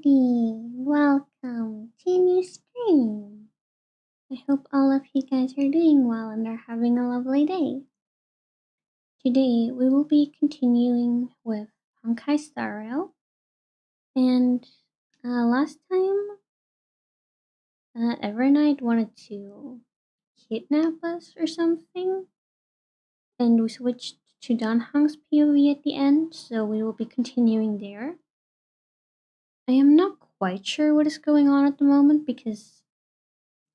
everybody! Welcome to new stream. I hope all of you guys are doing well and are having a lovely day. Today we will be continuing with Honkai Star Rail. And last time, Evernight wanted to kidnap us or something. And we switched to Danhang's POV at the end, so we will be continuing there. I am not quite sure what is going on at the moment because...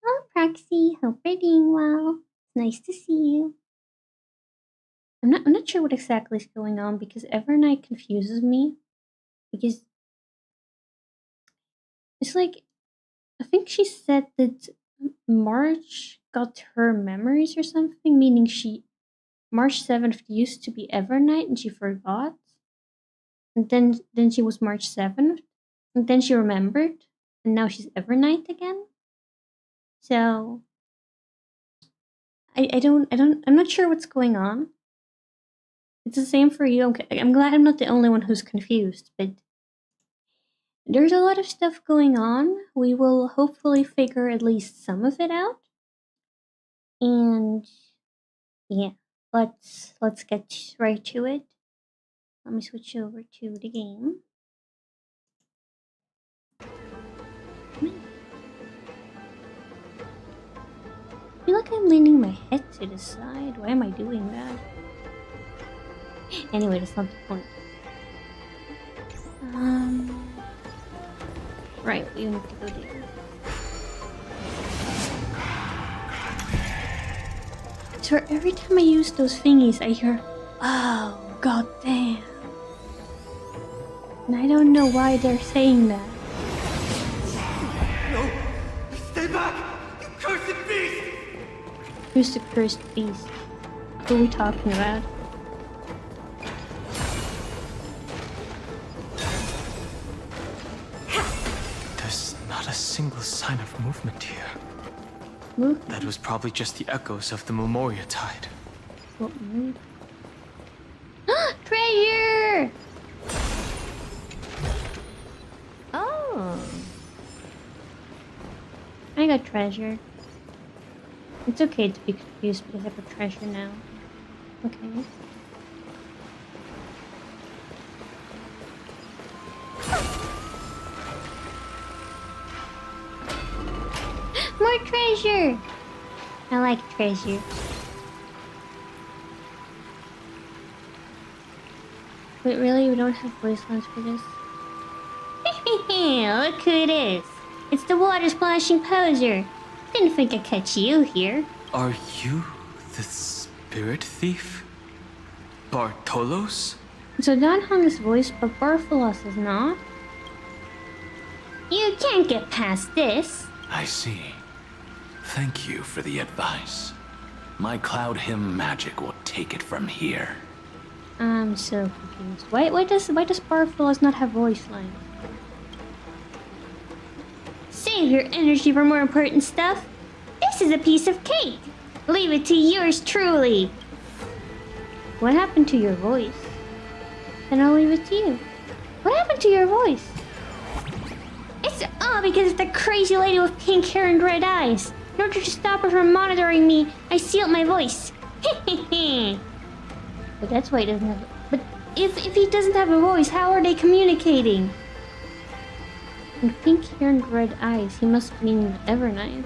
Hello, Praxi. Hope you're doing well. It's nice to see you. I'm not sure what exactly is going on because Evernight confuses me. Because it's like, I think she said that March got her memories or something, meaning March 7th used to be Evernight and she forgot. And then she was March 7th. And then she remembered. And now she's Evernight again. So I'm not sure what's going on. It's the same for you. I'm glad I'm not the only one who's confused, but there's a lot of stuff going on. We will hopefully figure at least some of it out. And yeah, let's get right to it. Let me switch over to the game. I feel like I'm leaning my head to the side. Why am I doing that? Anyway, that's not the point. Right, we need to go there. So every time I use those thingies, I hear, "Oh, god damn." And I don't know why they're saying that. No! Stay back! You cursed beast! Who's the cursed beast? Who are we talking about? There's not a single sign of movement here. Movement? That was probably just the echoes of the Memoria tide. What move? Treasure! Oh. I got treasure. It's okay to be confused because I have a treasure now. Okay. More treasure! I like treasure. Wait, really? We don't have voice lines for this? Look who it is! It's the water splashing poser! Didn't think I'd catch you here. Are you the spirit thief? Bartolos? So Danhang is voiced, but Bartholos is not? You can't get past this! I see. Thank you for the advice. My cloud hymn magic will take it from here. I'm so confused. Why does Bartholos not have voice lines? Save your energy for more important stuff. This is a piece of cake. Leave it to yours truly. What happened to your voice? Then I'll leave it to you. What happened to your voice? It's all because of the crazy lady with pink hair and red eyes. In order to stop her from monitoring me, I sealed my voice. But that's why he doesn't have... But if he doesn't have a voice, how are they communicating? And pink hair and red eyes, he must mean Evernight.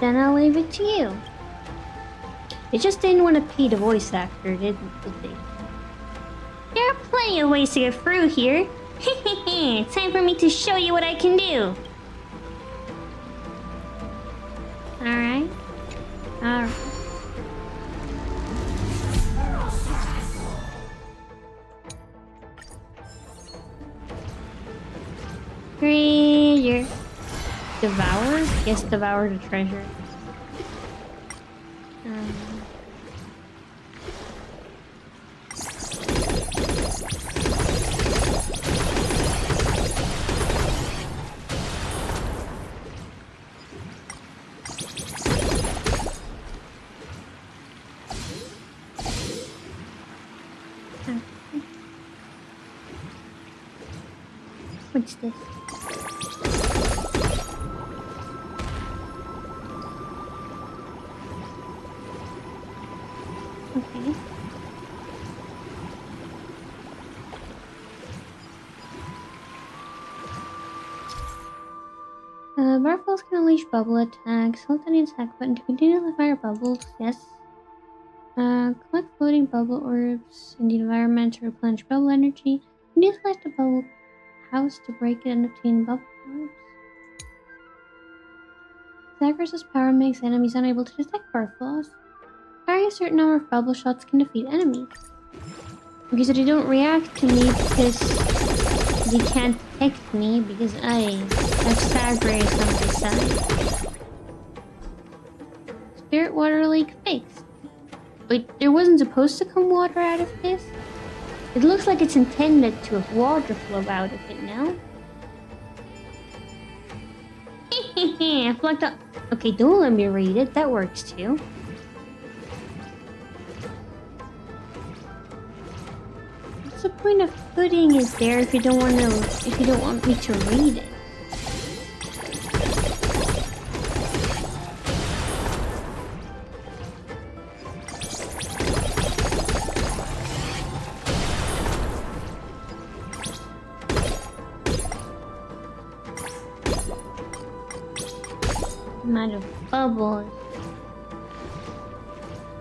Then I'll leave it to you. They just didn't want to pay the voice actor, did they? There are plenty of ways to get through here. Time for me to show you what I can do. Alright. Alright. Treasure. Devour? Yes, devour the treasure. What's this? Okay. Waterfalls can unleash bubble attacks. Hold down the attack button to continue to fire bubbles. Yes. Collect floating bubble orbs in the environment to replenish bubble energy. Utilize the bubble house to break it and obtain bubble orbs. Zagreus' power makes enemies unable to detect waterfalls. Firing a certain number of bubble shots can defeat enemies. Okay, so they don't react to me because they can't detect me because I have Zagreus on my side. Spirit water leak fixed. Wait, there wasn't supposed to come water out of this? It looks like it's intended to have water flow out of it now. I flunked up. Okay, don't let me read it. That works too. What's the point of putting it there if you don't want me to read it? I'm out of bubbles.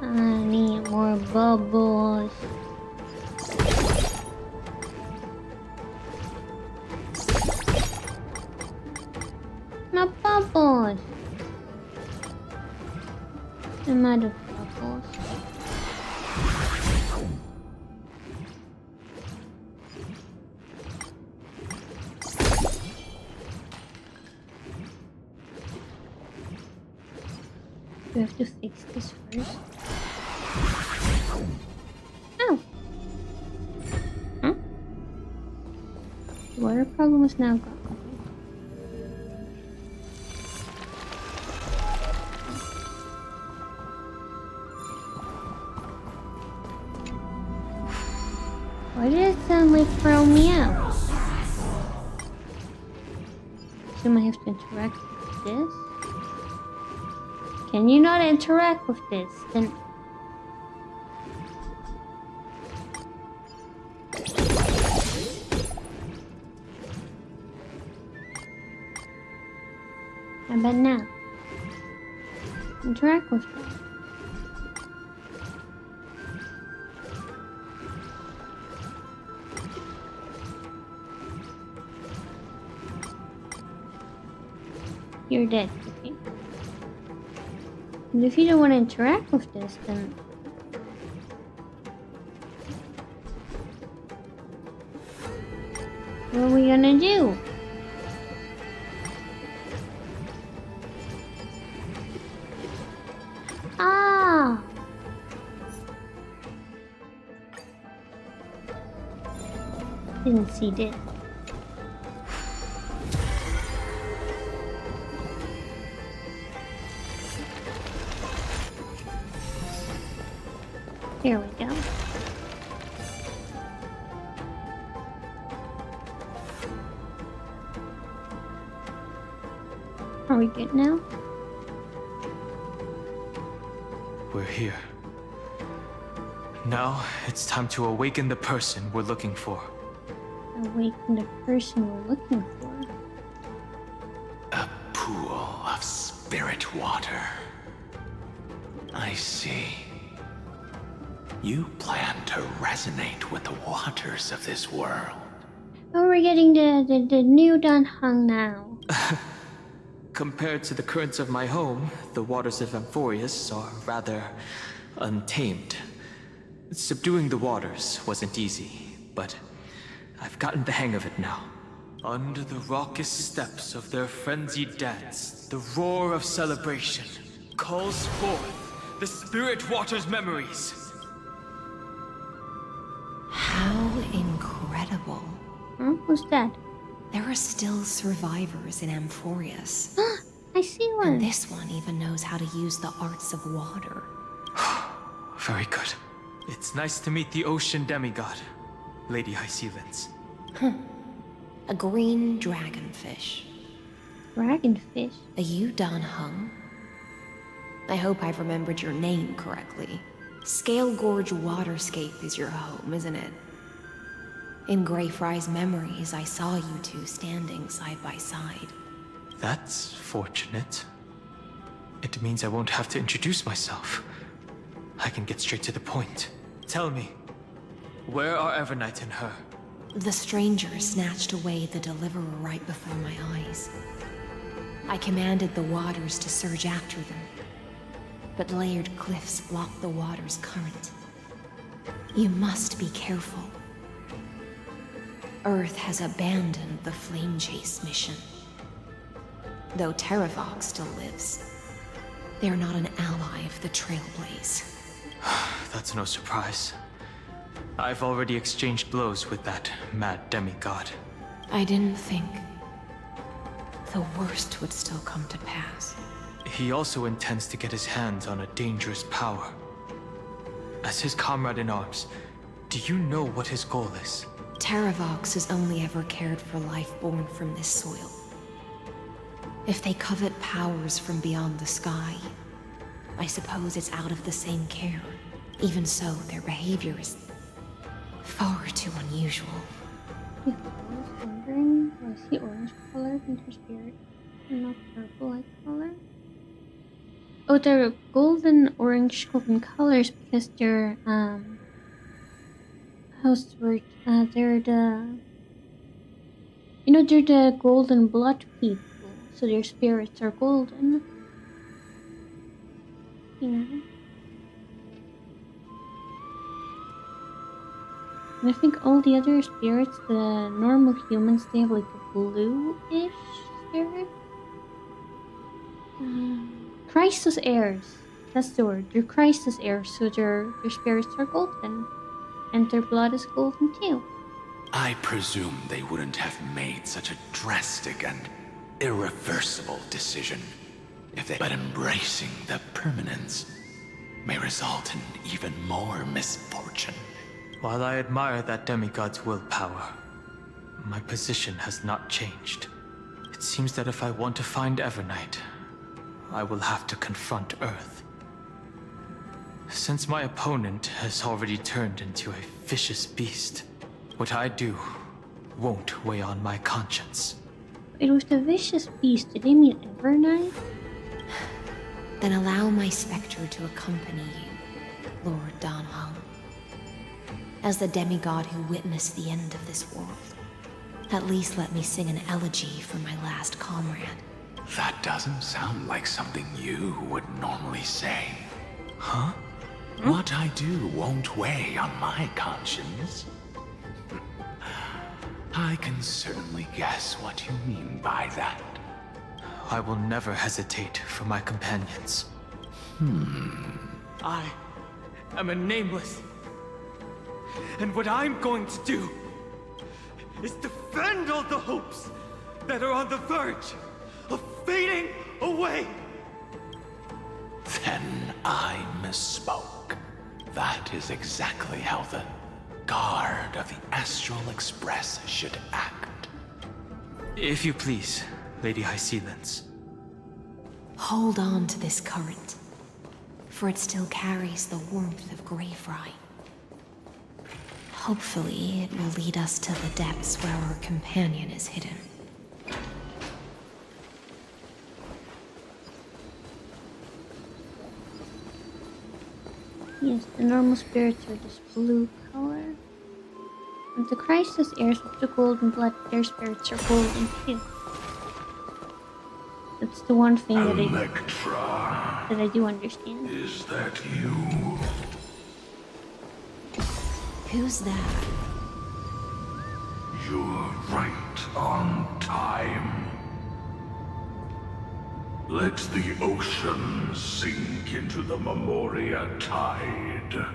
I need more bubbles. My bubbles. I'm out of bubbles. We have to fix this first. Oh! Huh? The water problem is now gone. Why did it suddenly throw me out? Assume I have to interact with this? Can you not interact with this? Then how about now? Interact with that. You're dead, okay? And if you don't want to interact with this, then what are we gonna do? Ah! Didn't see this. Here we go. Are we good now? We're here. Now it's time to awaken the person we're looking for. Awaken the person we're looking for. A pool of spirit water. I see. You plan to resonate with the waters of this world. Oh, we're getting the new Danhang now. Compared to the currents of my home, the waters of Amphorius are rather untamed. Subduing the waters wasn't easy, but I've gotten the hang of it now. Under the raucous steps of their frenzied dance, the roar of celebration calls forth the spirit water's memories. How incredible. Huh? Who's that? There are still survivors in Amphorius. I see one. And this one even knows how to use the arts of water. Very good. It's nice to meet the ocean demigod, Lady High Sealands. A green dragonfish. Dragonfish. A Yudan Hung? I hope I've remembered your name correctly. Scale Gorge Waterscape is your home, isn't it? In Greyfry's memories, I saw you two standing side by side. That's fortunate. It means I won't have to introduce myself. I can get straight to the point. Tell me, where are Evernight and her? The stranger snatched away the deliverer right before my eyes. I commanded the waters to surge after them, but layered cliffs block the water's current. You must be careful. Earth has abandoned the Flame Chase mission. Though Terravox still lives, they're not an ally of the Trailblaze. That's no surprise. I've already exchanged blows with that mad demigod. I didn't think the worst would still come to pass. He also intends to get his hands on a dangerous power. As his comrade in arms, do you know what his goal is? Terravox has only ever cared for life born from this soil. If they covet powers from beyond the sky, I suppose it's out of the same care. Even so, their behavior is far too unusual. Yeah, I was wondering, why is he orange colored in her spirit and not purple-like color? Oh, they're golden-orange golden colors because they're, how's the word? They're the... You know, they're the golden blood people, so their spirits are golden. You know? And I think all the other spirits, the normal humans, they have like a blue-ish spirit. Crisis heirs. That's the word. They're crisis heirs, so their spirits are golden. And their blood is golden too. I presume they wouldn't have made such a drastic and irreversible decision if they... But embracing the permanence may result in even more misfortune. While I admire that demigod's willpower, my position has not changed. It seems that if I want to find Evernight, I will have to confront Earth. Since my opponent has already turned into a vicious beast, what I do won't weigh on my conscience. It was the vicious beast. Did they mean Evernight? Then allow my specter to accompany you, Lord Danhong. As the demigod who witnessed the end of this world, at least let me sing an elegy for my last comrade. That doesn't sound like something you would normally say. Huh? What I do won't weigh on my conscience. I can certainly guess what you mean by that. I will never hesitate for my companions. I am a nameless. And what I'm going to do is defend all the hopes that are on the verge of fading away. Then I misspoke. That is exactly how the guard of the Astral Express should act. If you please, Lady High Sealands. Hold on to this current, for it still carries the warmth of Greyfry. Hopefully, it will lead us to the depths where our companion is hidden. Yes, the normal spirits are this blue color. And the crisis heirs with the golden blood, their spirits are golden too. That's the one thing Electra, that I do understand. is that you? Who's that? You're right on time. Let the ocean sink into the Memoria tide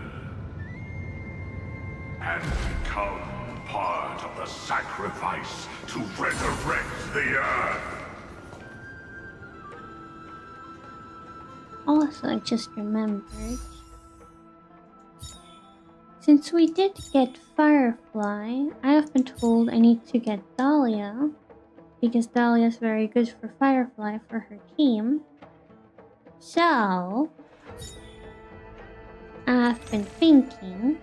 and become part of the sacrifice to resurrect the Earth. Also, I just remembered. Since we did get Firefly, I have been told I need to get Dahlia, because Dahlia is very good for Firefly for her team. So, I've been thinking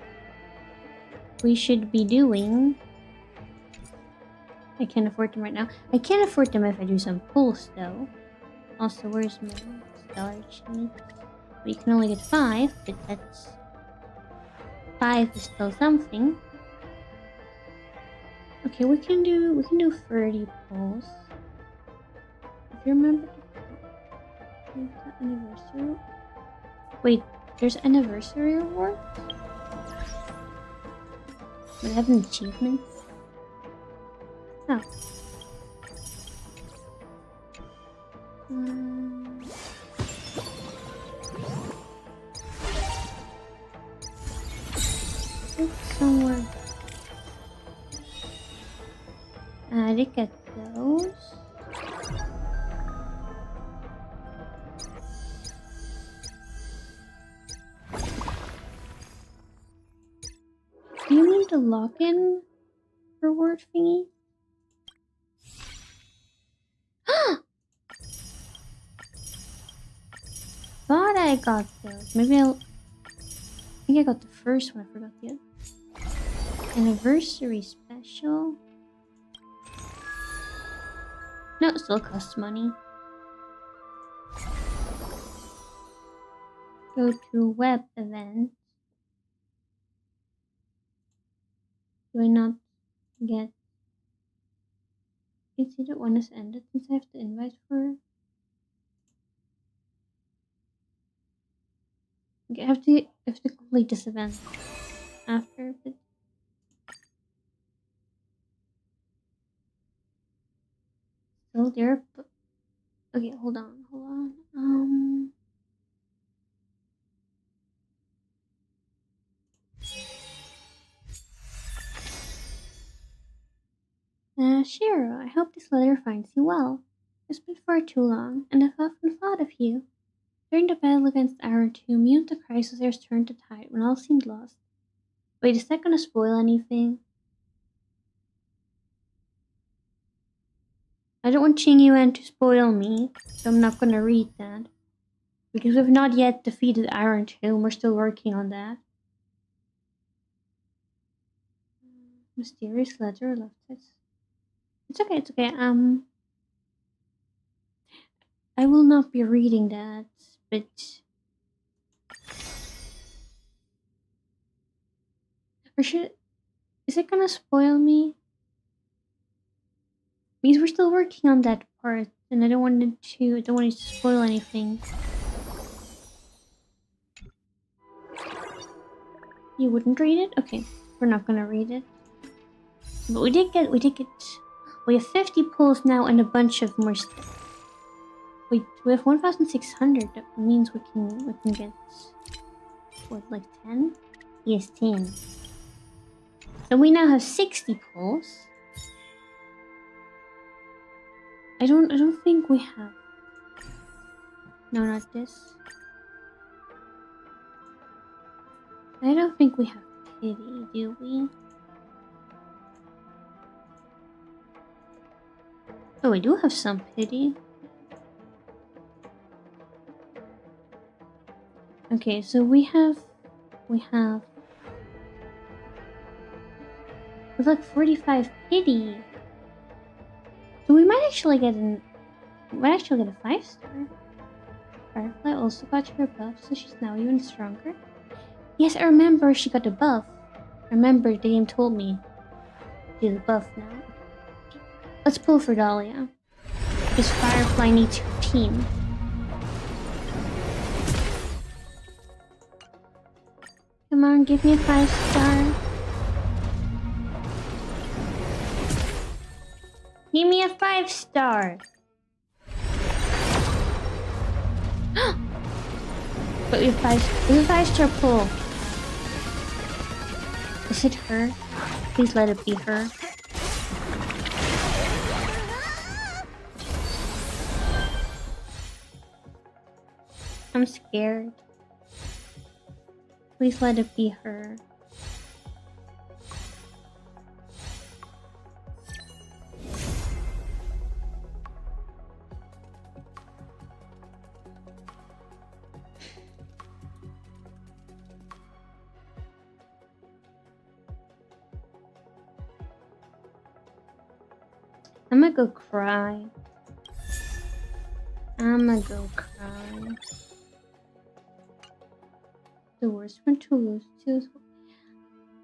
we should be doing... I can't afford them right now. I can't afford them if I do some pulls though. Also, where's my star sheet? We can only get 5, but that's... 5 is still something. Okay, we can do 30 pulls. If you remember the anniversary. Wait, there's anniversary rewards? We have an achievement. Oh. It's somewhere. I did get those. Do you mean the lock-in reward thingy? Thought I got those. Maybe I think I got the first one. I forgot the other. Anniversary special. No, it still costs money. Go to web event. Do I not get... You see that one has ended since I have to invite for... Okay, I have to complete this event after, but... Still there, but... Okay, hold on. Shiro, I hope this letter finds you well. It's been far too long, and I've often thought of you. During the battle against our tomb, you and the Chrysosers turned the tide when all seemed lost. Wait, is that gonna spoil anything? I don't want Ching Yuan to spoil me, so I'm not gonna read that. Because we've not yet defeated Iron Tomb, we're still working on that. Mysterious letter left it. It's okay, it's okay. I will not be reading that, but... Or should... Is it gonna spoil me? Because we're still working on that part, and I don't want it to spoil anything. You wouldn't read it? Okay, we're not gonna read it. But we did get... We have 50 pulls now and a bunch of more stuff. Wait, we have 1,600. That means we can get... What, like 10? Yes, 10. So we now have 60 pulls. I don't think we have... No, not this. I don't think we have pity, do we? Oh, we do have some pity. Okay, so we have like 45 pity. So we might actually get a 5-star. Firefly also got her buff, so she's now even stronger. Yes, I remember she got a buff. I remember the game told me she's a buff now. Let's pull for Dahlia. Because Firefly needs her team. Come on, give me a 5-star. Give me a 5-star. But we have 5-star pull. Is it her? Please let it be her. I'm scared. Please let it be her. I'ma go cry. I'ma go cry. The worst one to lose to.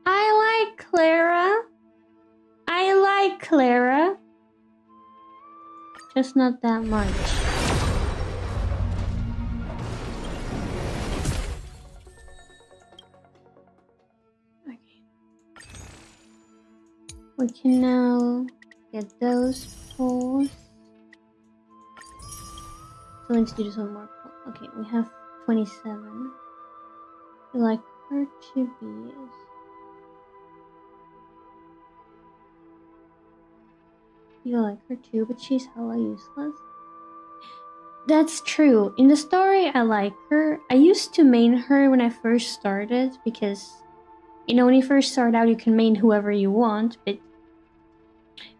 I like Clara. I like Clara. Just not that much. Okay. We can now get those pulls. So let's do some more pull. Okay, we have 27. We like her to be. You like her too, but she's hella useless. That's true. In the story, I like her. I used to main her when I first started because, you know, when you first start out, you can main whoever you want, but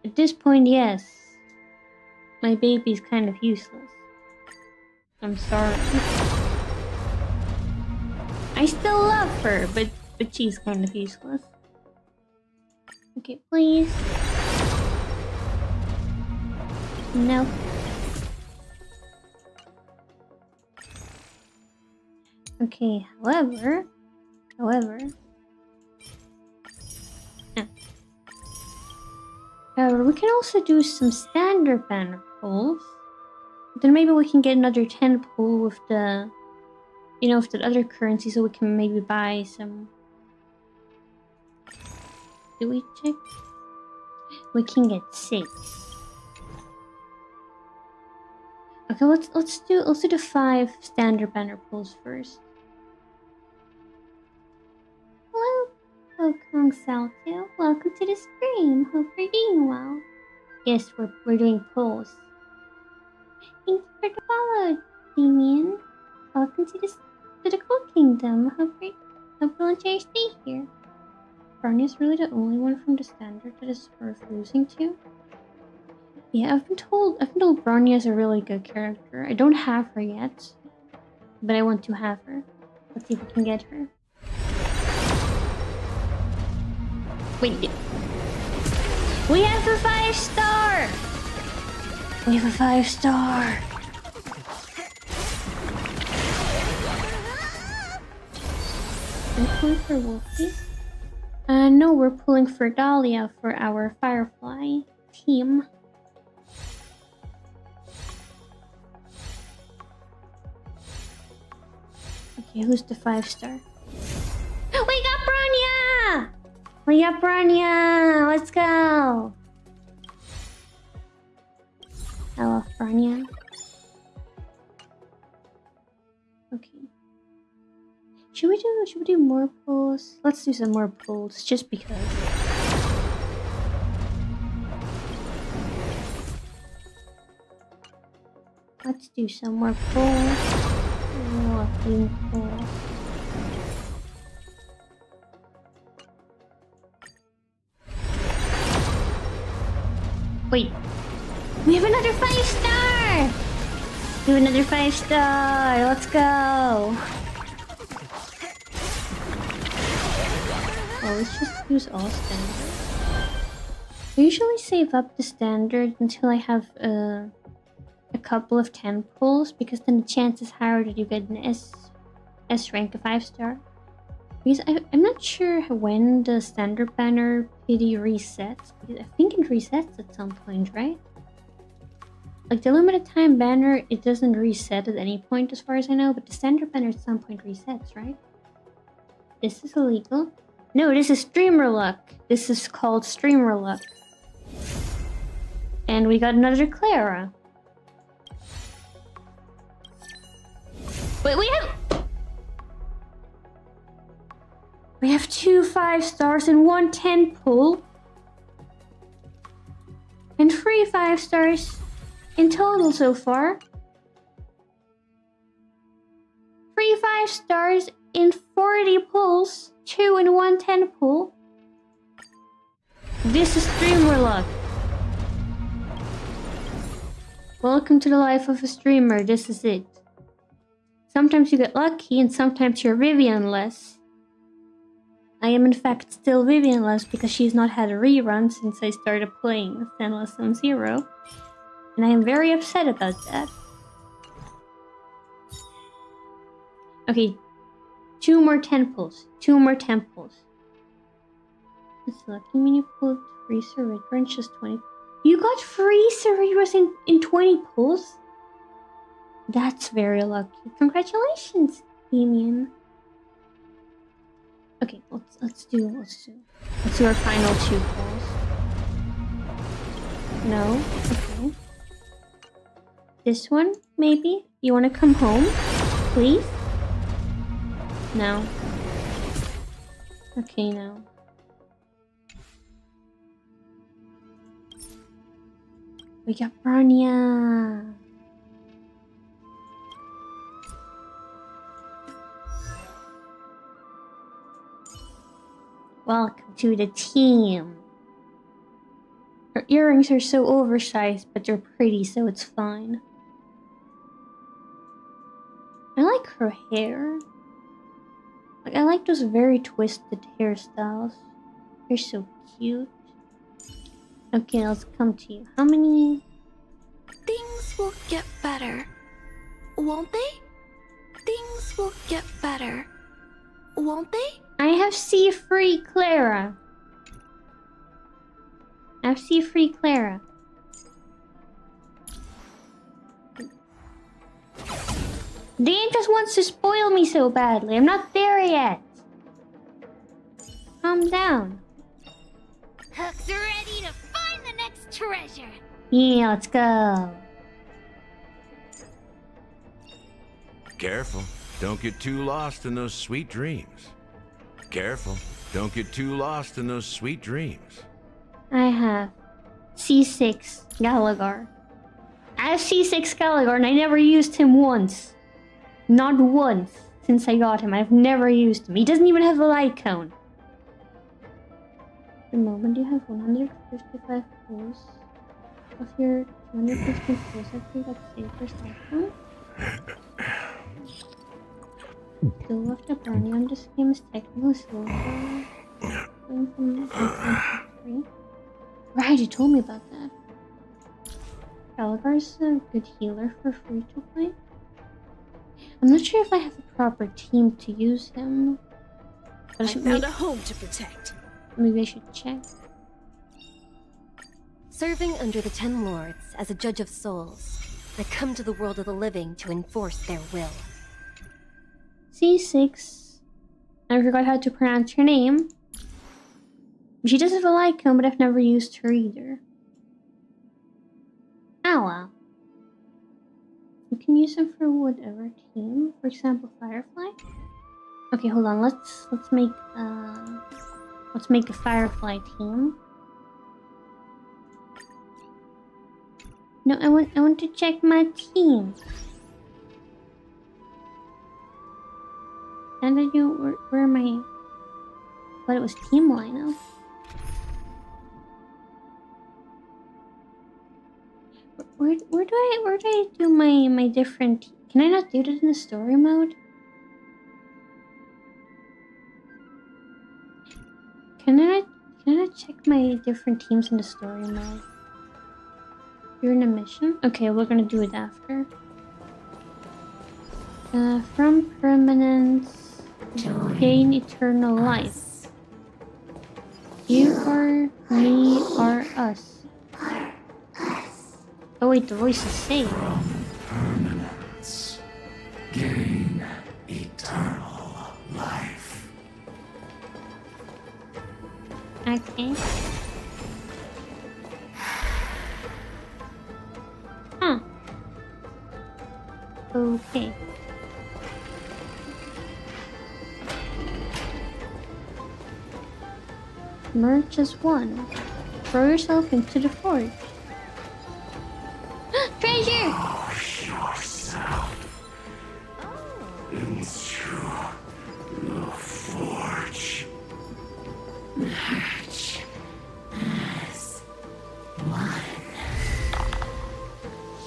at this point, yes. My baby's kind of useless. I'm sorry. I still love her, but she's kind of useless. Okay, please. No. Okay, however, we can also do some standard banner pulls. Then maybe we can get another 10 pull with the, you know, with the other currency, so we can maybe buy some. Do we check? We can get 6. Okay, let's do the 5 standard banner pulls first. Hello, Hokong Salto. Welcome to the stream. Hope you're doing well. Yes, we're doing pulls. Thank you for the follow, Damien. Welcome to the Cool Kingdom. Hope you'll enjoy your stay here. Bronya's really the only one from the standard that is worth losing to. Yeah, I've been told Bronya is a really good character. I don't have her yet, but I want to have her. Let's see if we can get her. Wait, we have a 5-star! We have a 5-star! Are we pulling for Wolfie? No, we're pulling for Dahlia for our Firefly team. Okay, who's the 5-star? We got Bronya! We got Bronya! Let's go! I love Bronya. Okay. Should we do more pulls? Let's do some more pulls, just because. Let's do some more pulls. More pulls. Wait. We have another 5-star! We have another 5-star! Let's go! Oh, let's just use all standard. I usually save up the standard until I have a couple of 10 pulls, because then the chance is higher that you get an S rank, a 5-star. Because I'm not sure when the standard banner PD resets, because I think it resets at some point, right? Like the limited time banner, it doesn't reset at any point as far as I know, but the standard banner at some point resets, right? This is illegal. No, this is streamer luck. This is called streamer luck. And we got another Clara. Wait, we have 2 5-stars and 1 10 pull. And 3 5-stars in total so far. 3 5-stars in 40 pulls. 2 and 1 10 pull. This is streamer luck. Welcome to the life of a streamer. This is it. Sometimes you get lucky and sometimes you're Vivian-less. I am in fact still Vivianless because she's not had a rerun since I started playing Zenless on Zero. And I am very upset about that. Okay, 2 more temples. 2 more temples. It's lucky when you pulled free Cerebra in just 20. You got free Cerebras in 20 pulls? That's very lucky. Congratulations, Damien. Okay, let's do our final 2 pulls. No? Okay. This one, maybe? You wanna come home? Please? No. Okay, no. We got Branya. Welcome to the team. Her earrings are so oversized, but they're pretty, so it's fine. I like her hair. Like, I like those very twisted hairstyles. They're so cute. Okay, let's come to you. How many? Things will get better, won't they? Things will get better, won't they? I have C-free Clara. I have C-free Clara. Dan just wants to spoil me so badly. I'm not there yet. Calm down. Hook's ready to find the next treasure. Yeah, let's go. Careful. Don't get too lost in those sweet dreams. Careful. Don't get too lost in those sweet dreams. I have C6 Gallagher. I have C6 Gallagher and I never used him once. Not once since I got him. I've never used him. He doesn't even have a light cone. At the moment you have 155 pulls of your 250 pulls. I think that's safe for something. Still left a brownie on this game is technically silver. Going from 3. Right, you told me about that. Gallagher's a good healer for free to play. I'm not sure if I have a proper team to use him. But I found a home to protect. Maybe I should check. Serving under the Ten Lords as a judge of souls, I come to the world of the living to enforce their will. C6. I forgot how to pronounce her name. She does have a light cone, but I've never used her either. Oh well. You can use them for whatever team. For example, Firefly. Okay, hold on. Let's make a Firefly team. No, I want to check my team. And where am I? But it was team lineup. Where do I do my different? Can I not do that in the story mode? Can I not check my different teams in the story mode? You're in a mission? Okay, we're gonna do it after. From permanence, gain eternal life. You are, me are us. Oh wait, the voice is saved. Permanence. Gain eternal life. Okay. Huh. Okay. Merge as one. Throw yourself into the forge. Treasure! Push yourself into the forge. Match as one.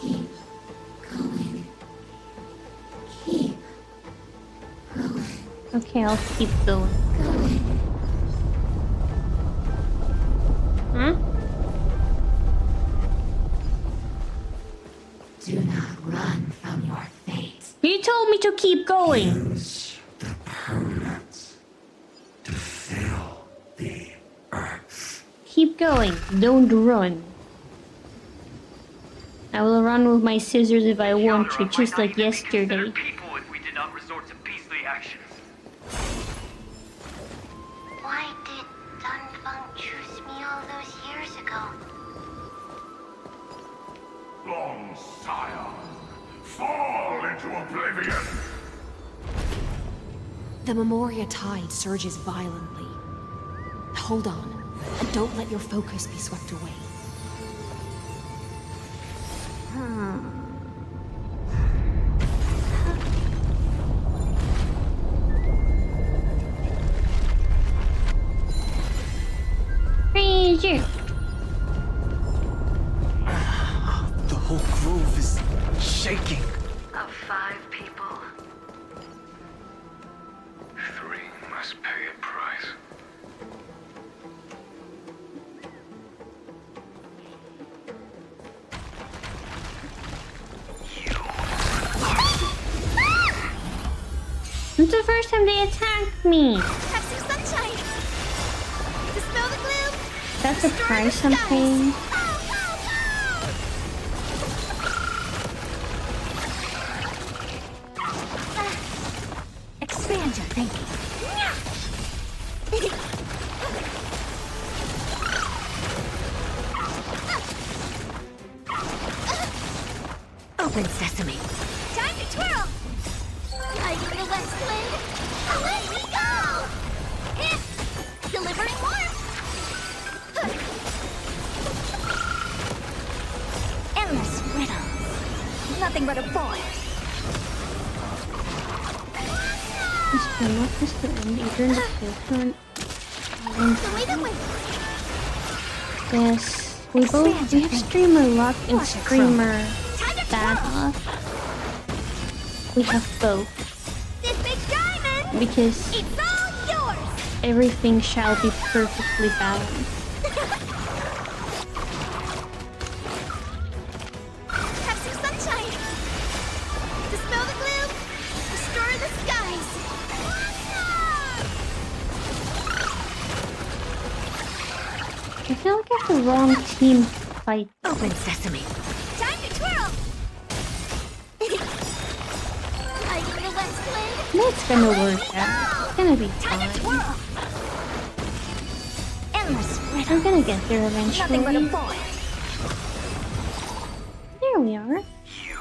Keep going. Keep going. Okay, I'll keep going. me to keep going. Use the permanence to fill the earth. Keep going. Don't run. I will run with my scissors if I want to, just like yesterday. People if we did not resort to beastly actions. Why did Dunfeng choose me all those years ago? Long Scion, fall into oblivion! The Memoria tide surges violently. Hold on, and don't let your focus be swept away. Ranger. The whole grove is shaking. Of 5 people, 3 must pay a price. It's the first time they attacked me. Have some sunshine. Dispel the gloom. That's a price I'm paying. Expand your thinking. Open sesame. Time to twirl. Lighting the west wind. Away we go. Delivering warmth. Endless riddles. Nothing but a boy. Mr. Not Mr. End, Adrian the Filter. The way that went. Yes, we have Streamer Luck and Streamer Bad Luck. We have both. This big diamond. Because It's all yours. everything shall be perfectly balanced. Have some sunshine. Dispel the gloom. Restore the skies. I feel like I have the wrong team to fight. Open sesame. Time to twirl. Lighting the west wind. It's gonna work out. It's gonna be Time to fine. twirl. Endless We're riddles. gonna get there Nothing but a eventually. boy. There we are. You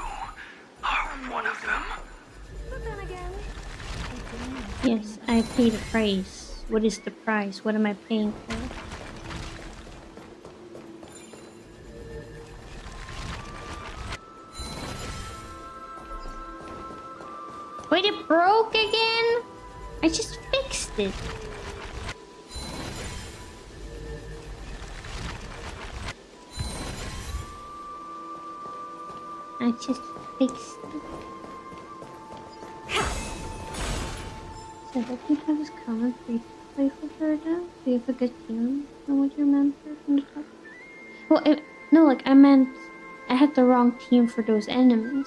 are one of them. But then again, Yes, I paid a price. What is the price? What am I paying for? Wait, it broke again? I just fixed it. I just fixed it. So what do you have is common free to play for Verda? Do you have a good team? And what do you remember from the top? Well, no, like I meant I had the wrong team for those enemies.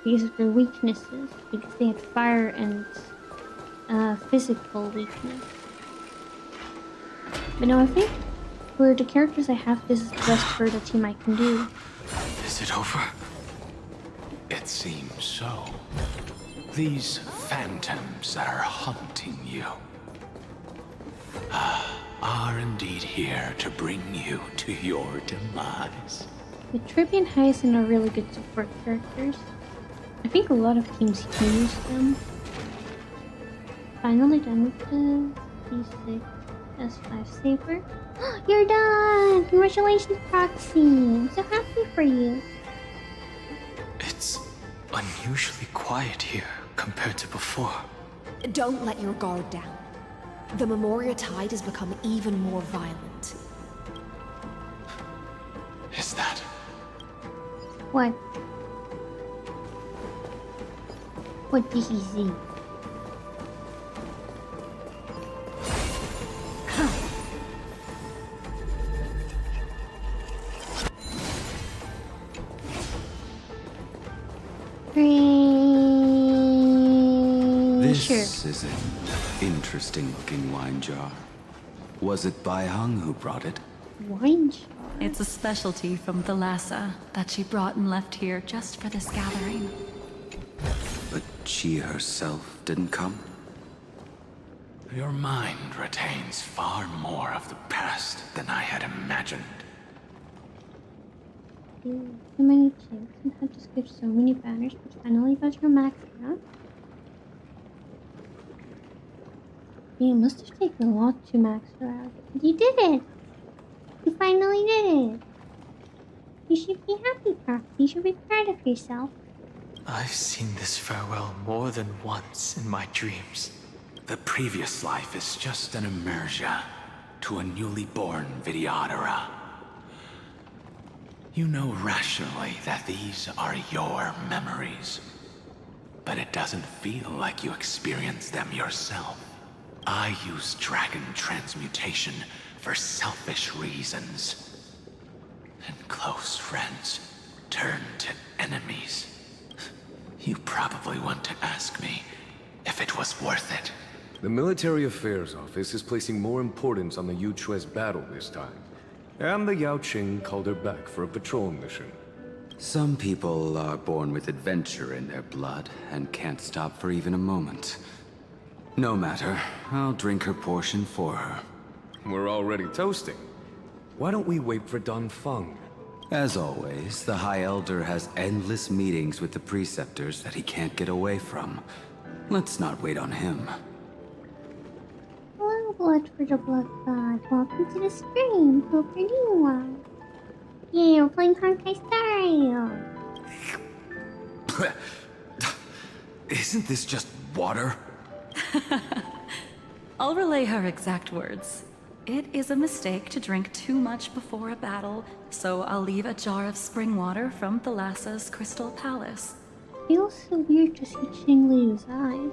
Because of their weaknesses. Because they had fire and physical weakness. But no, I think for the characters I have, this is the best for the team I can do. Is it over? It seems so. These phantoms that are hunting you are indeed here to bring you to your demise. The Trippy and Hyacinth are really good support characters. I think a lot of teams use them. Finally done with the D6 S5 saber. You're done! Congratulations, Proxy! I'm so happy for you. It's unusually quiet here compared to before. Don't let your guard down. The Memoria tide has become even more violent. Is that What? What did he see? sure. This is an interesting-looking wine jar. Was it Bai Hung who brought it? Wine jar? It's a specialty from the Lhasa that she brought and left here just for this gathering. But she herself didn't come? Your mind retains far more of the past than I had imagined. So many chicks and had to skip so many banners, but finally got your max out. Yeah, it must have taken a lot to max her out. But you did it! You finally did it! You should be happy, Proxy. You should be proud of yourself. I've seen this farewell more than once in my dreams. The previous life is just an immersia to a newly born Vidyadhara. You know rationally that these are your memories, but it doesn't feel like you experienced them yourself. I use dragon transmutation for selfish reasons. And close friends turn to enemies. You probably want to ask me if it was worth it. The Military Affairs Office is placing more importance on the Yuchue's battle this time. And the Yao Qing called her back for a patrol mission. Some people are born with adventure in their blood and can't stop for even a moment. No matter, I'll drink her portion for her. We're already toasting. Why don't we wait for Dongfeng? As always, the High Elder has endless meetings with the Preceptors that he can't get away from. Let's not wait on him. Hello, Blood for the Blood God. Welcome to the stream. Hope you're doing well. Yeah, we're playing Honkai Star. Isn't this just water? I'll relay her exact words. It is a mistake to drink too much before a battle, so I'll leave a jar of spring water from the Lasa's Crystal Palace. Feels so weird to see Qingliu's eyes.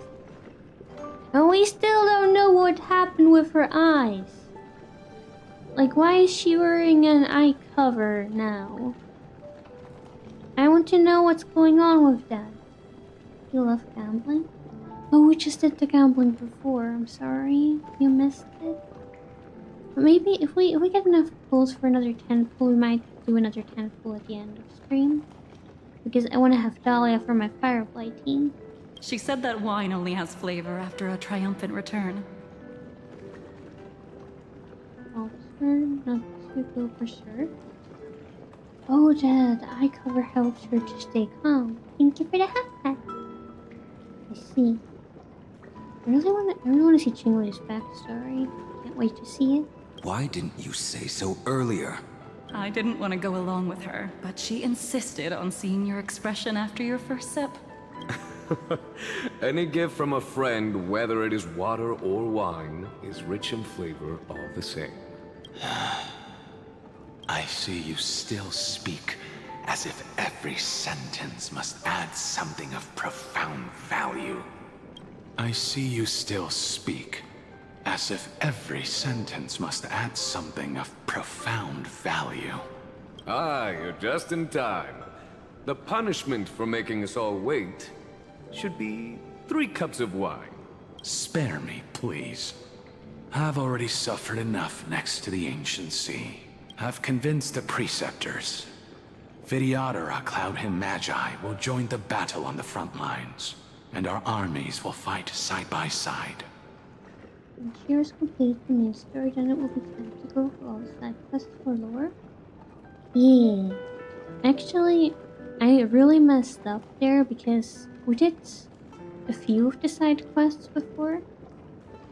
And we still don't know what happened with her eyes. Like, why is she wearing an eye cover now? I want to know what's going on with that. You love gambling? Oh, we just did the gambling before. I'm sorry. You missed it. But maybe if we get enough pulls for another 10 pull, we might do another 10 pull at the end of stream. Because I want to have Dahlia for my Firefly team. She said that wine only has flavor after a triumphant return. Not to go for sure. Oh, the eye cover helps her to stay calm. Thank you for the hat. I see. I really want to see Qingliu's backstory. Can't wait to see it. Why didn't you say so earlier? I didn't want to go along with her, but she insisted on seeing your expression after your first sip. Any gift from a friend, whether it is water or wine, is rich in flavor all the same. I see you still speak as if every sentence must add something of profound value. I see you still speak as if every sentence must add something of profound value. Ah, you're just in time. The punishment for making us all wait should be 3 cups of wine. Spare me, please. I've already suffered enough next to the ancient sea. I've convinced the Preceptors. Vidyadhara Cloud Him Magi will join the battle on the front lines, and our armies will fight side by side. When Shiro's complete the main story, then it will be time to go for all the side quests for lore. Yeah. Actually, I really messed up there because we did a few of the side quests before.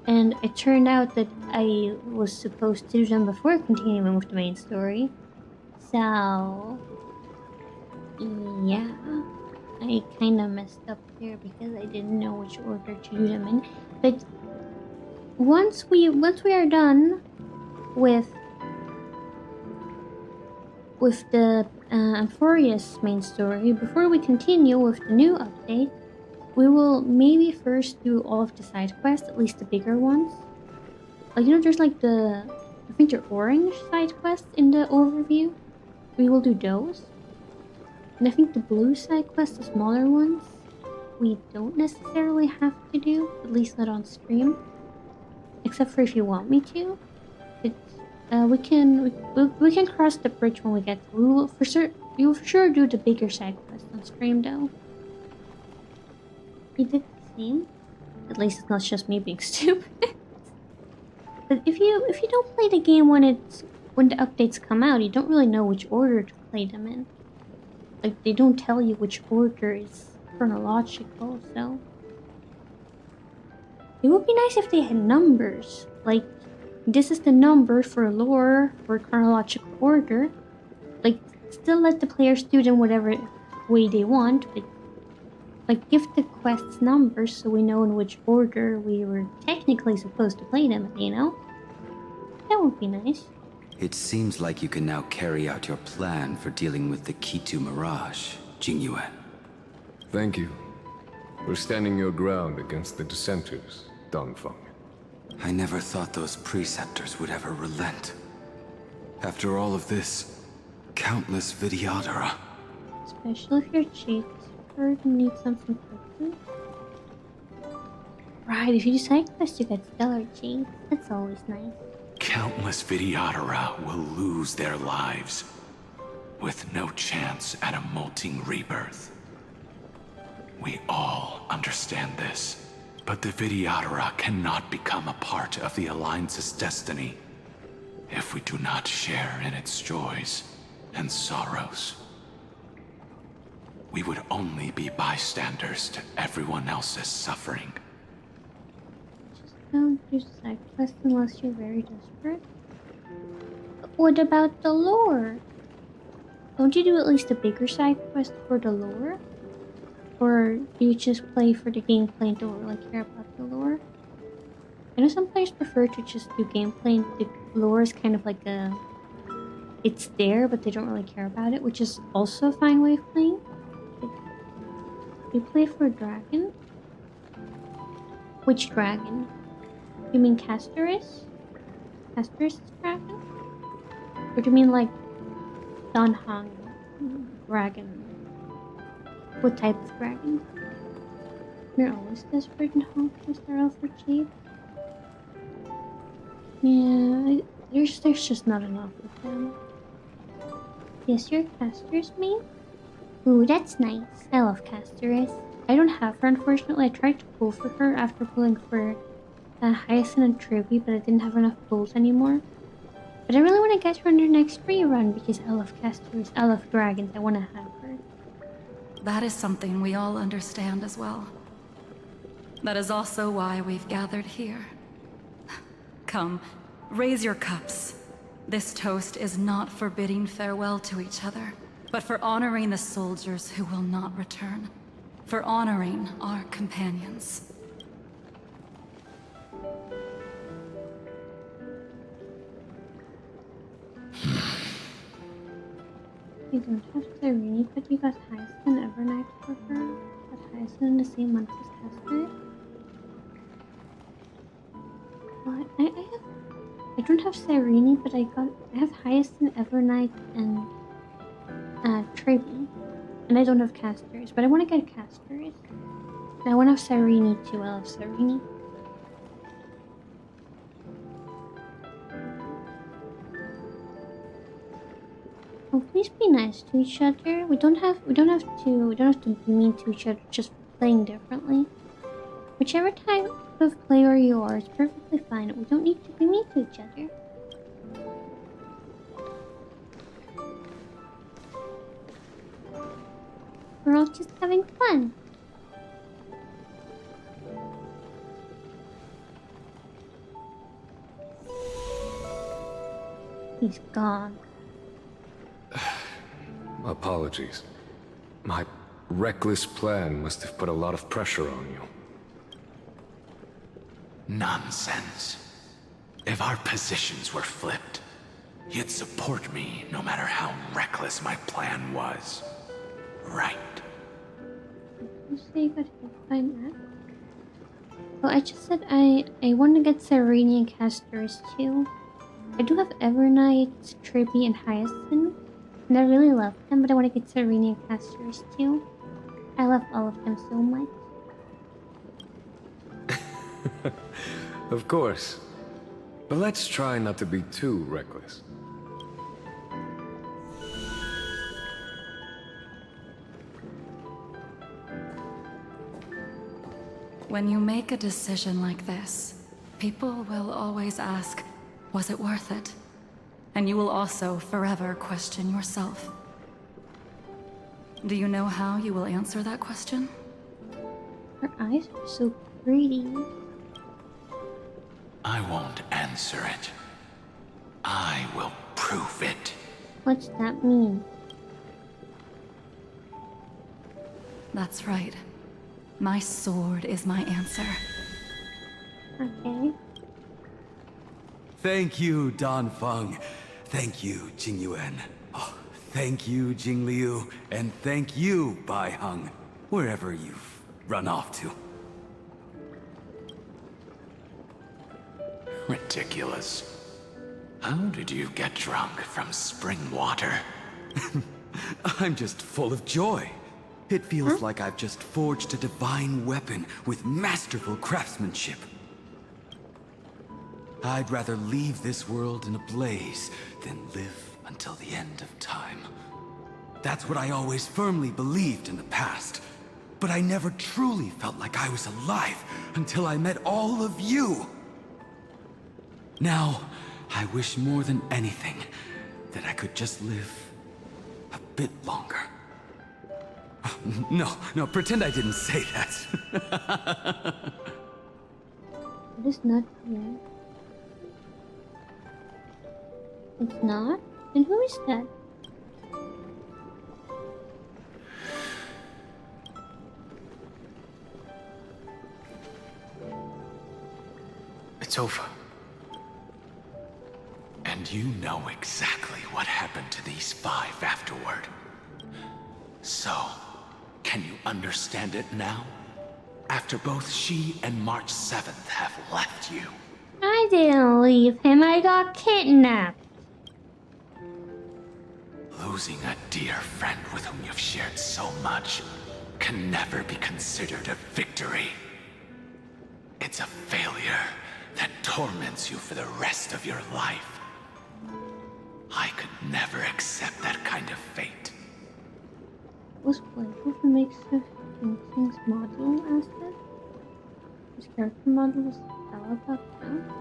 And it turned out that I was supposed to do them before continuing with the main story. So, yeah, I kind of messed up there because I didn't know which order to do them in. But once we are done with the Amphorius main story, before we continue with the new update, we will maybe first do all of the side quests, at least the bigger ones. Like, you know, there's like I think they're orange side quests in the overview. We will do those. And I think the blue side quests, the smaller ones, we don't necessarily have to do, at least not on stream. Except for if you want me to. We can cross the bridge when we get to. We will for sure do the bigger side quest on stream though. You did the same. At least it's not just me being stupid. But if you don't play the game when the updates come out, you don't really know which order to play them in. Like they don't tell you which order is chronological, so it would be nice if they had numbers. Like this is the number for lore or chronological order. Like still let the players do them whatever way they want, but like give the quests numbers so we know in which order we were technically supposed to play them, you know? That would be nice. It seems like you can now carry out your plan for dealing with the Kitu Mirage, Jingyuan. Thank you for standing your ground against the dissenters, Dongfeng. I never thought those preceptors would ever relent. After all of this, countless Vidyadhara. Especially if you're cheap. Or need something quickly. Right, if you do side quests, you get stellar cheats. That's always nice. Countless Vidyadhara will lose their lives, with no chance at a molting rebirth. We all understand this, but the Vidyadhara cannot become a part of the Alliance's destiny if we do not share in its joys and sorrows. We would only be bystanders to everyone else's suffering. Just don't do side quests unless you're very desperate. But what about the lore? Don't you do at least a bigger side quest for the lore? Or do you just play for the gameplay and don't really care about the lore? I know some players prefer to just do gameplay and the lore is kind of like a... It's there, but they don't really care about it, which is also a fine way of playing. You play for a dragon? Which dragon? You mean Castoris? Castoris' dragon? Or do you mean like Danhang dragon? What type of dragon? You're always desperate and hope to start off for cheap. Yeah, there's just not enough of them. Yes, you're Castoris, mate? Ooh, that's nice. I love Castoris. I don't have her, unfortunately. I tried to pull for her after pulling for Hyacinth and Tribby, but I didn't have enough pulls anymore. But I really want to get her on the next rerun because I love Castoris. I love dragons. I want to have her. That is something we all understand as well. That is also why we've gathered here. Come, raise your cups. This toast is not for bidding farewell to each other, but for honoring the soldiers who will not return. For honoring our companions. You don't have Serene, but you got Hyacinth and Evernight for her. Got Hyacinth in the same month as Castor. What? I don't have Serene, but I have Hyacinth, Evernight, and Tribby. And I don't have Castors, but I want to get Castors. And I want to have Serene too. I love Serene. Oh, please be nice to each other. We don't have to be mean to each other just for playing differently. Whichever type of player you are is perfectly fine. We don't need to be mean to each other. We're all just having fun. He's gone. Apologies. My reckless plan must have put a lot of pressure on you. Nonsense. If our positions were flipped, you'd support me no matter how reckless my plan was. Right. You say you got hit by that? Oh, I just said I want to get Serene and Castors too. I do have Evernight, Tribby, and Hyacinth. And I really love them, but I want to get Serene and Castors too. I love all of them so much. Of course. But let's try not to be too reckless. When you make a decision like this, people will always ask, was it worth it? And you will also forever question yourself. Do you know how you will answer that question? Her eyes are so pretty. I won't answer it. I will prove it. What's that mean? That's right. My sword is my answer. Okay. Thank you, Dan Feng. Thank you, Jing Yuan. Oh, thank you, Jing Liu. And thank you, Bai Heng. Wherever you've run off to. Ridiculous. How did you get drunk from spring water? I'm just full of joy. It feels like I've just forged a divine weapon with masterful craftsmanship. I'd rather leave this world in a blaze than live until the end of time. That's what I always firmly believed in the past. But I never truly felt like I was alive until I met all of you. Now, I wish more than anything that I could just live a bit longer. No, pretend I didn't say that. It is not here. It's not? Then who is that? It's over. And you know exactly what happened to these 5 afterward. So, can you understand it now? After both she and March 7th have left you. I didn't leave him, I got kidnapped. Losing a dear friend with whom you've shared so much can never be considered a victory. It's a failure that torments you for the rest of your life. I could never accept that kind of fate. Was playful to make King's modeling asset? His character model was developed up down?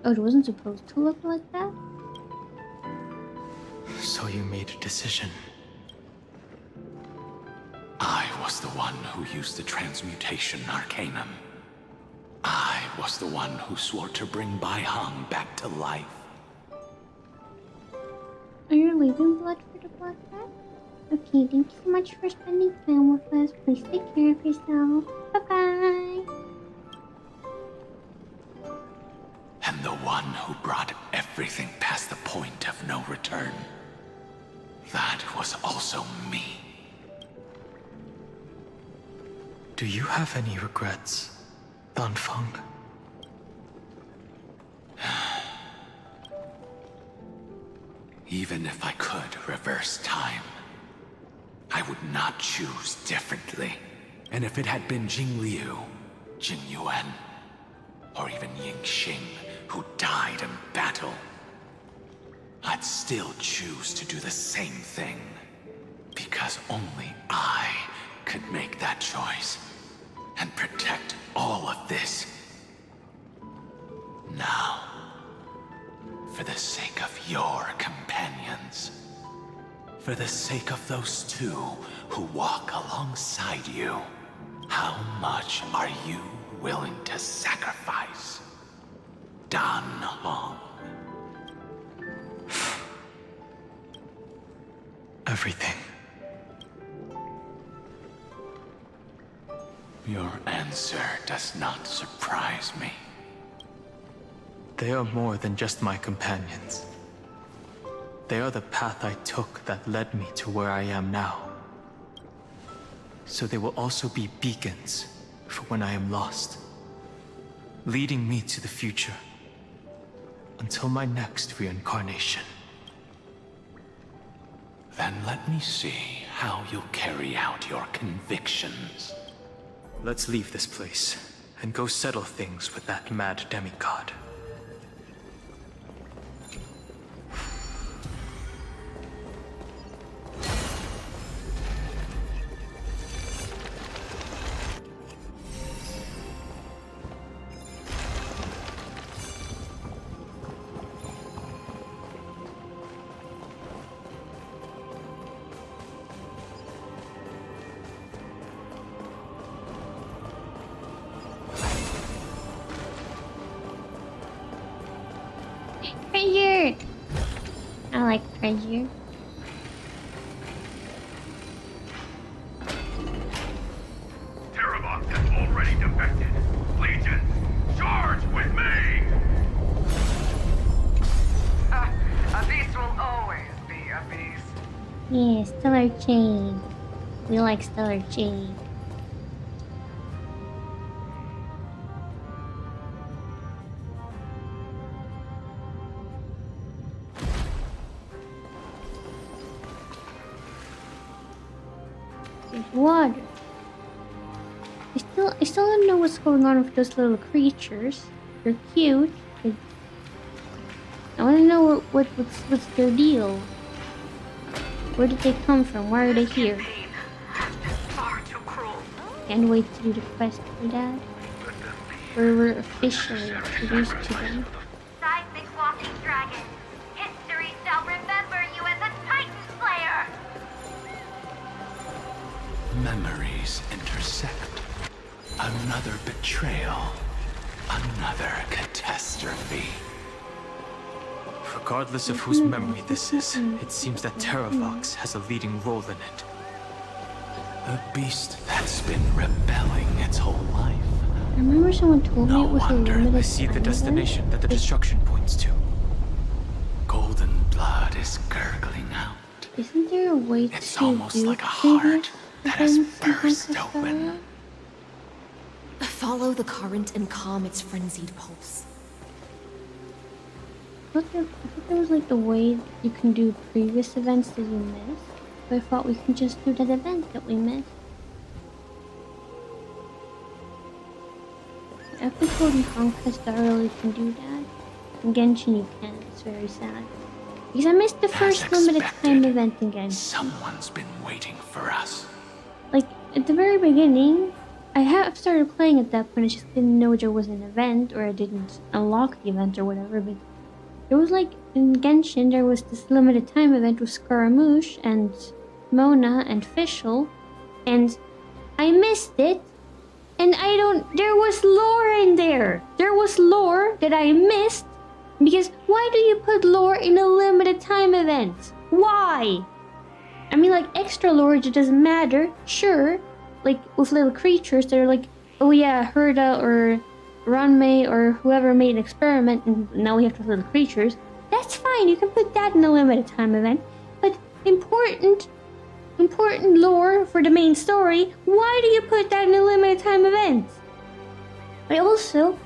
Oh, it wasn't supposed to look like that? So you made a decision. I was the one who used the transmutation arcanum. I was the one who swore to bring Bai Heng back to life. Are you leaving blood for the Black Cat? Okay, thank you so much for spending time with us. Please take care of yourself. Bye-bye. And the one who brought everything past the point of no return. That was also me. Do you have any regrets, Dan Feng? Even if I could reverse time, I would not choose differently. And if it had been Jing Liu, Jing Yuan, or even Ying Xing, who died in battle, I'd still choose to do the same thing. Because only I could make that choice and protect all of this. Now, for the sake of your companions, for the sake of those 2 who walk alongside you, how much are you willing to sacrifice? Dan Heng. Everything. Your answer does not surprise me. They are more than just my companions. They are the path I took that led me to where I am now. So they will also be beacons for when I am lost, leading me to the future until my next reincarnation. Then let me see how you'll carry out your convictions. Let's leave this place and go settle things with that mad demigod. Treasure! I like treasure. Terravox has already defected. Legion, charge with me! A beast will always be a beast. Yeah, stellar jade. We like stellar jade. There's water. I still don't know what's going on with those little creatures. They're cute. I want to know what's their deal. Where did they come from? Why are they here? Can't wait to do the quest for that. Where we're officially introduced to them. Seismic walking dragon. History shall remember you as a Titan Slayer. Memories intersect. Another betrayal. Another catastrophe. Regardless of whose memory this is, it seems that Terravox has a leading role in it. A beast that's been rebelling its whole life. I remember someone told me it was a limited I see the time destination that the event. destruction points to. Golden blood is gurgling out. Isn't there a way It's to almost do like a heart that has events in burst Honkai open. Follow the current and calm its frenzied pulse. I thought there was like the way you can do previous events that you missed. But I thought we can just do that event that we missed. Episode in Honkai thoroughly can do that. In Genshin you can't. It's very sad. Because I missed the first limited time event in Genshin. Someone's been waiting for us. Like, at the very beginning, I have started playing at that point. I just didn't know there was an event, or I didn't unlock the event or whatever, but there was like, in Genshin, there was this limited time event with Scaramouche and Mona and Fischl, and I missed it, and there was lore in there. There was lore that I missed, because why do you put lore in a limited time event? Why? I mean, like, extra lore, it doesn't matter, sure, like, with little creatures that are like, oh yeah, Herda or Ranmei or whoever made an experiment and now we have to little creatures. That's fine, you can put that in a limited time event. But important lore for the main story, why do you put that in a limited time event? I also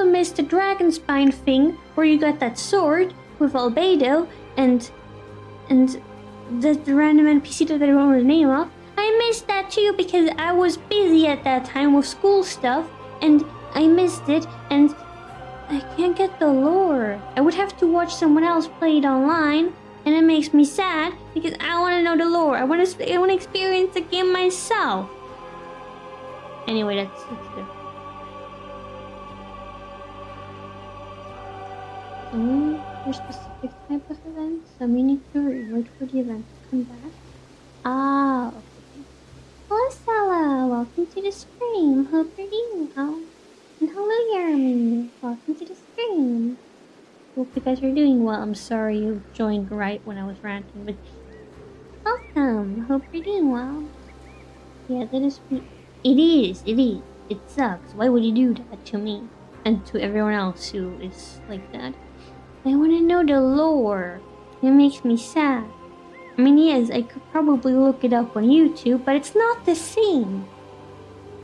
missed the dragon spine thing where you got that sword with Albedo and the random NPC that I don't know the name of. I missed that too because I was busy at that time with school stuff and I missed it and I can't get the lore. I would have to watch someone else play it online and it makes me sad because I want to know the lore. I want to experience the game myself. Anyway, that's good. Only for specific type of events, so we need to wait for the event to come back. Ah, okay. Hello, Stella. Welcome to the stream. Hope you're doing well. And hello, Jeremy. Welcome to the stream. Hope you guys are doing well. I'm sorry you joined right when I was ranting, but welcome. Hope you're doing well. Yeah, that is. It is. It sucks. Why would you do that to me and to everyone else who is like that? I want to know the lore. It makes me sad. I mean, yes, I could probably look it up on YouTube, but it's not the same.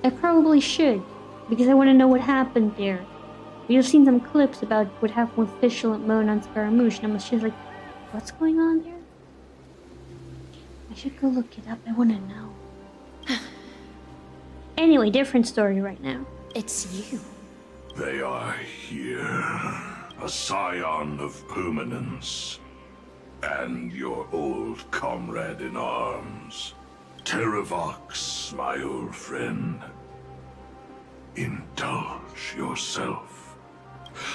I probably should, because I want to know what happened there. We've seen some clips about what happened with Fischl and Mona and Scaramouche, and I'm just like, what's going on there? I should go look it up, I want to know. Anyway, different story right now. It's you. They are here. A scion of permanence. And your old comrade in arms. Terravox, my old friend. Indulge yourself.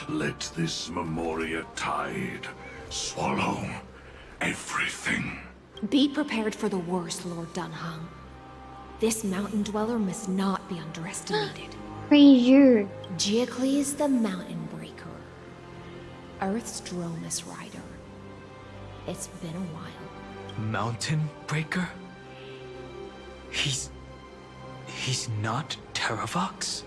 Let this Memoria tide swallow everything. Be prepared for the worst, Lord Dunham. This mountain dweller must not be underestimated. Frazier. Geocles the Mountain Breaker. Earth's Dromus Rider. It's been a while. Mountain Breaker? He's not Terravox?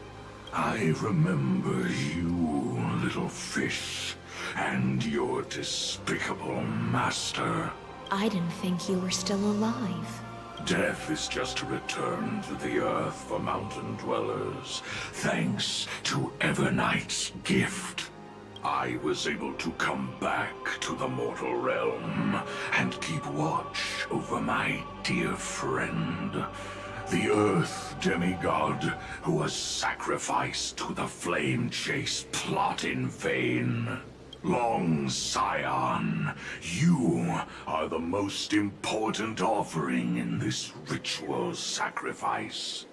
I remember you, little fish, and your despicable master. I didn't think you were still alive. Death is just a return to the earth for mountain dwellers, thanks to Evernight's gift. I was able to come back to the mortal realm and keep watch over my dear friend, the Earth demigod who was sacrificed to the flame chase plot in vain. Long Scion, you are the most important offering in this ritual sacrifice.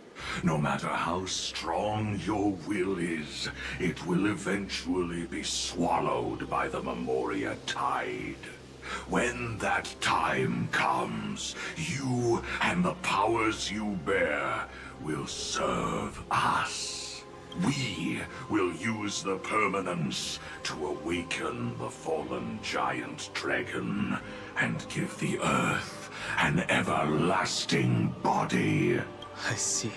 No matter how strong your will is, it will eventually be swallowed by the Memoria tide. When that time comes, you and the powers you bear will serve us. We will use the permanence to awaken the fallen giant dragon and give the earth an everlasting body. I see.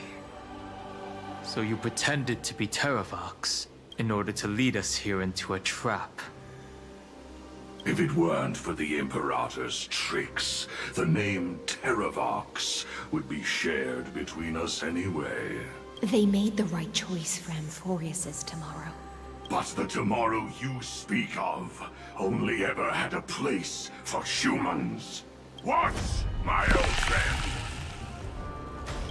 So you pretended to be Terravox in order to lead us here into a trap. If it weren't for the Imperator's tricks, the name Terravox would be shared between us anyway. They made the right choice for Amphorius's tomorrow. But the tomorrow you speak of only ever had a place for humans. What, my old friend?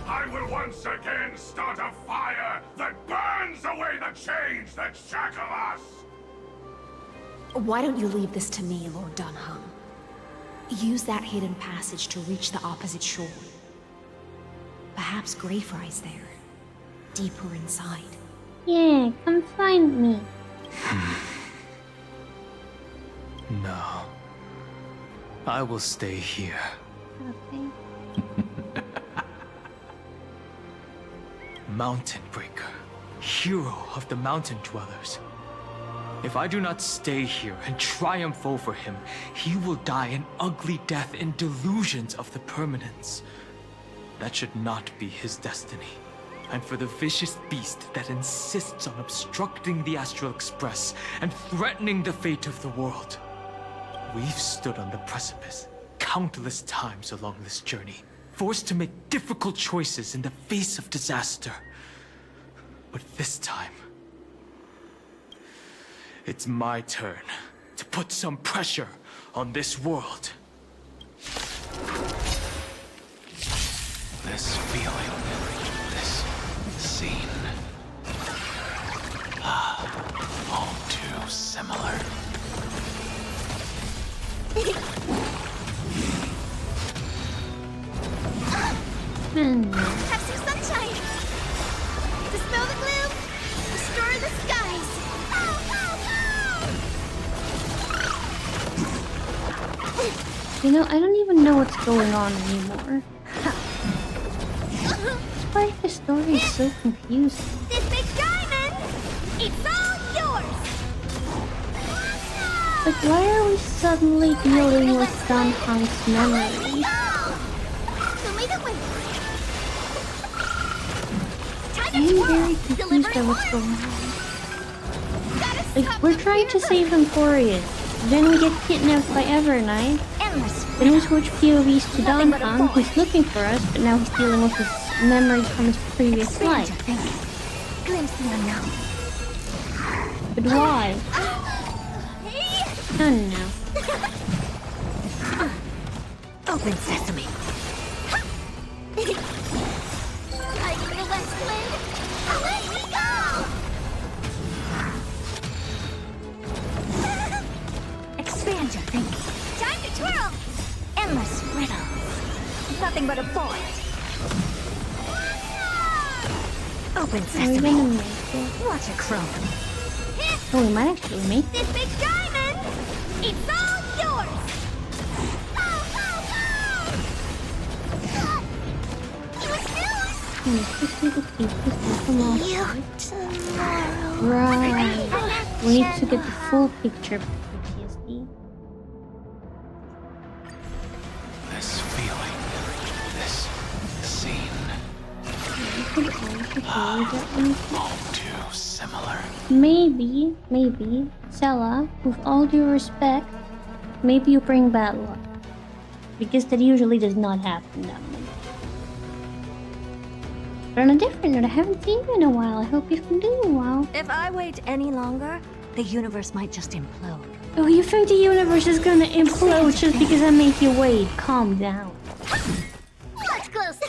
I will once again start a fire that burns away the chains that shackle us! Why don't you leave this to me, Lord Dunham? Use that hidden passage to reach the opposite shore. Perhaps Greyfry's there. Deeper inside. Yeah, come find me. No. I will stay here. Okay. Mountain Breaker, hero of the mountain dwellers. If I do not stay here and triumph over him, he will die an ugly death in delusions of the permanence. That should not be his destiny. And for the vicious beast that insists on obstructing the Astral Express and threatening the fate of the world. We've stood on the precipice countless times along this journey, forced to make difficult choices in the face of disaster. But this time, it's my turn to put some pressure on this world. This feeling, this scene, all too similar. Have some sunshine! Dispel the gloom! Restore the skies! You know, I don't even know what's going on anymore. That's why the story is so confusing. This big diamond! It's all yours! Like, why are we suddenly dealing with Dunham's memories? I'm very confused by what's going on. Like, we're trying to save Amphorius. Then we get kidnapped by Evernight. Then we switch POVs to Dunham, who's looking for us, but now he's dealing with his memories from his previous life. Glimpse the unknown. But why? I don't know. Open sesame. Hiding the West Wind. Expand your thinking. Time to twirl! Endless riddles. Nothing but a void. Open Are we sesame. gonna make it? Watch it chrome. Oh, we might actually make it. This big diamond! It's all yours! Right. We need to get the full picture of PTSD. This feeling, this scene, all too similar. Maybe, Sella, with all due respect, maybe you bring bad luck. Because that usually does not happen that much. But on a different note, I haven't seen you in a while. I hope you've been doing well. If I wait any longer, the universe might just implode. Oh, you think the universe is gonna implode just because I make you wait? Calm down. Let's close.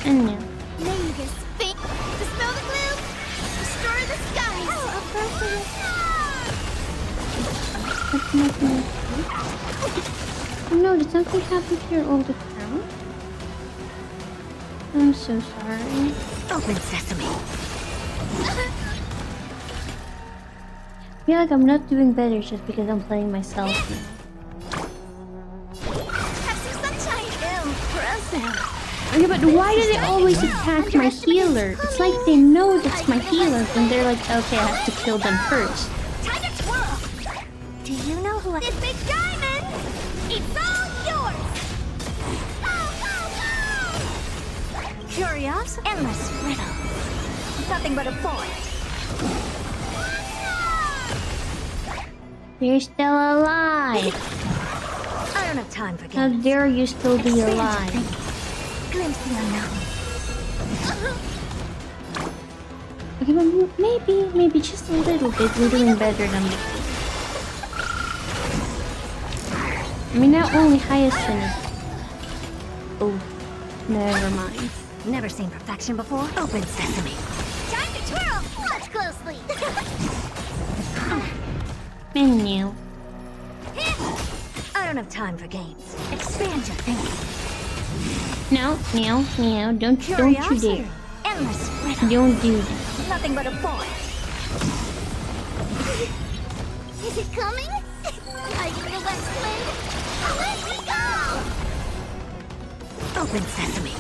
And yeah. Vegas, fake. Dispel the gloom. Destroy the skies. Oh no, did something happen to your old account? I'm so sorry. Open sesame. I feel like I'm not doing better just because I'm playing myself now. Have some sunshine. Impressive. Okay, but why do they always attack my healer? It's like they know that's my healer and they're like, okay, I have to kill them first. Time to twirl. Do you know who this big diamond? It's all yours. Curious? Endless riddles. Nothing but a void. You're still alive. I don't have time for How games. dare you still be alive? Glimpse the unknown. Okay, but maybe just a little bit we're doing better than before. I mean, not only Hyacinth. Oh, never mind. Never seen perfection before. Open sesame. Time to twirl. Watch closely. Menu. I don't have time for games. Expand your thinking. No, don't you dare. Endless riddle. Don't do that. Nothing but a void. Is it coming? Are you the west wind? Let me go! Open sesame.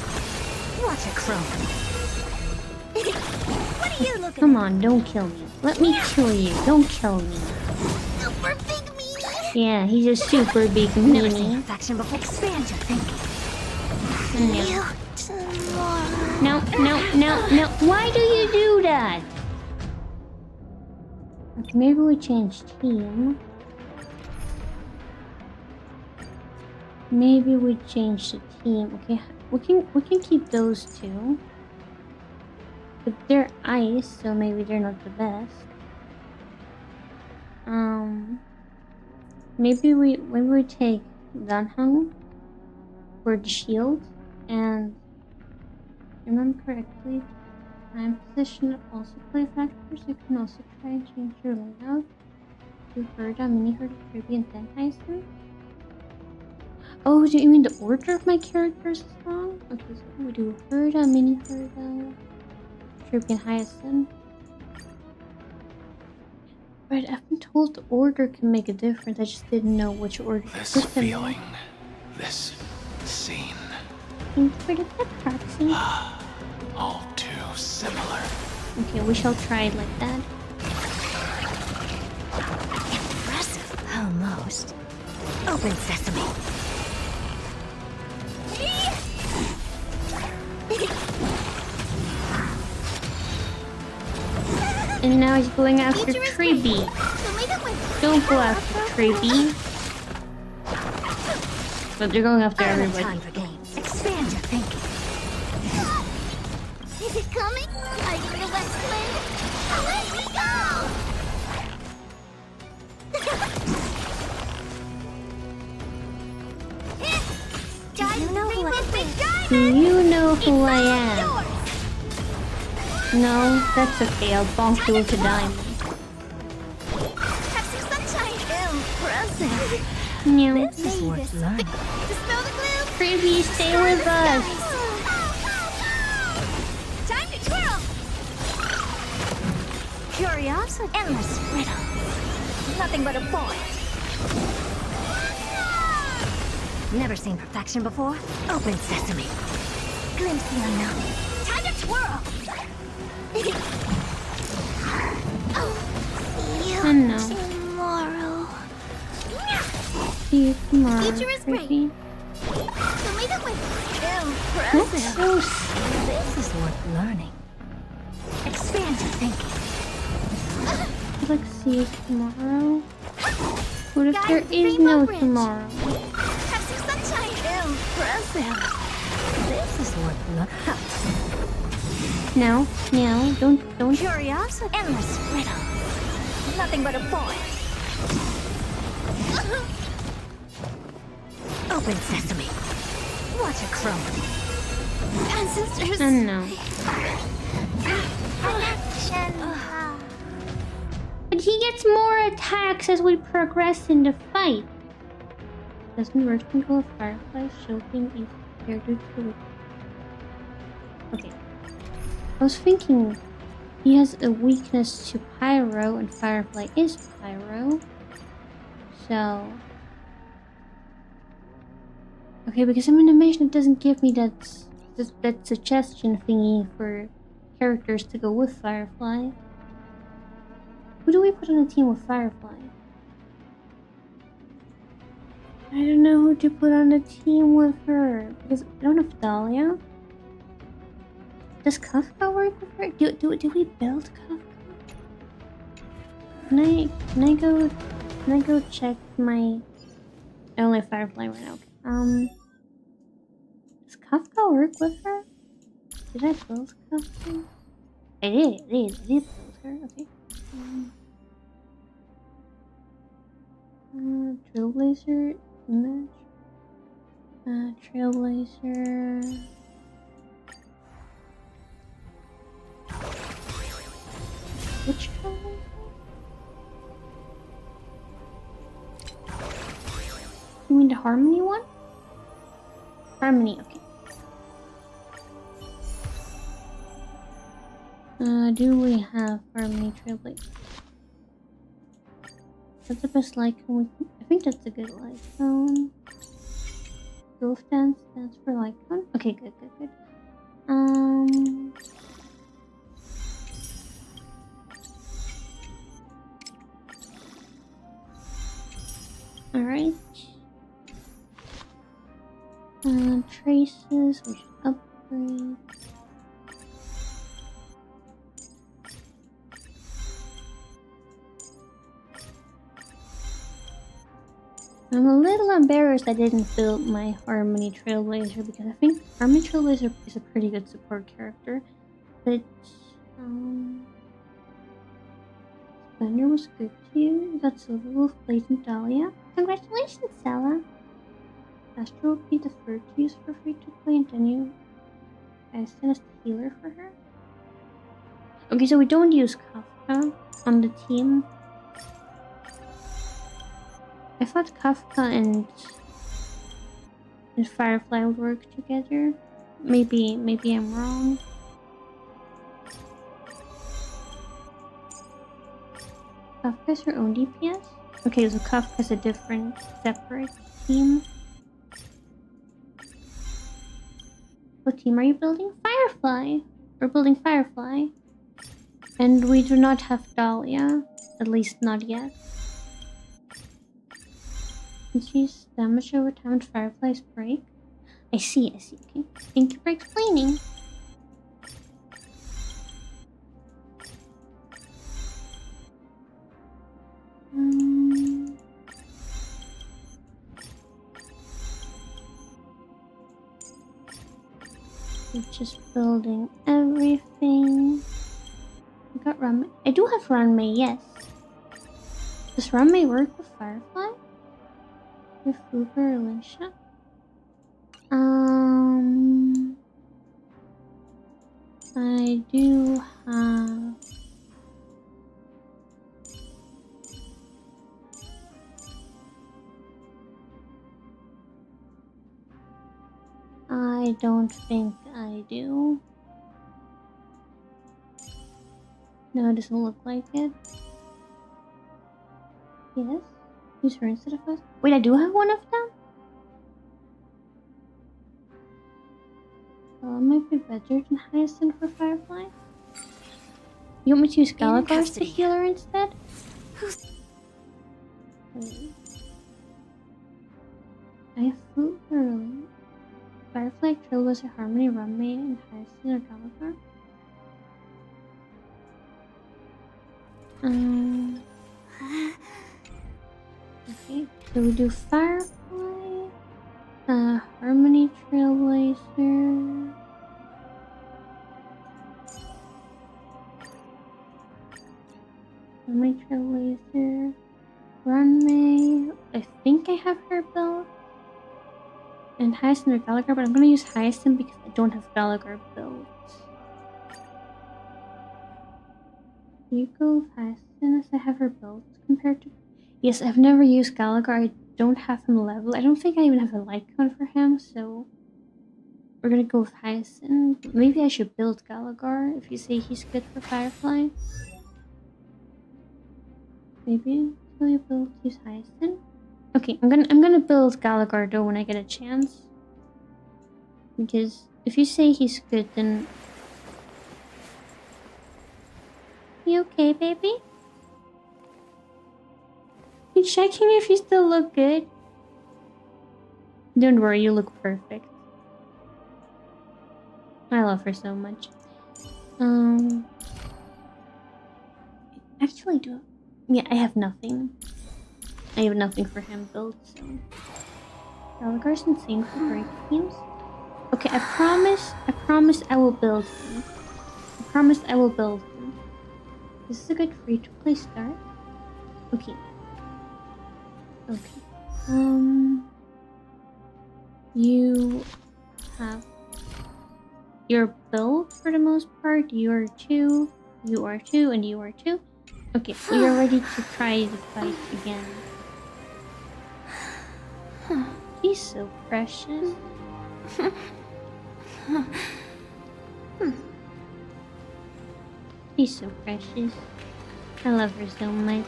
Watch it chrome. What are you looking Come on, don't kill me. Let me kill you. Don't kill me. Super big meanie? Yeah, he's a super big Never seen meanie. perfection before. Expand your thinking. No. No. Why do you do that? Okay, maybe we change team. Maybe we change the team. Okay, we can keep those two. But they're ice, so maybe they're not the best. Maybe we take Danhang for the shield, and if I remember correctly, time position also play factors. You can also try and change your layout to Herda, Mini Herda, Kirby, and then Hyacinth. Oh, do you mean the order of my characters is wrong? Okay, so we do Herda, Mini Herda, Kirby, and Hyacinth. Right, I've been told the order can make a difference. I just didn't know which order to This put them in. feeling, this scene, Thanks for the tip, Proxy. all too similar. Okay, we shall try it like that. Impressive. Almost. Open sesame. And now he's going after Tribby. Don't go after Tribby. But they're going after everybody. Time for games. Expand your thinking. Is it coming? Are you the west wind? Let me go! Do you know know who I am. No, that's okay. I'll bonk you with a diamond. Have some sunshine. Impressive. No. This is worth learning. Dispel the glue. Preview, stay with us. Time to twirl. Curiosity. Endless riddle. Nothing but a point. Never seen perfection before? Open sesame. Glimpse the unknown. Time to twirl. See I know. you tomorrow. See you tomorrow. Future is great. Preview. So make it with That's impressive. so This is worth learning. Expand your thinking. like see you tomorrow. What if Guys, there is Rainbow no Bridge. tomorrow? Have some sunshine. Impressive. This is worth learning. No, don't. Curiosity. Endless riddle. Nothing but a boy. Open sesame. Watch it crumble. Ancestors. I know. But he gets more attacks as we progress in the fight. Doesn't Earth control Firefly shielding if character to it? Okay. I was thinking he has a weakness to Pyro and Firefly is Pyro. So okay, because I'm in animation it doesn't give me that suggestion thingy for characters to go with Firefly. Who do we put on a team with Firefly? I don't know who to put on a team with her because I don't have Dahlia. Does Kafka work with her? Do we build Kafka? Can I go check my? I only have Firefly right now. Does Kafka work with her? Did I build Kafka? I did build her. Okay. Trailblazer image. Trailblazer. Which Trailblazer? You mean the Harmony one? Harmony, okay. Do we have Harmony Trailblazer? That's the best Lycon. I think that's a good Lycon. Wolf dance for Lycon. Okay, good. Alright. Traces, we should upgrade. I'm a little embarrassed I didn't build my Harmony Trailblazer because I think Harmony Trailblazer is a pretty good support character. But, Splendor was good to you. You got Silver Wolf, Blaze, and Dahlia. Congratulations, Sella! Astro will be the first to use for free to play, and then you guys send us the healer for her. Okay, so we don't use Kafka on the team. I thought Kafka and Firefly would work together. Maybe I'm wrong. Kafka's her own DPS? Okay, so Kafka's a different, separate team. What team are you building? Firefly! We're building Firefly. And we do not have Dahlia. At least not yet. She's damage over time and Firefly's break. I see, okay. Thank you for explaining. We're just building everything. I got Ranmei. I do have Ranmei, yes. Does Ranmei work with Firefly? With Uber or Alicia? I do have... I don't think I do. No, it doesn't look like it. Yes? Use her instead of us? Wait, I do have one of them? Well, it might be better than Hyacinth for Firefly. You want me to use Galagar's to heal her instead? Wait. I have Flute early. Firefly, Trailblazer, Harmony, Runmate, and Hyacinth or Galagar? Okay, so we do Firefly, Harmony, Trailblazer. Harmony, Trailblazer, Runmate. I think I have her built. And Hyacinth or Galagar, but I'm gonna use Hyacinth because I don't have Galagar built. You go with Hyacinth as I have her built compared to... Yes, I've never used Galagar. I don't have him level. I don't think I even have a light count for him, so... We're gonna go with Hyacinth. Maybe I should build Galagar if you say he's good for Firefly. Maybe until you build, use Hyacinth. Okay, I'm gonna build Galagar though when I get a chance. Because if you say he's good, then... You okay, baby? You checking if you still look good? Don't worry, you look perfect. I love her so much. Actually, yeah, I have nothing. I have nothing for him built, so... Galagar's insane for break teams. Okay, I promise I will build him. I promise I will build him. This is a good free-to-play start. Okay. Okay. You have your build for the most part. You are 2, you are 2, and you are 2. Okay, we are ready to try the fight again. He's so precious. She's so precious. I love her so much.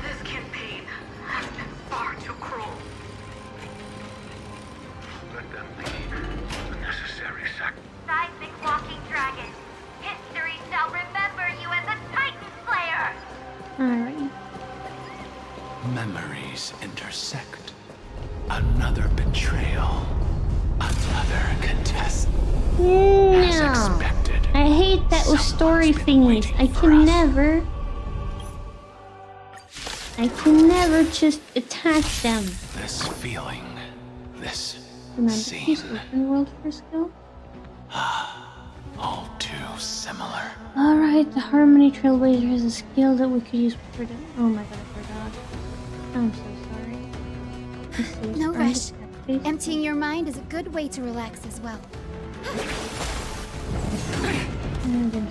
This campaign has been far too cruel. Let them lead the necessary sacrifice. Seismic walking dragon. History shall remember you as a Titan Slayer. Alright. Memories intersect. Another betrayal. Another contest. As No. expected. I hate that with story thingies. I can never just attack them. This feeling. This Remember, scene. he's open world first go. All too similar. Alright, the Harmony Trailblazer is a skill that we could use for the... Oh my god, I forgot. I'm so sorry. He saves No from rush. the space. Emptying your mind is a good way to relax as well. And then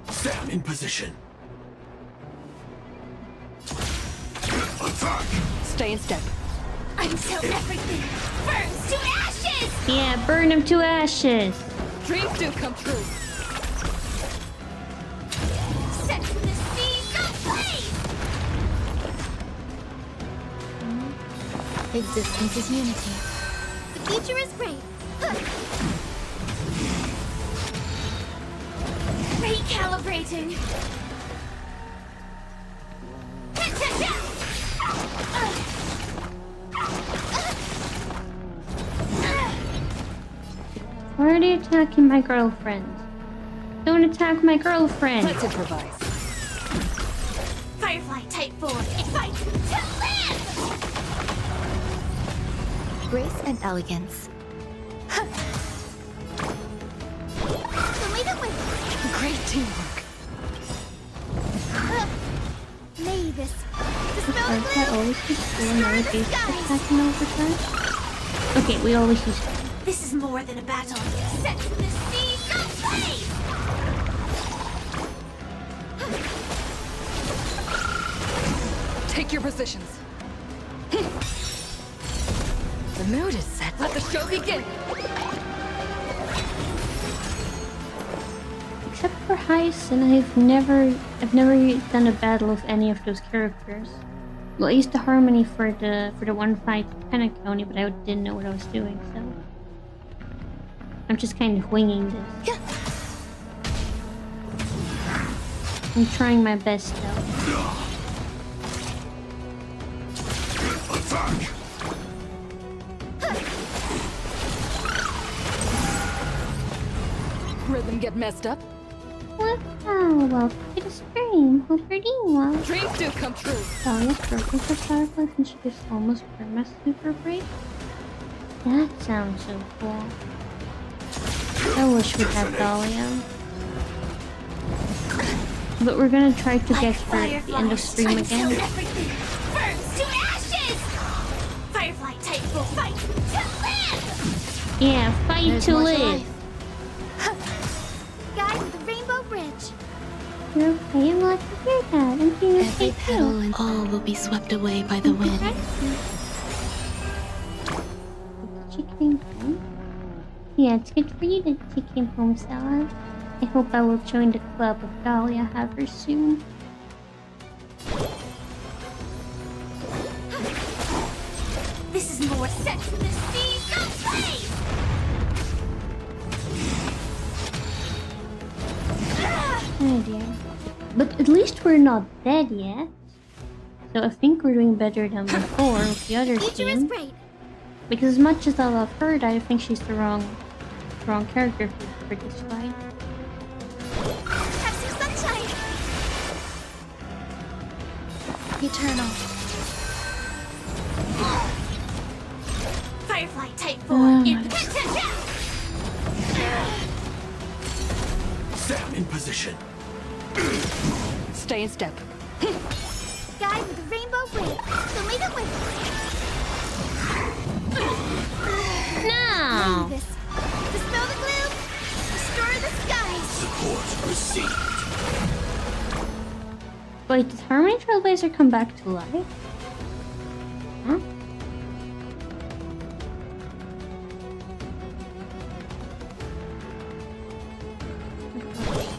Stand in position. Stay in step. Until everything burns to ashes! yeah, burn him to ashes. Dreams do come true. Set in the seas ablaze! Existence is unity. The future is great. Recalibrating. Why are they attacking my girlfriend? Don't attack my girlfriend. Let's improvise. Firefly Type 4, it fights to live! Grace and elegance. Great teamwork. May this dispel Start that always use full and never basic attack in overtime? Okay, we always use full. This is more than a battle. Set the seas ablaze! Take your positions. The mood is set. Let the show begin. Except for Heist, and I've never done a battle of any of those characters. Well, I used the harmony for the one fight with Penacony, but I didn't know what I was doing, so I'm just kind of winging this. I'm trying my best though. Rhythm get messed up. What? Oh, welcome to the stream. Hope you're doing well. Dreams do come true. Dahlia's broken for Fireflies and she gives almost perma super break. That sounds so cool. I wish we had Dahlia. But we're gonna try to get her at the end of stream again. Burns to ashes! Firefly type will fight to live! Yeah, fight to live! Guy with the rainbow bridge. You're okay, I'm glad to hear that. I'm feeling Every okay petal too. and all will be swept away by the wind. She came home? Yeah, it's good for you that she came home, Stella. I hope I will join the club of Dahlia have her soon. This is more set to the seas ablaze! Oh dear. But at least we're not dead yet. So I think we're doing better than before with the other team. Because as much as I love her, I think she's the wrong character for this fight. Have some sunshine! Eternal. Firefly type 4 in pentagram! Stand in position. Stay in step. Guy with the rainbow bridge. So leave it with No! this. Dispel the gloom. Restore the skies. Support received. Wait, did Harmony Trailblazer come back to life? Huh?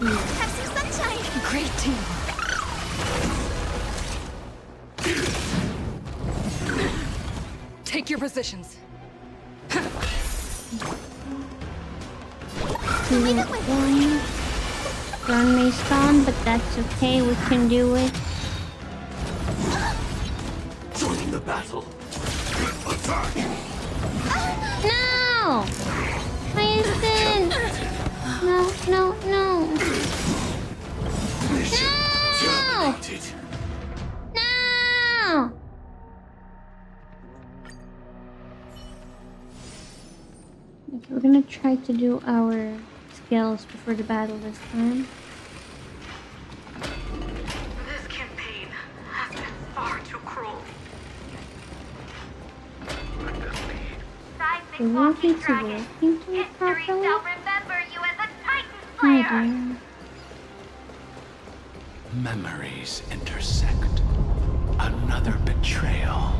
Have some sunshine. Great team. Take your positions. One. Run may spawn, but that's okay, we can do it. Joining the battle. Attack! No! Winston! No, no, no. Mission terminated. No! Okay, we're gonna try to do our skills before the battle this time. This campaign has been far too cruel. We won't be to working to it properly. remember you as a Titan Oh dear. Memories intersect. Another betrayal.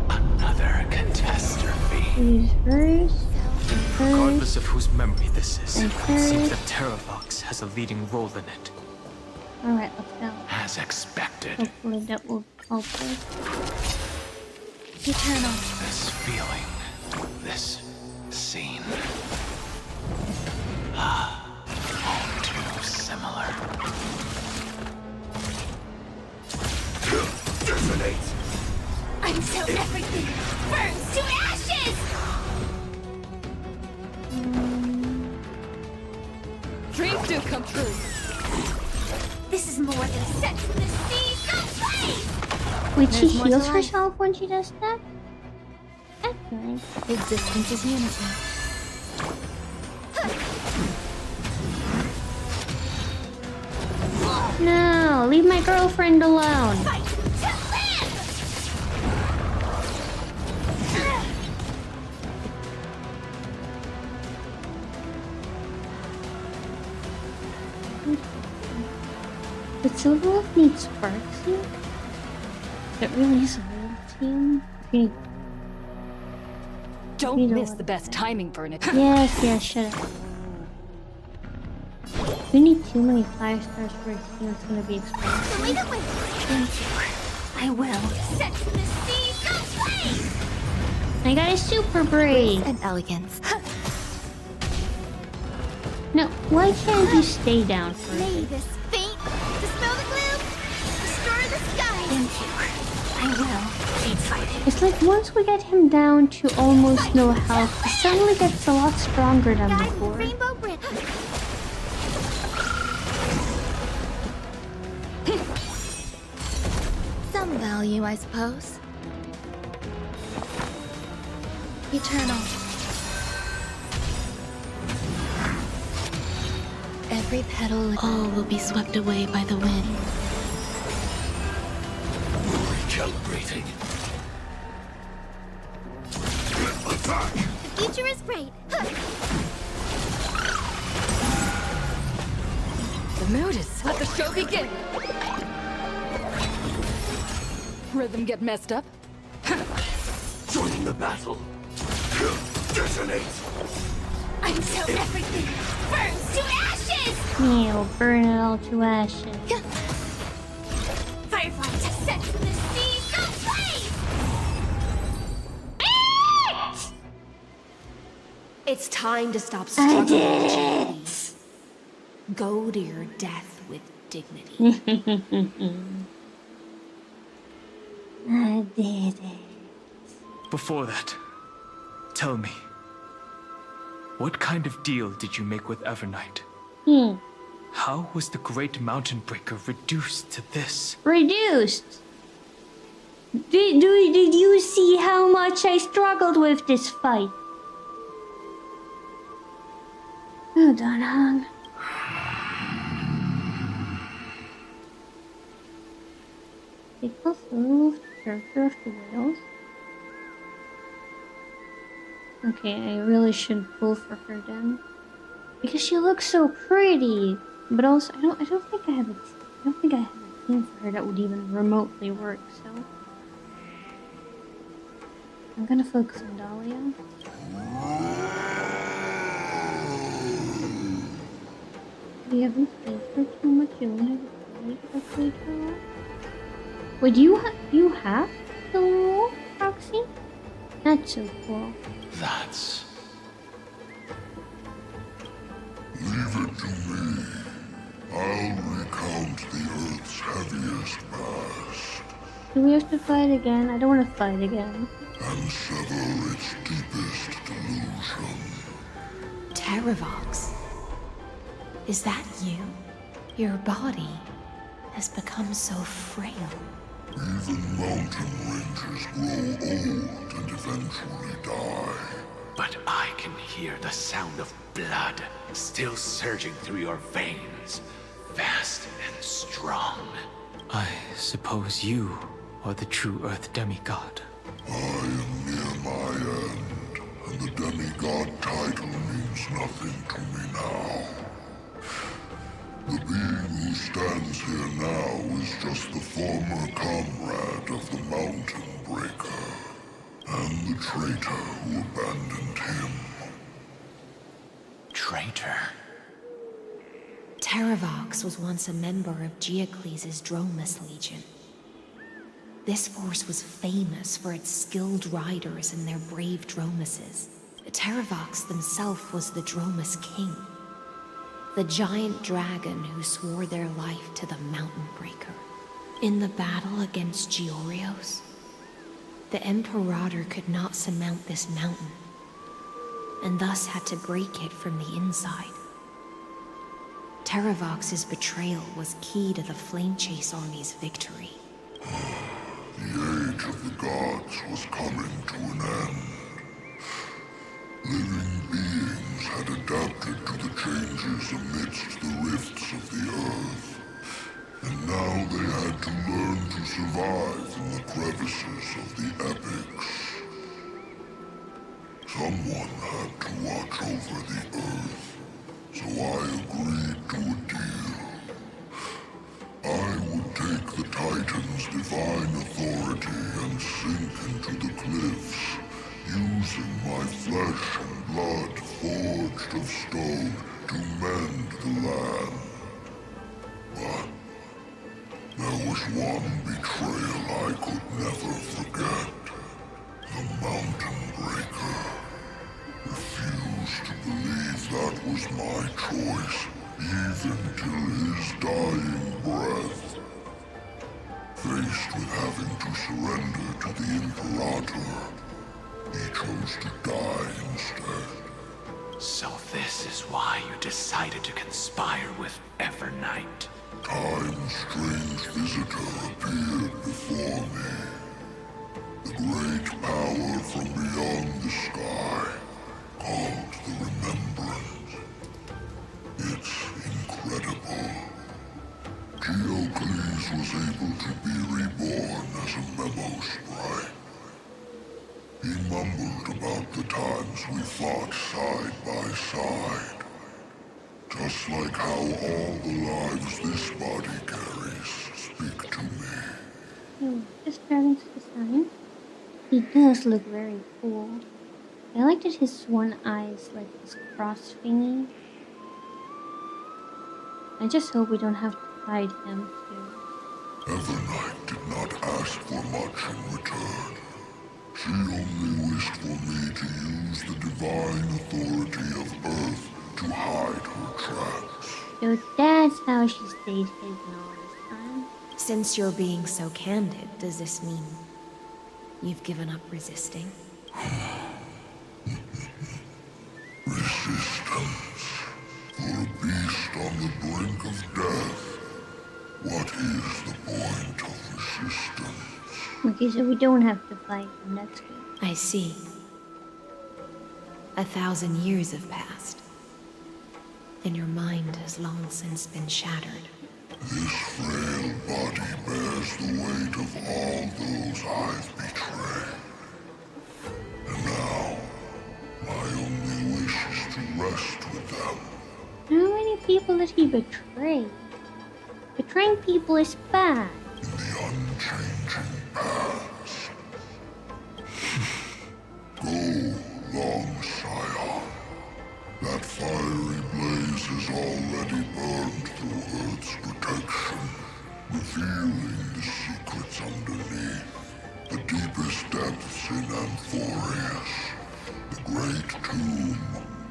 Another catastrophe. Use hers. Regardless of whose memory this is, And it seems hers. that Terravox has a leading role in it. Alright, let's go. As expected. Hopefully that will help us. Eternal. This feeling. This scene. All too similar. Detonate. Until everything burns to ashes! Dreams do come true. This is more than set to the seas ablaze! Wait, she There's more to heals life. herself when she does that? That's nice. Existence is unity. No, leave my girlfriend alone. Fight to live! Silver Wolf needs Sparksy? That really is a whole team? Don't miss the best timing for an attack. Yes, shut up. We need too many 5 stars for a team that's gonna be expensive. Show me the way. Thank you. I will. Set to the sea, go play! I got a super braid! And elegance. No, why can't you stay down for May it? this faint dispel the gloom, restore the sky. Thank you. I will. Keep fighting. It's like once we get him down to almost no health, he suddenly gets a lot stronger than Guide before. Rainbow Bridge. Some value, I suppose. Eternal. Every petal, all will be swept away by the wind. Recalibrating. Attack! The future is bright. The mood is set. Let the show begin. Rhythm get messed up. Join the battle. Detonate. Until everything burns to ashes! We'll burn it all to ashes. Firefly to set to the sea, go play! It's time to stop struggling. Go to your death with dignity. I did it. Before that, tell me, what kind of deal did you make with Evernight? How was the Great Mountain Breaker reduced to this? Reduced? Did you see how much I struggled with this fight? Oh, Donhong. Take off remove the character of the whales. Okay, I really should pull for her then. Because she looks so pretty. But also I don't think I have a team for her that would even remotely work, so I'm gonna focus on Dahlia. We haven't played her too much, you only have played her a lot. Would you have the role, Roxy? That's so cool. That's... Leave it to me. I'll recount the Earth's heaviest past. Do we have to fight again? I don't want to fight again. And sever its deepest delusion. Terravox. Is that you? Your body has become so frail. Even mountain rangers grow old and eventually die. But I can hear the sound of blood still surging through your veins, fast and strong. I suppose you are the true Earth demigod. I am near my end, and the demigod title means nothing to me now. The being who stands here now is just the former comrade of the Mountain Breaker, and the traitor who abandoned him. Traitor? Terravox was once a member of Geocles' Dromus Legion. This force was famous for its skilled riders and their brave Dromuses. Terravox himself was the Dromus King, the giant dragon who swore their life to the Mountain Breaker. In the battle against Georios, the Imperator could not surmount this mountain, and thus had to break it from the inside. Terravox's betrayal was key to the Flame Chase Army's victory. The age of the gods was coming to an end. Living beings had adapted to the changes amidst the rifts of the earth, and now they had to learn to survive in the crevices of the epics. Someone had to watch over the earth, so I agreed to a deal. I flesh and blood forged of stone to mend the land. But there was one betrayal I could never forget. The Mountain Breaker refused to believe that was my choice, even till his dying breath. Faced with having to surrender to the Imperator, he chose to die instead. So this is why you decided to conspire with Evernight. Time's strange visitor appeared before me. The great power from beyond the sky, called the Remembrance. It's incredible. Geocles was able to be reborn as a memo sprite. He mumbled about the times we fought side by side. Just like how all the lives this body carries speak to me. This dragon's design. He does look very cool. I like that his one eye is like this cross thingy. I just hope we don't have to fight him too. Evernight did not ask for much in return. She only wished for me to use the divine authority of Earth to hide her tracks. So that's how she stayed hidden all this time. Since you're being so candid, does this mean you've given up resisting? Resistance. For a beast on the brink of death. What is the point of resistance? Okay, so we don't have to fight him, that's good. I see. 1,000 years have passed, and your mind has long since been shattered. This frail body bears the weight of all those I've betrayed. And now, my only wish is to rest with them. How many people did he betray? Betraying people is bad. In the unchanging past. Go, long Scion. That fiery blaze has already burned through Earth's protection, revealing the secrets underneath, the deepest depths in Amphorius, the great tomb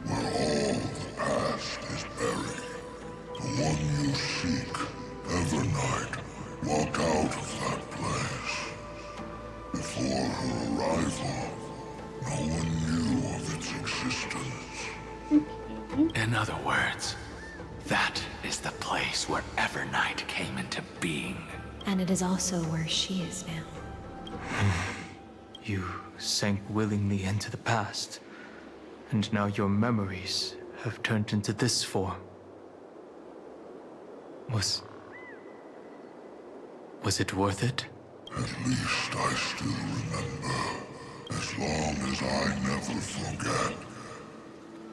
where all the past is buried. The one you seek, Evernight, walked out of that place. Before her arrival, no one knew of its existence. In other words, that is the place where Evernight came into being. And it is also where she is now. You sank willingly into the past, and now your memories have turned into this form. Was it worth it? At least I still remember. As long as I never forget,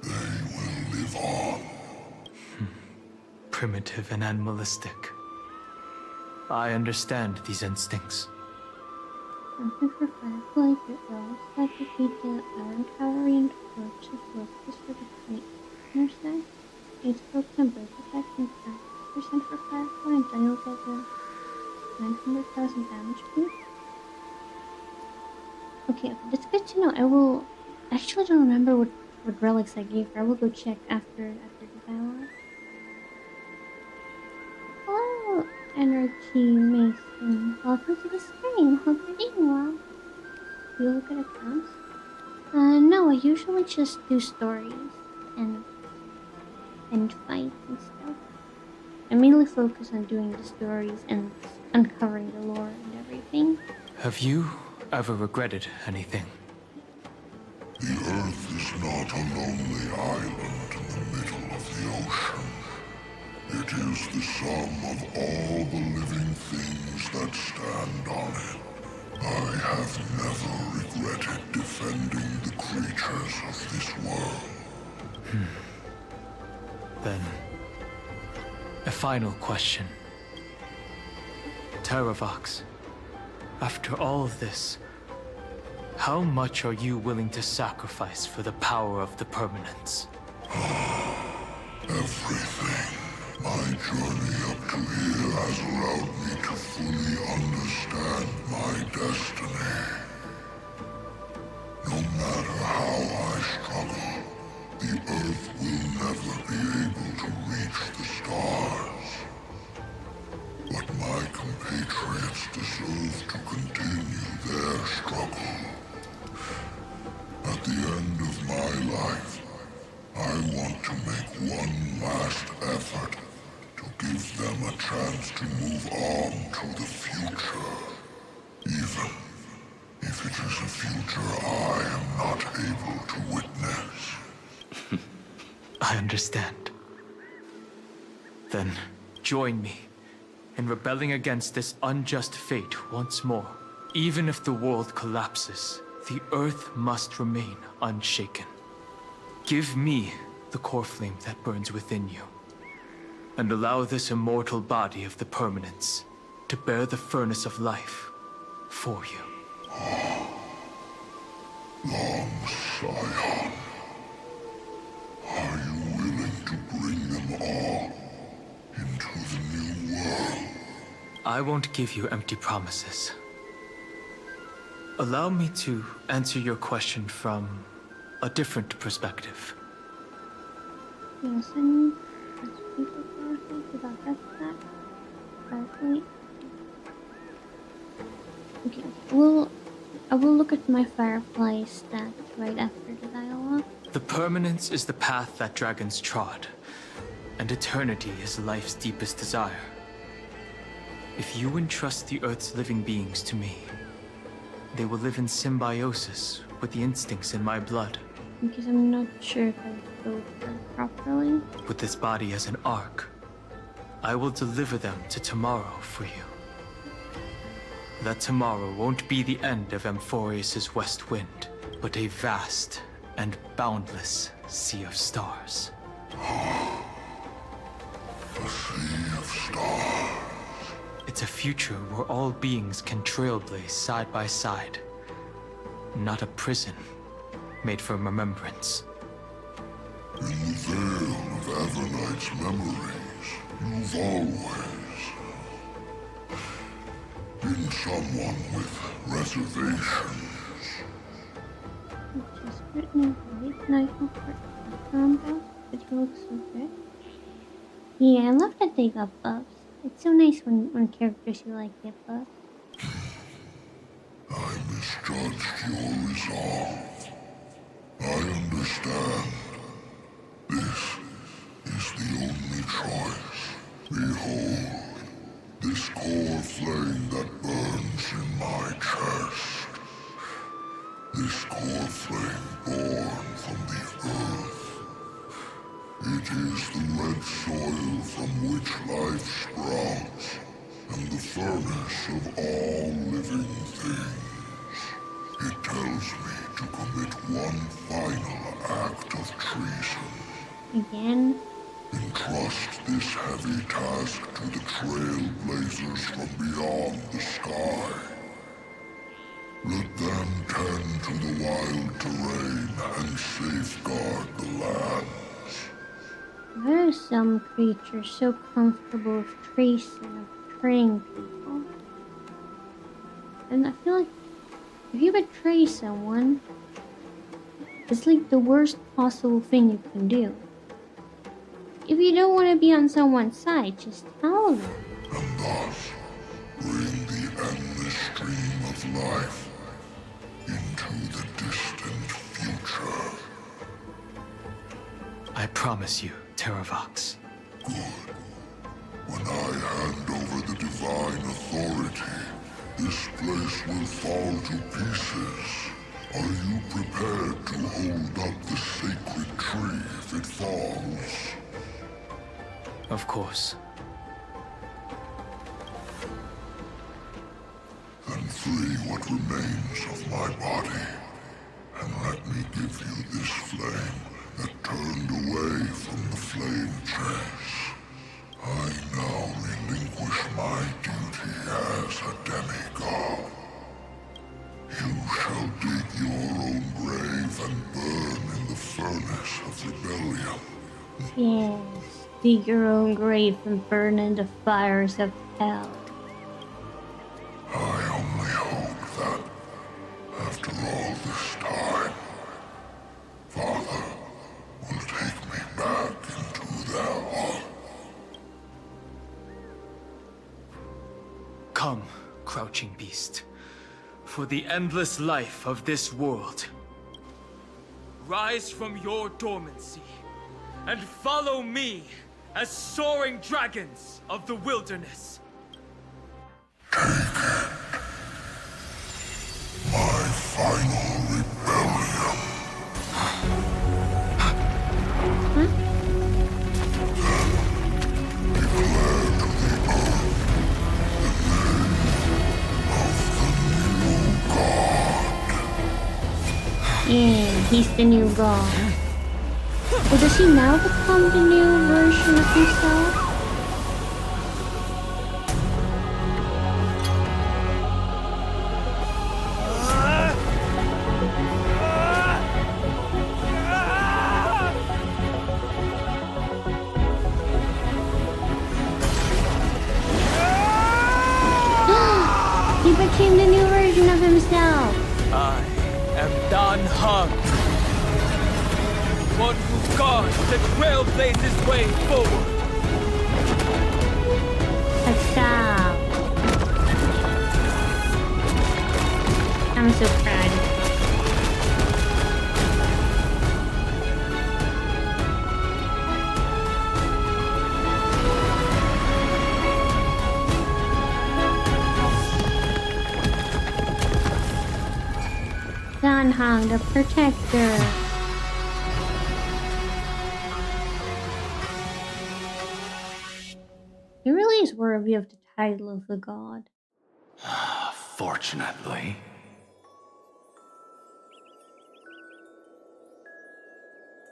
they will live on. Primitive and animalistic. I understand these instincts. Something for Firefly, your elves that defeat the Iron Cavalry and torch of focus for the Fleet. Understand? It's broken bird attack and 5% for Firefly, and then you'll get the 900,000 damage boost. Okay, that's good to know. I will actually don't remember what relics I gave her. I will go check after the battle. Hello, Energy Mason. Welcome to the stream. Hope you're doing well. Do you look at accounts? No, I usually just do stories and fight and stuff. I mainly focus on doing the stories and uncovering the lore and everything. Have you ever regretted anything? The Earth is not a lonely island in the middle of the ocean. It is the sum of all the living things that stand on it. I have never regretted defending the creatures of this world. Then, a final question. Terravox, after all of this, How much are you willing to sacrifice for the power of the permanence? Everything. My journey up to here has allowed me to fully understand my destiny. No matter how I struggle, the Earth will never be able to reach the stars. But my compatriots deserve to continue their struggle. At the end of my life, I want to make one last effort to give them a chance to move on to the future. Even if it is a future I am not able to witness. I understand. Then, join me in rebelling against this unjust fate once more. Even if the world collapses, the Earth must remain unshaken. Give me the core flame that burns within you, and allow this immortal body of the permanence to bear the furnace of life for you. Long Scion, are you willing to bring them all into the new world? I won't give you empty promises. Allow me to answer your question from a different perspective. Yes, I need to speak about that. Wait. Okay, I will look at my Firefly stat right after the dialogue. The permanence is the path that dragons trod, and eternity is life's deepest desire. If you entrust the Earth's living beings to me, they will live in symbiosis with the instincts in my blood. Because I'm not sure if I wrote that properly. With this body as an arc, I will deliver them to tomorrow for you. That tomorrow won't be the end of Amphorius' west wind, but a vast and boundless sea of stars. A sea of stars. It's a future where all beings can trailblaze side by side. Not a prison made for remembrance. In the veil of Avernight's memories, you've always been someone with reservations. Which is written right now for combat, but he looks so good. Yeah, I love that they got buffs. It's so nice when characters you like get buffs. I misjudged your resolve. I understand. This is the only choice. Behold, this core flame that burns in my chest. This core flame born from the earth. It is the red soil from which life sprouts, and the furnace of all living things. It tells me to commit one final act of treason. Again? Entrust this heavy task to the trailblazers from beyond the sky. Let them tend to the wild terrain and safeguard the lands. There are some creatures so comfortable with tracing or betraying people. And I feel like if you betray someone, it's like the worst possible thing you can do. If you don't want to be on someone's side, just tell them. And thus, bring the endless stream of life into the distant future. I promise you, Terravox. Good. When I hand over the divine authority, this place will fall to pieces. Are you prepared to hold up the sacred tree if it falls? Of course. Then free what remains of my body, and let me give you this flame that turned away from the flame chase. I now relinquish my duty as a demigod. You shall dig Yes, dig your own grave and burn in the fires of hell. I only hope that, after all this time, Father will take me back into their heart. Come, crouching beast, for the endless life of this world. Rise from your dormancy, and follow me as soaring dragons of the wilderness. My final rebellion. Then declare to the earth the name of the new god. Yeah, he's the new god. Well, does he now become the new version of himself? He became the new version of himself. I am Dan Heng, one who guards the trailblazes' his way forward. Stop. I'm so proud. Dan Heng, the protector. He really is worthy of the title of the god. Fortunately.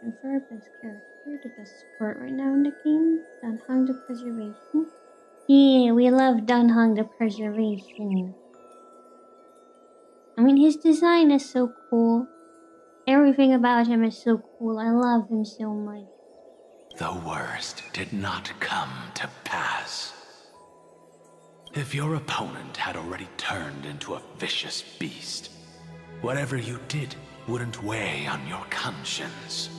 And for our best character, the best support right now in the game, Dan Heng the Preservation. Yeah, we love Dan Heng the Preservation. I mean, his design is so cool. Everything about him is so cool. I love him so much. The worst did not come to pass. If your opponent had already turned into a vicious beast, whatever you did wouldn't weigh on your conscience.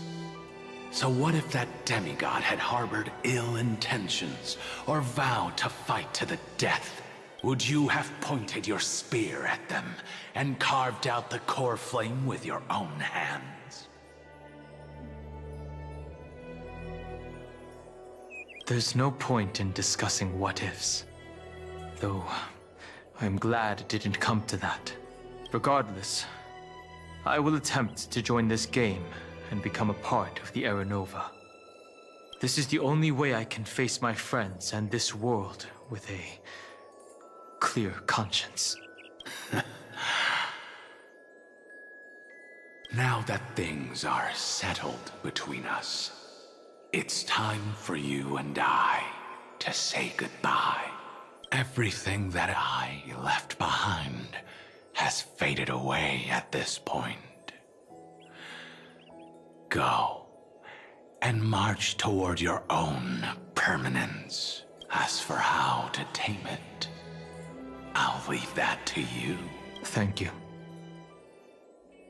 So what if that demigod had harbored ill intentions, or vowed to fight to the death? Would you have pointed your spear at them, and carved out the core flame with your own hands? There's no point in discussing what-ifs. Though, I'm glad it didn't come to that. Regardless, I will attempt to join this game and become a part of the Era Nova. This is the only way I can face my friends and this world with a clear conscience. Now that things are settled between us, it's time for you and I to say goodbye. Everything that I left behind has faded away at this point. Go and march toward your own permanence. As for how to tame it, I'll leave that to you. Thank you.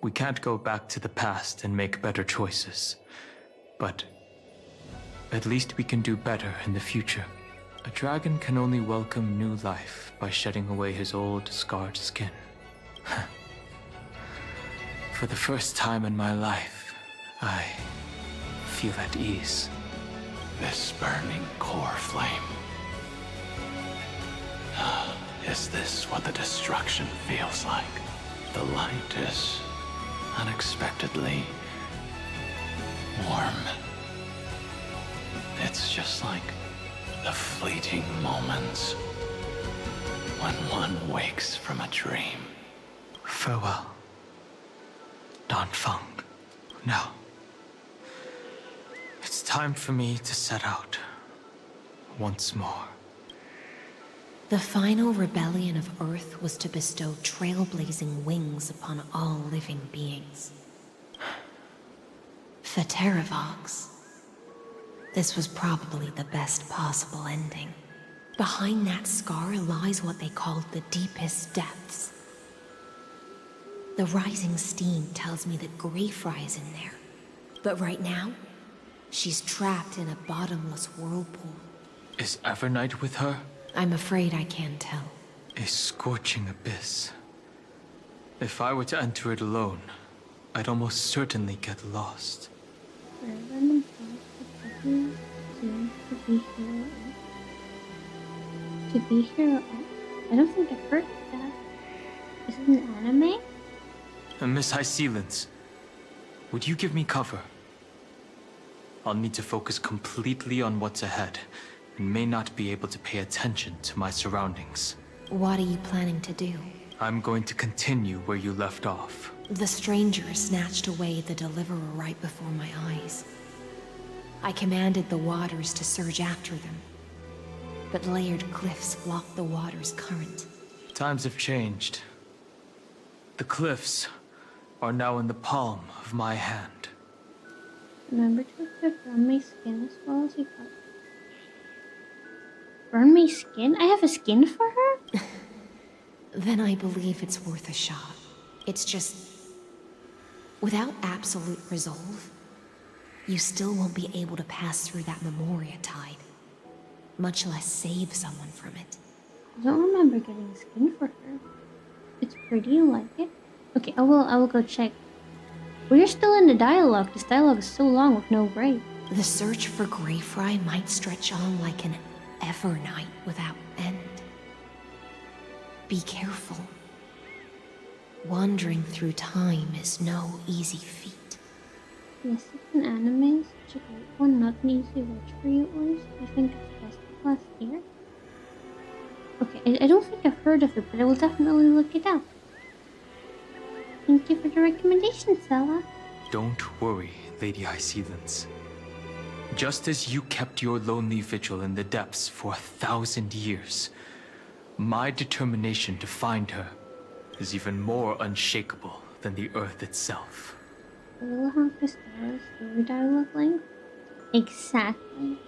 We can't go back to the past and make better choices, but at least we can do better in the future. A dragon can only welcome new life by shedding away his old, scarred skin. For the first time in my life, I feel at ease. This burning core flame. Is this what the destruction feels like? The light is unexpectedly warm. It's just like the fleeting moments when one wakes from a dream. Farewell, Dan Feng. Now, it's time for me to set out once more. The final rebellion of Earth was to bestow trailblazing wings upon all living beings. The Terravox. This was probably the best possible ending. Behind that scar lies what they called the deepest depths. The rising steam tells me that Greyfry is in there. But right now, she's trapped in a bottomless whirlpool. Is Evernight with her? I'm afraid I can't tell. A scorching abyss. If I were to enter it alone, I'd almost certainly get lost. Random seems to be Hero. To be Hero. I don't think I've heard of that. Is it an anime? Miss High Sealants, would you give me cover? I'll need to focus completely on what's ahead, and may not be able to pay attention to my surroundings. What are you planning to do? I'm going to continue where you left off. The stranger snatched away the deliverer right before my eyes. I commanded the waters to surge after them, but layered cliffs blocked the water's current. Times have changed. The cliffs are now in the palm of my hand. Remember to burn my skin as well as you got. Burn my skin? I have a skin for her? Then I believe it's worth a shot. It's just... without absolute resolve, you still won't be able to pass through that Memoria tide, much less save someone from it. I don't remember getting a skin for her. It's pretty, you like it? Okay, I will go check. We're still in the dialogue. This dialogue is so long with no break. The search for Greyfry might stretch on like an Evernight without end. Be careful. Wandering through time is no easy feat. Yes, it's an anime. Such a great one. Not an easy watch for you, Oris. I think it's best last year. Okay, I don't think I've heard of it, but I will definitely look it up. Thank you for the recommendation, Sella. Don't worry, Lady High Sealants. Just as you kept your lonely vigil in the depths for 1,000 years, my determination to find her is even more unshakable than the earth itself. Will have the stars story dialogue length? Exactly.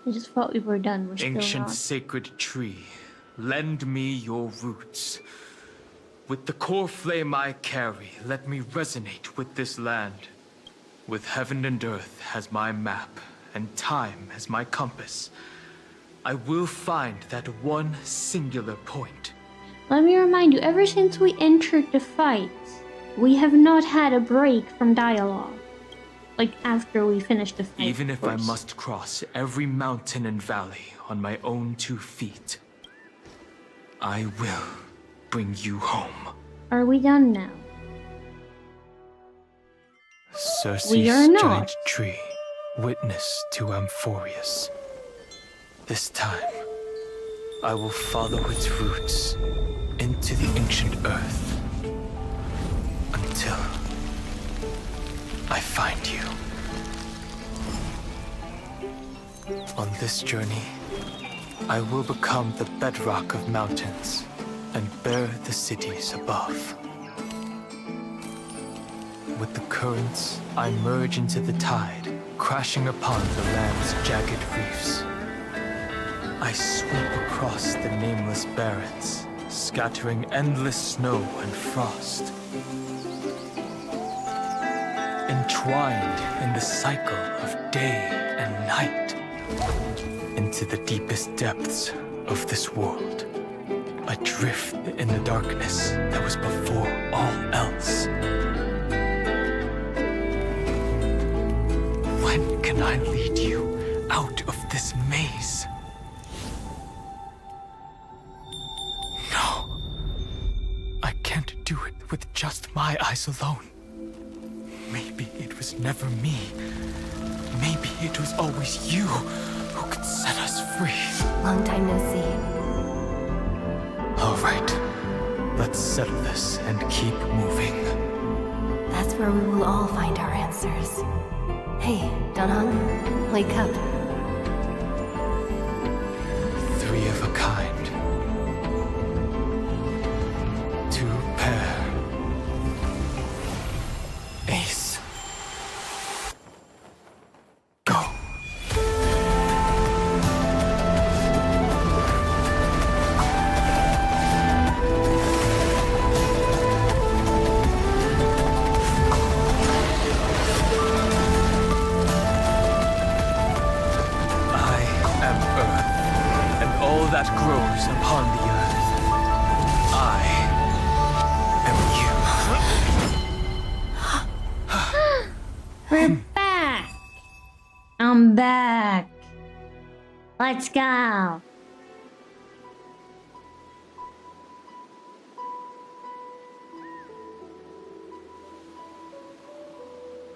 I just thought we were done. We're still not. Ancient sacred tree, lend me your roots. With the core flame I carry, let me resonate with this land. With heaven and earth as my map, and time as my compass, I will find that one singular point. Let me remind you, ever since we entered the fight, we have not had a break from dialogue. Like, after we finished the fight, Even if I must cross every mountain and valley on my own 2 feet, I will bring you home. Are we done now? We are Circe's not. giant tree, witness to Amphorius. This time, I will follow its roots into the ancient earth until I find you. On this journey, I will become the bedrock of mountains and bear the cities above. With the currents, I merge into the tide, crashing upon the land's jagged reefs. I sweep across the nameless barrens, scattering endless snow and frost. Entwined in the cycle of day and night, into the deepest depths of this world, adrift in the darkness that was before all else. When can I lead you out of this maze? No. I can't do it with just my eyes alone. Maybe it was never me. Maybe it was always you who could set us free. Long time no see. All right. Let's settle this and keep moving. That's where we will all find our answers. Hey, Danhong, wake up. 3 of a kind. 2 pair. Ace. I'm back. Let's go.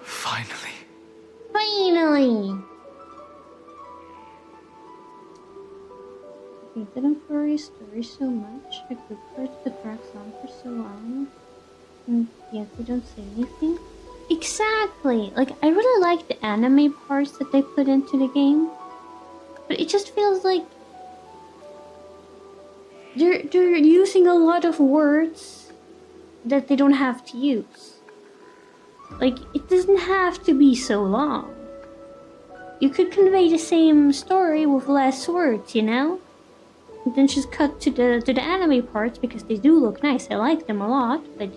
Finally. Finally. I didn't worry his story so much. I could put the tracks on for so long. And yet they don't say anything. Exactly! Like, I really like the anime parts that they put into the game. But it just feels like they're using a lot of words that they don't have to use. Like, it doesn't have to be so long. You could convey the same story with less words, you know? And then just cut to the anime parts because they do look nice. I like them a lot, but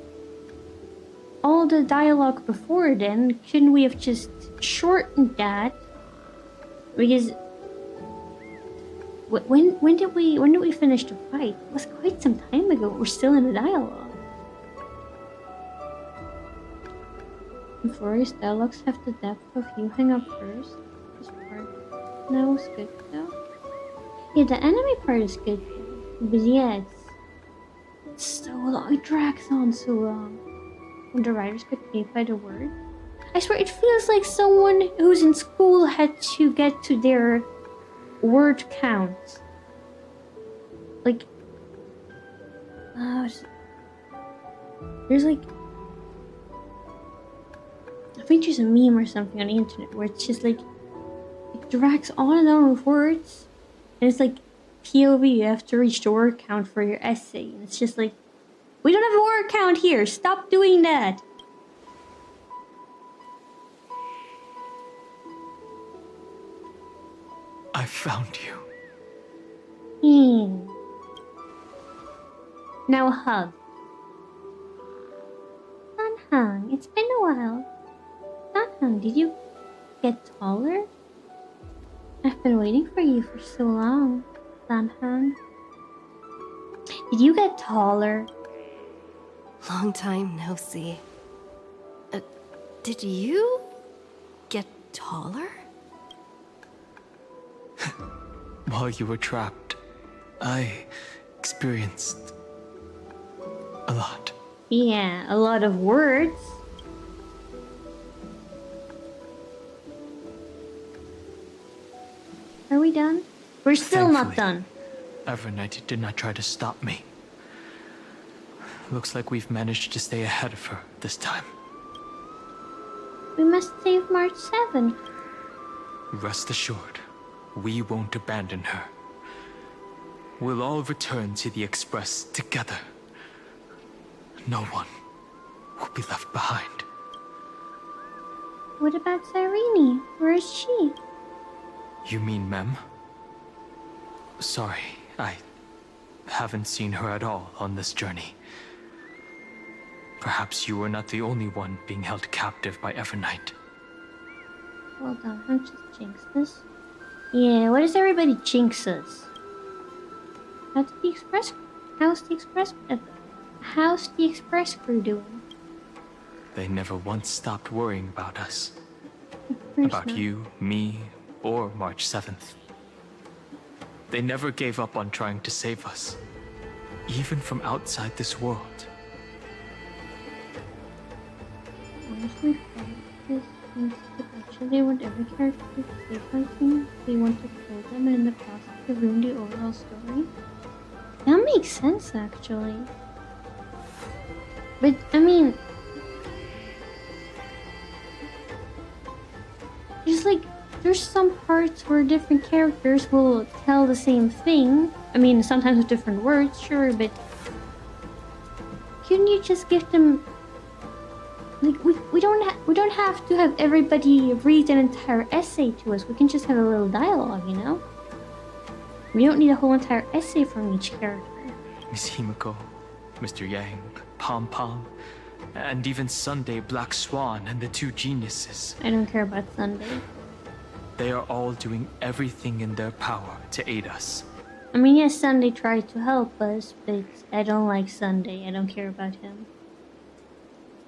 all the dialogue before then, couldn't we have just shortened that? Because when did we finish the fight? It was quite some time ago. We're still in the dialogue. And Forest dialogues have the depth of you hang up first. This part now is good though. Yeah, the anime part is good, but yes, it's so long. It drags on so long. When the writers get paid by the word, I swear it feels like someone who's in school had to get to their word count. Like, there's like, I think there's a meme or something on the internet where it's just like, it drags on and on with words, and it's like, POV, you have to reach the word count for your essay, and it's just like, we don't have a word count here, stop doing that! I found you. Now a hug. Sanhang, it's been a while. Sanhang, did you get taller? I've been waiting for you for so long, Sanhang. Did you get taller? Long time no see. Did you get taller? While you were trapped, I experienced a lot. Yeah, a lot of words. Are we done? We're still not done. Evernight did not try to stop me. Looks like we've managed to stay ahead of her this time. We must save March 7th. Rest assured, we won't abandon her. We'll all return to the Express together. No one will be left behind. What about Cyrene? Where is she? You mean Mem? Sorry, I haven't seen her at all on this journey. Perhaps you were not the only one being held captive by Evernight. Well done, don't just jinx this. Yeah, what does everybody jinx us? How's the express crew doing? They never once stopped worrying about us. Of About not. you, me, or March 7th. They never gave up on trying to save us, even from outside this world. Honestly, this seems to actually they want every character to stay fighting. They want to kill them and in the process to ruin the overall story. That makes sense, actually. But, I mean... Just like, there's some parts where different characters will tell the same thing. I mean, sometimes with different words, sure, but... Couldn't you just give them... Like, we don't have to have everybody read an entire essay to us. We can just have a little dialogue, you know? We don't need a whole entire essay from each character. Miss Himiko, Mr. Yang, Pom Pom, and even Sunday, Black Swan, and the two geniuses. I don't care about Sunday. They are all doing everything in their power to aid us. I mean, yes, Sunday tried to help us, but I don't like Sunday. I don't care about him.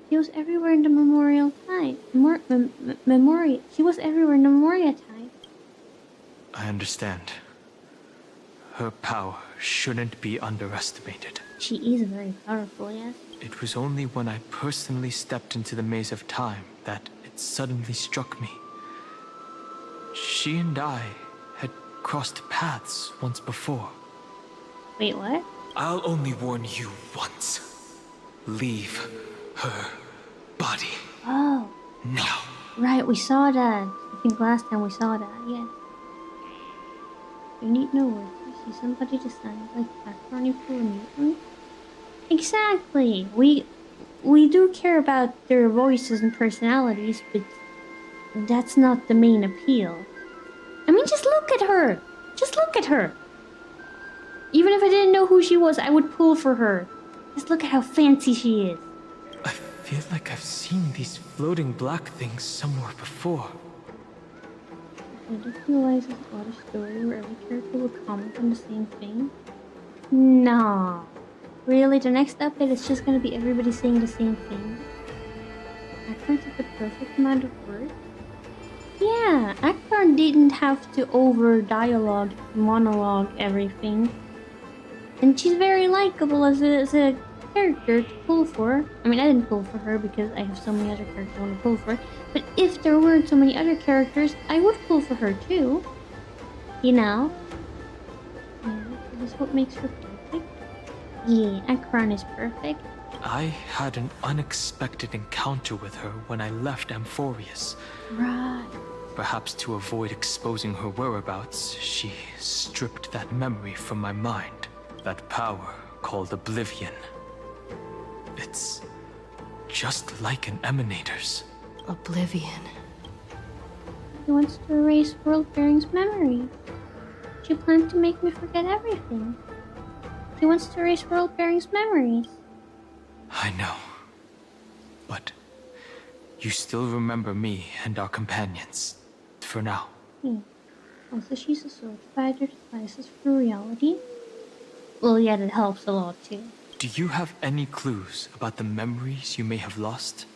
He was everywhere in the Memorial time. He was everywhere in the Memoria time. I understand. Her power shouldn't be underestimated. She is very powerful, yes. It was only when I personally stepped into the maze of time that it suddenly struck me. She and I had crossed paths once before. Wait, what? I'll only warn you once. Leave her body. Oh. Now. Right, we saw that. I think last time we saw that, yeah. You need no words. You see somebody just sounded like background you for a mutant? Exactly! We do care about their voices and personalities, but that's not the main appeal. I mean, just look at her! Just look at her! Even if I didn't know who she was, I would pull for her. Just look at how fancy she is. I feel like I've seen these floating black things somewhere before. I just realized there's a lot of story where every character will comment on the same thing. No. Really, the next update is just gonna be everybody saying the same thing. Akron took the perfect amount of words. Yeah, Akron didn't have to over-dialogue, monologue everything. And she's very likable as a character to pull for. I mean, I didn't pull for her because I have so many other characters I want to pull for. But if there weren't so many other characters, I would pull for her too. You know? Yeah, this is what makes her perfect. Yeah, Akron is perfect. I had an unexpected encounter with her when I left Amphorius. Right. Perhaps to avoid exposing her whereabouts, she stripped that memory from my mind. That power called Oblivion. It's just like an Emanator's. Oblivion. He wants to erase Worldbearing's memory. She planned to make me forget everything. She wants to erase Worldbearing's memories. I know. But you still remember me and our companions. For now. Yeah. Also, she's a sword fighter that slices through reality. Well, yeah, that helps a lot too. Do you have any clues about the memories you may have lost?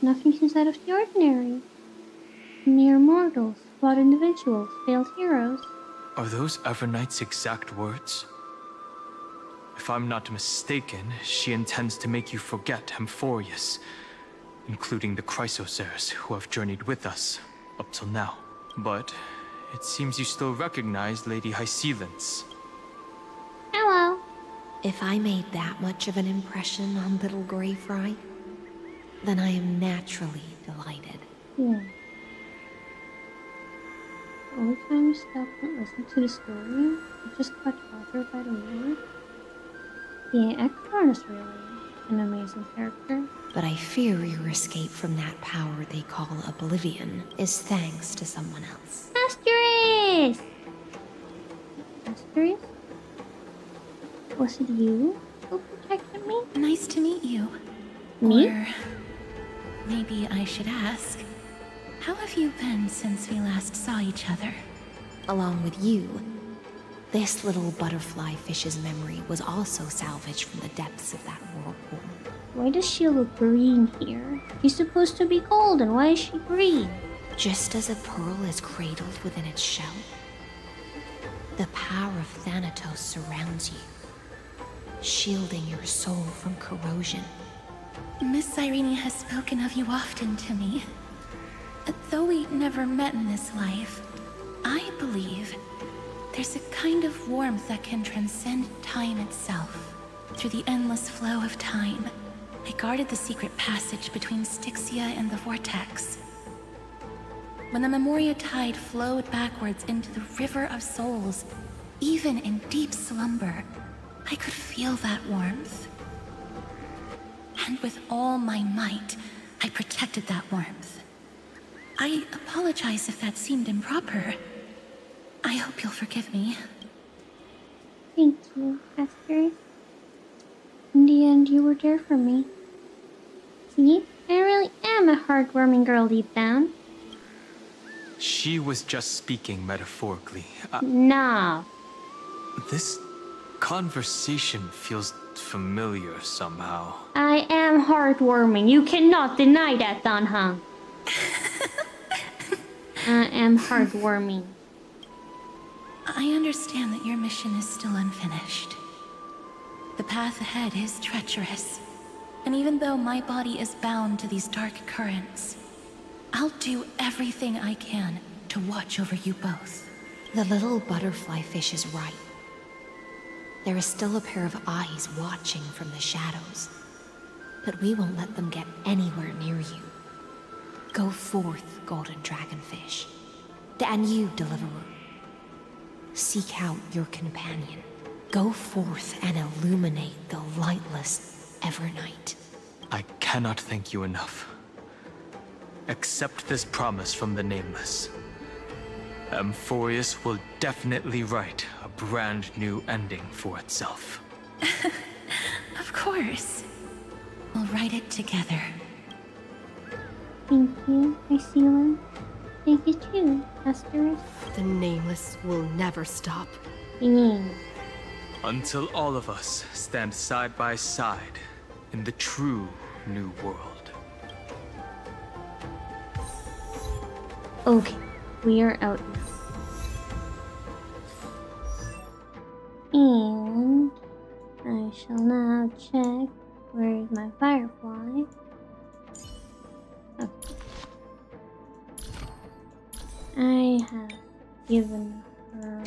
Nothing seems out of the ordinary. Mere mortals, flawed individuals, failed heroes. Are those Everknight's exact words? If I'm not mistaken, she intends to make you forget Amphorius, including the Chrysosaurs who have journeyed with us up till now. But it seems you still recognize Lady Hycelens. Hello. If I made that much of an impression on little Grey Fry, then I am naturally delighted. Yeah. The only time you stop and listen to the story, you just got bothered by the word. Yeah, Akron is really an amazing character. But I fear your escape from that power they call Oblivion is thanks to someone else. Asterisk! Asterisk? Was it you who protected me? Nice to meet you. Me? Or maybe I should ask, how have you been since we last saw each other? Along with you, this little butterfly fish's memory was also salvaged from the depths of that whirlpool. Why does she look green here? She's supposed to be golden. Why is she green? Just as a pearl is cradled within its shell, the power of Thanatos surrounds you, shielding your soul from corrosion. Miss Irene has spoken of you often to me. Though we never met in this life, I believe there's a kind of warmth that can transcend time itself. Through the endless flow of time, I guarded the secret passage between Styxia and the Vortex. When the Memoria tide flowed backwards into the River of Souls, even in deep slumber, I could feel that warmth. And with all my might, I protected that warmth. I apologize if that seemed improper. I hope you'll forgive me. Thank you, Asterisk. In the end, you were there for me. See? I really am a heartwarming girl deep down. She was just speaking metaphorically. No. This conversation feels familiar somehow. I am heartwarming. You cannot deny that, Danhang. I am heartwarming. I understand that your mission is still unfinished. The path ahead is treacherous, and even though my body is bound to these dark currents, I'll do everything I can to watch over you both. The little butterfly fish is right. There is still a pair of eyes watching from the shadows, but we won't let them get anywhere near you. Go forth, golden dragonfish. And you, deliverer. Seek out your companion. Go forth and illuminate the lightless Evernight. I cannot thank you enough. Accept this promise from the Nameless. Amphorius will definitely write a brand new ending for itself. Of course. We'll write it together. Thank you, Sealer. Thank you too, Asterisk. The Nameless will never stop. Until all of us stand side by side in the true new world. Okay, we are out now. And I shall now check where is my firefly. Okay. I have given her...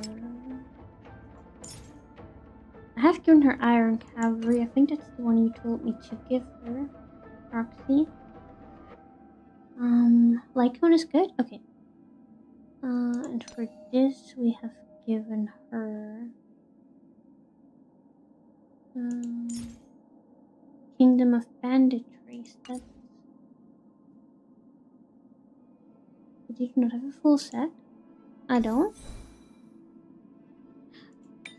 I have given her Iron Cavalry. I think that's the one you told me to give her. Roxy. Lycone is good? Okay. And for this we have given her... Kingdom of Banditry. That's... Do you not have a full set? I don't.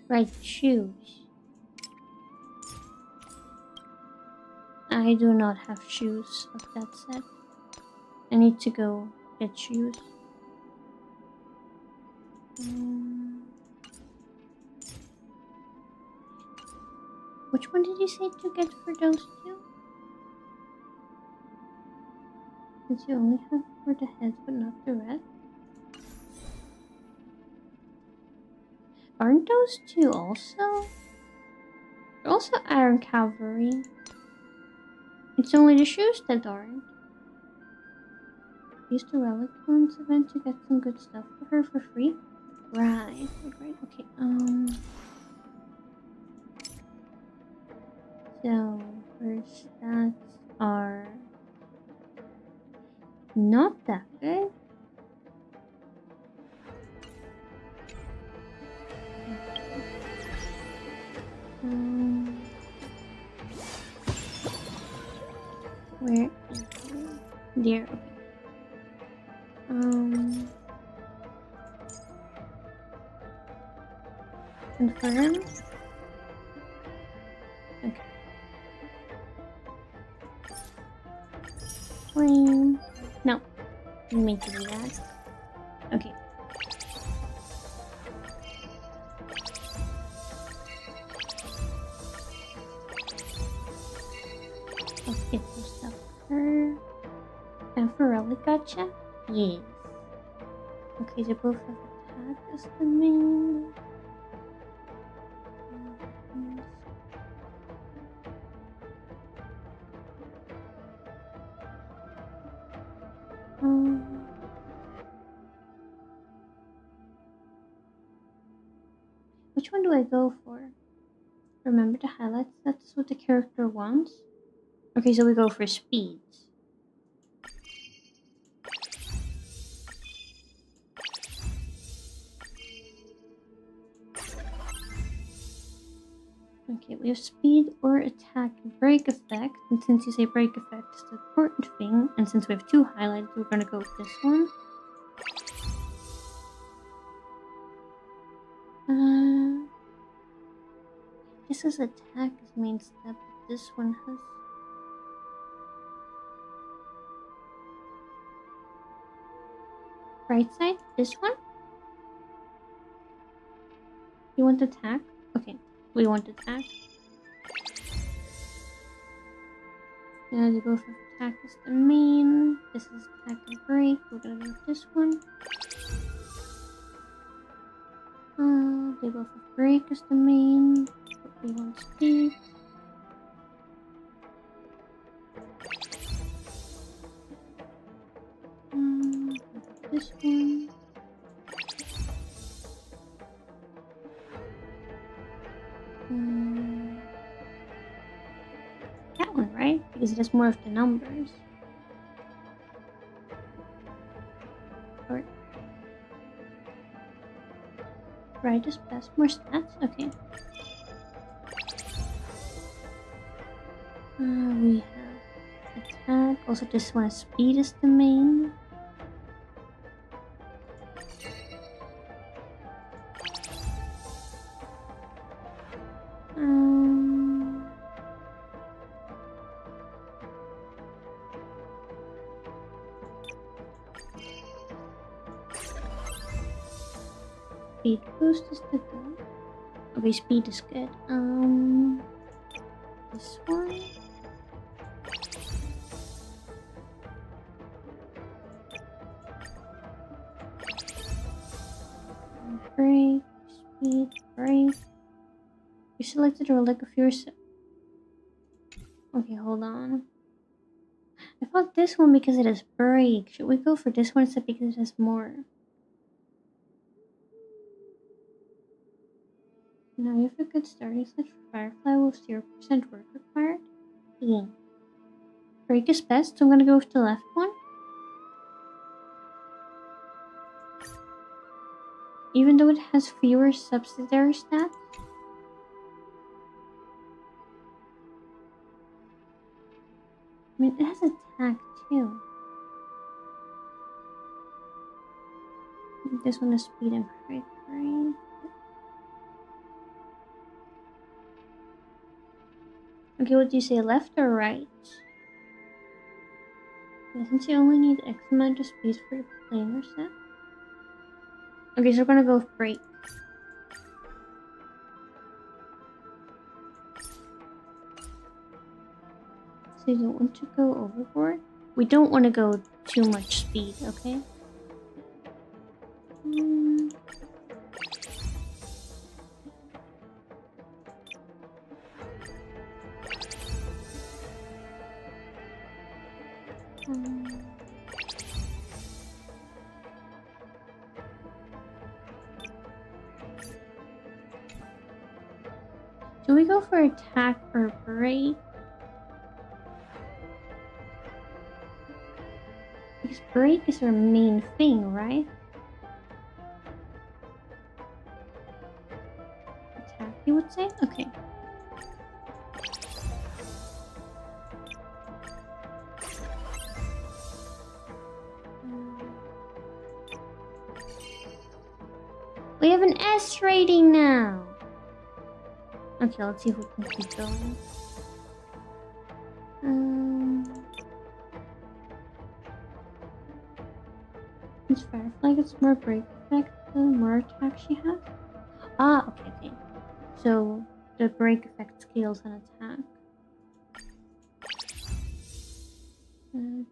Right, shoes. I do not have shoes of that set. I need to go get shoes. Which one did you say to get for those two? Since you only have for the heads but not the rest. Aren't those two also? They're also Iron Cavalry. It's only the shoes that aren't. Use the relic ones event to get some good stuff for her for free. Right, okay, so her stats are not that good. Where is it? There. Confirm. Okay. Claim. No. Didn't mean to do that. Okay. Let's get some stuff for her. And for relic gotcha? Yes. Okay, they both have attack as the main. Which one do I go for? Remember the highlights? That's what the character wants. Okay, so we go for speed. Okay, we have speed or attack break effect. And since you say break effect is the important thing, and since we have two highlights, we're gonna go with this one. This is attack as main step. This one has... Right side? This one? You want attack? Okay, we want attack. Yeah, they both have attack as the main. This is attack and break. We're gonna go with this one. They both have break as the main. But we want speed. This one. That one, right? Because it has more of the numbers. Or right is best. More stats? Okay. We have attack. Also, this one has speed is the main. Speed boost is the good. Okay, speed is good. This one. Break, speed, break. We selected a relic of yours. Okay, hold on. I thought this one because it has break. Should we go for this one instead because it has more? Now you have a good starting set for Firefly with 0% work required. Yeah. Break is best, so I'm gonna go with the left one. Even though it has fewer subsidiary stats. I mean, it has attack too. This one is speed and break, right? Okay, what do you say, left or right? Yeah, since you only need X amount of speed for your planar set. Okay, so we're gonna go with break. So you don't want to go overboard? We don't want to go too much speed, okay? Do we go for attack or break? Because break is our main thing, right? Attack, you would say? Okay. We have an S rating now! Okay, let's see if we can keep going. This Firefly gets more break effect the more attack she has? Ah, okay. So the break effect scales on attack. Okay,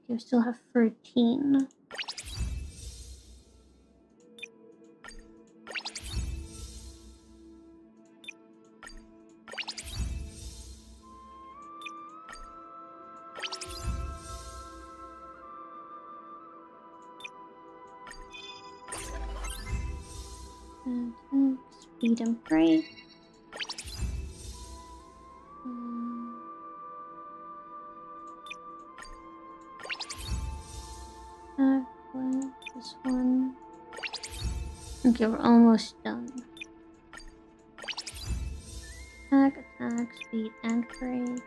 we still have 13. Speed and break. This one. Okay, we're almost done. Attack, speed, and break.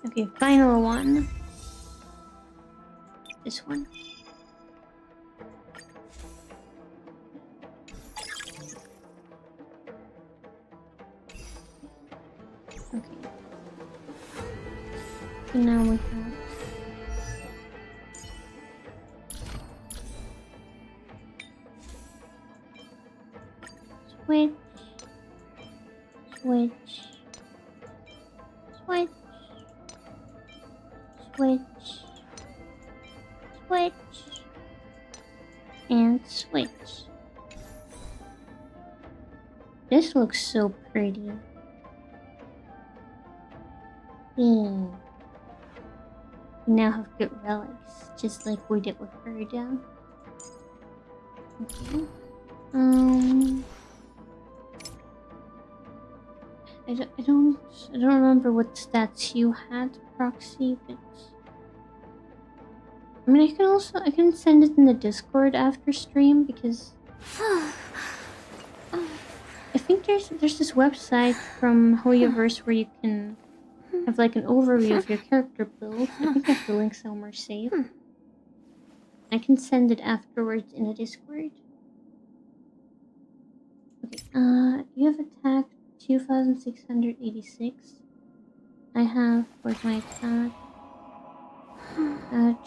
Okay, final one. This one. Okay. So now we have Switch. Switch. Switch. And switch. This looks so pretty. We now have good relics, just like we did with Herda. Okay. I don't remember what stats you had, Proxy, but I mean I can send it in the Discord after stream because I think there's this website from Hoyoverse where you can have like an overview of your character build. I think I have the link somewhere safe. I can send it afterwards in the Discord. Okay, you have attack 2,686. I have, where's my attack?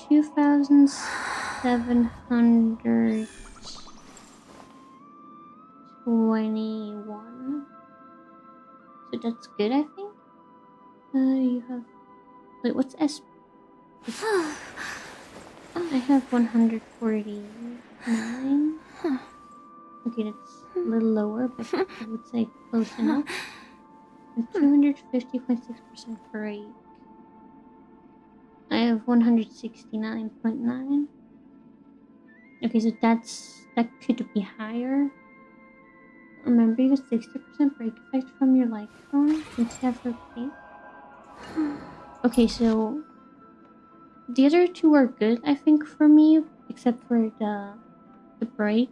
2,721. So that's good, I think. You have... Wait, what's S? I have 149. Okay, that's a little lower, but I would say close enough. And 250.6% break. I have 169.9. Okay, so that could be higher. Remember, you get 60% break effect from your light cone instead of okay. Okay, so the other two are good, I think, for me, except for the break.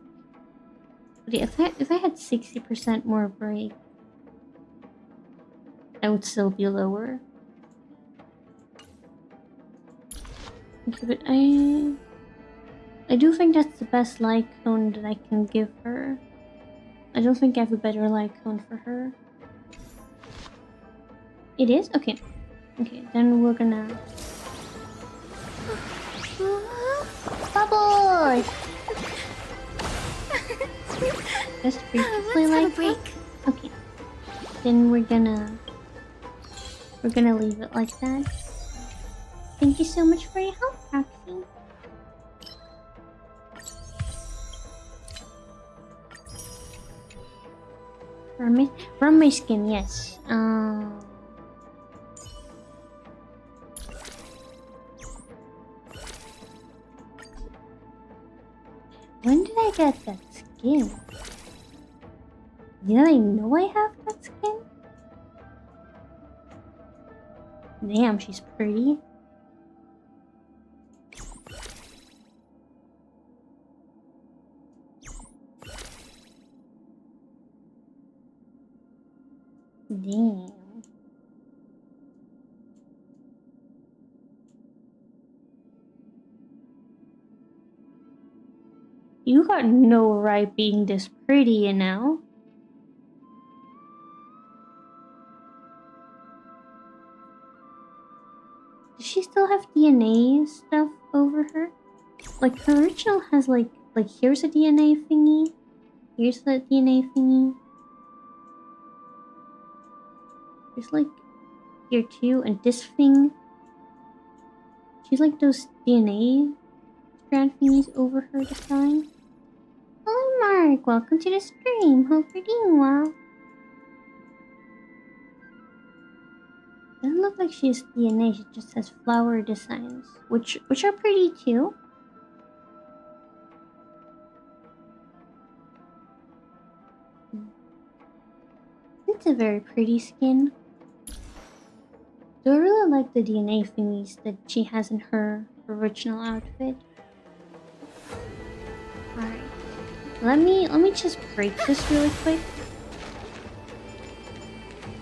Okay, if I had 60% more break, I would still be lower. Okay, but I do think that's the best light cone that I can give her. I don't think I have a better light cone for her. It is? Okay. Okay, then we're gonna... Bubbles! Just briefly like that? Okay. Then we're gonna leave it like that. Thank you so much for your help, Proxy. From my skin, yes. When did I get that skin? Did I know I have that skin? Damn, she's pretty. Damn. You got no right being this pretty, you know? Does she still have DNA stuff over her? Like, her original has like here's a DNA thingy. Here's the DNA thingy. There's like here too, and this thing. She's like those DNA strand thingies over her design. Hello Mark, welcome to the stream. Hope you're doing well. Doesn't look like she has DNA, she just has flower designs, which are pretty too. It's a very pretty skin. Do I really like the DNA thingies that she has in her original outfit? Alright. Let me just break this really quick.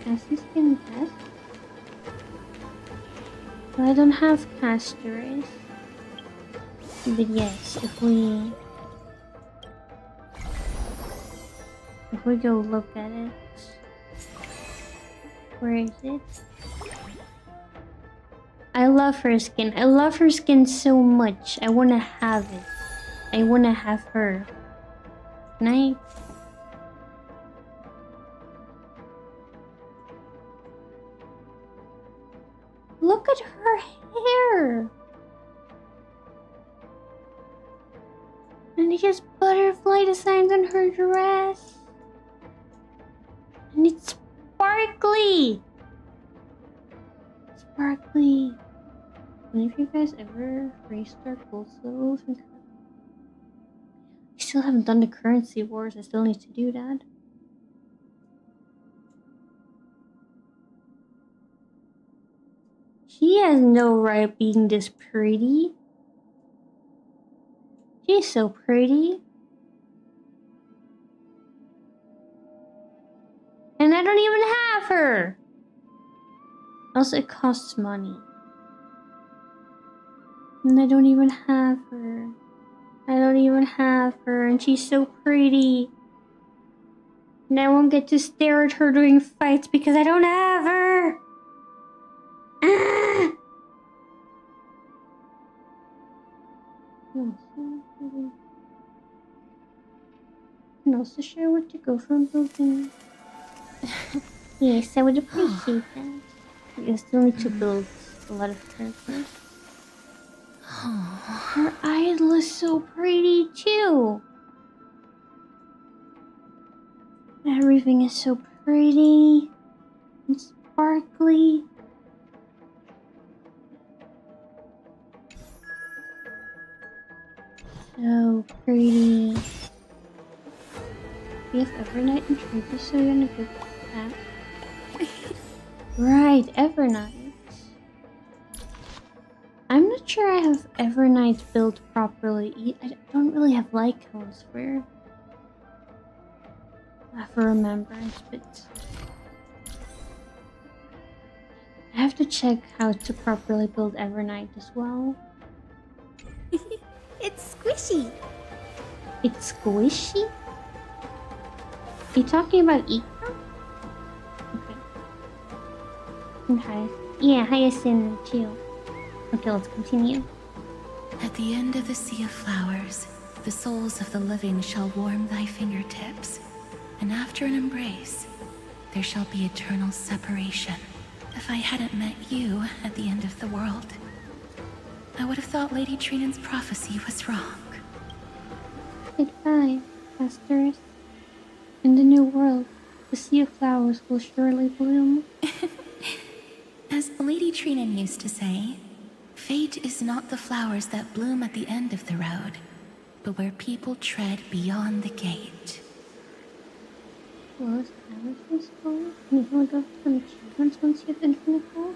Cassie skin test. So I don't have Castorus. But yes, if we go look at it. Where is it? I love her skin. I love her skin so much. I wanna have it. I wanna have her. Can I? Look at her hair! And she has butterfly designs on her dress. And it's sparkly! Sparkly. Any of you guys ever raced our gold levels? I still haven't done the currency wars. I still need to do that. She has no right being this pretty. She's so pretty. And I don't even have her. Also, it costs money. And I don't even have her. I don't even have her, and she's so pretty. And I won't get to stare at her during fights because I don't have her. Ah! And also share what to go from building. Yes, I would appreciate that. We still need to build a lot of characters. Her eyes look so pretty too. Everything is so pretty and sparkly. So pretty. We have Evernight and Trigger, so you're gonna go with that. Right, Evernight. I'm not sure I have Evernight built properly. I don't really have Lycons for remembrance, but I have to check how to properly build Evernight as well. It's squishy. It's squishy? Are you talking about Eco? Okay. And yeah, Hyacinth too. Okay, let's continue. At the end of the sea of flowers, the souls of the living shall warm thy fingertips, and after an embrace, there shall be eternal separation. If I hadn't met you at the end of the world, I would have thought Lady Trinan's prophecy was wrong. Goodbye, Asterisk. In the new world, the sea of flowers will surely bloom. As Lady Trinan used to say, fate is not the flowers that bloom at the end of the road, but where people tread beyond the gate. Well, Harrison's gold? Can you only go for some achievements once you have infinite gold?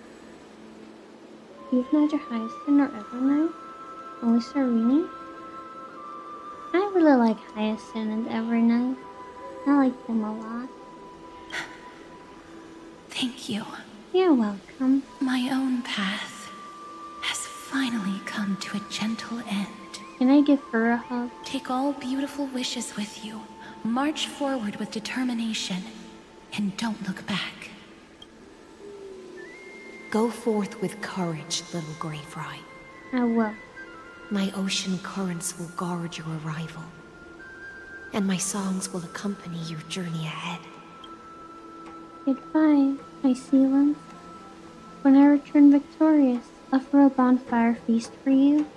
You've neither Hyacinth or Evernight? Only Serene? I really like Hyacinth and Evernight. I like them a lot. Thank you. You're welcome. My own path has finally come to a gentle end. Can I give her a hug? Take all beautiful wishes with you. March forward with determination, and don't look back. Go forth with courage, little Grey Fry. I will. My ocean currents will guard your arrival, and my songs will accompany your journey ahead. Goodbye, my sealants. When I return victorious, I'll throw a bonfire feast for you.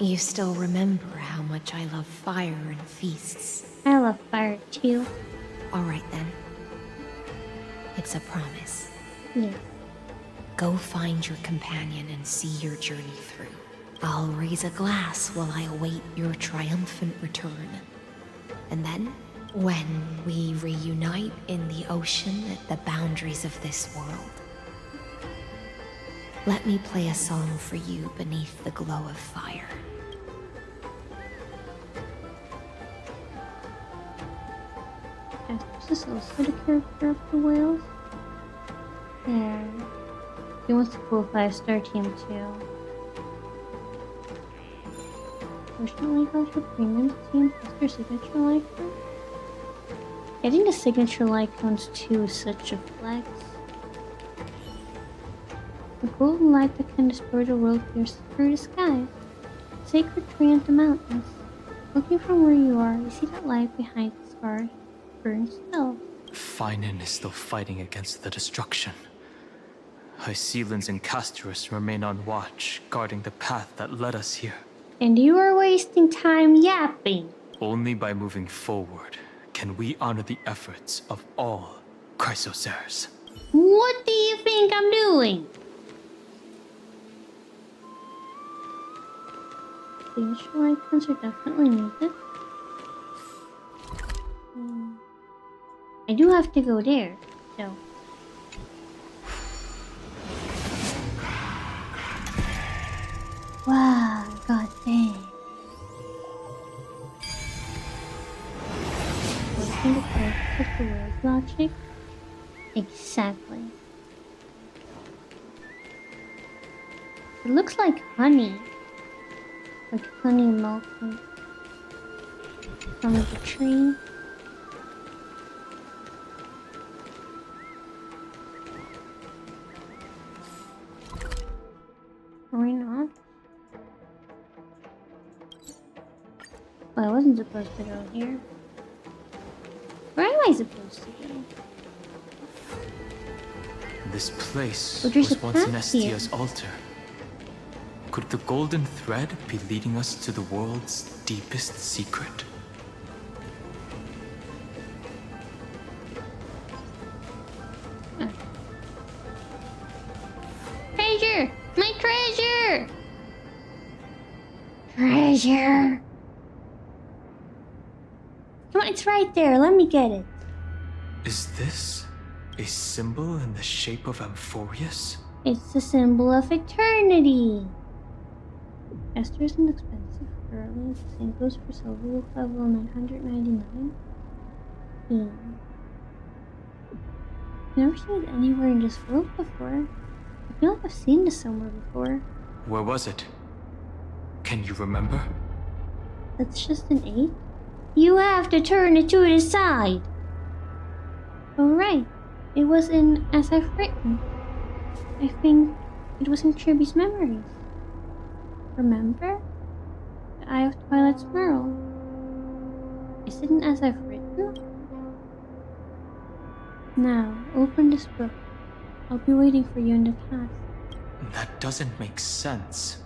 You still remember how much I love fire and feasts. I love fire too. Alright then. It's a promise. Yes. Go find your companion and see your journey through. I'll raise a glass while I await your triumphant return. And then, when we reunite in the ocean at the boundaries of this world, let me play a song for you beneath the glow of fire. Is this also the character of the whales? Yeah. He wants a cool 5-star team too. Fortunately, got your premium team plus your signature icon. Getting the signature icons too is such a flex. A golden light that can destroy the world pierces through the sky. Sacred tree of the mountains. Looking from where you are, you see that light behind the scar burns still. Feinen is still fighting against the destruction. Hycelans and Castorus remain on watch, guarding the path that led us here. And you are wasting time yapping. Only by moving forward can we honor the efforts of all Chrysosers. What do you think I'm doing? Facial icons are definitely needed. I do have to go there, so. Wow, god dang. What's the purpose of the world logic? Exactly. It looks like honey. Like honey melting from the tree. Why not? Well, I wasn't supposed to go here. Where am I supposed to go? This place But there's was a once path here. Nestia's altar. Could the golden thread be leading us to the world's deepest secret? Treasure! My treasure! Treasure! Come on, it's right there. Let me get it. Is this a symbol in the shape of Amphorius? It's the symbol of eternity. Esther isn't expensive. Early, the same goes for silver level 999. I've never seen it anywhere in this world before. I feel like I've seen this somewhere before. Where was it? Can you remember? That's just an 8? You have to turn it to the side! Alright. It was in As I've Written. I think it was in Kirby's memories. Remember? The Eye of Twilight's Merle. Is it in As I've Written? Now, open this book. I'll be waiting for you in the path. That doesn't make sense.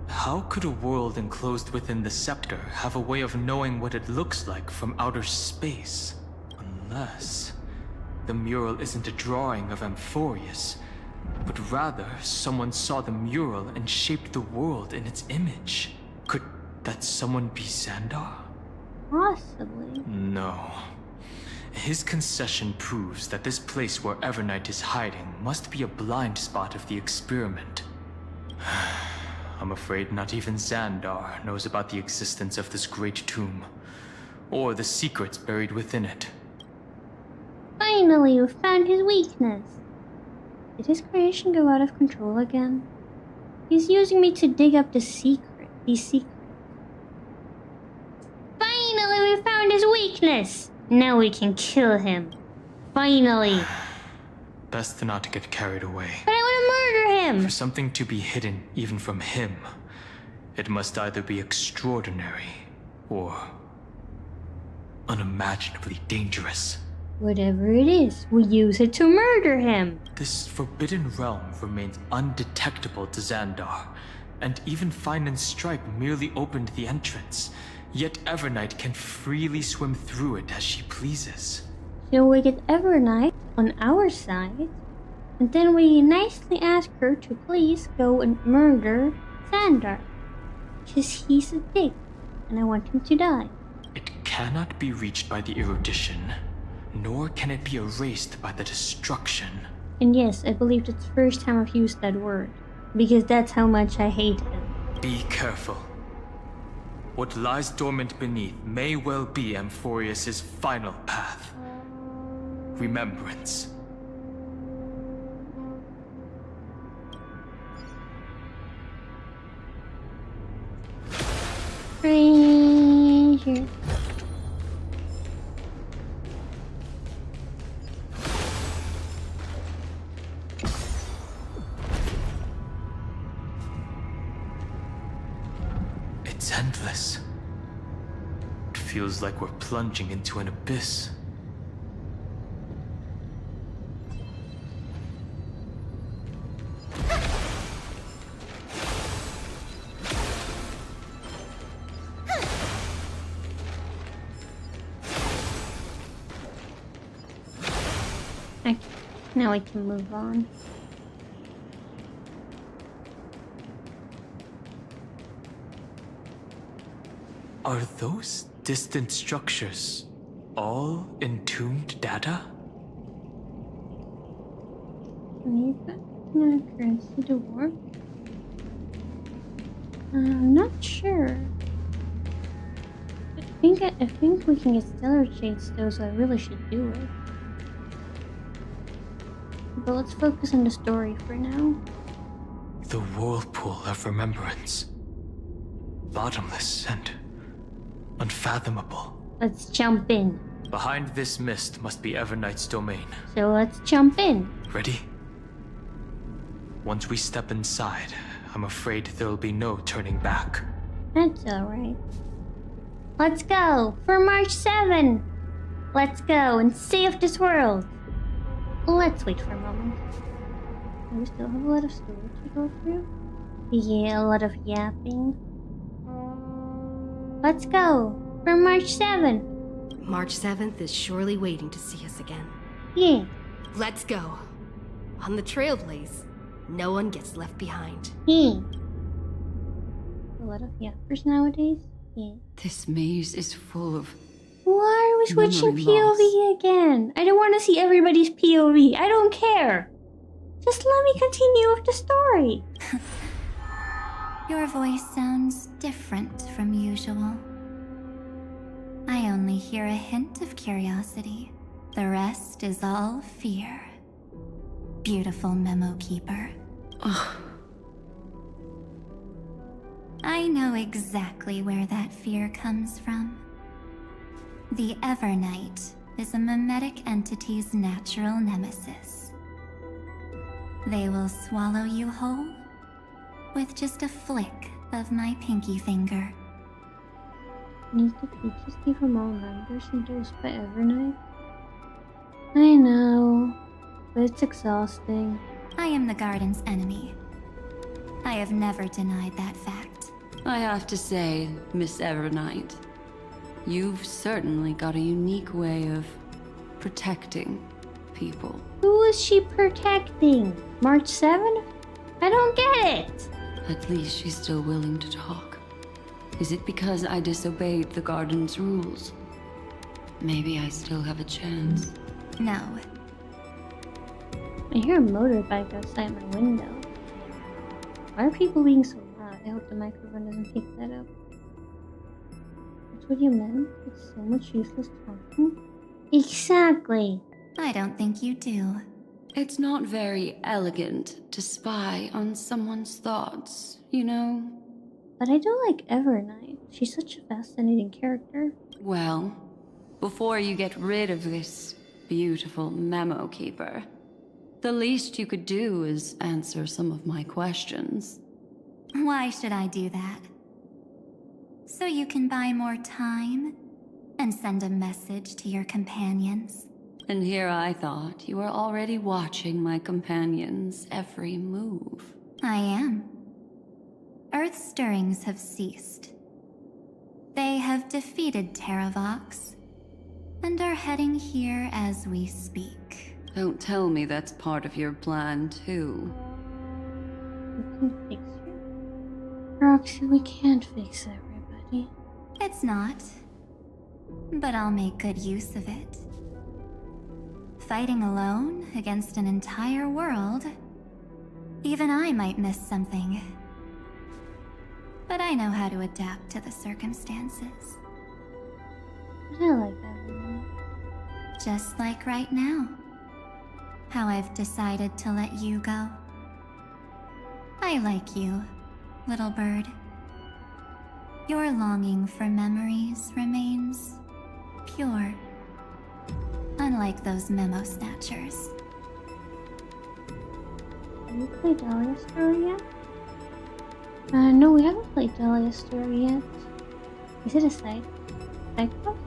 How could a world enclosed within the scepter have a way of knowing what it looks like from outer space? Unless the mural isn't a drawing of Amphorius, but rather someone saw the mural and shaped the world in its image. Could that someone be Xandar? Possibly. No. His concession proves that this place where Evernight is hiding must be a blind spot of the experiment. I'm afraid not even Xandar knows about the existence of this great tomb, or the secrets buried within it. Finally, we found his weakness. Did his creation go out of control again? He's using me to dig up these secrets. Finally, we found his weakness! Now we can kill him. Finally. Best not to get carried away. But I want to murder him! For something to be hidden even from him, it must either be extraordinary or unimaginably dangerous. Whatever it is, we use it to murder him. This forbidden realm remains undetectable to Xandar, and even Fine and Stripe merely opened the entrance. Yet Evernight can freely swim through it as she pleases. So we get Evernight on our side, and then we nicely ask her to please go and murder Xandar. Because he's a dick, and I want him to die. It cannot be reached by the erudition, nor can it be erased by the destruction. And yes, I believe it's the first time I've used that word, because that's how much I hate him. Be careful. What lies dormant beneath may well be Amphorius' final path. Remembrance. Treasure. It's endless. It feels like we're plunging into an abyss. Now I can move on. Are those distant structures all entombed data? Currency to war? I'm not sure. I think we can get stellar shades though, so I really should do it. But let's focus on the story for now. The whirlpool of remembrance. Bottomless and unfathomable. Let's jump in. Behind this mist must be Everknight's domain. So let's jump in. Ready? Once we step inside, I'm afraid there'll be no turning back. That's alright. Let's go for March 7! Let's go and save this world! Let's wait for a moment. Do we still have a lot of story to go through? Yeah, a lot of yapping. Let's go for March 7! March 7th is surely waiting to see us again. Yeah. Let's go. On the Trailblaze, no one gets left behind. Yeah. A lot of yappers nowadays? Yeah. This maze is full of... Why are we switching memory POV again? I don't want to see everybody's POV. I don't care. Just let me continue with the story. Your voice sounds different from usual. I only hear a hint of curiosity. The rest is all fear. Beautiful memo keeper. Ugh. I know exactly where that fear comes from. The Evernight is a mimetic entity's natural nemesis. They will swallow you whole with just a flick of my pinky finger. Needs the peaches be from all members induced by Evernight? I know, but it's exhausting. I am the garden's enemy. I have never denied that fact. I have to say, Miss Evernight, you've certainly got a unique way of protecting people. Who is she protecting? March 7? I don't get it! At least she's still willing to talk. Is it because I disobeyed the garden's rules? Maybe I still have a chance. No. I hear a motorbike outside my window. Why are people being so loud? I hope the microphone doesn't pick that up. That's what you meant? It's so much useless talking? Exactly! I don't think you do. It's not very elegant to spy on someone's thoughts, you know? But I do like Evernight. She's such a fascinating character. Well, before you get rid of this beautiful memo keeper, the least you could do is answer some of my questions. Why should I do that? So you can buy more time and send a message to your companions? And here I thought you were already watching my companions' every move. I am. Earth's stirrings have ceased. They have defeated Terravox and are heading here as we speak. Don't tell me that's part of your plan, too. We can fix her? Roxy, we can't fix everybody. It's not. But I'll make good use of it. Fighting alone against an entire world, even I might miss something. But I know how to adapt to the circumstances. I like that one. Just like right now. How I've decided to let you go. I like you, little bird. Your longing for memories remains pure. Unlike those memo snatchers. Have you played Dahlia's story yet? No, we haven't played Dahlia's story yet. Is it a side quest?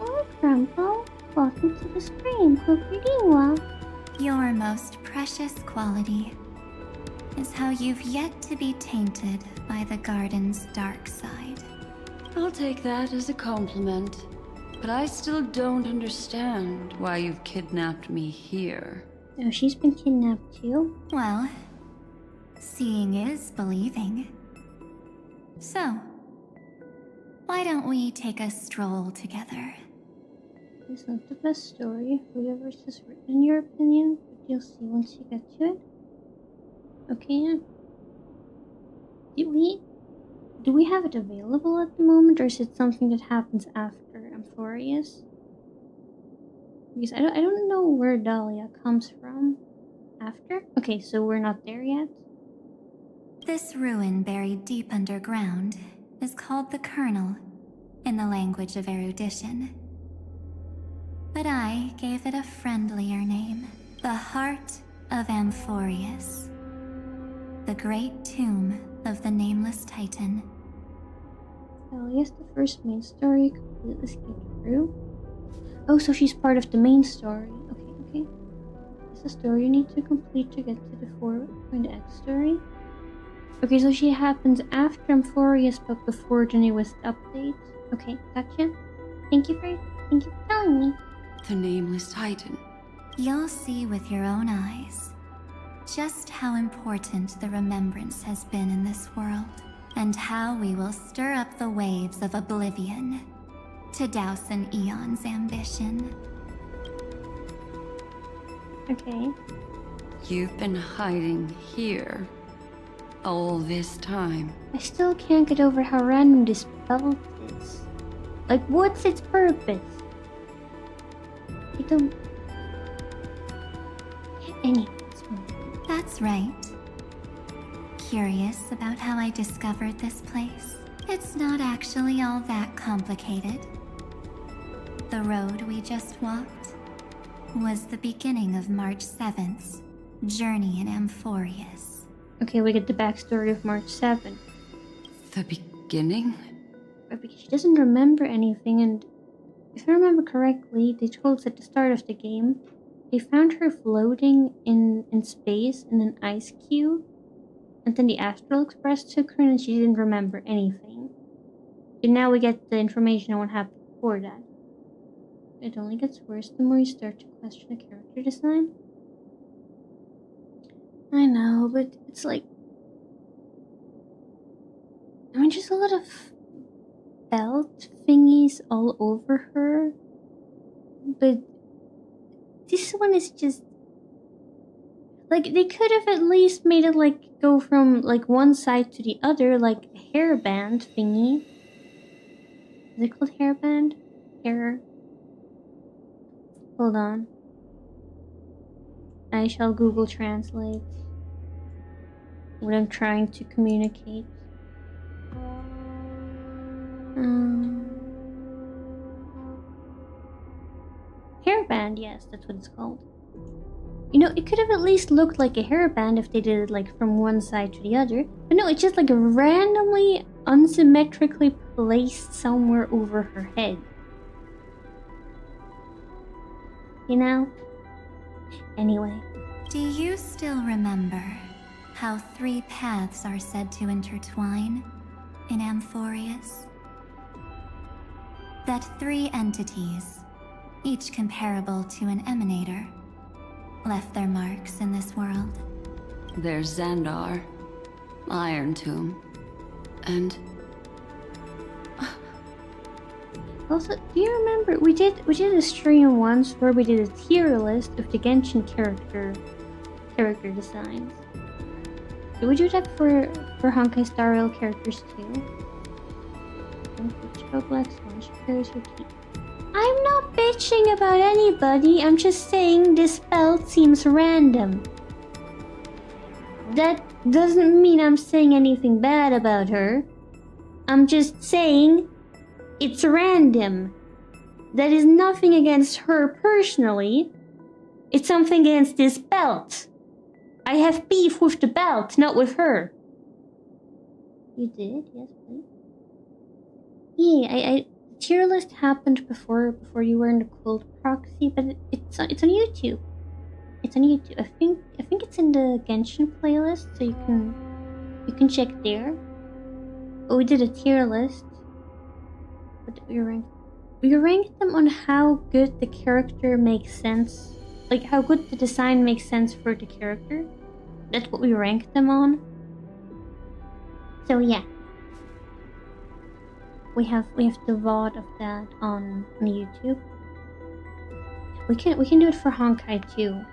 Oh, Grandpa, welcome to the stream. Hope you're doing well. Your most precious quality is how you've yet to be tainted by the garden's dark side. I'll take that as a compliment. But I still don't understand why you've kidnapped me here. Oh, she's been kidnapped too? Well, seeing is believing. So, why don't we take a stroll together? It's not the best story of the universe has written, in your opinion, but you'll see once you get to it. Okay. Do we have it available at the moment, or is it something that happens after Amphorius? Because I don't know where Dahlia comes from. After? Okay, so we're not there yet. This ruin buried deep underground is called the Kernel, in the language of erudition. But I gave it a friendlier name, the Heart of Amphorius, the great tomb of the nameless titan. Dahlia's the first main story completely skipped through. Oh, so she's part of the main story. Okay. It's a story you need to complete to get to the 4.x story. Okay, so she happens after Amphorius, but before the newest update. Okay, gotcha. Thank you for telling me. The nameless titan. You'll see with your own eyes just how important the remembrance has been in this world, and how we will stir up the waves of oblivion to douse an eon's ambition. Okay. You've been hiding here all this time. I still can't get over how random this belt is. Like, what's its purpose? I don't... Anyways. That's right. Curious about how I discovered this place? It's not actually all that complicated. The road we just walked was the beginning of March 7th's journey in Amphorius. Okay, we get the backstory of March 7th. The beginning? Because she doesn't remember anything, and if I remember correctly, they told us at the start of the game, they found her floating in space in an ice cube, and then the Astral Express took her and she didn't remember anything. And now we get the information on what happened before that. It only gets worse the more you start to question the character design. I know, but it's like... I mean, just a lot of belt thingies all over her. But this one is just... Like, they could have at least made it, like, go from, like, one side to the other, like a hairband thingy. Is it called hairband? Hair... Hold on. I shall Google Translate what I'm trying to communicate. Hairband, yes, that's what it's called. You know, it could have at least looked like a hairband if they did it like from one side to the other. But no, it's just like randomly, unsymmetrically placed somewhere over her head. You know? Anyway. Do you still remember how 3 paths are said to intertwine in Amphorius? That 3 entities, each comparable to an emanator, left their marks in this world. There's Xandar, Iron Tomb, and... Also, do you remember we did a stream once where we did a tier list of the Genshin character designs. Did we do that for Honkai Star Rail characters too? Black Swan, she carries her teeth. I'm not bitching about anybody, I'm just saying this belt seems random. That doesn't mean I'm saying anything bad about her. I'm just saying it's random. That is nothing against her personally. It's something against this belt. I have beef with the belt, not with her. You did? Yes, please. Yeah, tier list happened before you were in the Cold Proxy, but it's on YouTube. It's on YouTube. I think it's in the Genshin playlist, so you can check there. Oh, we did a tier list. But we were ranked we rank them on how good the character makes sense. Like, how good the design makes sense for the character. That's what we rank them on. So yeah. We have the VOD of that on YouTube. We can do it for Honkai too.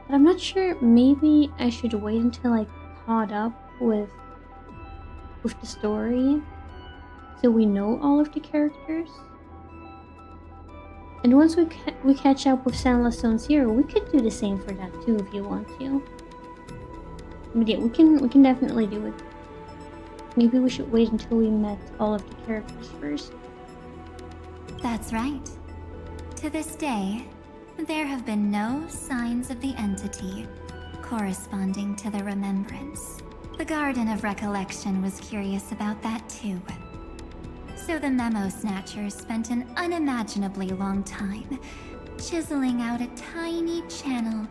But I'm not sure, maybe I should wait until I caught up with the story so we know all of the characters. And once we catch up with Sandless Zone Zero, we could do the same for that too if you want to. But yeah, we can definitely do it. Maybe we should wait until we met all of the characters first. That's right. To this day, there have been no signs of the entity corresponding to the remembrance. The Garden of Recollection was curious about that too. So the Memo Snatchers spent an unimaginably long time chiseling out a tiny channel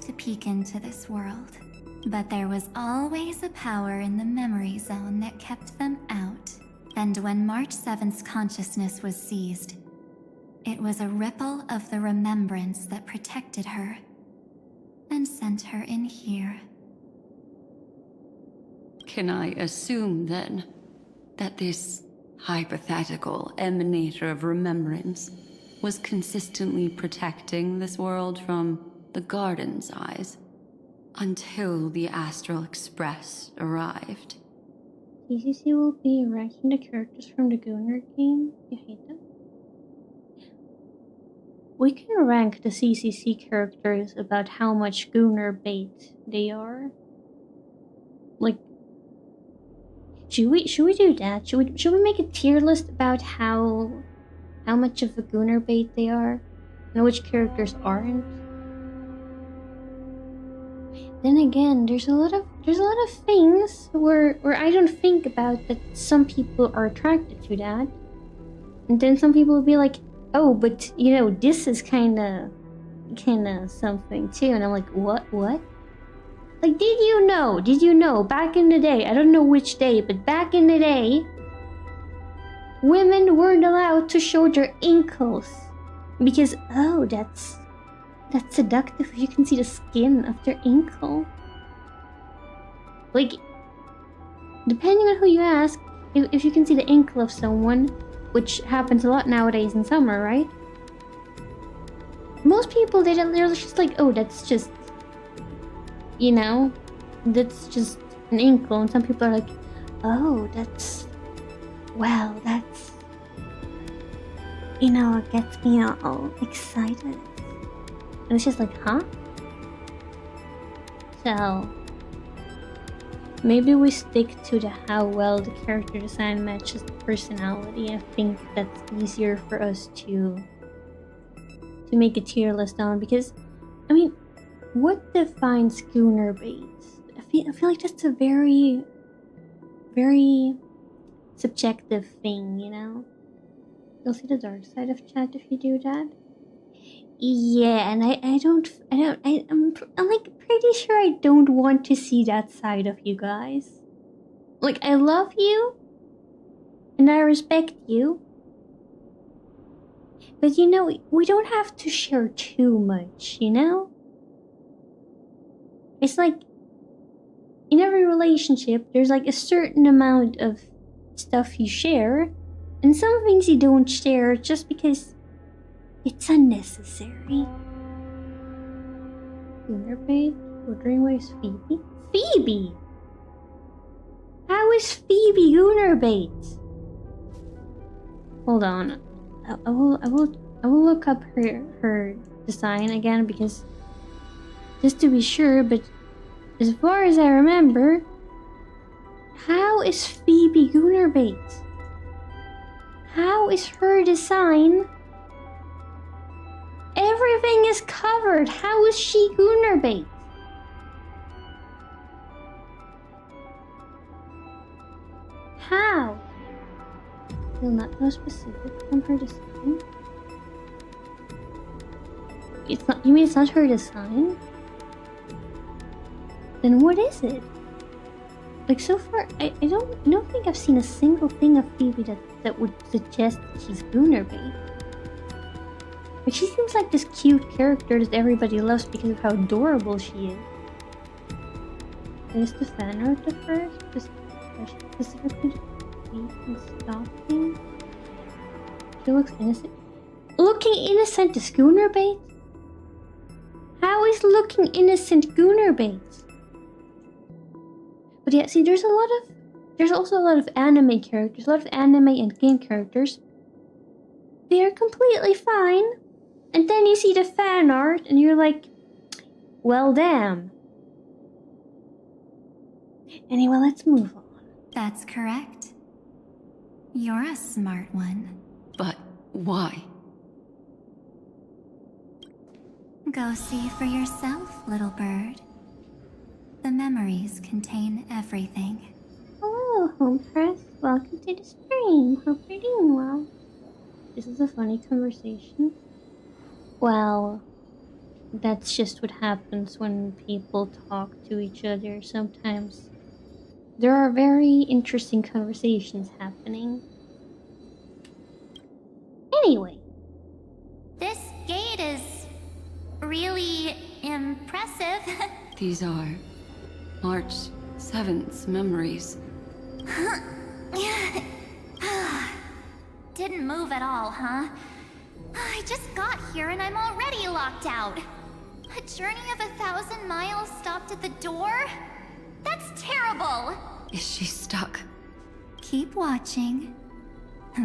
to peek into this world. But there was always a power in the memory zone that kept them out. And when March 7th's consciousness was seized, it was a ripple of the remembrance that protected her and sent her in here. Can I assume, then, that this hypothetical emanator of remembrance was consistently protecting this world from the Garden's eyes until the Astral Express arrived? CCC will be ranking the characters from the Gunnar game. You hate them? We can rank the CCC characters about how much Gunnar bait they are. Like, should we do that? Should we make a tier list about how much of a Gunnar bait they are, and which characters aren't? Then again, there's a lot of things where I don't think about that some people are attracted to that, and then some people will be like, oh, but you know, this is kinda something too, and I'm like, what? Like, did you know, back in the day, I don't know which day, but back in the day, women weren't allowed to show their ankles, because, oh, that's seductive if you can see the skin of their ankle. Like, depending on who you ask, if you can see the ankle of someone, which happens a lot nowadays in summer, right? Most people, they're just like, oh, that's just, you know, that's just an ankle. And some people are like, oh, that's, you know, it gets me all excited. And it's just like, huh? So, maybe we stick to the how well the character design matches the personality. I think that's easier for us to make a tier list on, because, I mean, what defines Gunnar bait? I feel like that's a very, very subjective thing, you know? You'll see the dark side of chat if you do that. Yeah, and I'm like pretty sure I don't want to see that side of you guys. Like, I love you and I respect you, but you know, we don't have to share too much, you know? It's like, in every relationship, there's like a certain amount of stuff you share, and some things you don't share just because it's unnecessary. Gunnar bait? Wondering where is Phoebe? Phoebe! How is Phoebe Gunnar bait? Hold on. I will look up her design again, because just to be sure, but as far as I remember, how is Phoebe Gunnar bait? How is her design? Everything is covered. How is she Gunnar bait? How? You'll not know specific from her design? It's not. You mean it's not her design? Then what is it? Like, so far, I don't think I've seen a single thing of Phoebe that would suggest that she's Gooner bait. Like, she seems like this cute character that everybody loves because of how adorable she is. Is the fan art the first? Just specifically and stopping? She looks innocent. Looking innocent is Gooner bait? How is looking innocent Gooner bait? But yeah, see, there's also a lot of anime characters, a lot of anime and game characters. They are completely fine. And then you see the fan art and you're like, well, damn. Anyway, let's move on. That's correct. You're a smart one. But why? Go see for yourself, little bird. The memories contain everything. Hello, Home Press. Welcome to the stream. Hope you're doing well. This is a funny conversation. Well, that's just what happens when people talk to each other sometimes. There are very interesting conversations happening. Anyway. This gate is really impressive. These are March 7th's memories. Didn't move at all, huh? I just got here and I'm already locked out. A journey of 1,000 miles stopped at the door? That's terrible! Is she stuck? Keep watching.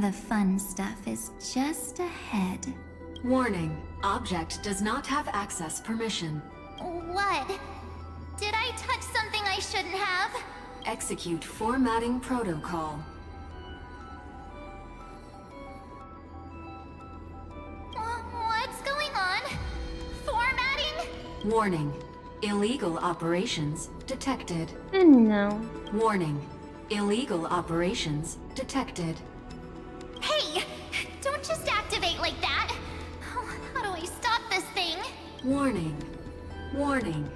The fun stuff is just ahead. Warning. Object does not have access permission. What? Did I touch something I shouldn't have? Execute formatting protocol. What's going on? Formatting? Warning. Illegal operations detected. No. Warning. Illegal operations detected. Hey! Don't just activate like that! How do I stop this thing? Warning. Warning.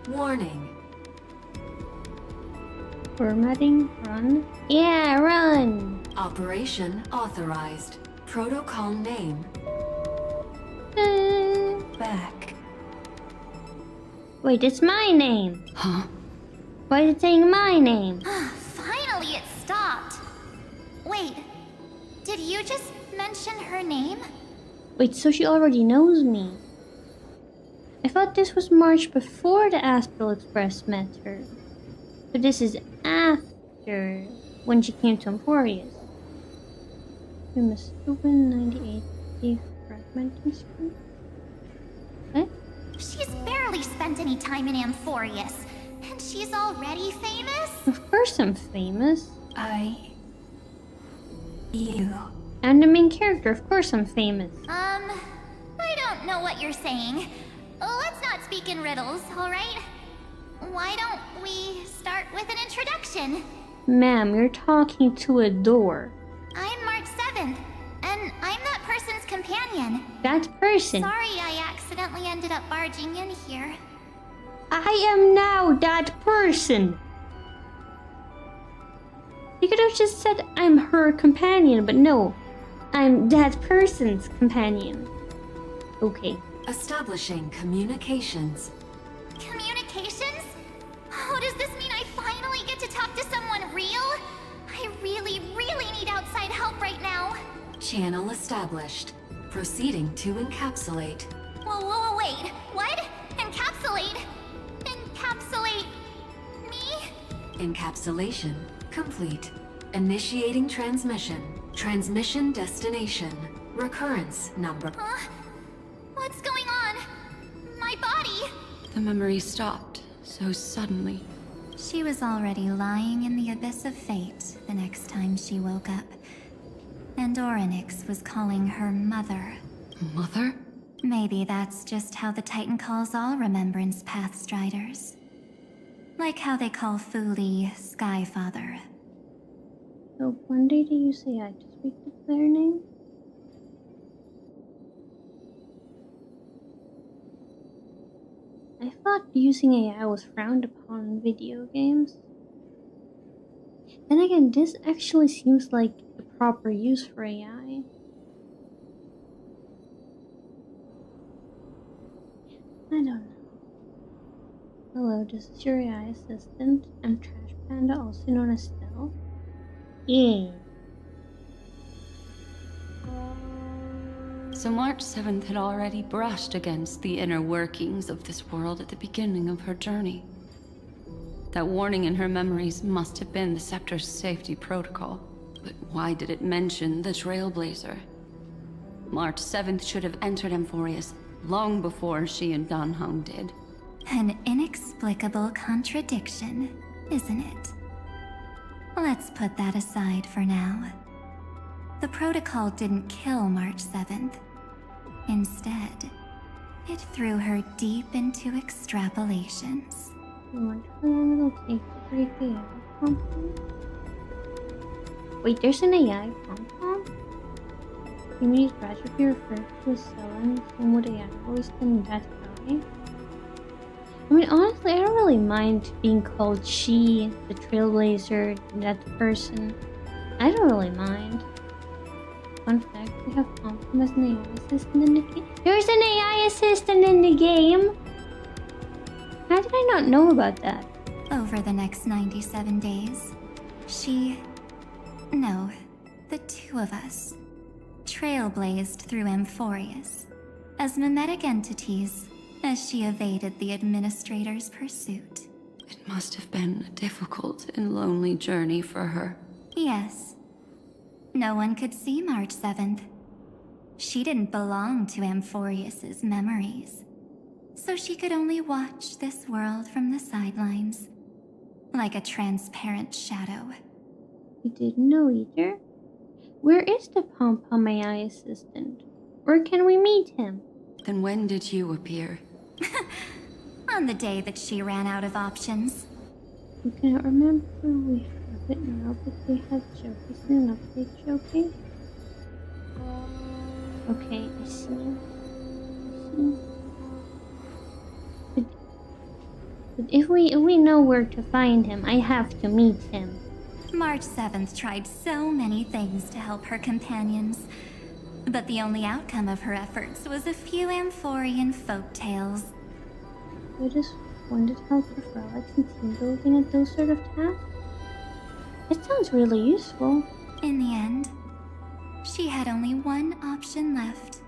Warning. Formatting, run? Yeah, run! Operation authorized. Protocol name. Back. Wait, it's my name! Huh? Why is it saying my name? Finally, it stopped. Wait, did you just mention her name? Wait, so she already knows me. I thought this was March before the Astral Express met her. So this is after when she came to Emporius. We must open 98 fragmenting screen. What? She's barely spent any time in Amphorius, and she's already famous? Of course I'm famous. You. I'm the main character, of course I'm famous. I don't know what you're saying. Let's not speak in riddles, alright? Why don't we start with an introduction? Ma'am, you're talking to a door. I'm March 7th, and I'm that person's companion. That person? Sorry I accidentally ended up barging in here. I am now that person! You could have just said I'm her companion, but no. I'm that person's companion. Okay. Establishing communications. Communications? Oh, does this mean I finally get to talk to someone real? I really, really need outside help right now. Channel established. Proceeding to encapsulate. Whoa, wait. What? Encapsulate? Encapsulate me? Encapsulation complete. Initiating transmission. Transmission destination. Recurrence number. Huh? What's going on? My body? The memory stopped so suddenly. She was already lying in the abyss of fate the next time she woke up. And Orynyx was calling her mother. Mother? Maybe that's just how the Titan calls all Remembrance Pathstriders. Like how they call Fuli Skyfather. So one day do you say I to speak the player name? I thought using AI was frowned upon in video games. Then again, this actually seems like a proper use for AI. I don't know. Hello, this is your AI assistant. I'm Trash Panda, also known as Stell. Yeah. So March 7th had already brushed against the inner workings of this world at the beginning of her journey. That warning in her memories must have been the Scepter's safety protocol. But why did it mention the Trailblazer? March 7th should have entered Amphorius long before she and Dan Heng did. An inexplicable contradiction, isn't it? Let's put that aside for now. The protocol didn't kill March 7th. Instead, it threw her deep into extrapolations. I wonder how long it'll take to create the AI pom-pom. Wait, there's an AI pom-pom? You mean it's gradually referred to as selling someone with AI voice than that guy? I mean, honestly, I don't really mind being called she, the Trailblazer, that person. I don't really mind. Fun fact, we have pom-pom as an AI assistant in the game. There's an AI assistant in the game! How did I not know about that? Over the next 97 days, the two of us, trailblazed through Amphorius as mimetic entities as she evaded the administrator's pursuit. It must have been a difficult and lonely journey for her. Yes. No one could see March 7th. She didn't belong to Amphorius's memories, so she could only watch this world from the sidelines, like a transparent shadow. You didn't know either? Where is the pom-pom AI assistant? Where can we meet him? Then when did you appear? On the day that she ran out of options. You cannot remember. We have it now, but we have showcase in an update showcase. Okay, I see. But if we know where to find him, I have to meet him. March 7th tried so many things to help her companions, but the only outcome of her efforts was a few Amphorian folktales. I just wondered how to relics and team building and those sort of tasks. It sounds really useful. In the end, she had only one option left.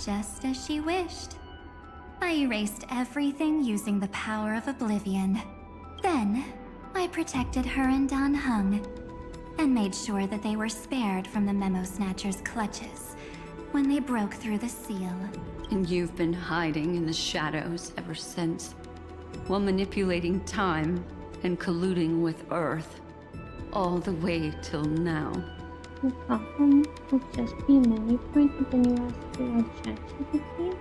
Just as she wished. I erased everything using the power of oblivion. Then, I protected her and Dan Heng, and made sure that they were spared from the Memo Snatcher's clutches when they broke through the seal. And you've been hiding in the shadows ever since, while manipulating time and colluding with Earth, all the way till now. The problem will just be a memory point, and then you ask to add ChatGPT.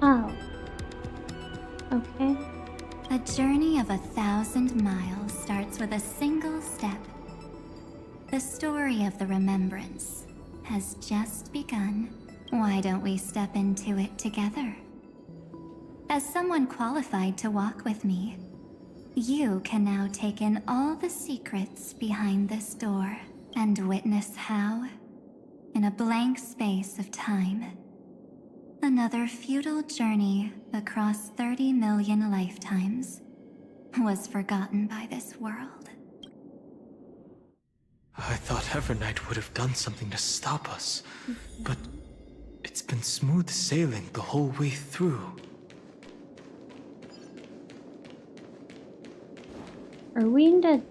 Oh. Okay. A journey of 1,000 miles starts with a single step. The story of the remembrance has just begun. Why don't we step into it together? As someone qualified to walk with me, you can now take in all the secrets behind this door and witness how, in a blank space of time, another futile journey across 30 million lifetimes was forgotten by this world. I thought Evernight would have done something to stop us, but it's been smooth sailing the whole way through. Are we in that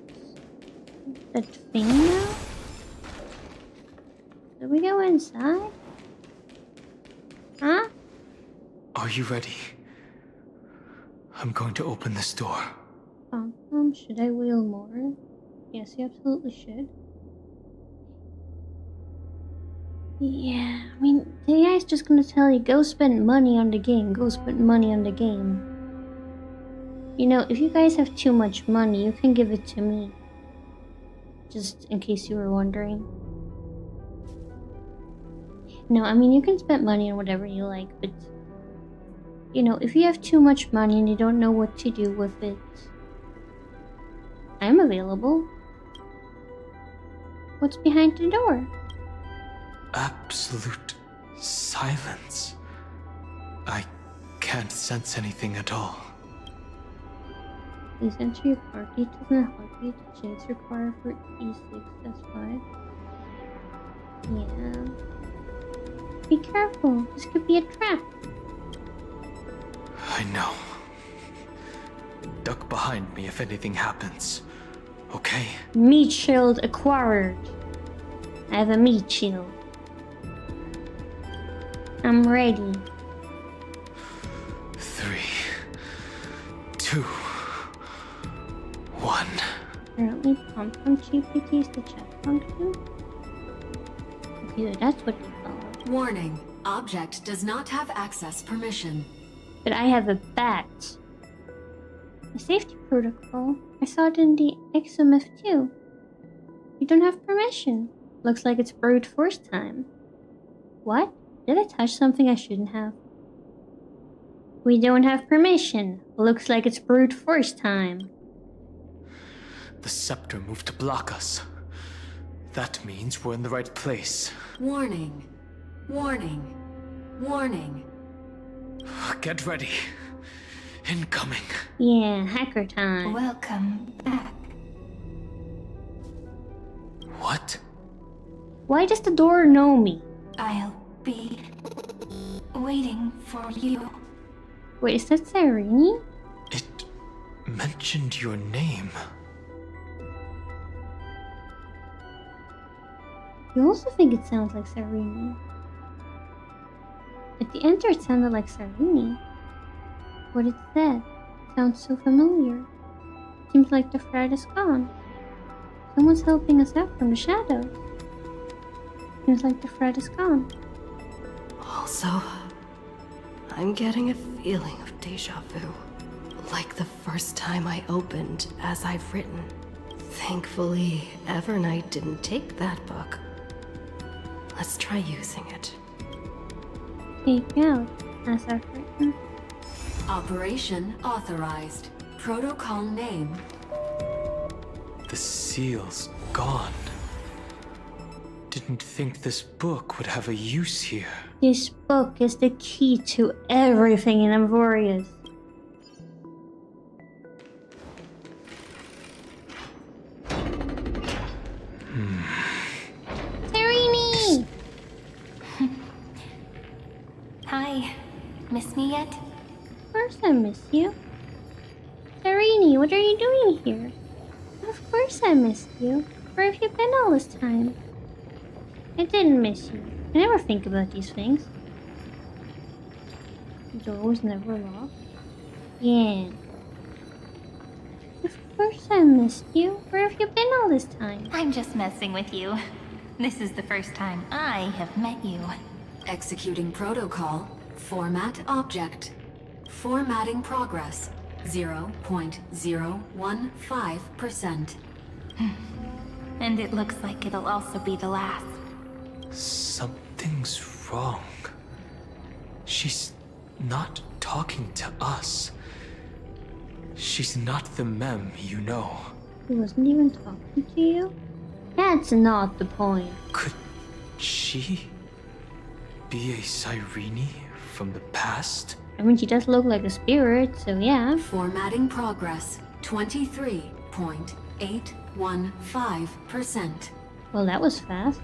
thing now? Did we go inside? Huh? Are you ready? I'm going to open this door. Should I wheel more? Yes, you absolutely should. Yeah, I mean, the AI is just gonna tell you, go spend money on the game, go spend money on the game. You know, if you guys have too much money, you can give it to me. Just in case you were wondering. No, I mean, you can spend money on whatever you like, but... You know, if you have too much money and you don't know what to do with it... I'm available. What's behind the door? Absolute silence. I can't sense anything at all. Please enter your card details and heartbeat. Checks required for E6, that's 5. Yeah. Be careful, this could be a trap. I know. Duck behind me if anything happens. Okay? Meat shield acquired. I have a meat shield. I'm ready. 3, 2, 1. Apparently, pom-pom GPT is the chat function. Okay, that's what they call it. Warning. Object does not have access permission. But I have a bat. A safety protocol. I saw it in the XMF too. You don't have permission. Looks like it's brute force time. What? Did I touch something I shouldn't have? We don't have permission. Looks like it's brute force time. The scepter moved to block us. That means we're in the right place. Warning. Warning. Warning. Get ready. Incoming. Yeah, hacker time. Welcome back. What? Why does the door know me? I'll be waiting for you. Wait, is that Sarini? It mentioned your name. You also think it sounds like Sarini. At the enter it sounded like Sarini. What it said sounds so familiar. Seems like the threat is gone. Someone's helping us out from the shadows. Seems like the threat is gone. Also, I'm getting a feeling of deja vu. Like the first time I opened as I've written. Thankfully, Evernight didn't take that book. Let's try using it. Take out, as I've written. Operation authorized. Protocol name. The seal's gone. Didn't think this book would have a use here. This book is the key to everything in Amvorius. Sarini! Hi. Miss me yet? Of course I miss you. Sarini, what are you doing here? Of course I missed you. Where have you been all this time? I didn't miss you. I never think about these things. The door was never locked. Yeah. Of course I missed you. Where have you been all this time? I'm just messing with you. This is the first time I have met you. Executing protocol. Format object. Formatting progress. 0.015%. And it looks like it'll also be the last. Something's wrong. She's not talking to us. She's not the mem you know. He wasn't even talking to you? That's not the point. Could she be a Cyrene from the past? I mean, she does look like a spirit, so yeah. Formatting progress. 23.815%. Well, that was fast.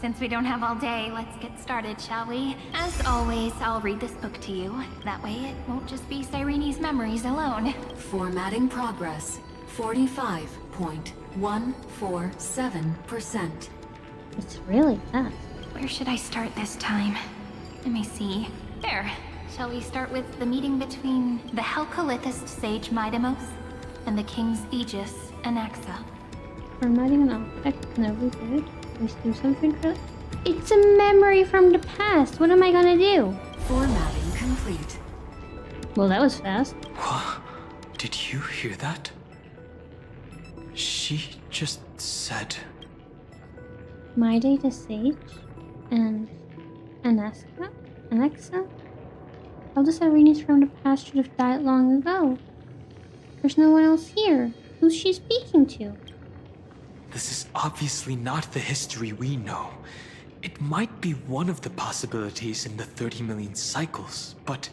Since we don't have all day, let's get started, shall we? As always, I'll read this book to you. That way it won't just be Cyrene's memories alone. Formatting progress. 45.147%. It's really fast. Where should I start this time? Let me see. There. Shall we start with the meeting between the Helcolithist sage Midamos and the King's Aegis, Anaxa? Formatting an object is never good. Let's do something for it. It's a memory from the past. What am I gonna do? Formatting complete. Well, that was fast. What? Did you hear that? She just said... My data sage and Anaxa? All the Cyrenes from the past should have died long ago. There's no one else here. who's she speaking to? This is obviously not the history we know. It might be one of the possibilities in the 30 million cycles, but...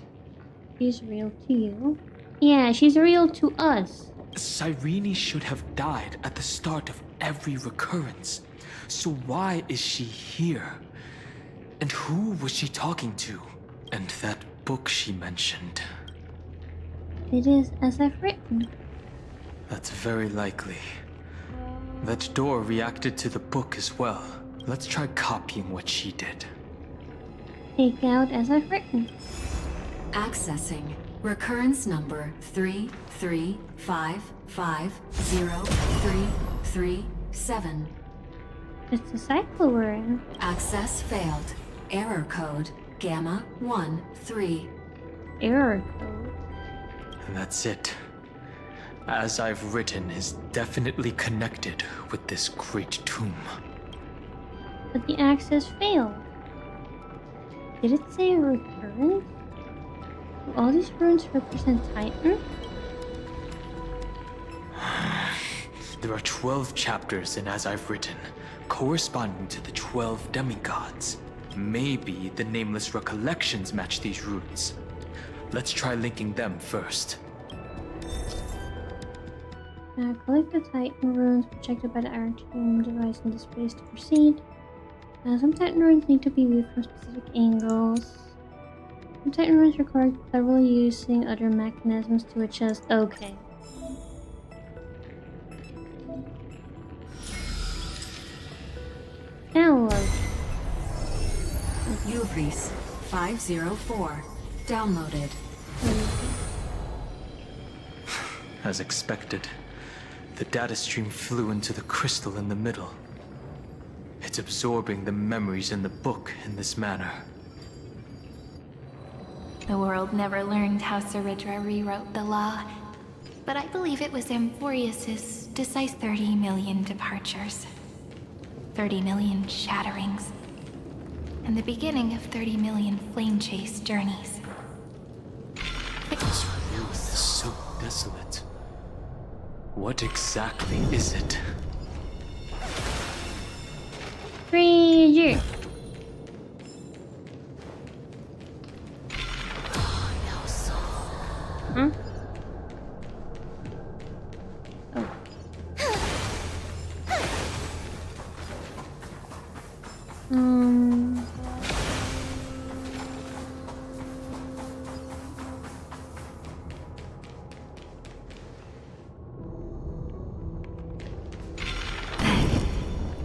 She's real to you? Yeah, she's real to us. Cyrene should have died at the start of every recurrence. So why is she here? And who was she talking to? And that book she mentioned. It is as I've written. That's very likely. That door reacted to the book as well. Let's try copying what she did. Take out as I've written. Accessing recurrence number 335503337. It's the cycle we're in. Access failed. Error code Gamma 13. Error code? That's it. As I've written is definitely connected with this great tomb. But the access failed. Did it say a recurrence? Do all these runes represent Titan? There are 12 chapters in As I've Written, corresponding to the 12 demigods. Maybe the nameless recollections match these runes. Let's try linking them first. Now collect the Titan runes projected by the Iron Tomb device in the space to proceed. Some Titan runes need to be viewed from specific angles. Some Titan runes require cleverly using other mechanisms to adjust. Okay. Download. Uvris 504. Downloaded. As expected, the data stream flew into the crystal in the middle. It's absorbing the memories in the book in this manner. The world never learned how Saridra rewrote the law, but I believe it was Amphorius's decisive 30 million departures, 30 million shatterings, and the beginning of 30 million flame chase journeys. This room is so desolate. What exactly is it? Treasure. Huh? Oh.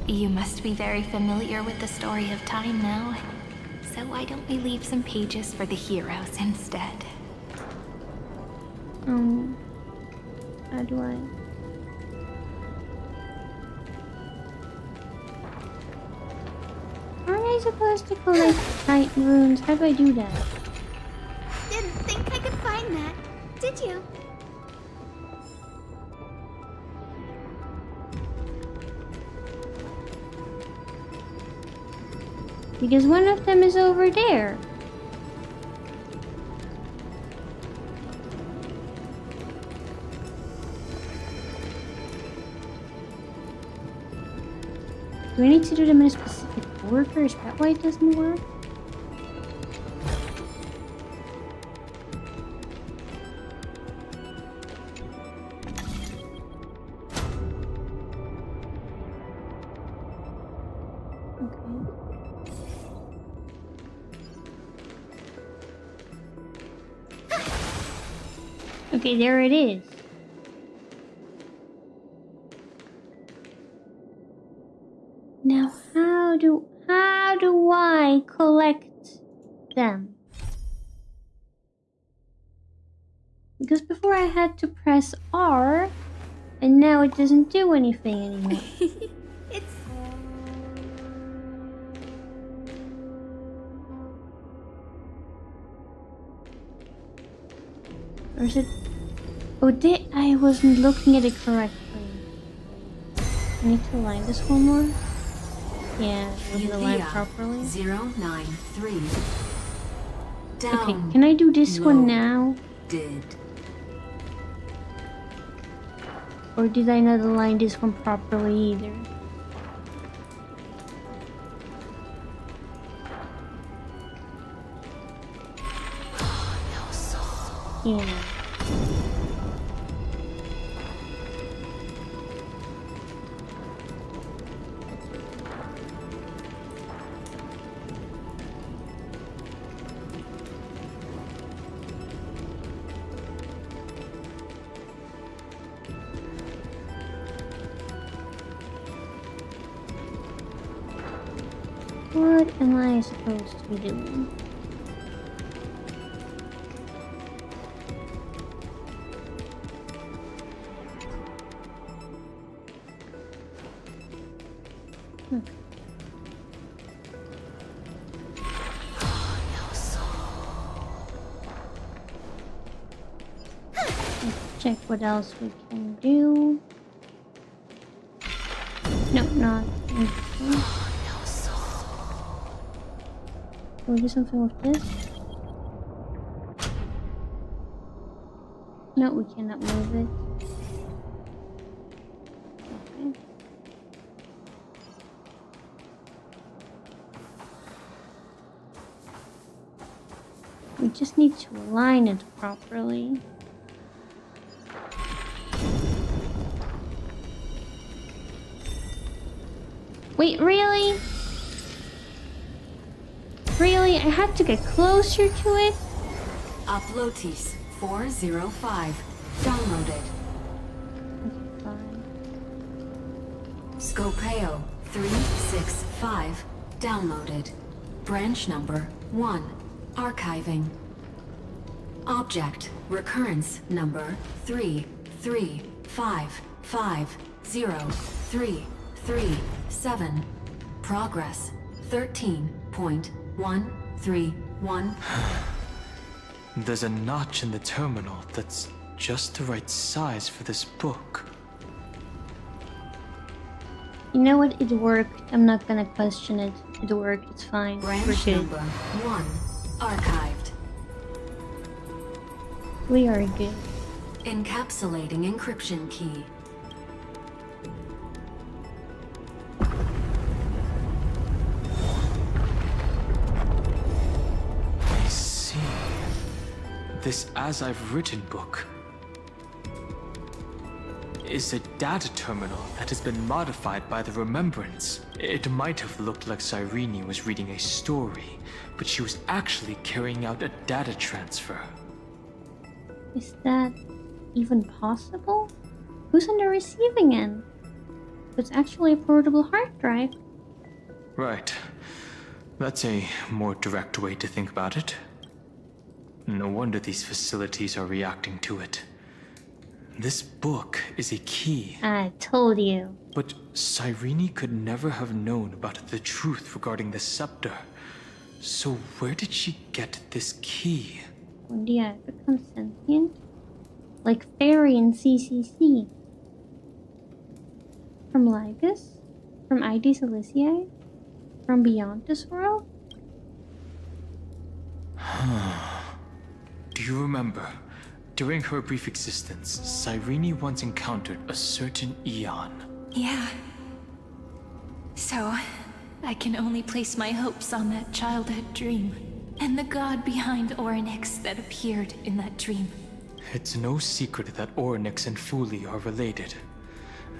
You must be very familiar with the story of time now, so why don't we leave some pages for the heroes instead? How do I? Aren't I supposed to collect Titan runes? How do I do that? Didn't think I could find that, did you? Because one of them is over there. Do I need to do them in a specific order? Is that why it doesn't work? Okay, there it is. Now how do I collect them? Because before I had to press R, and now it doesn't do anything anymore. Or is it? Oh, I wasn't looking at it correctly. I need to align this one more. Yeah, was it aligned properly? 093. Down. Okay, can I do this one now? Did. Or did I not align this one properly either? Yeah. What am I supposed to be doing? Let's check what else we can do. No, not. Okay. Can we do something with this? No, we cannot move it. Okay. We just need to align it properly. Wait, really? Really? I had to get closer to it? Uplotis 405. Downloaded. Scopeo 365. Downloaded. Branch number 1. Archiving. Object recurrence number 335503337. Progress 13.131. There's a notch in the terminal that's just the right size for this book. You know what? It worked. I'm not gonna question it. It worked. It's fine. Branch We're good. number 1. Archived. We are good. Encapsulating encryption key. I see. This As I've Written book is a data terminal that has been modified by the Remembrance. It might have looked like Cyrene was reading a story, but she was actually carrying out a data transfer. Is that even possible? Who's on the receiving end? It's actually a portable hard drive. Right. That's a more direct way to think about it. No wonder these facilities are reacting to it. This book is a key. I told you. But Cyrene could never have known about the truth regarding the scepter. So where did she get this key? When do I become sentient? Like Fairy in CCC. From Lygus? From ID Celestii? From beyond this world? Do you remember? During her brief existence, Cyrene once encountered a certain Eon. Yeah. So, I can only place my hopes on that childhood dream, and the god behind Orynyx that appeared in that dream. It's no secret that Orynyx and Fuli are related.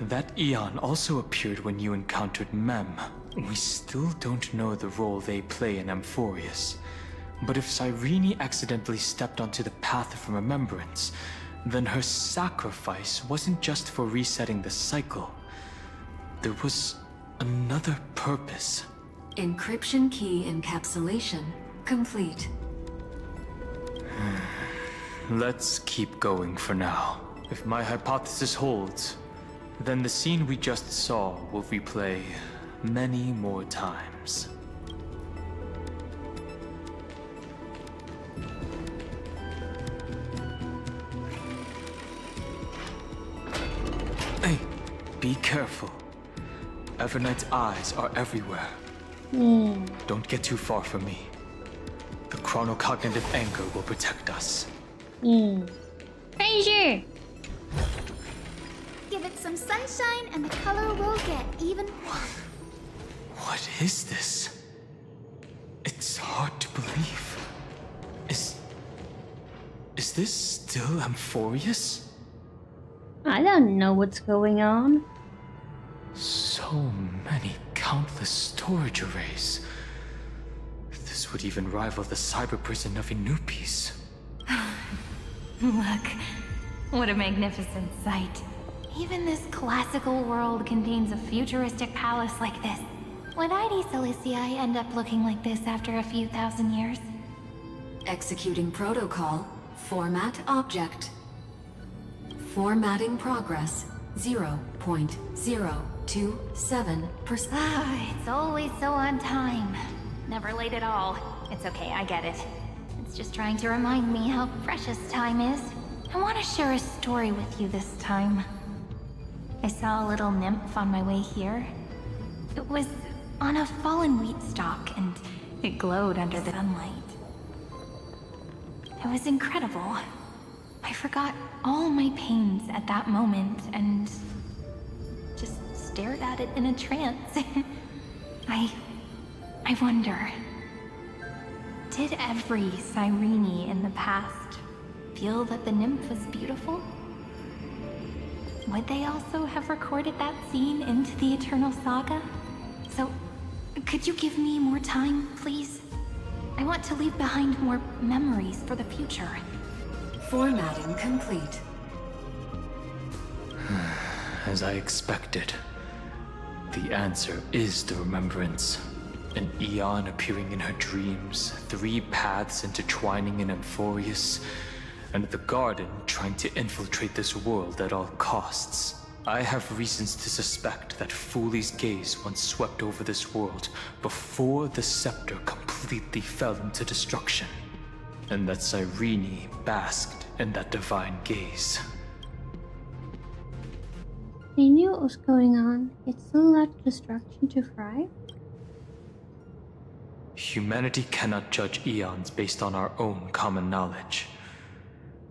That Eon also appeared when you encountered Mem. We still don't know the role they play in Amphorius. But if Cyrene accidentally stepped onto the path of remembrance, then her sacrifice wasn't just for resetting the cycle. There was another purpose. Encryption key encapsulation complete. Let's keep going for now. If my hypothesis holds, then the scene we just saw will replay many more times. Hey, be careful. Evernight's eyes are everywhere. Don't get too far from me. The chronocognitive anchor will protect us. Fraser! Give Give it some sunshine and the color will get even... What is this? It's hard to believe. Is this still Amphorius? I don't know what's going on. So many countless storage arrays. This would even rival the cyber prison of Inupis. Look, what a magnificent sight. Even this classical world contains a futuristic palace like this. Would ID Silicii end up looking like this after a few thousand years? Executing protocol. Format object. Formatting progress 0.027%. It's always so on time. Never late at all. It's okay, I get it. It's just trying to remind me how precious time is. I want to share a story with you this time. I saw a little nymph on my way here. It was on a fallen wheat stalk, and it glowed under the sunlight. It was incredible. I forgot all my pains at that moment and just stared at it in a trance. I wonder, did every Cyrene in the past feel that the nymph was beautiful? Would they also have recorded that scene into the Eternal Saga? So, could you give me more time, please? I want to leave behind more memories for the future. Formatting complete. As I expected, the answer is the remembrance. An Eon appearing in her dreams, 3 paths intertwining in Amphorius, and the Garden trying to infiltrate this world at all costs. I have reasons to suspect that Fooley's gaze once swept over this world before the scepter completely fell into destruction, and that Cyrene basked in that divine gaze. They knew what was going on, yet still allowed destruction to thrive? Humanity cannot judge eons based on our own common knowledge.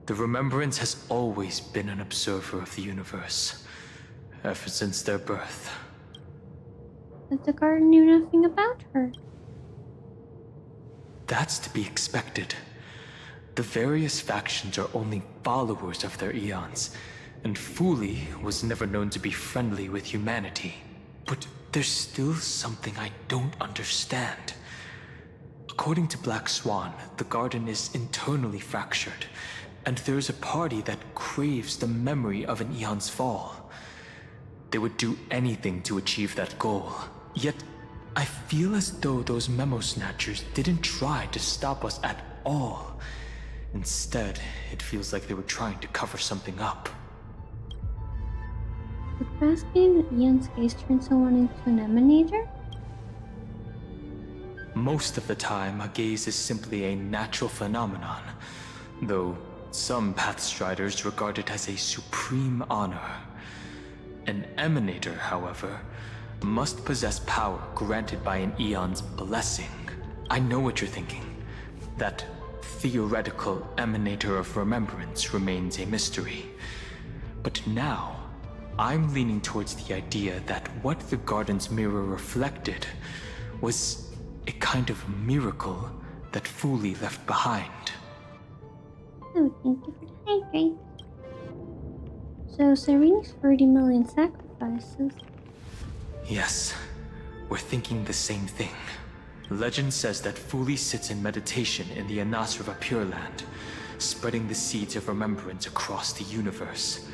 The Remembrance has always been an observer of the universe, ever since their birth. But the Garden knew nothing about her. That's to be expected. The various factions are only followers of their eons, and Fooley was never known to be friendly with humanity. But there's still something I don't understand. According to Black Swan, the Garden is internally fractured, and there's a party that craves the memory of an eon's fall. They would do anything to achieve that goal. Yet, I feel as though those memo snatchers didn't try to stop us at all. Instead, it feels like they were trying to cover something up. Would basking in Eon's gaze turn someone into an emanator? Most of the time, a gaze is simply a natural phenomenon, though some Pathstriders regard it as a supreme honor. An emanator, however, must possess power granted by an eon's blessing. I know what you're thinking. That theoretical emanator of remembrance remains a mystery. But now, I'm leaning towards the idea that what the Garden's mirror reflected was a kind of miracle that Fooley left behind. Oh, thank you for the hydrate. So, Cyrene's 30 million sacrifices. Yes, we're thinking the same thing. Legend says that Fooley sits in meditation in the Anasrava Pure Land, spreading the seeds of remembrance across the universe.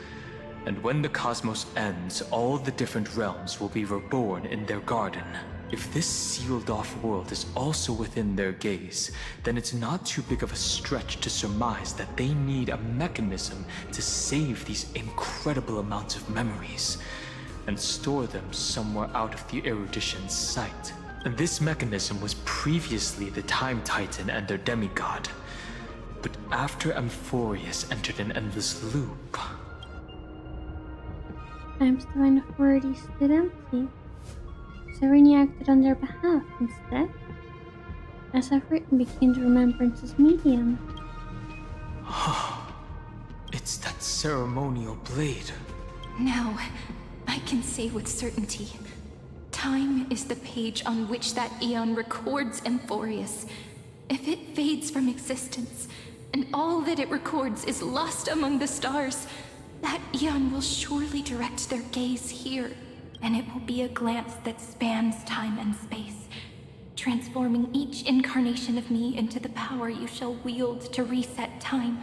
And when the cosmos ends, all the different realms will be reborn in their garden. If this sealed-off world is also within their gaze, then it's not too big of a stretch to surmise that they need a mechanism to save these incredible amounts of memories and store them somewhere out of the erudition's sight. And this mechanism was previously the Time Titan and their demigod. But after Amphorius entered an endless loop... Time's divine authority stood empty. Cyrene acted on their behalf instead, as I've written, became the Remembrance's medium. It's that ceremonial blade. Now, I can say with certainty, time is the page on which that eon records Amphorius. If it fades from existence, and all that it records is lost among the stars, that eon will surely direct their gaze here, and it will be a glance that spans time and space, transforming each incarnation of me into the power you shall wield to reset time,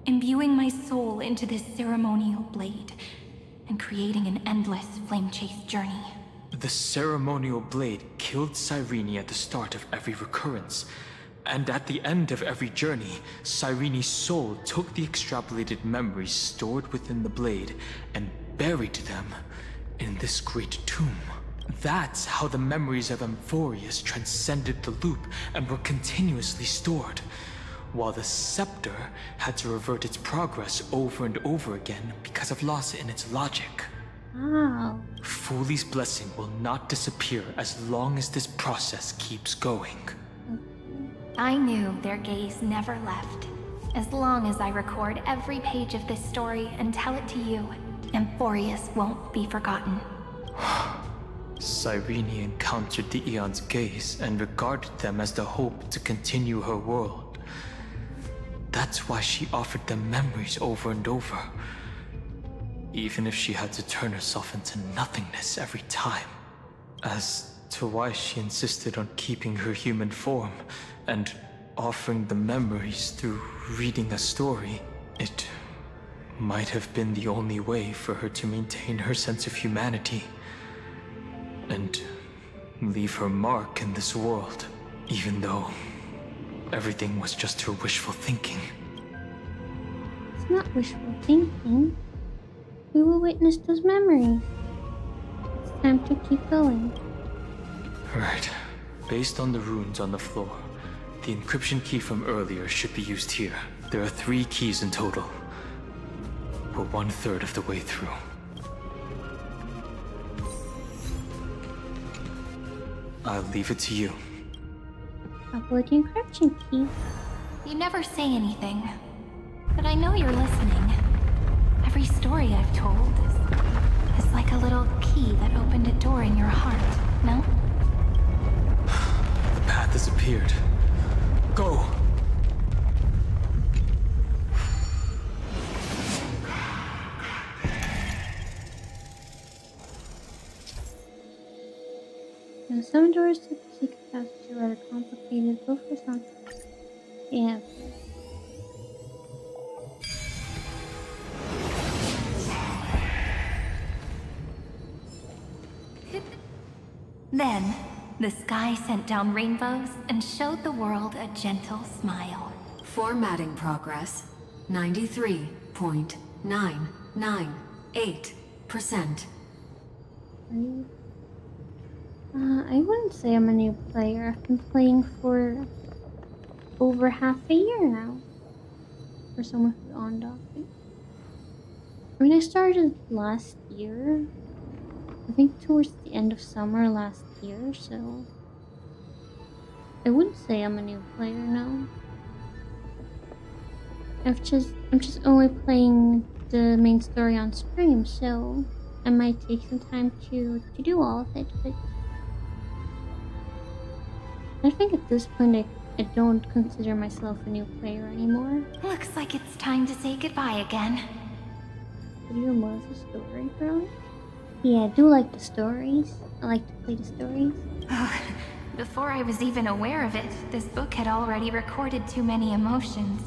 imbuing my soul into this ceremonial blade, and creating an endless flame-chase journey. The ceremonial blade killed Cyrene at the start of every recurrence, and at the end of every journey, Cyrene's soul took the extrapolated memories stored within the blade and buried them in this great tomb. That's how the memories of Amphorius transcended the loop and were continuously stored, while the scepter had to revert its progress over and over again because of loss in its logic. Wow. Fuli's blessing will not disappear as long as this process keeps going. I knew their gaze never left. As long as I record every page of this story and tell it to you, Amphorius won't be forgotten. Cyrene encountered the Eon's gaze and regarded them as the hope to continue her world. That's why she offered them memories over and over, even if she had to turn herself into nothingness every time. As to why she insisted on keeping her human form and offering the memories through reading a story, it might have been the only way for her to maintain her sense of humanity and leave her mark in this world, even though everything was just her wishful thinking. It's not wishful thinking. We will witness those memories. It's time to keep going. Right. Based on the runes on the floor, the encryption key from earlier should be used here. There are 3 keys in total. We're 1/3 of the way through. I'll leave it to you. Upload the encryption key. You never say anything, but I know you're listening. Every story I've told is like a little key that opened a door in your heart, no? The path has appeared. Go! Now, some doors to the secret passage are rather complicated, both for some. Yeah. Then, the sky sent down rainbows and showed the world a gentle smile. Formatting progress 93.998%. I wouldn't say I'm a new player. I've been playing for over half a year now. For someone who's on Doffy. I mean, I started last year. I think towards the end of summer last year, so I wouldn't say I'm a new player now. I'm just only playing the main story on stream, so I might take some time to do all of it, but I think at this point I don't consider myself a new player anymore. Looks like it's time to say goodbye again. But you're more of a story girl? Yeah, I do like the stories. I like to play the stories. Before I was even aware of it, this book had already recorded too many emotions.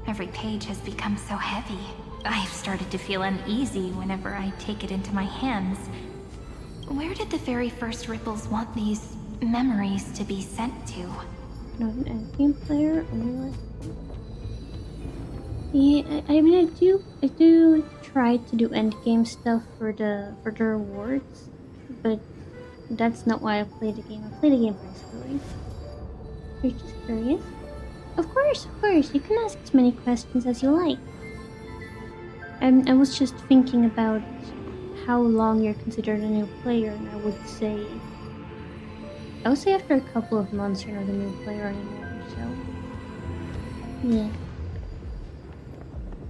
Every page has become so heavy. I've started to feel uneasy whenever I take it into my hands. Where did the very first ripples want these memories to be sent to? Not an endgame player, or... Yeah, I mean, I do try to do endgame stuff for the rewards, but that's not why I play the game. I play the game for the story. You're just curious? Of course, you can ask as many questions as you like. I was just thinking about how long you're considered a new player, and I would say after a couple of months you're not a new player anymore, so... Yeah.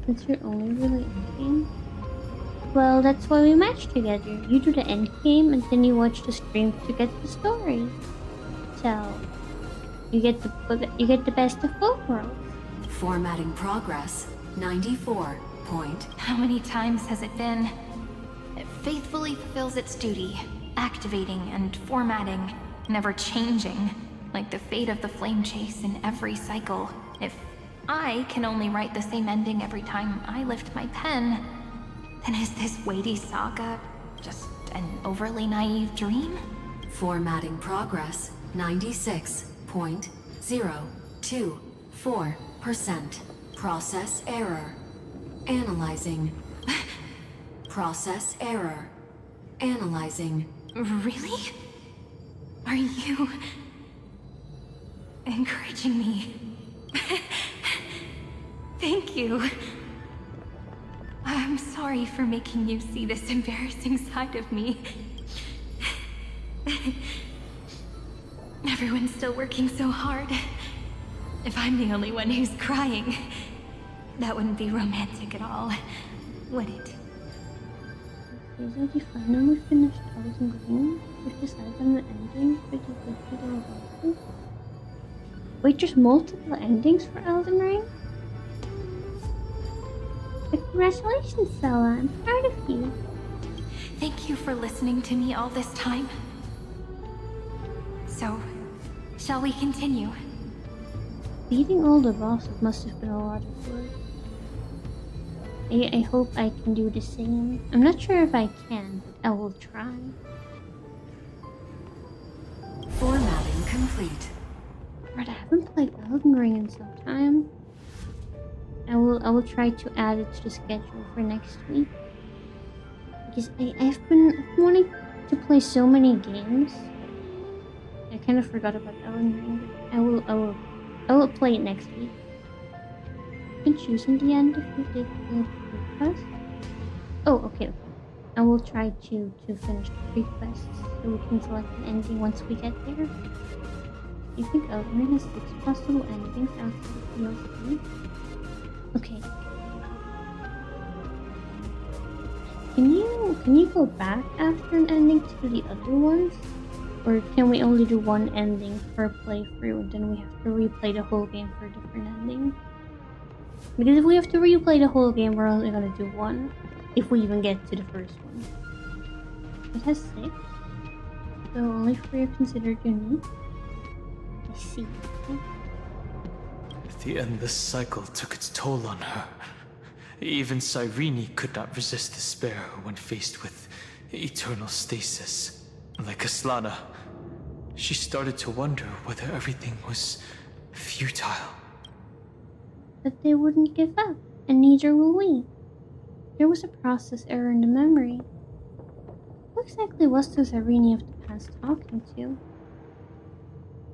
Since you're only really in-game? Well, that's why we match together. You do the end game, and then you watch the stream to get the story. So you get the best of both worlds. Formatting progress, 94 point. How many times has it been? It faithfully fulfills its duty, activating and formatting, never changing, like the fate of the flame chase in every cycle. If I can only write the same ending every time I lift my pen, then is this weighty saga just an overly naive dream? Formatting progress, 96.024%. Process error. Analyzing. Process error. Analyzing. Really? Are you encouraging me? Thank you. I'm sorry for making you see this embarrassing side of me. Everyone's still working so hard. If I'm the only one who's crying, that wouldn't be romantic at all, would it? Is that you finally finished Elden Ring? We've decided on the ending for the video about it. Wait, there's multiple endings for Elden Ring? Congratulations, Stella. I'm proud of you. Thank you for listening to me all this time. So, shall we continue? Beating all the bosses must have been a lot of work. I hope I can do the same. I'm not sure if I can, but I will try. Formatting complete. But I haven't played Elden Ring in some time. I will try to add it to the schedule for next week. Because I've been wanting to play so many games. I kind of forgot about Elden Ring, but I will play it next week. You can choose in the end if you did the pre-quest. Oh, okay. I will try to finish the pre-quests so we can select an ending once we get there. You think Elden Ring has 6 possible endings outside of DLC? Okay. Can you go back after an ending to the other ones? Or can we only do one ending per playthrough and then we have to replay the whole game for a different ending? Because if we have to replay the whole game, we're only gonna do one. If we even get to the first one. It has 6. So only 3 are considered unique. I see. Okay. The endless cycle took its toll on her. Even Cyrene could not resist despair when faced with eternal stasis. Like Aslana, she started to wonder whether everything was futile. But they wouldn't give up, and neither will we. There was a process error in the memory. Who exactly was the Cyrene of the past talking to?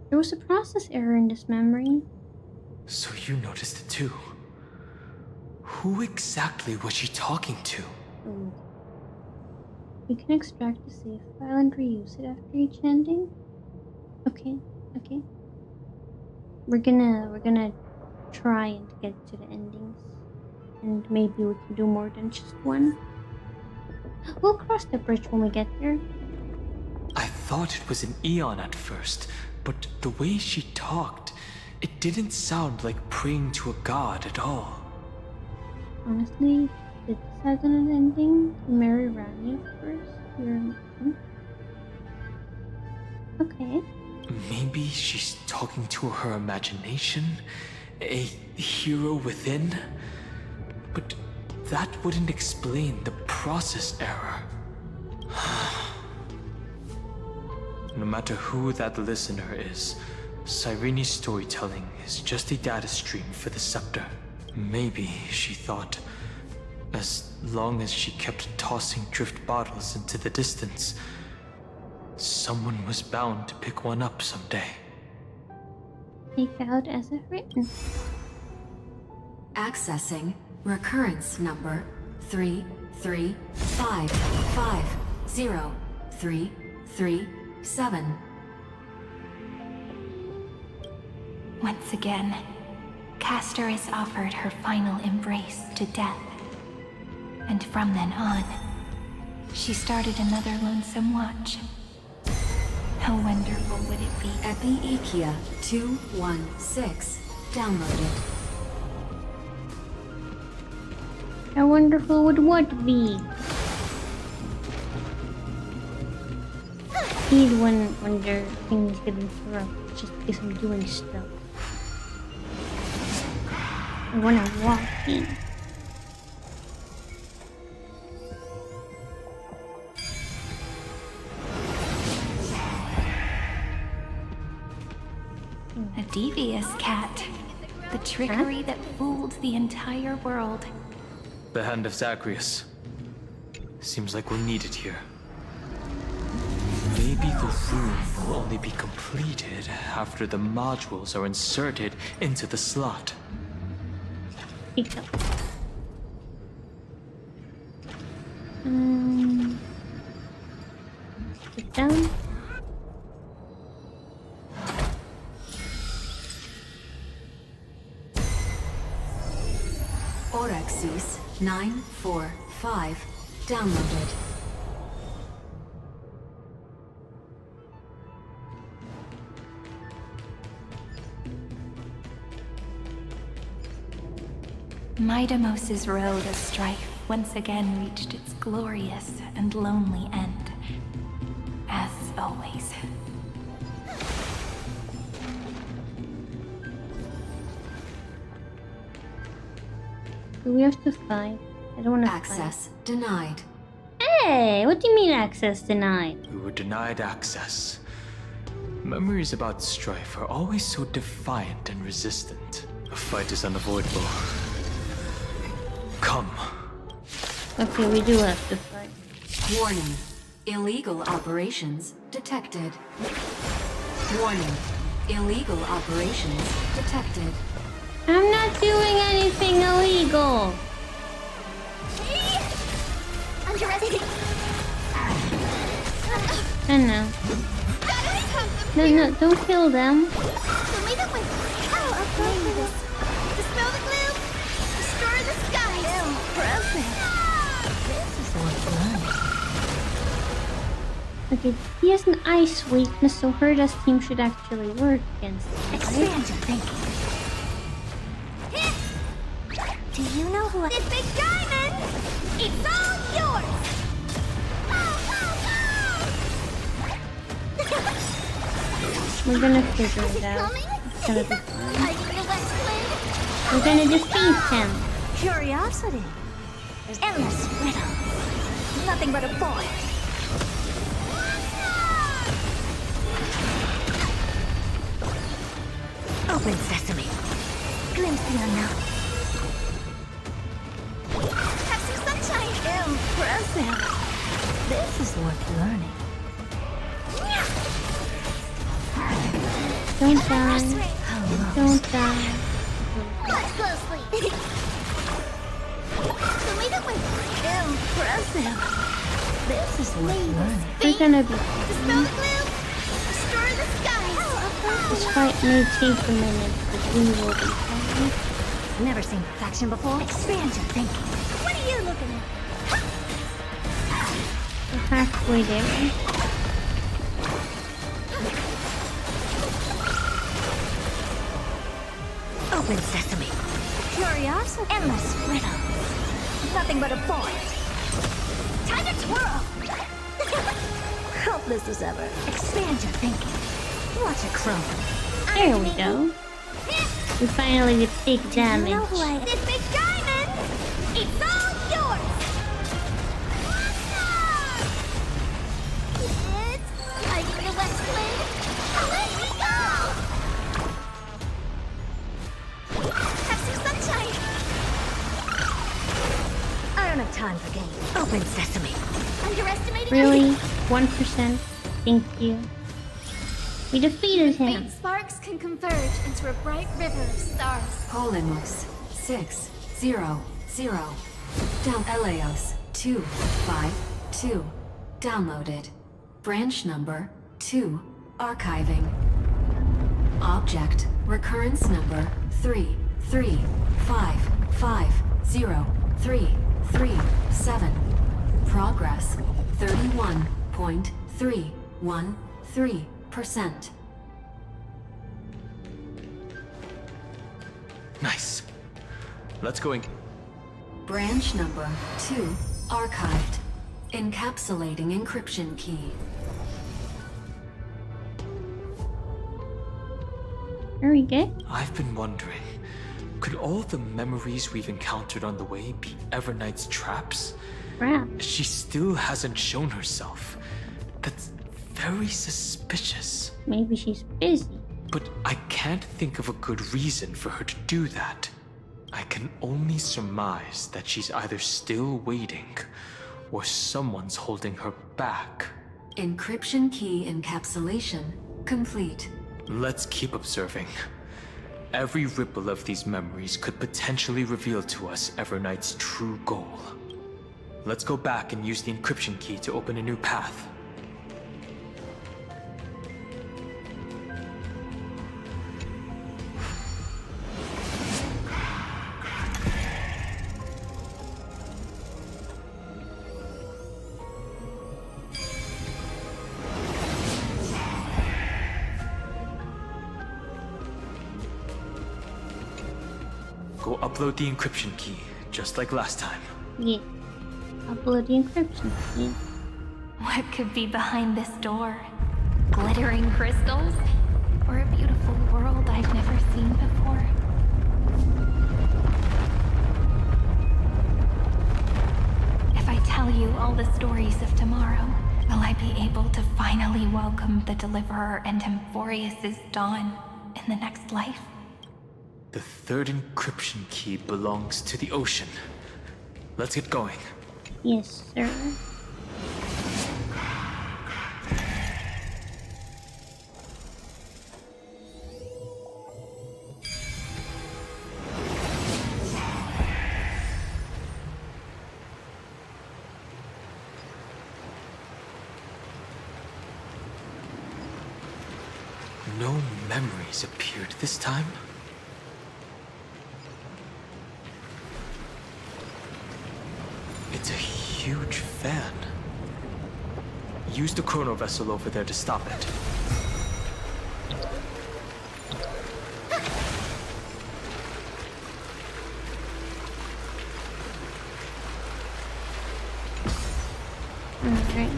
There was a process error in this memory. So you noticed it too. Who exactly was she talking to? Ooh. We can extract the save file and reuse it after each ending. Okay. We're gonna try and get to the endings. And maybe we can do more than just one. We'll cross the bridge when we get there. I thought it was an Eon at first, but the way she talked, it didn't sound like praying to a god at all. Honestly, did decide on an ending to marry Rani first. Okay. Maybe she's talking to her imagination? A hero within? But that wouldn't explain the process error. No matter who that listener is, Cyrene's storytelling is just a data stream for the scepter. Maybe, she thought, as long as she kept tossing drift bottles into the distance, someone was bound to pick one up someday. Take out as if written. Accessing recurrence number 335503337. Once again, Castor is offered her final embrace to death. And from then on, she started another lonesome watch. How wonderful would it be? Epi-Ikia 216 downloaded. How wonderful would what be? Need when their things get interrupted just because I'm doing stuff. I wanna walk in. A devious cat. The trickery that fooled the entire world. The Hand of Zagreus. Seems like we'll need it here. Maybe the room will only be completed after the modules are inserted into the slot. Sit down. Orexis 945 downloaded. Midamos's road of strife once again reached its glorious and lonely end. As always. Do we have to fight? I don't want to Access denied. Hey, what do you mean access denied? We were denied access. Memories about strife are always so defiant and resistant. A fight is unavoidable. Come. Okay, we do have to fight. Warning. Illegal operations detected. Warning. Illegal operations detected. I'm not doing anything illegal. I know. No, don't kill them. Okay, he has an ice weakness, so Herda's team should actually work against him. Expand your thinking. Do you know who this big diamond? It's all yours! We're gonna figure it out. It's gonna be fine. We're gonna defeat him. Curiosity. Endless riddle. Nothing but a boy. Open sesame. Glimpse the unknown. Have some sunshine. Impressive. This is worth learning. Don't die. Don't die. Watch closely. Impressive. This is worth learning. We're gonna be Dispel the gloom. Restore the skies. This fight may take a minute, but we will be fine. Never seen perfection before. Expand your thinking. What are you looking at? We're halfway there. Open sesame. Curiosity. Endless riddle. Nothing but a boy. Time to twirl. Hopeless as ever. Expand your thinking. Watch it grow. There we go. We finally did big damage. You know who I am? This big diamond. It's all yours. It's hiding the west wind. Let me go. Have some sunshine. I don't have time for games. Open sesame. Underestimating Really? 1%? Thank you. We defeated him. Faint sparks can converge into a bright river of stars. Polemos 600 down Eleos 252 downloaded. Branch number 2 archiving. Object recurrence number 33550 337 Progress 31.313%. Nice. Let's go in. Branch number 2 archived. Encapsulating encryption key. Very good. I've been wondering, could all the memories we've encountered on the way be Everknight's traps? Traps? She still hasn't shown herself. That's very suspicious. Maybe she's busy. But I can't think of a good reason for her to do that. I can only surmise that she's either still waiting, or someone's holding her back. Encryption key encapsulation complete. Let's keep observing. Every ripple of these memories could potentially reveal to us Everknight's true goal. Let's go back and use the encryption key to open a new path. Go upload the encryption key, just like last time. Yeah. Upload the encryption key. What could be behind this door? Glittering crystals? Or a beautiful world I've never seen before? If I tell you all the stories of tomorrow, will I be able to finally welcome the Deliverer and Emphorius' dawn in the next life? The third encryption key belongs to the ocean. Let's get going. Yes, sir. No memories appeared this time. It's a huge fan. Use the chrono vessel over there to stop it. Okay.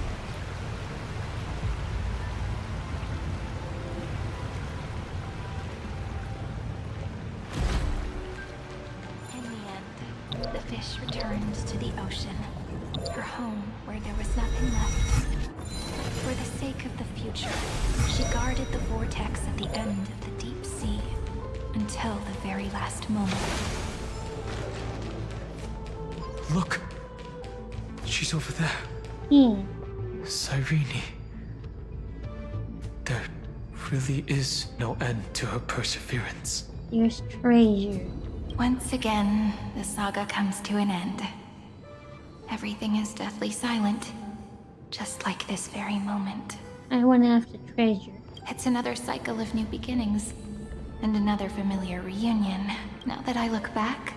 The fish returned to the ocean, her home where there was nothing left. For the sake of the future, she guarded the vortex at the end of the deep sea until the very last moment. Look! She's over there. Yeah. Cyrene. There really is no end to her perseverance. There's treasure. Once again, the saga comes to an end. Everything is deathly silent, just like this very moment. I want to have the treasure. It's another cycle of new beginnings, and another familiar reunion. Now that I look back,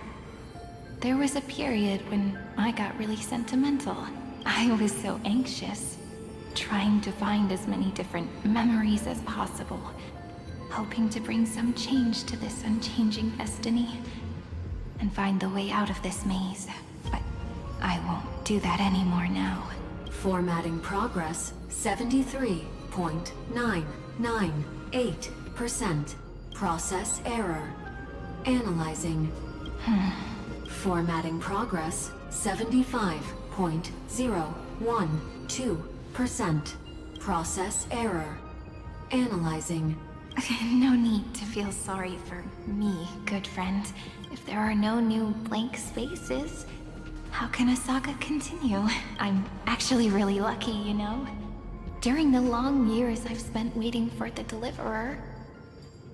there was a period when I got really sentimental. I was so anxious, trying to find as many different memories as possible, hoping to bring some change to this unchanging destiny, and find the way out of this maze. But I won't do that anymore now. Formatting progress 73.998%. Process error. Analyzing. Formatting progress 75.012%. Process error. Analyzing. No need to feel sorry for me, good friend. If there are no new blank spaces, how can a saga continue? I'm actually really lucky, you know? During the long years I've spent waiting for the Deliverer,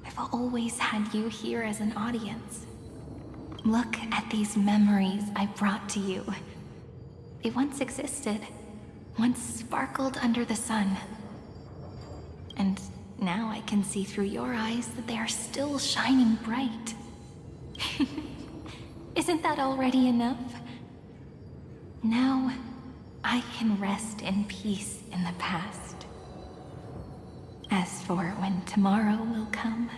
I've always had you here as an audience. Look at these memories I brought to you. They once existed, once sparkled under the sun. And now I can see through your eyes that they are still shining bright. Isn't that already enough? Now, I can rest in peace in the past. As for when tomorrow will come,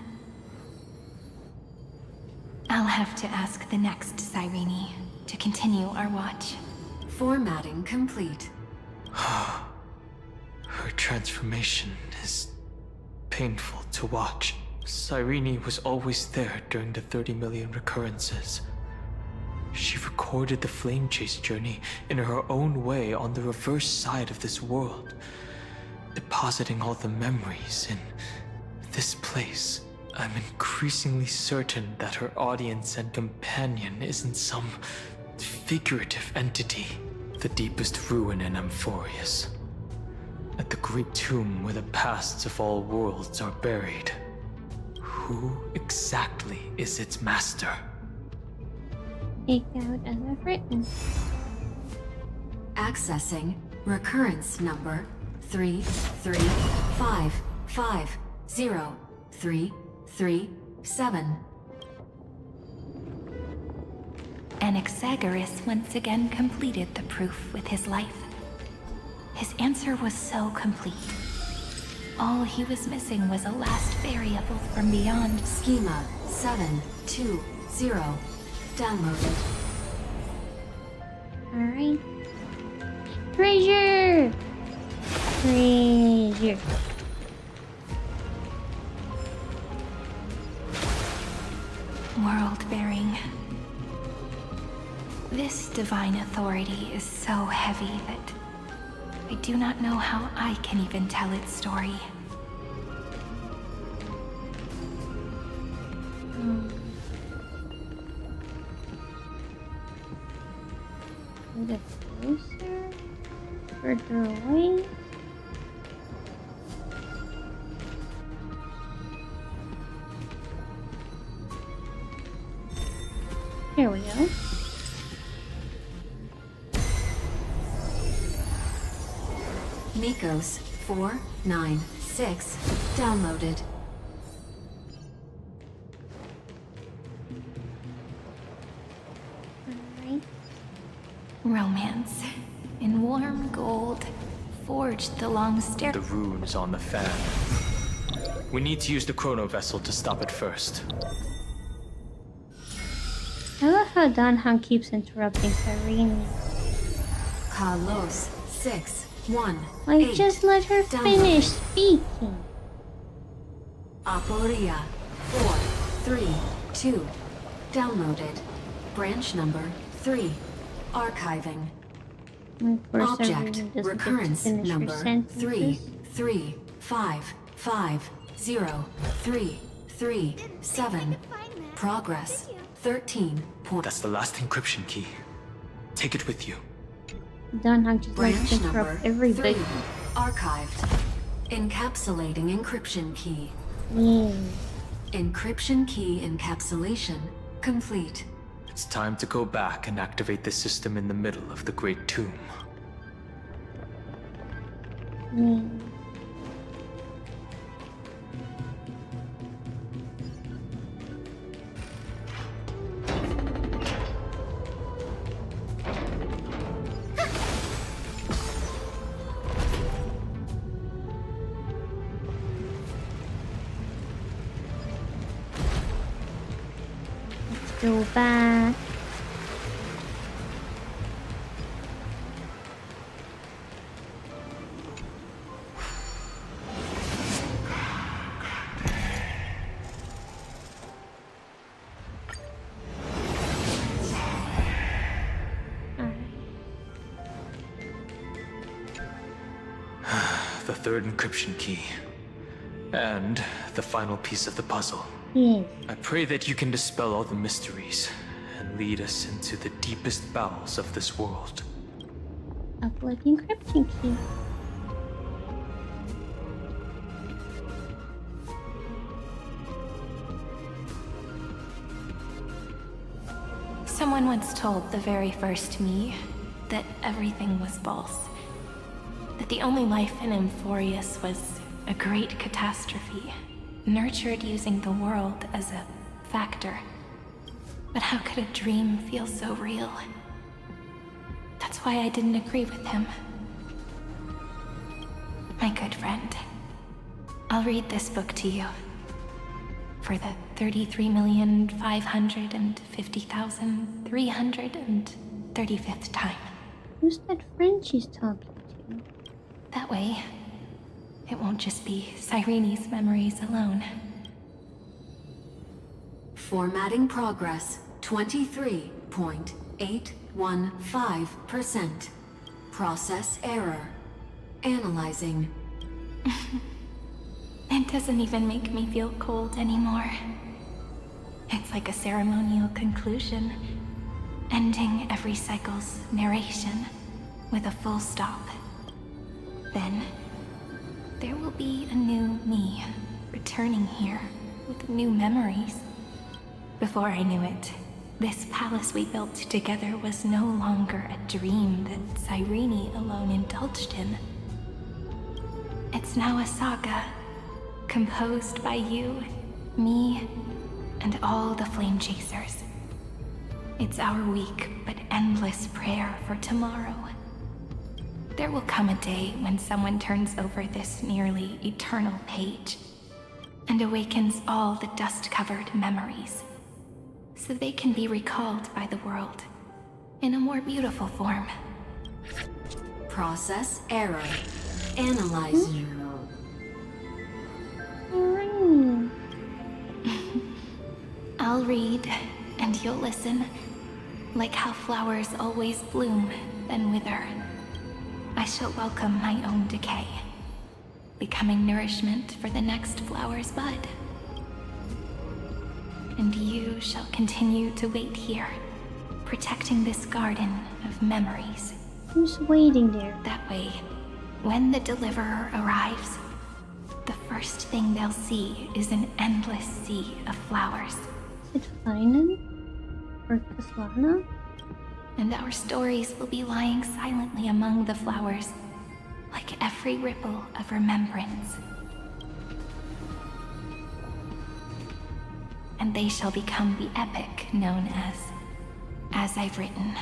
I'll have to ask the next Cyrene to continue our watch. Formatting complete. Her transformation is painful to watch. Cyrene was always there during the 30 million recurrences. She recorded the Flame Chase journey in her own way on the reverse side of this world, depositing all the memories in this place. I'm increasingly certain that her audience and companion isn't some figurative entity. The deepest ruin in Amphorius. At the great tomb where the pasts of all worlds are buried. Who exactly is its master? Take out as I've written. Accessing recurrence number 335503337. Anaxagoras once again completed the proof with his life. His answer was so complete. All he was missing was a last variable from beyond. Schema 720 downloaded. Alright. Treasure! Treasure. World-bearing. This divine authority is so heavy that I do not know how I can even tell its story. Get closer, further away. Here we go. Nikos 496 downloaded. Romance in warm gold forged the long stair. The runes on the fan. We need to use the chrono vessel to stop it first. I love how Danhang keeps interrupting Cyrene. Carlos 618. Like, just let her finish speaking. Aporia 432 downloaded. Branch number 3. Archiving. Object recurrence number 335503337. Progress 13. That's the last encryption key. Take it with you. Danhang just likes to interrupt everybody. 3. Archived. Encapsulating encryption key. Encryption key encapsulation complete. It's time to go back and activate the system in the middle of the Great Tomb. Go back. The third encryption key. And the final piece of the puzzle. I pray that you can dispel all the mysteries and lead us into the deepest bowels of this world. Upload the encryption key. Someone once told the very first me that everything was false. That the only life in Amphorius was a great catastrophe, nurtured using the world as a factor. But how could a dream feel so real? That's why I didn't agree with him. My good friend, I'll read this book to you. For the 33,550,335th time. Who's that friend she's talking to? That way, it won't just be Cyrene's memories alone. Formatting progress 23.815%. Process error. Analyzing. It doesn't even make me feel cold anymore. It's like a ceremonial conclusion, ending every cycle's narration with a full stop. Then, there will be a new me, returning here with new memories. Before I knew it, this palace we built together was no longer a dream that Cyrene alone indulged in. It's now a saga, composed by you, me, and all the Flame Chasers. It's our weak but endless prayer for tomorrow. There will come a day when someone turns over this nearly eternal page and awakens all the dust-covered memories, so they can be recalled by the world in a more beautiful form. Process error. Analyzing. I'll read, and you'll listen, like how flowers always bloom, then wither. I shall welcome my own decay, becoming nourishment for the next flower's bud. And you shall continue to wait here, protecting this garden of memories. Who's waiting there? That way, when the deliverer arrives, the first thing they'll see is an endless sea of flowers. Is it Finan? Or Kaslana? And our stories will be lying silently among the flowers, like every ripple of remembrance. And they shall become the epic known as I've written.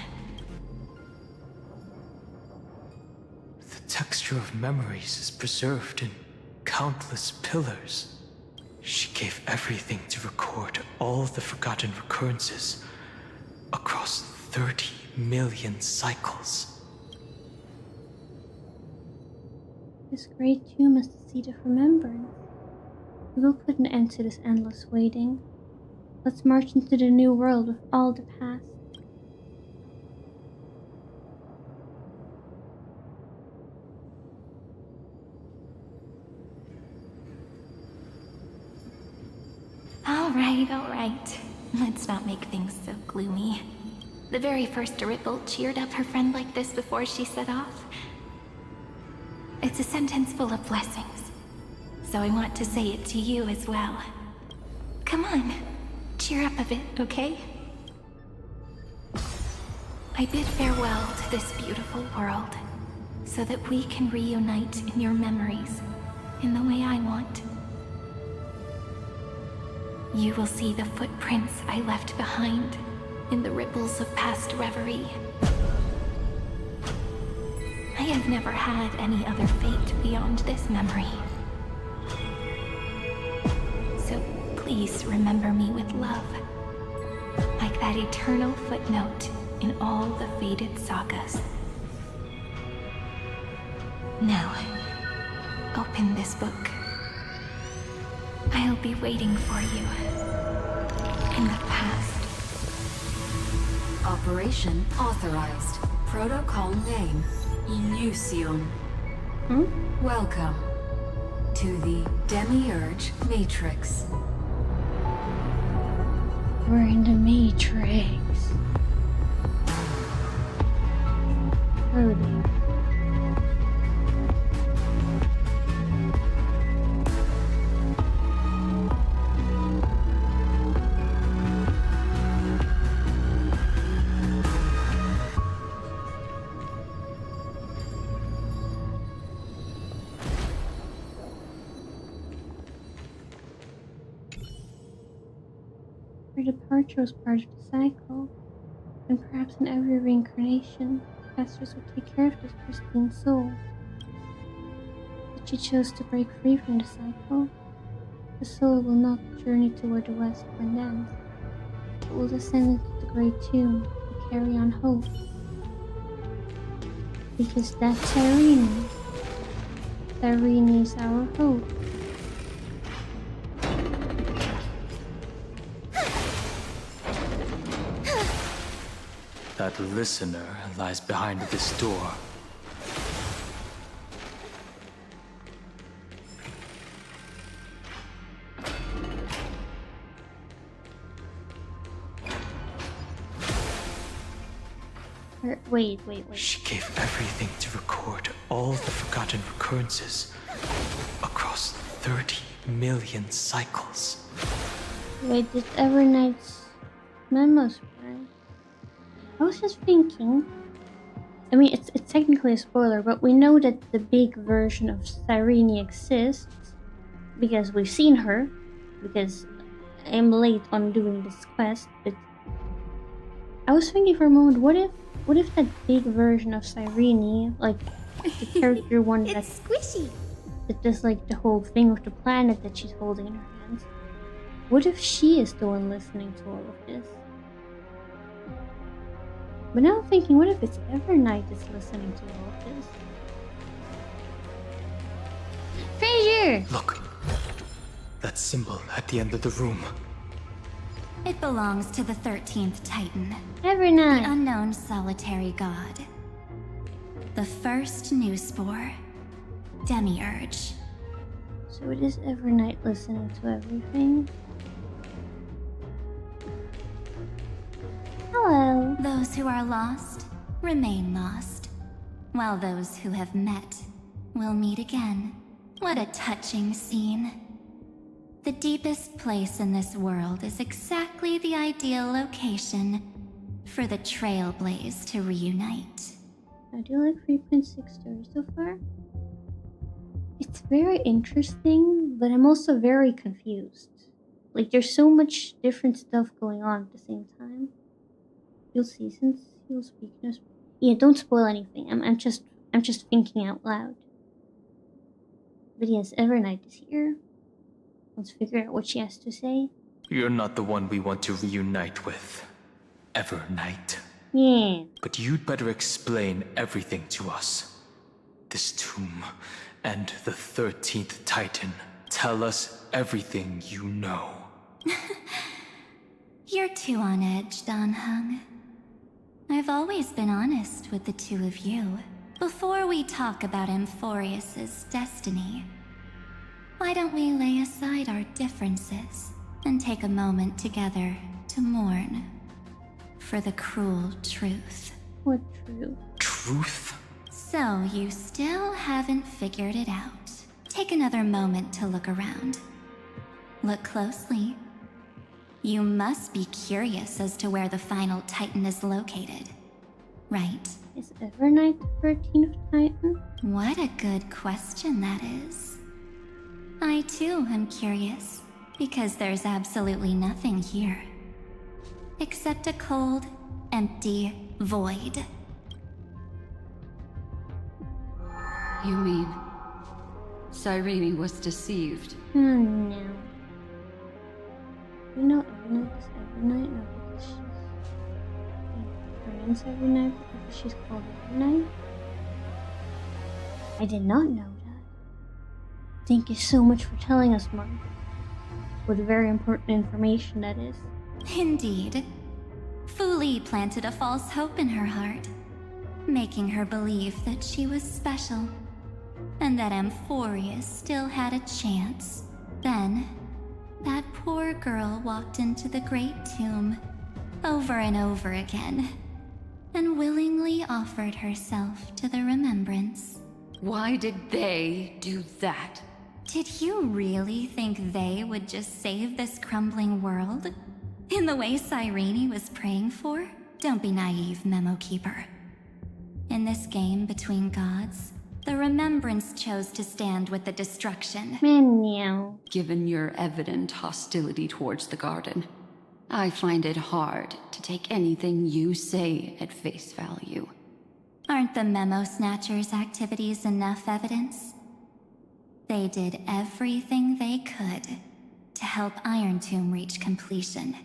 The texture of memories is preserved in countless pillars. She gave everything to record all the forgotten recurrences across 30 million cycles. This great tomb is the seat of remembrance. We will put an end to this endless waiting. Let's march into the new world with all the past. All right. Let's not make things so gloomy. The very first Ripple cheered up her friend like this before she set off. It's a sentence full of blessings, so I want to say it to you as well. Come on, cheer up a bit, okay? I bid farewell to this beautiful world, so that we can reunite in your memories, in the way I want. You will see the footprints I left behind in the ripples of past reverie. I have never had any other fate beyond this memory. So please remember me with love, like that eternal footnote in all the faded sagas. Now, open this book. I'll be waiting for you in the past. Operation authorized. Protocol name, Illusion. Welcome to the Demiurge Matrix. We're in the Matrix. Hurry. Her departure was part of the cycle, and perhaps in every reincarnation, sequesters would take care of this pristine soul. But she chose to break free from the cycle. The soul will not journey toward the west wind ends. It will descend into the great tomb and carry on hope. Because that's Cyrene. Cyrene is our hope. That listener lies behind this door. Wait. She gave everything to record all the forgotten recurrences across 30 million cycles. Wait, did Evernight's memos burn? I was just thinking. I mean, it's technically a spoiler, but we know that the big version of Cyrene exists because we've seen her. Because I'm late on doing this quest, but I was thinking for a moment, what if that big version of Cyrene, like the character one that's squishy, that does like the whole thing with the planet that she's holding in her hands, what if she is the one listening to all of this? But now I'm thinking, what if it's Evernight that's listening to all of this? Fraser! Look, that symbol at the end of the room. It belongs to the 13th Titan. Evernight. The unknown solitary god. The first new spore. Demiurge. So it is Evernight listening to everything. Hello. Those who are lost remain lost, while those who have met will meet again. What a touching scene. The deepest place in this world is exactly the ideal location for the Trailblaze to reunite. I do like 3.6 stories so far. It's very interesting, but I'm also very confused. Like, there's so much different stuff going on at the same time. You'll see since you'll speak. Yeah, don't spoil anything. I'm just thinking out loud. But yes, Evernight is here. Let's figure out what she has to say. You're not the one we want to reunite with, Evernight. Yeah. But you'd better explain everything to us. This tomb and the 13th Titan. Tell us everything you know. You're too on edge, Danheng. I've always been honest with the two of you. Before we talk about Amphorius's destiny, why don't we lay aside our differences and take a moment together to mourn for the cruel truth? What truth? Truth? So you still haven't figured it out. Take another moment to look around. Look closely. You must be curious as to where the final Titan is located, right? Is Evernight the 13th Titan? What a good question that is. I too am curious, because there's absolutely nothing here. Except a cold, empty void. You mean Cyrene was deceived? Oh no. You know Evernight is Evernight, not because she's... Her name's Evernight, but because she's called Evernight? I did not know that. Thank you so much for telling us, Mark. What very important information that is. Indeed. Fu Li planted a false hope in her heart, making her believe that she was special, and that Amphorius still had a chance. Then, that poor girl walked into the Great Tomb, over and over again, and willingly offered herself to the remembrance. Why did they do that? Did you really think they would just save this crumbling world? In the way Cyrene was praying for? Don't be naive, Memo Keeper. In this game between gods, the Remembrance chose to stand with the destruction. Meow. Given your evident hostility towards the garden, I find it hard to take anything you say at face value. Aren't the Memo Snatchers' activities enough evidence? They did everything they could to help Iron Tomb reach completion.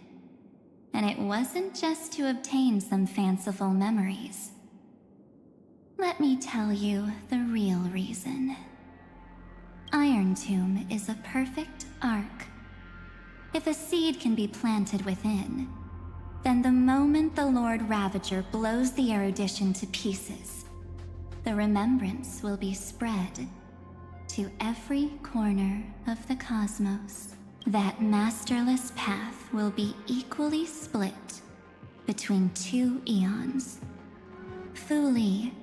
And it wasn't just to obtain some fanciful memories. Let me tell you the real reason. Iron Tomb is a perfect arc. If a seed can be planted within, then the moment the Lord Ravager blows the erudition to pieces, the remembrance will be spread to every corner of the cosmos. That masterless path will be equally split between two eons. Fu Li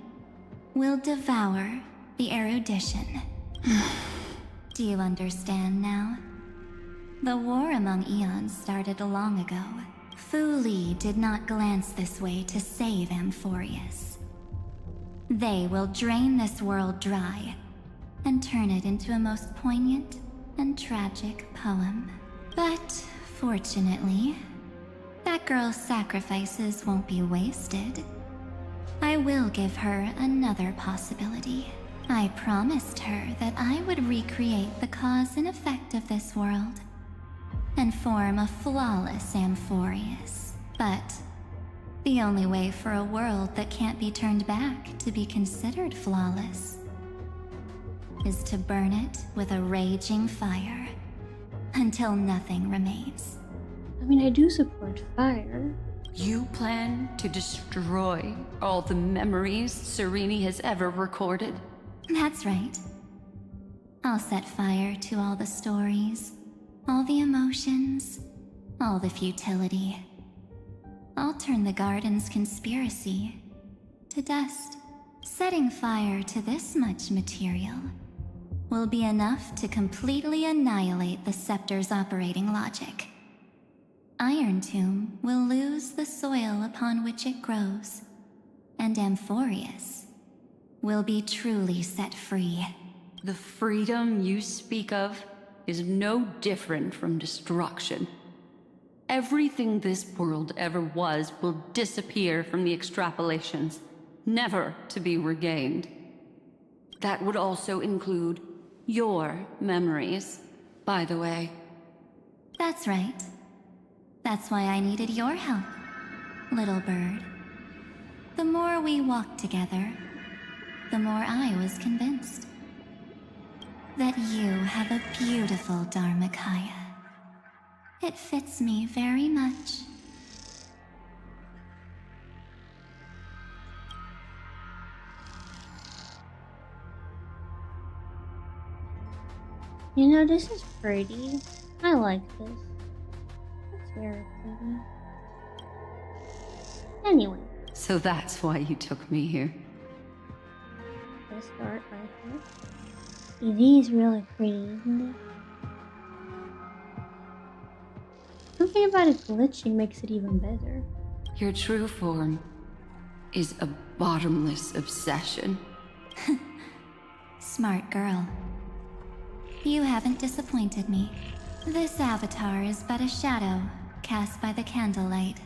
will devour the erudition. Do you understand now? The war among eons started long ago. Fu Li did not glance this way to save Amphorius. They will drain this world dry and turn it into a most poignant and tragic poem. But fortunately, that girl's sacrifices won't be wasted. I will give her another possibility. I promised her that I would recreate the cause and effect of this world and form a flawless Amphorius. But the only way for a world that can't be turned back to be considered flawless is to burn it with a raging fire until nothing remains. I mean, I do support fire. You plan to destroy all the memories Serene has ever recorded? That's right. I'll set fire to all the stories, all the emotions, all the futility. I'll turn the garden's conspiracy to dust. Setting fire to this much material will be enough to completely annihilate the scepter's operating logic. Iron Tomb will lose the soil upon which it grows, and Amphorius will be truly set free. The freedom you speak of is no different from destruction. Everything this world ever was will disappear from the extrapolations, never to be regained. That would also include your memories, by the way. That's right. That's why I needed your help, little bird. The more we walked together, the more I was convinced that you have a beautiful Dharmakaya. It fits me very much. You know, this is pretty. I like this. It's very pretty. Anyway. So that's why you tock me here. Let's start right here. See, is really pretty, isn't it? Something about it glitching makes it even better. Your true form is a bottomless obsession. Smart girl. You haven't disappointed me. This avatar is but a shadow cast by the candlelight.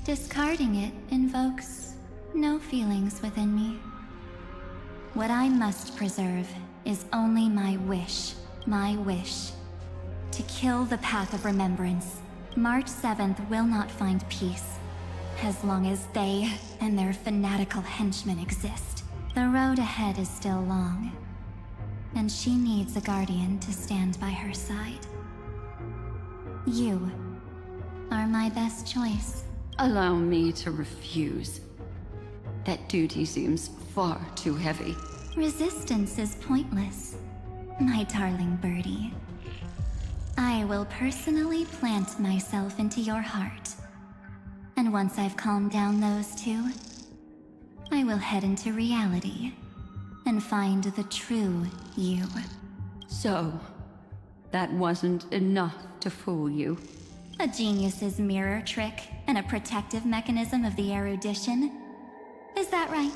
Discarding it invokes no feelings within me. What I must preserve is only my wish to kill the path of remembrance. March 7th will not find peace as long as they and their fanatical henchmen exist. The road ahead is still long, and she needs a guardian to stand by her side. You are my best choice. Allow me to refuse. That duty seems far too heavy. Resistance is pointless, my darling birdie. I will personally plant myself into your heart. And once I've calmed down those two, I will head into reality and find the true you. So, that wasn't enough to fool you? A genius's mirror trick and a protective mechanism of the erudition? Is that right?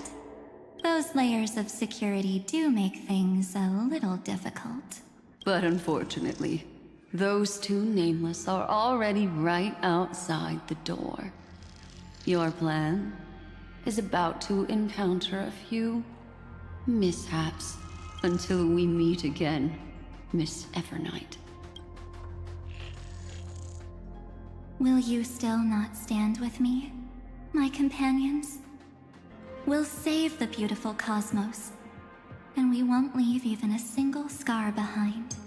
Those layers of security do make things a little difficult. But unfortunately, those two nameless are already right outside the door. Your plan is about to encounter a few mishaps until we meet again, Miss Evernight. Will you still not stand with me, my companions? We'll save the beautiful cosmos, and we won't leave even a single scar behind.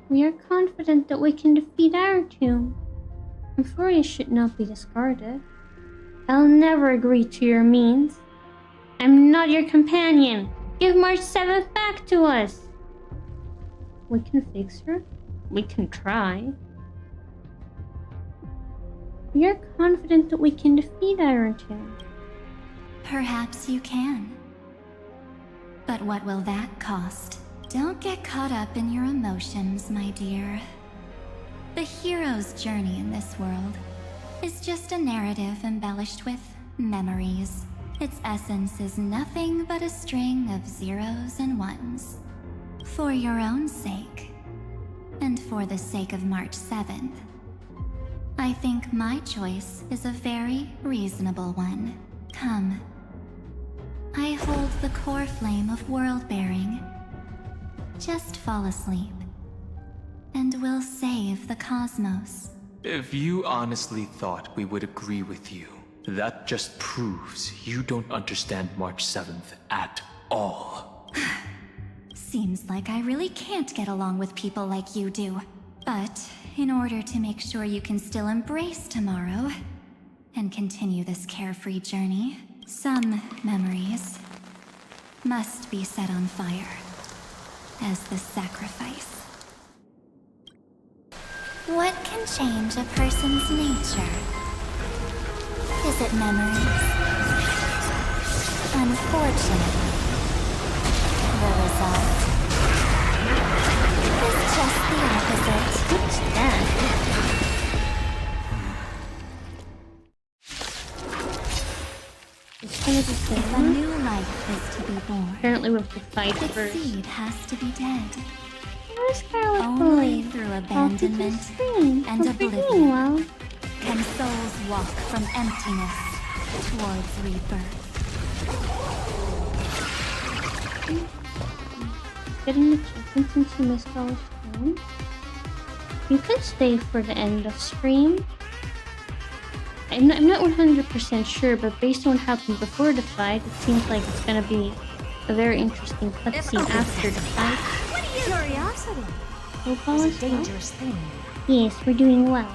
We are confident that we can defeat our tomb. Euphoria should not be discarded. I'll never agree to your means. I'm not your companion. Give March 7th back to us. We can fix her. We can try. We are confident that we can defeat Iron Tomb. Perhaps you can. But what will that cost? Don't get caught up in your emotions, my dear. The hero's journey in this world is just a narrative embellished with memories. Its essence is nothing but a string of zeros and ones. For your own sake, and for the sake of March 7th, I think my choice is a very reasonable one. Come. I hold the core flame of world-bearing. Just fall asleep, and we'll save the cosmos. If you honestly thought we would agree with you, that just proves you don't understand March 7th at all. Seems like I really can't get along with people like you do. But in order to make sure you can still embrace tomorrow and continue this carefree journey, some memories must be set on fire as the sacrifice. What can change a person's nature? Is it memories? Unfortunately, the result is just the opposite. What's that? It's kind of the If a new life is to be born, apparently we have to fight its first. seed has to be dead. Where's Scarlet Only Boy? through abandonment and oblivion Well, can souls walk from emptiness towards rebirth. getting the chickens into Miss Doll's room. You can stay for the end of stream. I'm not 100% sure, but based on what happened before the fight, it seems like it's gonna be a very interesting cutscene after the fight. Curiosity. It's a dangerous thing. Yes, we're doing well.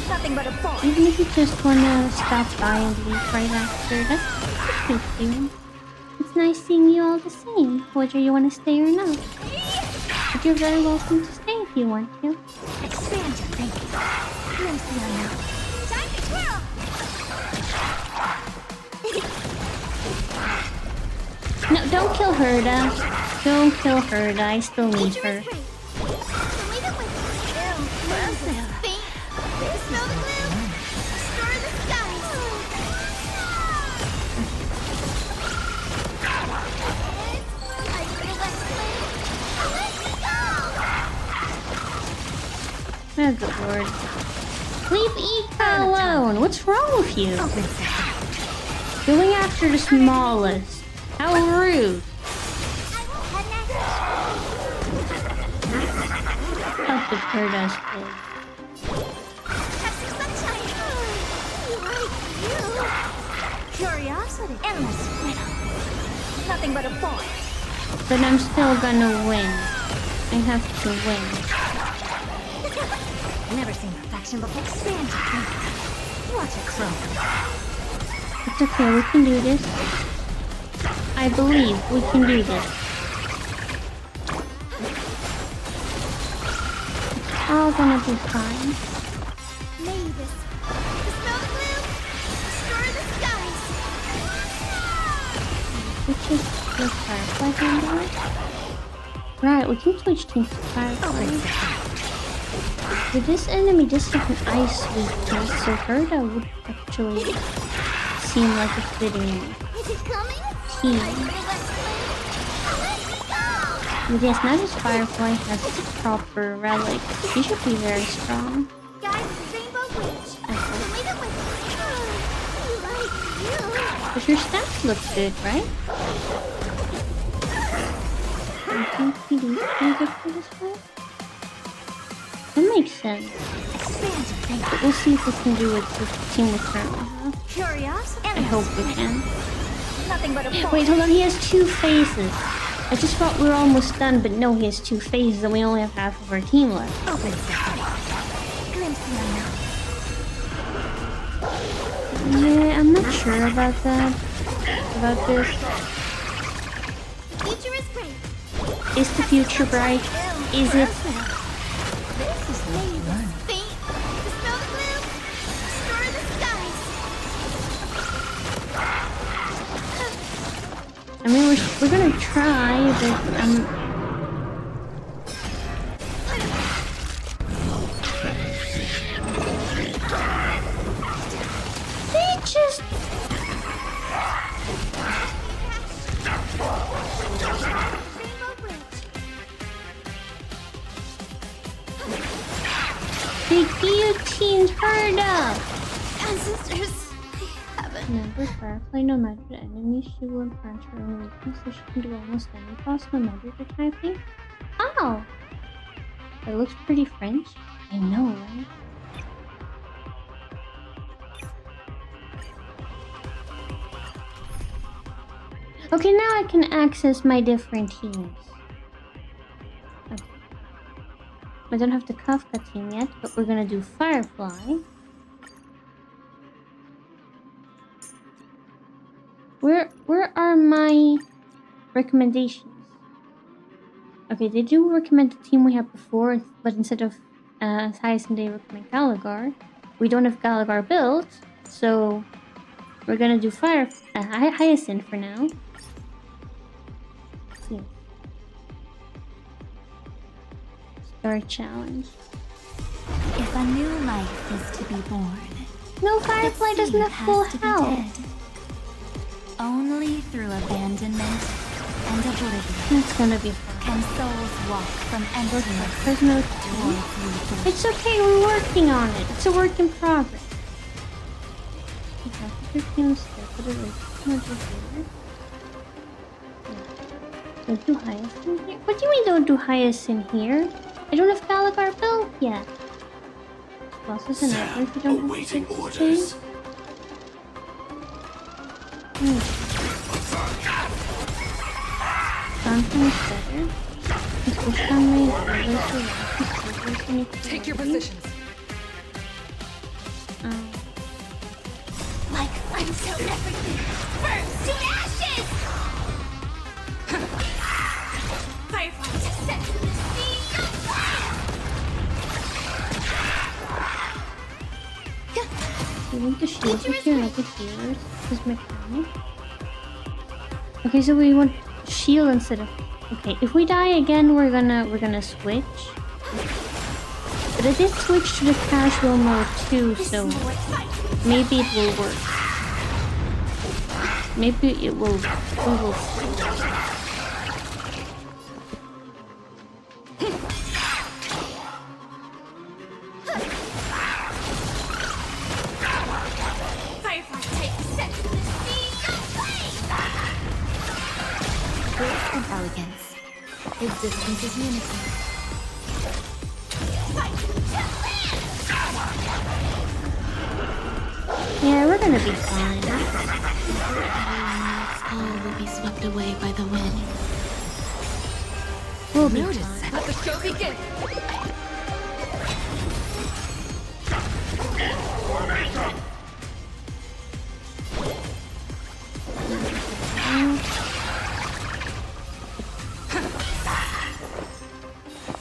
Nothing but a ball. Even if you just wanna stop by and leave right after, that's good too. It's nice seeing you all the same, whether you wanna stay or not. But you're very welcome to stay if you want to. Expand your thinking. Glimpse the unknown. Time to twirl. No, don't kill Herda. Don't kill Herda. I still need her. Oh, good lord. Leave Ika alone! What's wrong with you? Going after the smallest. How rude. Help with Herda's Curiosity. Endless freedom. Nothing but a ball. But I'm still gonna win. I have to win. Never seen perfection before. Expand your thinking. Watch it grow. It's okay, we can do this. I believe we can do this. It's all gonna be fine. Mavis. Dispel the gloom. Destroy the skies. Which is the Firefly handle? Right, we can switch teams to Firefly. With this enemy does have an ice weakness, so Herda would actually seem like a fitting team. But yes, now this Firefly has proper relics. She should be very strong. Guys, Rainbow Witch. Leave it with me. Because your stats look good, right? I think PD's pretty good for this one. That makes sense. But we'll see if we can do it with the team we currently have. Curiosity. I hope we can. Nothing but a Wait, hold on, he has 2 phases. I just thought we were almost done, but no, he has 2 phases and we only have half of our team left. Open sesame. Glimpse Yeah, I'm not sure about that. About this. Future is great. Is the future bright? Is it? This is nice. Faint. Dispel the gloom. Restore the skies. I mean, we're gonna try, but they just. They guillotined her up! Ancestors, I haven't. Remember Firefly, no matter the enemy, she will impart her own weakness, so she can do almost any boss, no matter the typing. Oh! That looks pretty French. I know, right? Okay, now I can access my different teams. Okay. I don't have the Kafka team yet, but we're gonna do Firefly. Where are my recommendations? Okay, they do recommend the team we have before, but instead of Hyacinth, they recommend Galagar. We don't have Galagar built, so we're gonna do Hyacinth for now. Yeah. Start challenge. If a new life is to be born, no, Firefly doesn't have full health. Only through abandonment and oblivion. That's gonna be fun. Can souls walk from emptiness There's no towards rebirth. It's okay, we're working on it. It's a work in progress. Don't do Hyacinth here? What do you mean don't do Hyacinth here? I don't have Galagar built yet. Bosses and ever if you don't have awaiting orders. Something's better. Take your positions. Like until everything burns to ashes! Firefly to set to the sea of fire! You want the shield with your other healers? This mechanic. Okay, so we want shield instead of. Okay, if we die again, we're gonna switch. But I did switch to the casual mode too, so maybe it will work. Maybe it will. We will see. Firefly take set to the sea of flame! Grace and elegance. Existence is unity. Yeah, we're gonna be fine. All will be swept away by the wind. We'll be Notice. fine. Let the show begin.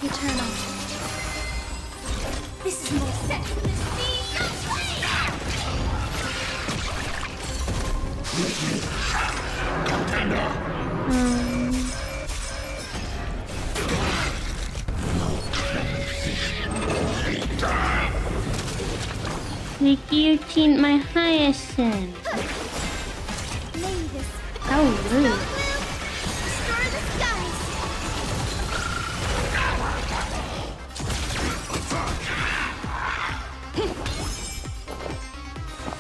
Eternal. This is more set to the sea of flame! They guillotined my Hyacinth. How rude. Restore the skies!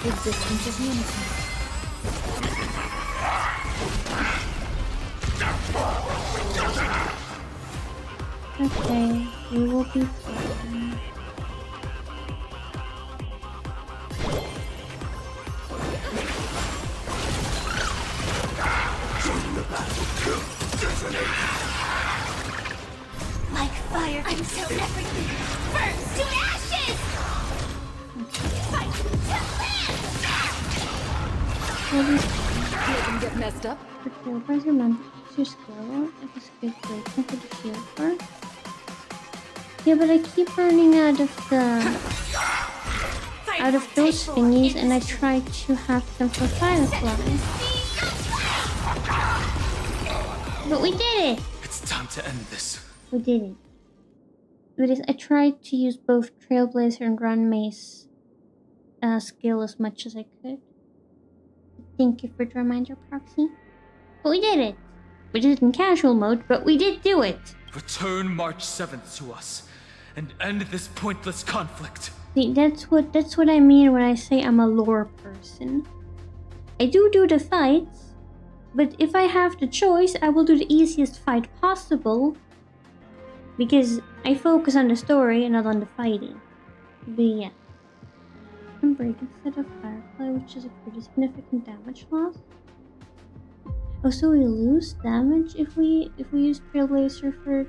Existence is unity. Okay, we will be fine. Like fire consumes everything. Burns to ashes! Fight to live! Let them get messed up. The field bars remember your skill. It was good breaking for the field bar. Yeah, but I keep running out of those thingies, and I try to have them for Firefly. But we did it! It's time to end this. We did it. But I tried to use both Trailblazer and Run Mace skill as much as I could. Thank you for the reminder, Proxy. But we did it! We did it in casual mode, but we did do it! Return March 7th to us, and end this pointless conflict. See, that's what I mean when I say I'm a lore person. I do the fights, but if I have the choice, I will do the easiest fight possible, because I focus on the story and not on the fighting. But yeah. Break instead of Firefly, which is a pretty significant damage loss. Oh, so we lose damage if we use Trailblazer for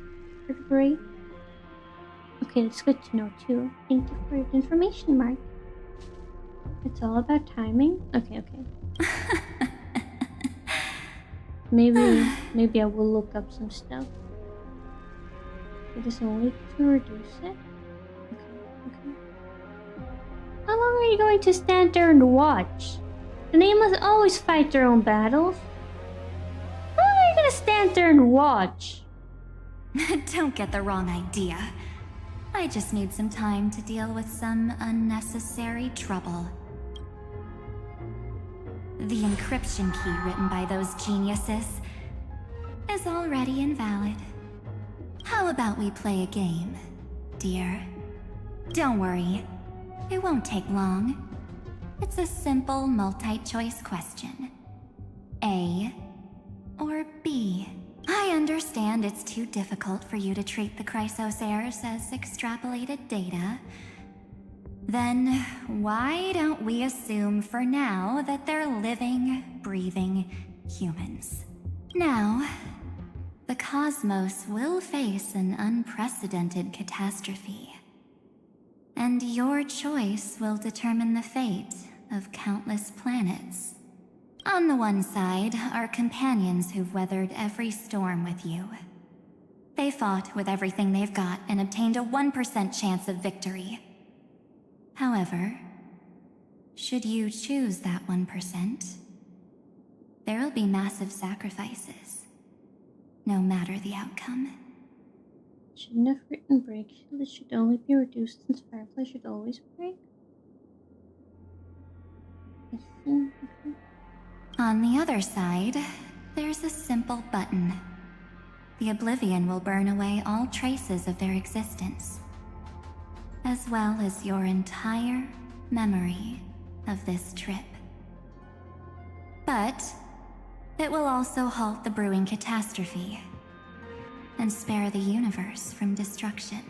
the break? Okay, that's good to know too. Thank you for the information, Mark. It's all about timing? Okay. Maybe I will look up some stuff. It is only to reduce it? Okay. How long are you going to stand there and watch? The name must always fight their own battles. How long are you gonna stand there and watch? Don't get the wrong idea. I just need some time to deal with some unnecessary trouble. The encryption key written by those geniuses is already invalid. How about we play a game, dear? Don't worry, it won't take long. It's a simple multi-choice question. A or B? I understand it's too difficult for you to treat the Chrysos heirs as extrapolated data. Then why don't we assume for now that they're living, breathing humans? Now, the cosmos will face an unprecedented catastrophe. And your choice will determine the fate of countless planets. On the one side are companions who've weathered every storm with you. They fought with everything they've got and obtained a 1% chance of victory. However, should you choose that 1%, there'll be massive sacrifices, no matter the outcome. Shouldn't have written break shield, it should only be reduced since Firefly should always break. I see. Okay. On the other side, there's a simple button. The Oblivion will burn away all traces of their existence, as well as your entire memory of this trip. But it will also halt the brewing catastrophe and spare the universe from destruction.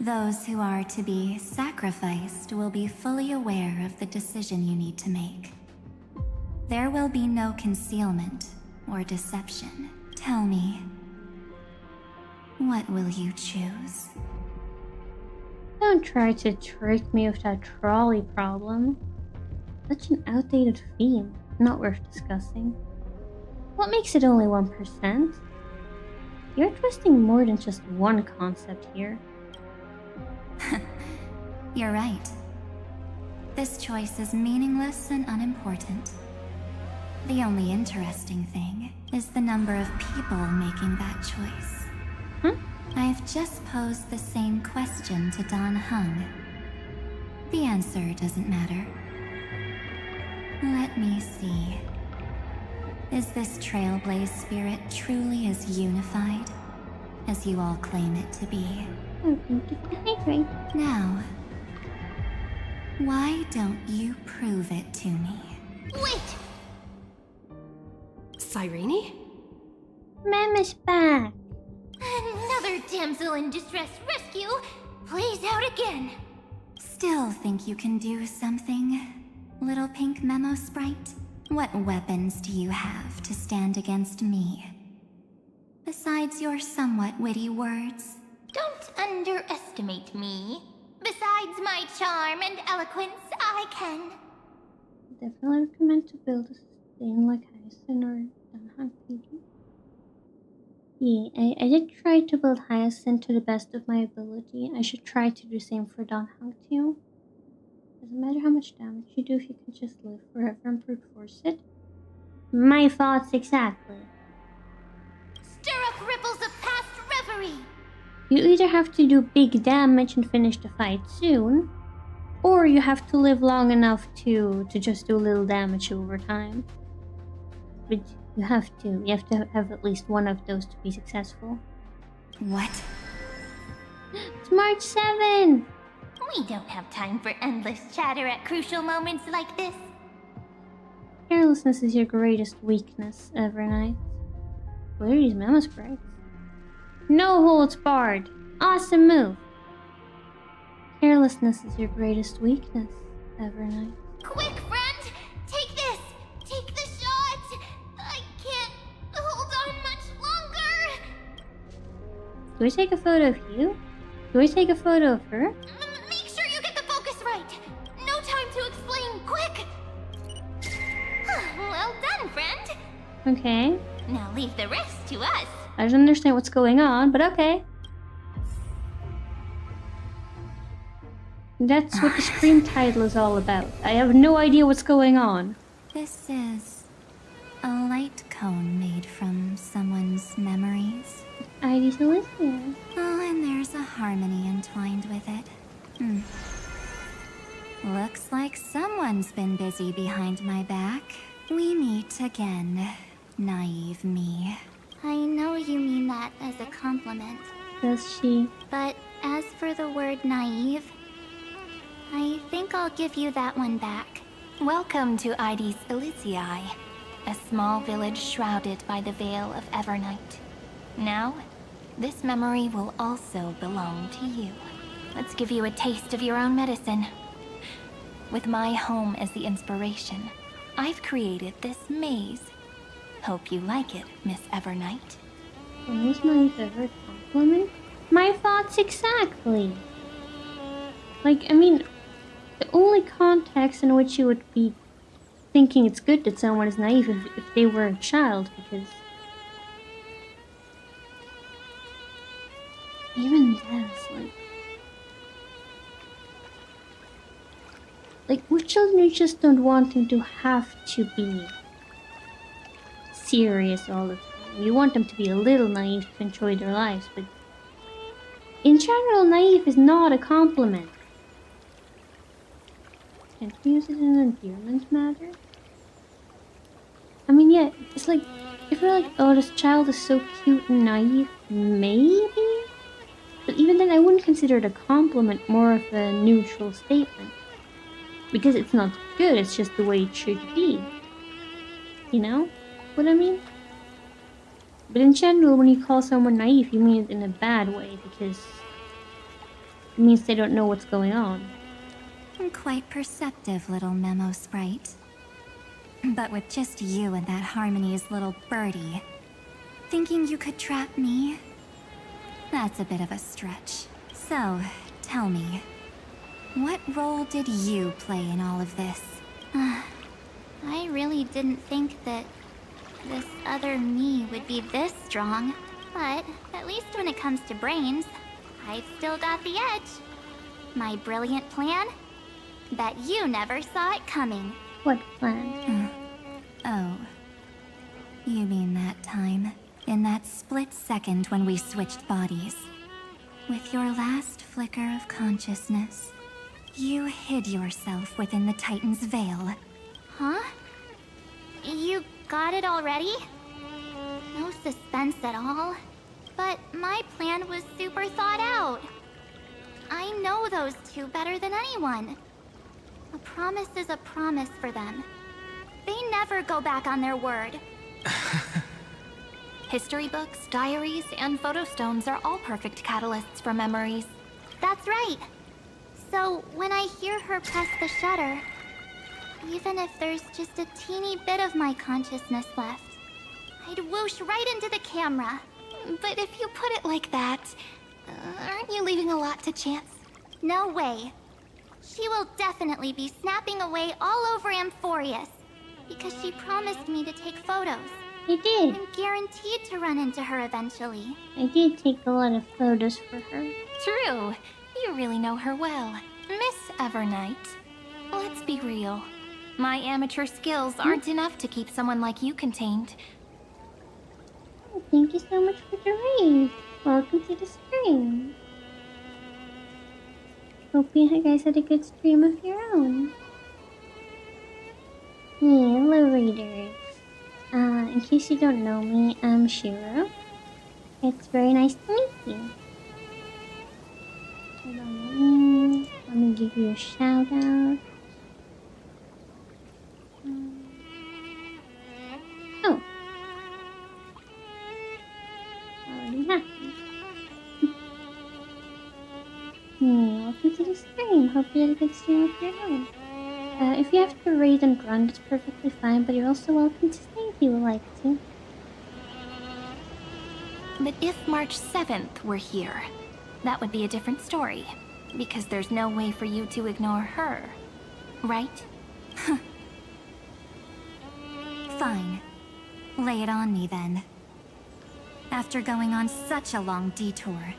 Those who are to be sacrificed will be fully aware of the decision you need to make. There will be no concealment or deception. Tell me, what will you choose? Don't try to trick me with that trolley problem. Such an outdated theme, not worth discussing. What makes it only 1%? You're twisting more than just one concept here. You're right. This choice is meaningless and unimportant. The only interesting thing is the number of people making that choice. I've just posed the same question to Dan Heng. The answer doesn't matter. Let me see. Is this Trailblaze spirit truly as unified as you all claim it to be? Now, why don't you prove it to me? Wait! Cyrene? Mama's back. Another damsel in distress rescue plays out again. Still think you can do something, little pink memo sprite? What weapons do you have to stand against me? Besides your somewhat witty words. Don't underestimate me. Besides my charm and eloquence, I can. Definitely recommend to build a sustain like Hyacinth or Danhang PD. Yeah, I did try to build Hyacinth to the best of my ability. I should try to do the same for Danhang too. Doesn't matter how much damage you do if you can just live forever and brute force it. My thoughts exactly. Stir up ripples of past reverie. You either have to do big damage and finish the fight soon, or you have to live long enough to just do little damage over time. But you have to have at least one of those to be successful. What? It's March 7! We don't have time for endless chatter at crucial moments like this. Carelessness is your greatest weakness, Evernight. What are these memo sprites? No holds barred. Awesome move. Carelessness is your greatest weakness, Evernight. Quick, friend! Take this! Take the shot! I can't hold on much longer! Do I take a photo of you? Do I take a photo of her? Make sure you get the focus right! No time to explain, quick! Well done, friend! Okay. Now leave the rest to us. I don't understand what's going on, but okay. That's what the stream title is all about. I have no idea what's going on. This is a light cone made from someone's memories. ID's Elysium. Oh, and there's a harmony entwined with it. Looks like someone's been busy behind my back. We meet again, naive me. I know you mean that as a compliment. Does she? But as for the word naive, I think I'll give you that one back. Welcome to Ides Elysiae, a small village shrouded by the veil of Evernight. Now, this memory will also belong to you. Let's give you a taste of your own medicine. With my home as the inspiration, I've created this maze. Hope you like it, Miss Evernight. When is my favorite compliment? My thoughts exactly. Like, I mean, the only context in which you would be thinking it's good that someone is naive if they were a child, because even that's like with children, you just don't want them to have to be serious all the time. You want them to be a little naive to enjoy their lives, but in general, naive is not a compliment. Can't we use it in an endearment matter? I mean, yeah, it's like, if you're like, oh, this child is so cute and naive, maybe? But even then, I wouldn't consider it a compliment, more of a neutral statement. Because it's not good, it's just the way it should be. You know what I mean? But in general, when you call someone naive, you mean it in a bad way, because it means they don't know what's going on. Quite perceptive, little memo sprite. But with just you and that Harmony's little birdie, thinking you could trap me? That's a bit of a stretch. So, tell me, what role did you play in all of this? I really didn't think that this other me would be this strong. But at least when it comes to brains, I've still got the edge. My brilliant plan? Bet you never saw it coming. What plan? Oh. You mean that time? In that split second when we switched bodies. With your last flicker of consciousness, you hid yourself within the Titan's veil. Huh? You got it already? No suspense at all. But my plan was super thought out. I know those two better than anyone. A promise is a promise for them. They never go back on their word. History books, diaries, and photo stones are all perfect catalysts for memories. That's right. So when I hear her press the shutter, even if there's just a teeny bit of my consciousness left, I'd whoosh right into the camera. But if you put it like that, aren't you leaving a lot to chance? No way. She will definitely be snapping away all over Amphorius, because she promised me to take photos. I did. I'm guaranteed to run into her eventually. I did take a lot of photos for her. True. You really know her well. Miss Evernight. Let's be real. My amateur skills aren't enough to keep someone like you contained. Oh, thank you so much for the raid. Welcome to the stream. Hope you guys had a good stream of your own. Yeah, hello raiders. In case you don't know me, I'm Shiro. It's very nice to meet you. Hold on, let me give you a shout out. Oh. Already happened. Welcome to the stream. Hope you had a good stream of your own. If you have to raid and run, that's perfectly fine, but you're also welcome to stay if you would like to. But if March 7th were here, that would be a different story. Because there's no way for you to ignore her. Right? Fine. Lay it on me then. After going on such a long detour,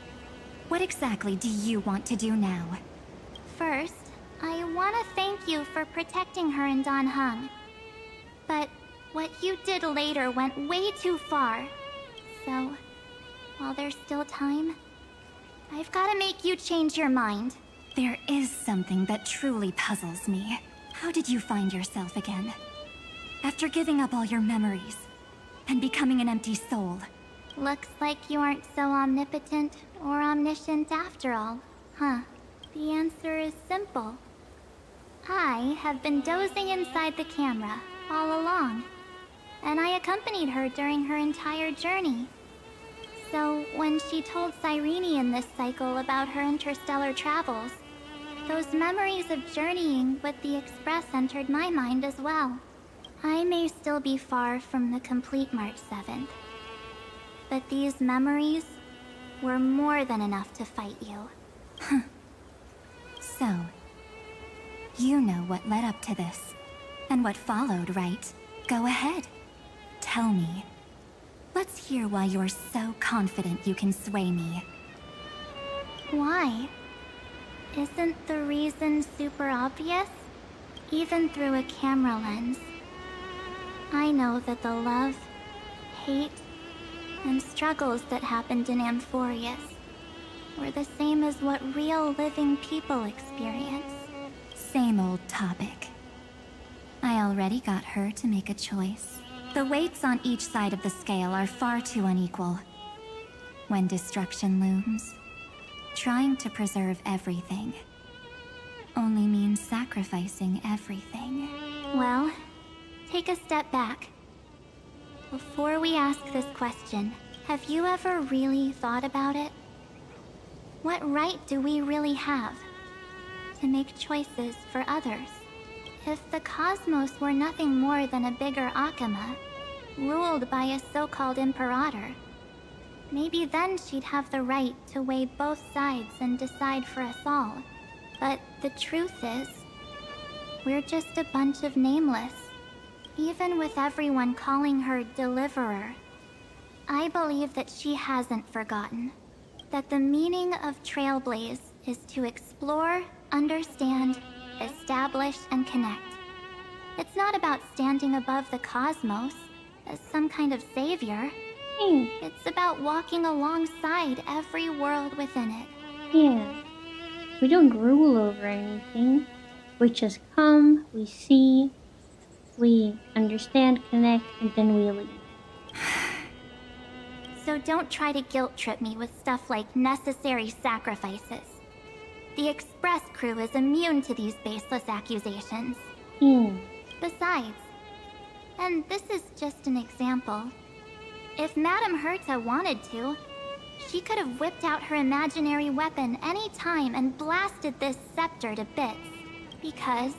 what exactly do you want to do now? First, I want to thank you for protecting her and Dan Heng. But what you did later went way too far. So, while there's still time, I've got to make you change your mind. There is something that truly puzzles me. How did you find yourself again? After giving up all your memories and becoming an empty soul. Looks like you aren't so omnipotent or omniscient after all, huh? The answer is simple. I have been dozing inside the camera all along, and I accompanied her during her entire journey. So when she told Cyrene in this cycle about her interstellar travels, those memories of journeying with the Express entered my mind as well. I may still be far from the complete March 7th, but these memories were more than enough to fight you. So, you know what led up to this, and what followed, right? Go ahead. Tell me. Let's hear why you're so confident you can sway me. Why? Isn't the reason super obvious? Even through a camera lens. I know that the love, hate, and struggles that happened in Amphorius were the same as what real living people experience. Same old topic. I already got her to make a choice. The weights on each side of the scale are far too unequal. When destruction looms, trying to preserve everything only means sacrificing everything. Well, take a step back. Before we ask this question, have you ever really thought about it? What right do we really have to make choices for others? If the cosmos were nothing more than a bigger Akama, ruled by a so-called Imperator, maybe then she'd have the right to weigh both sides and decide for us all. But the truth is, we're just a bunch of nameless. Even with everyone calling her Deliverer, I believe that she hasn't forgotten that the meaning of Trailblaze is to explore, understand, establish, and connect. It's not about standing above the cosmos as some kind of savior. It's about walking alongside every world within it. Yeah. We don't rule over anything. We just come, we see, we understand, connect, and then we leave. So don't try to guilt trip me with stuff like necessary sacrifices. The Express crew is immune to these baseless accusations. Besides, and this is just an example, If Madame Herta wanted to, she could have whipped out her imaginary weapon any time and blasted this scepter to bits. Because,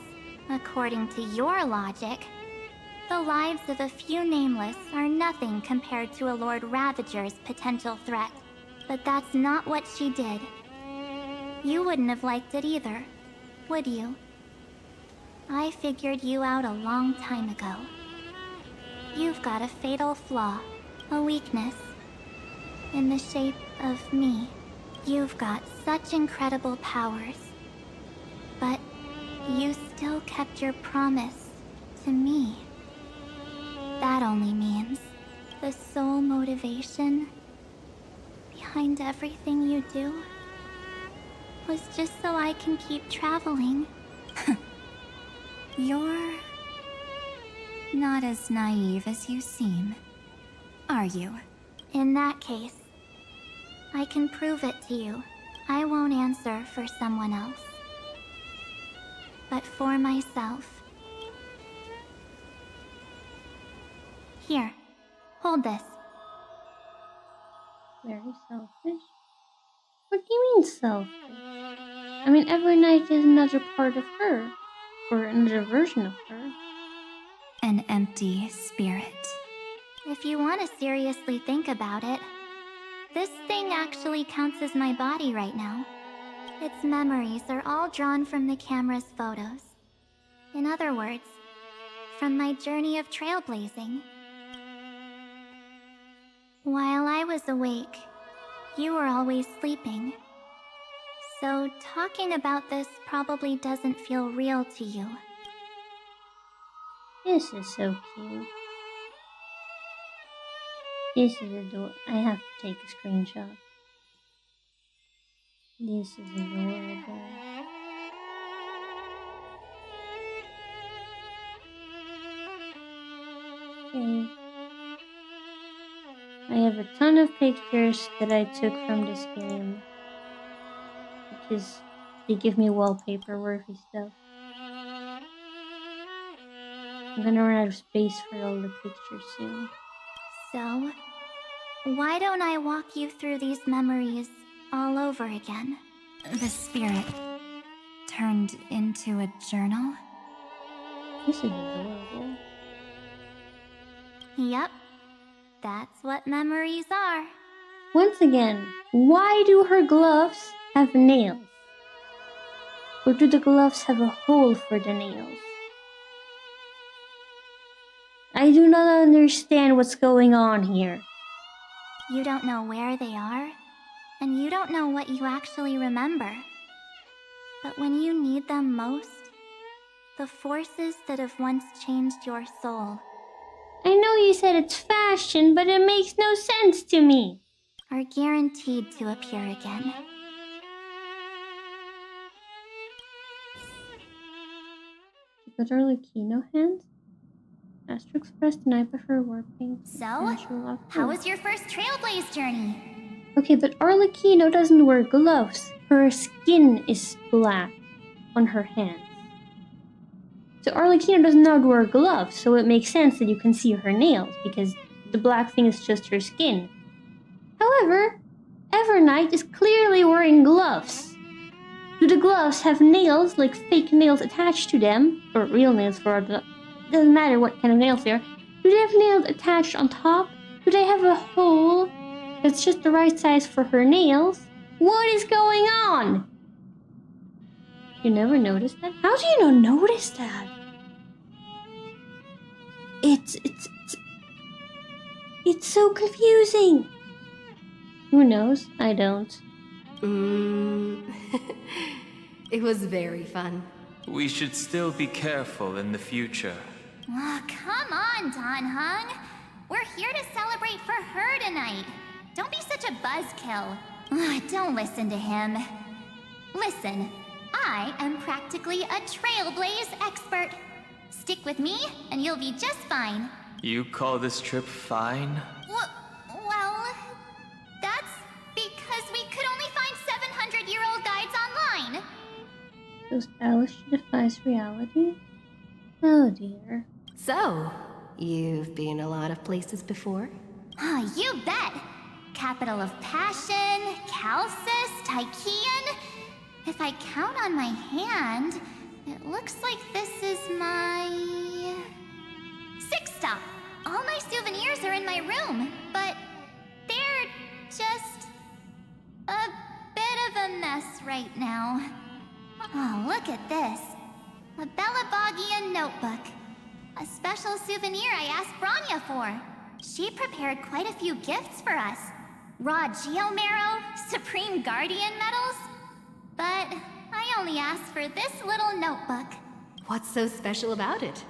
according to your logic, the lives of a few nameless are nothing compared to a Lord Ravager's potential threat. But that's not what she did. You wouldn't have liked it either, would you? I figured you out a long time ago. You've got a fatal flaw, a weakness, in the shape of me. You've got such incredible powers, but you still kept your promise to me. That only means the sole motivation behind everything you do was just so I can keep traveling. You're not as naive as you seem, are you? In that case, I can prove it to you. I won't answer for someone else, but for myself. Here, hold this. Very selfish. What do you mean selfish? I mean, every night is another part of her. Or another version of her. An empty spirit. If you want to seriously think about it, this thing actually counts as my body right now. Its memories are all drawn from the camera's photos. In other words, from my journey of trailblazing. While I was awake, you were always sleeping. So talking about this probably doesn't feel real to you. This is so cute. This is adorable. I have to take a screenshot. This is adorable. Okay. I have a ton of pictures that I took from this game. Because they give me wallpaper worthy stuff. I'm gonna run out of space for all the pictures soon. So, why don't I walk you through these memories all over again? The spirit turned into a journal? This is adorable. Yep, that's what memories are. Once again, why do her gloves have nails? Or do the gloves have a hole for the nails? I do not understand what's going on here. You don't know where they are, and you don't know what you actually remember. But when you need them most, the forces that have once changed your soul... I know you said it's fashion, but it makes no sense to me. ...are guaranteed to appear again. Got Arlecchino hands? Astro Express denied by her warping. So, how was your first Trailblaze journey? Okay, but Arlecchino doesn't wear gloves. Her skin is black on her hands. So Arlecchino does not wear gloves, so it makes sense that you can see her nails, because the black thing is just her skin. However, Evernight is clearly wearing gloves. Do the gloves have nails, like fake nails attached to them? Or real nails for it doesn't matter what kind of nails they are. Do they have nails attached on top? Do they have a hole that's just the right size for her nails? What is going on? You never noticed that? How do you not notice that? It's so confusing. Who knows? I don't. It was very fun. We should still be careful in the future. Oh, come on, Don Hung. We're here to celebrate for her tonight. Don't be such a buzzkill. Don't listen to him. Listen, I am practically a Trailblaze expert. Stick with me, and you'll be just fine. You call this trip fine? Well, that's because we could only find 700-year-old guides online. So stylish defies reality? Oh dear. So, you've been a lot of places before? Ah, you bet! Capital of Passion, Calcis, Tychean. If I count on my hand, it looks like this is my... 6th stop! All my souvenirs are in my room, but they're just a bit of a mess right now. Oh, look at this. A Belabogian notebook. A special souvenir I asked Branya for. She prepared quite a few gifts for us. Raw Geomarrow, Supreme Guardian medals. But I only asked for this little notebook. What's so special about it?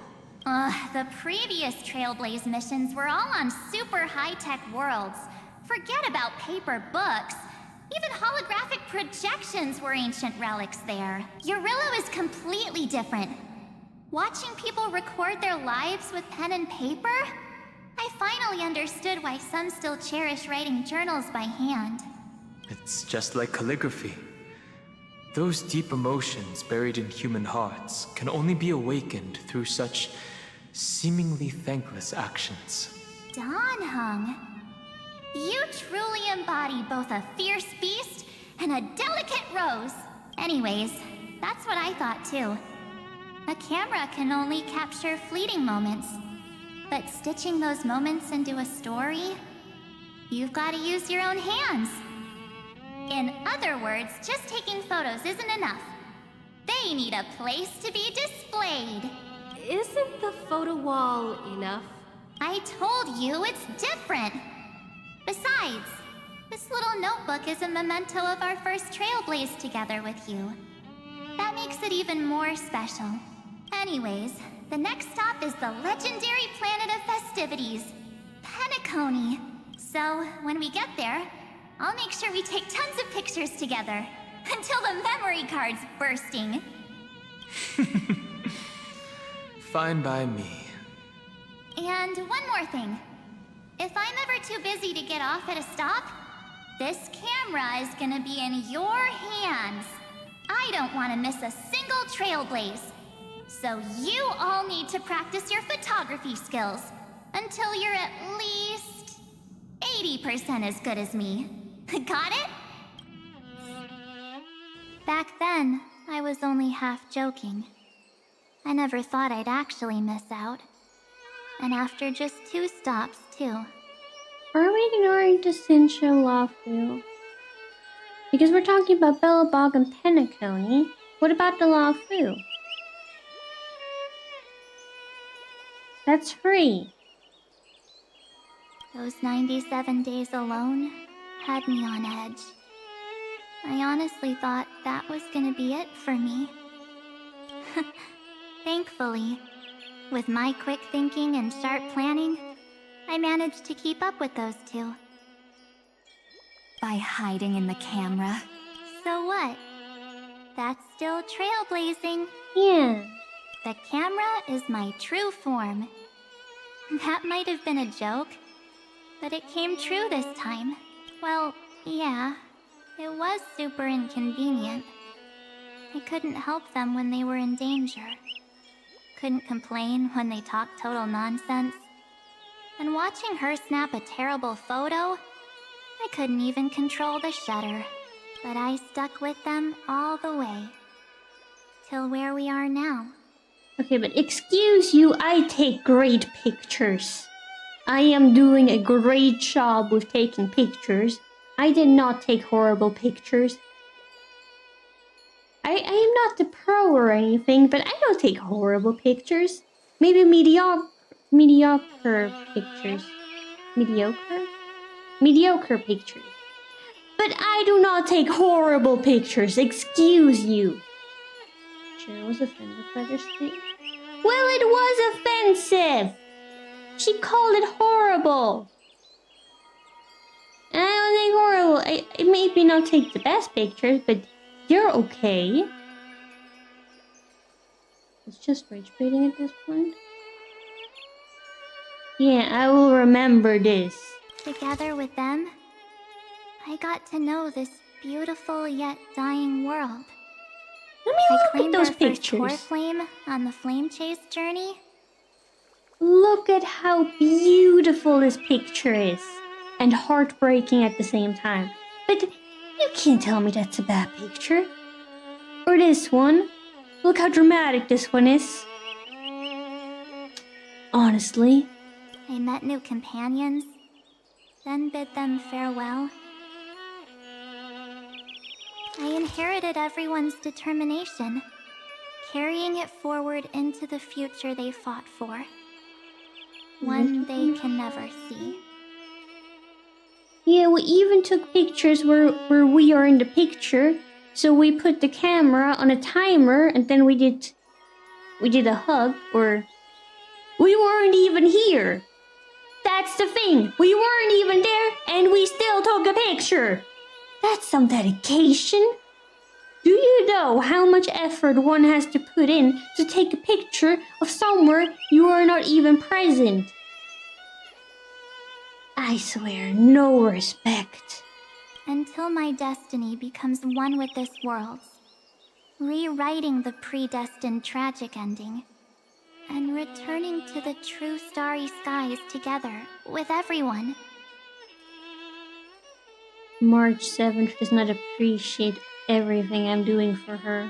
The previous Trailblaze missions were all on super high-tech worlds. Forget about paper books. Even holographic projections were ancient relics there. Yoruno is completely different. Watching people record their lives with pen and paper, I finally understood why some still cherish writing journals by hand. It's just like calligraphy. Those deep emotions buried in human hearts can only be awakened through such seemingly thankless actions. Danheng, you truly embody both a fierce beast and a delicate rose. Anyways, that's what I thought too. A camera can only capture fleeting moments, but stitching those moments into a story, you've got to use your own hands. In other words, just taking photos isn't enough. They need a place to be displayed. Isn't the photo wall enough? I told you it's different. Besides, this little notebook is a memento of our first Trailblaze together with you. That makes it even more special. Anyways, the next stop is the legendary planet of festivities, Penacony. So, when we get there, I'll make sure we take tons of pictures together, until the memory card's bursting. Fine by me. And one more thing. If I'm ever too busy to get off at a stop, this camera is gonna be in your hands. I don't want to miss a single Trailblaze. So you all need to practice your photography skills until you're at least 80% as good as me. Got it? Back then, I was only half joking. I never thought I'd actually miss out. And after just 2 stops, too. Are we ignoring the Sincho Lawfu? Because we're talking about Bellabog and Penacony. What about the Lawfu? That's free. Those 97 days alone had me on edge. I honestly thought that was gonna be it for me. Thankfully, with my quick thinking and sharp planning, I managed to keep up with those 2. By hiding in the camera. So what? That's still trailblazing. Yeah. The camera is my true form. That might have been a joke, but it came true this time. Well, yeah, it was super inconvenient. I couldn't help them when they were in danger. Couldn't complain when they talked total nonsense. And watching her snap a terrible photo, I couldn't even control the shutter. But I stuck with them all the way. Till where we are now. Okay, but excuse you, I take great pictures. I am doing a great job with taking pictures. I did not take horrible pictures. I am not the pro or anything, but I don't take horrible pictures. Maybe mediocre pictures. Mediocre pictures. But I do not take horrible pictures, excuse you. Shiro was offended by this thing. Well, it was offensive! She called it horrible. And I don't think horrible. It made me not take the best pictures, but you're okay. It's just rage baiting at this point. Yeah, I will remember this. Together with them, I got to know this beautiful yet dying world. Let me look at those pictures. Core flame on the flame chase journey. Look at how beautiful this picture is. and heartbreaking at the same time. But you can't tell me that's a bad picture. Or this one. Look how dramatic this one is. Honestly. I met new companions, then bid them farewell. I inherited everyone's determination, carrying it forward into the future they fought for. One they can never see. Yeah, we even took pictures where we are in the picture. So we put the camera on a timer and then we did a hug, or we weren't even here. That's the thing. We weren't even there and we still took a picture. That's some dedication. Do you know how much effort one has to put in to take a picture of somewhere you are not even present? I swear, no respect. Until my destiny becomes one with this world's, rewriting the predestined tragic ending, and returning to the true starry skies together with everyone. March 7th does not appreciate everything I'm doing for her.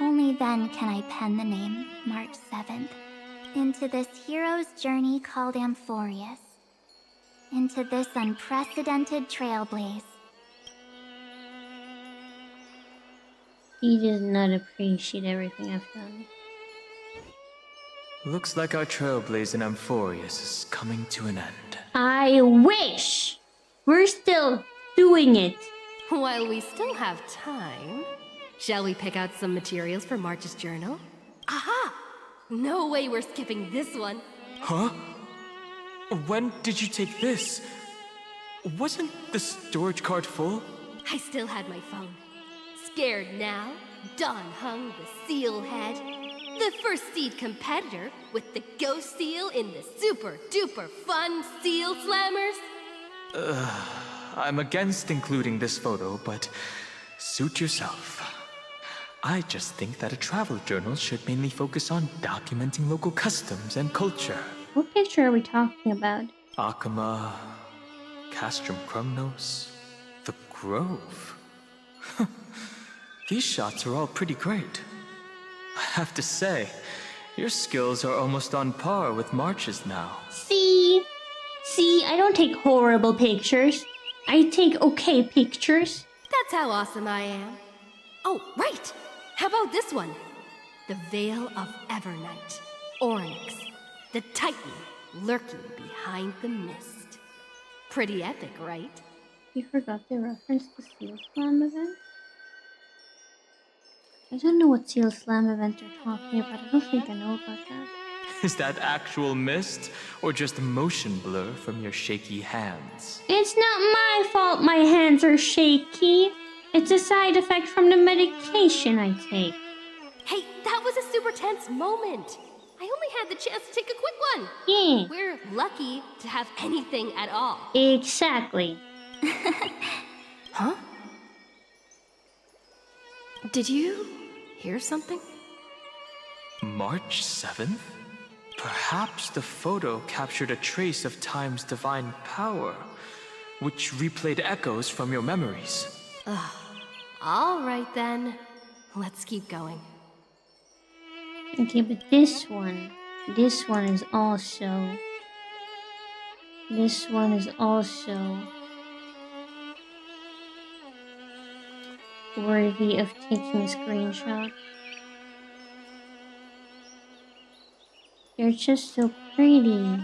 Only then can I pen the name March 7th into this hero's journey called Amphorius. Into this unprecedented trailblaze. He does not appreciate everything I've done. Looks like our trailblaze in Amphorius is coming to an end. I wish! We're still doing it. While we still have time, shall we pick out some materials for March's journal? Aha! No way we're skipping this one. Huh? When did you take this? Wasn't the storage card full? I still had my phone. Scared now? Dawn hung the seal head. The first seed competitor with the ghost seal in the super duper fun seal slammers. I'm against including this photo, but suit yourself. I just think that a travel journal should mainly focus on documenting local customs and culture. What picture are we talking about? Akama, Castrum Krumnos, the Grove. These shots are all pretty great. I have to say, your skills are almost on par with March's now. See, I don't take horrible pictures. I take okay pictures. That's how awesome I am. Oh, right! How about this one? The Veil of Evernight. Oryx, the Titan lurking behind the mist. Pretty epic, right? You forgot the reference to Seal Slam event? I don't know what Seal Slam event you're talking about. I don't think I know about that. Is that actual mist, or just motion blur from your shaky hands? It's not my fault my hands are shaky. It's a side effect from the medication I take. Hey, that was a super tense moment. I only had the chance to take a quick one. Yeah. We're lucky to have anything at all. Exactly. Huh? Did you hear something? March 7th? Perhaps the photo captured a trace of time's divine power, which replayed echoes from your memories. All right then. Let's keep going. Okay, but this one is also... This one is also... worthy of taking a screenshot. They're just so pretty.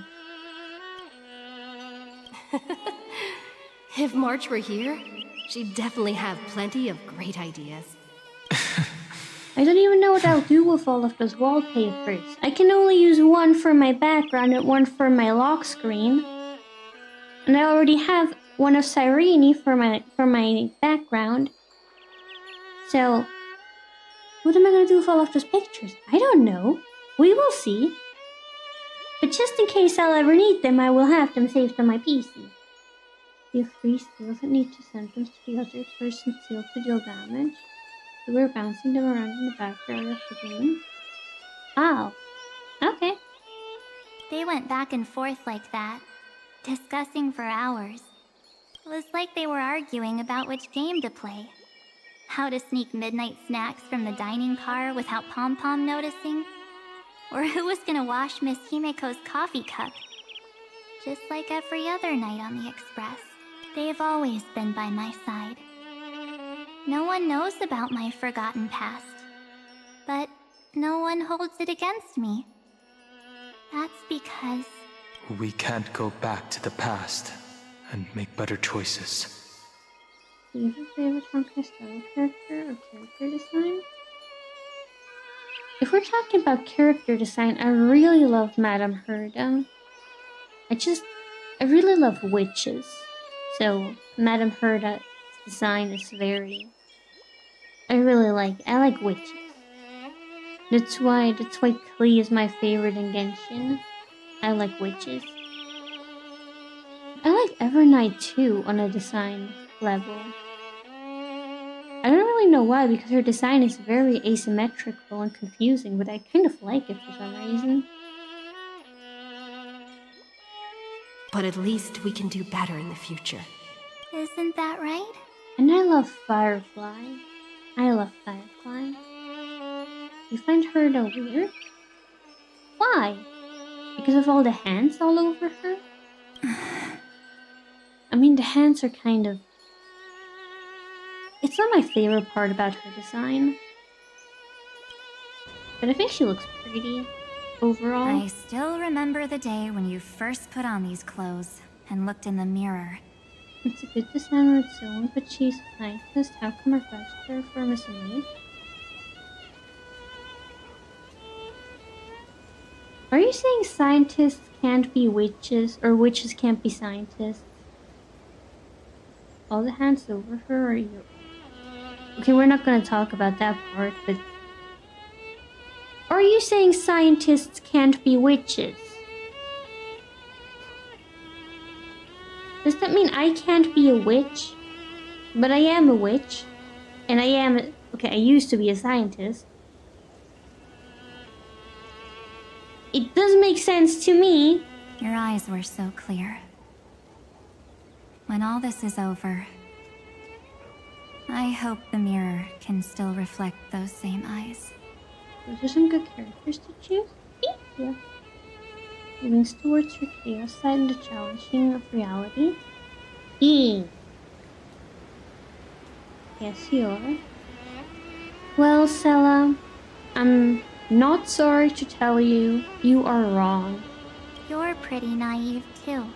If March were here, she'd definitely have plenty of great ideas. I don't even know what I'll do with all of those wallpapers. I can only use one for my background and one for my lock screen. And I already have one of Cyrene for my background. So, what am I gonna do with all of those pictures? I don't know. We will see. But just in case I'll ever need them, I will have them saved on my PC. You have 3 seals that need to send them to the other person's seal to deal damage. So we're bouncing them around in the back area of the game. Oh. Okay. They went back and forth like that, discussing for hours. It was like they were arguing about which game to play. How to sneak midnight snacks from the dining car without Pom-Pom noticing. Or who was gonna wash Miss Himeko's coffee cup. Just like every other night on the Express, they've always been by my side. No one knows about my forgotten past. But no one holds it against me. That's because... We can't go back to the past and make better choices. Do you have a favorite Honkai style character or character design? If we're talking about character design, I really love Madame Herda. I really love witches. So, Madame Herda's design is very... I like witches. That's why Klee is my favorite in Genshin. I like witches. I like Evernight too on a design level. I don't really know why, because her design is very asymmetrical and confusing, but I kind of like it for some reason. But at least we can do better in the future. Isn't that right? And I love Firefly. You find her weird? Why? Because of all the hands all over her? I mean, the hands are kind of... It's not my favorite part about her design. But I think she looks pretty, overall. I still remember the day when you first put on these clothes and looked in the mirror. It's a good design on its own, but she's a scientist. How come her best form is a maid? Are you saying scientists can't be witches, or witches can't be scientists? All the hands over her, or you... Okay, we're not gonna talk about that part, but... Are you saying scientists can't be witches? Does that mean I can't be a witch? But I am a witch. And I am... Okay, I used to be a scientist. It does make sense to me. Your eyes were so clear. When all this is over, I hope the mirror can still reflect those same eyes. Those are some good characters to choose. Thank you. Moving towards your chaos side and the challenging of reality. Yes, you are. Well, Sela, I'm not sorry to tell you, you are wrong. You're pretty naive too.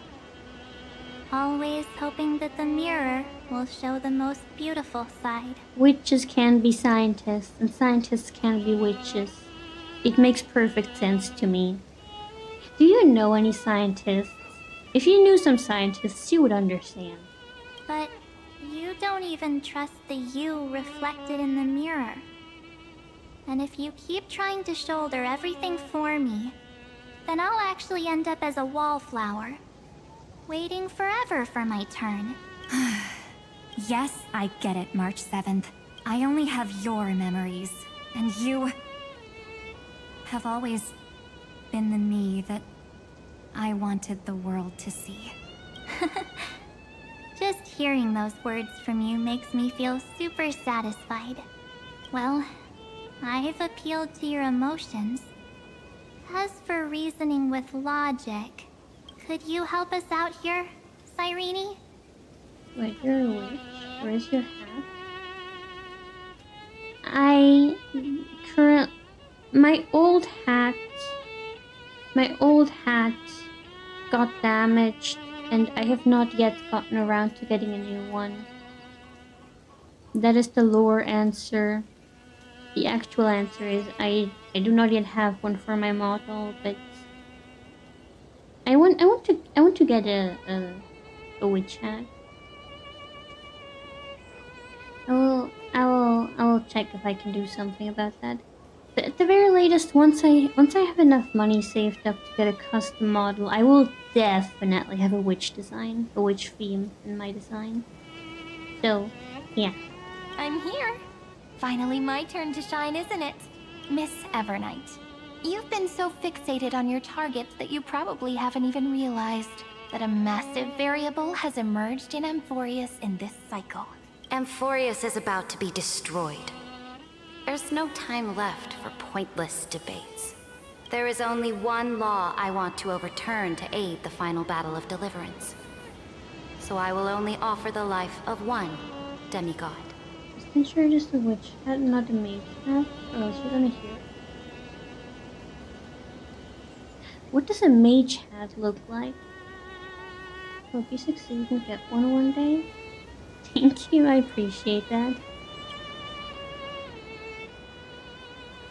Always hoping that the mirror will show the most beautiful side. Witches can be scientists, and scientists can be witches. It makes perfect sense to me. Do you know any scientists? If you knew some scientists, you would understand. But you don't even trust the you reflected in the mirror. And if you keep trying to shoulder everything for me, then I'll actually end up as a wallflower. Waiting forever for my turn. Yes, I get it, March 7th. I only have your memories, and you have always been the me that I wanted the world to see. Just hearing those words from you makes me feel super satisfied. Well, I've appealed to your emotions. As for reasoning with logic, could you help us out here, Cyrene? Wait, you're a witch. Where's your hat? My old hat got damaged, and I have not yet gotten around to getting a new one. That is the lore answer. The actual answer is I do not yet have one for my model, but I want to get a witch hat. I will check if I can do something about that. But at the very latest, once I have enough money saved up to get a custom model, I will definitely have a witch design, a witch theme in my design. So, yeah. I'm here. Finally my turn to shine, isn't it? Miss Evernight. You've been so fixated on your targets that you probably haven't even realized. that a massive variable has emerged in Amphorius in this cycle. Amphorius is about to be destroyed. There's no time left for pointless debates. There is only one law I want to overturn to aid the final battle of deliverance. So I will only offer the life of one demigod. Isn't sure just a witch hat, not a mage hat, or else you're gonna hear it. What does a mage hat look like? Hope you succeed and get one day. Thank you, I appreciate that.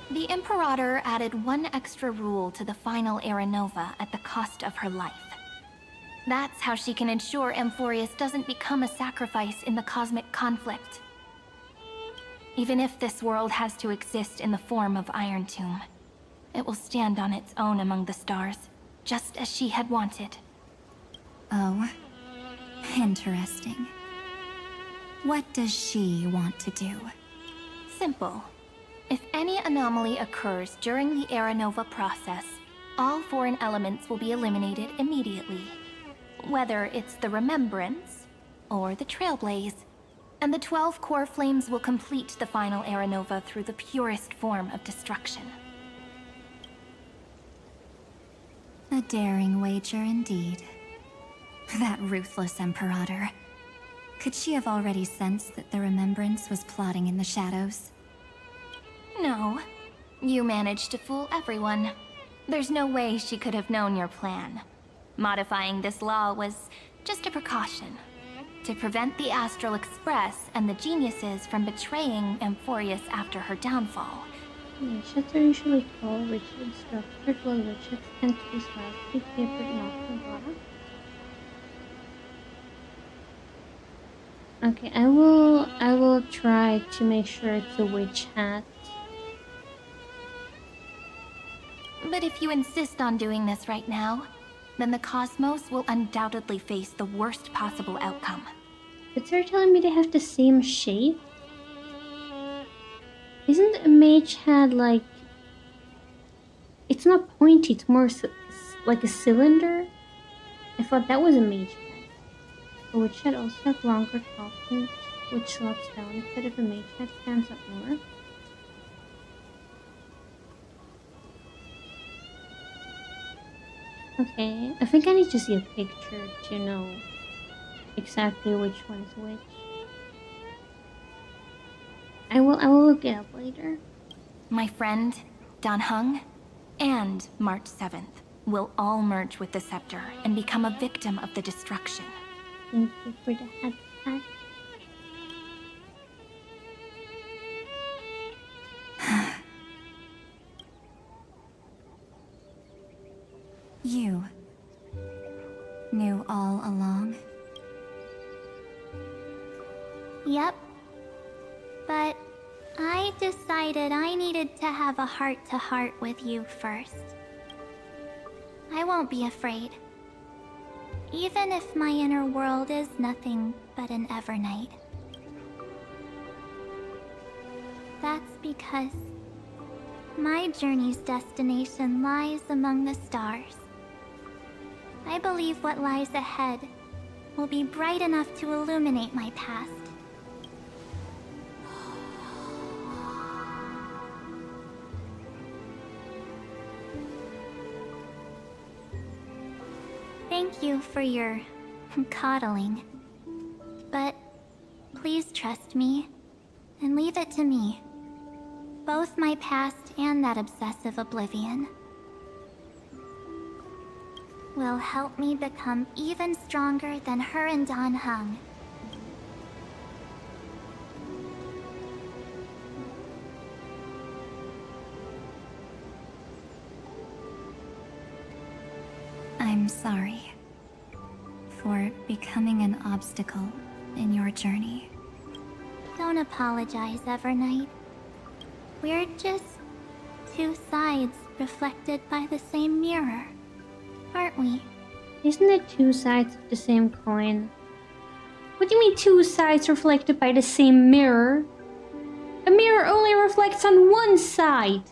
The Imperator added one extra rule to the final Era Nova at the cost of her life. That's how she can ensure Amphorius doesn't become a sacrifice in the cosmic conflict. Even if this world has to exist in the form of Iron Tomb, it will stand on its own among the stars, just as she had wanted. Oh, interesting. What does she want to do? Simple. If any anomaly occurs during the Era Nova process, all foreign elements will be eliminated immediately. Whether it's the Remembrance or the Trailblaze, and the 12 core flames will complete the final Era Nova through the purest form of destruction. A daring wager indeed. That ruthless Imperator. Could she have already sensed that the Remembrance was plotting in the shadows? No. You managed to fool everyone. There's no way she could have known your plan. Modifying this law was just a precaution, to prevent the Astral Express and the geniuses from betraying Amphorius after her downfall. Witches are usually tall, rigid, structured, while witches tend to be slightly tapered, not Nevada. Okay, I will try to make sure it's a witch hat. But if you insist on doing this right now, then the cosmos will undoubtedly face the worst possible outcome. But they're telling me they have the same shape? Isn't a mage hat like... It's not pointy, it's more like a cylinder? I thought that was a mage hat. A witch hat also have longer top loops, which slops down instead of a mage hat stands up more. Okay, I think I need to see a picture to know exactly which one is which. I will look it up later. My friend, Dan Heng, and March 7th will all merge with the Scepter and become a victim of the destruction. Thank you for the hat pack. You knew all along? Yep. But I decided I needed to have a heart-to-heart with you first. I won't be afraid. Even if my inner world is nothing but an Evernight. That's because my journey's destination lies among the stars. I believe what lies ahead will be bright enough to illuminate my past. Thank you for your coddling. But please trust me and leave it to me. Both my past and that obsessive oblivion will help me become even stronger than her and Dan Heng. I'm sorry for becoming an obstacle in your journey. Don't apologize, Evernight. We're just two sides reflected by the same mirror, aren't we? Isn't it two sides of the same coin? What do you mean two sides reflected by the same mirror? A mirror only reflects on one side.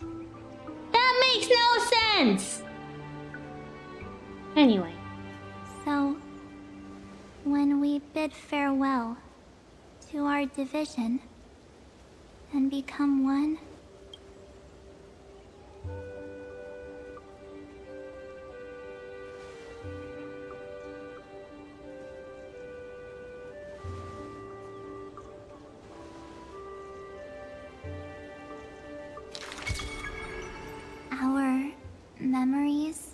That makes no sense! Anyway. So, when we bid farewell to our division and become one. Our memories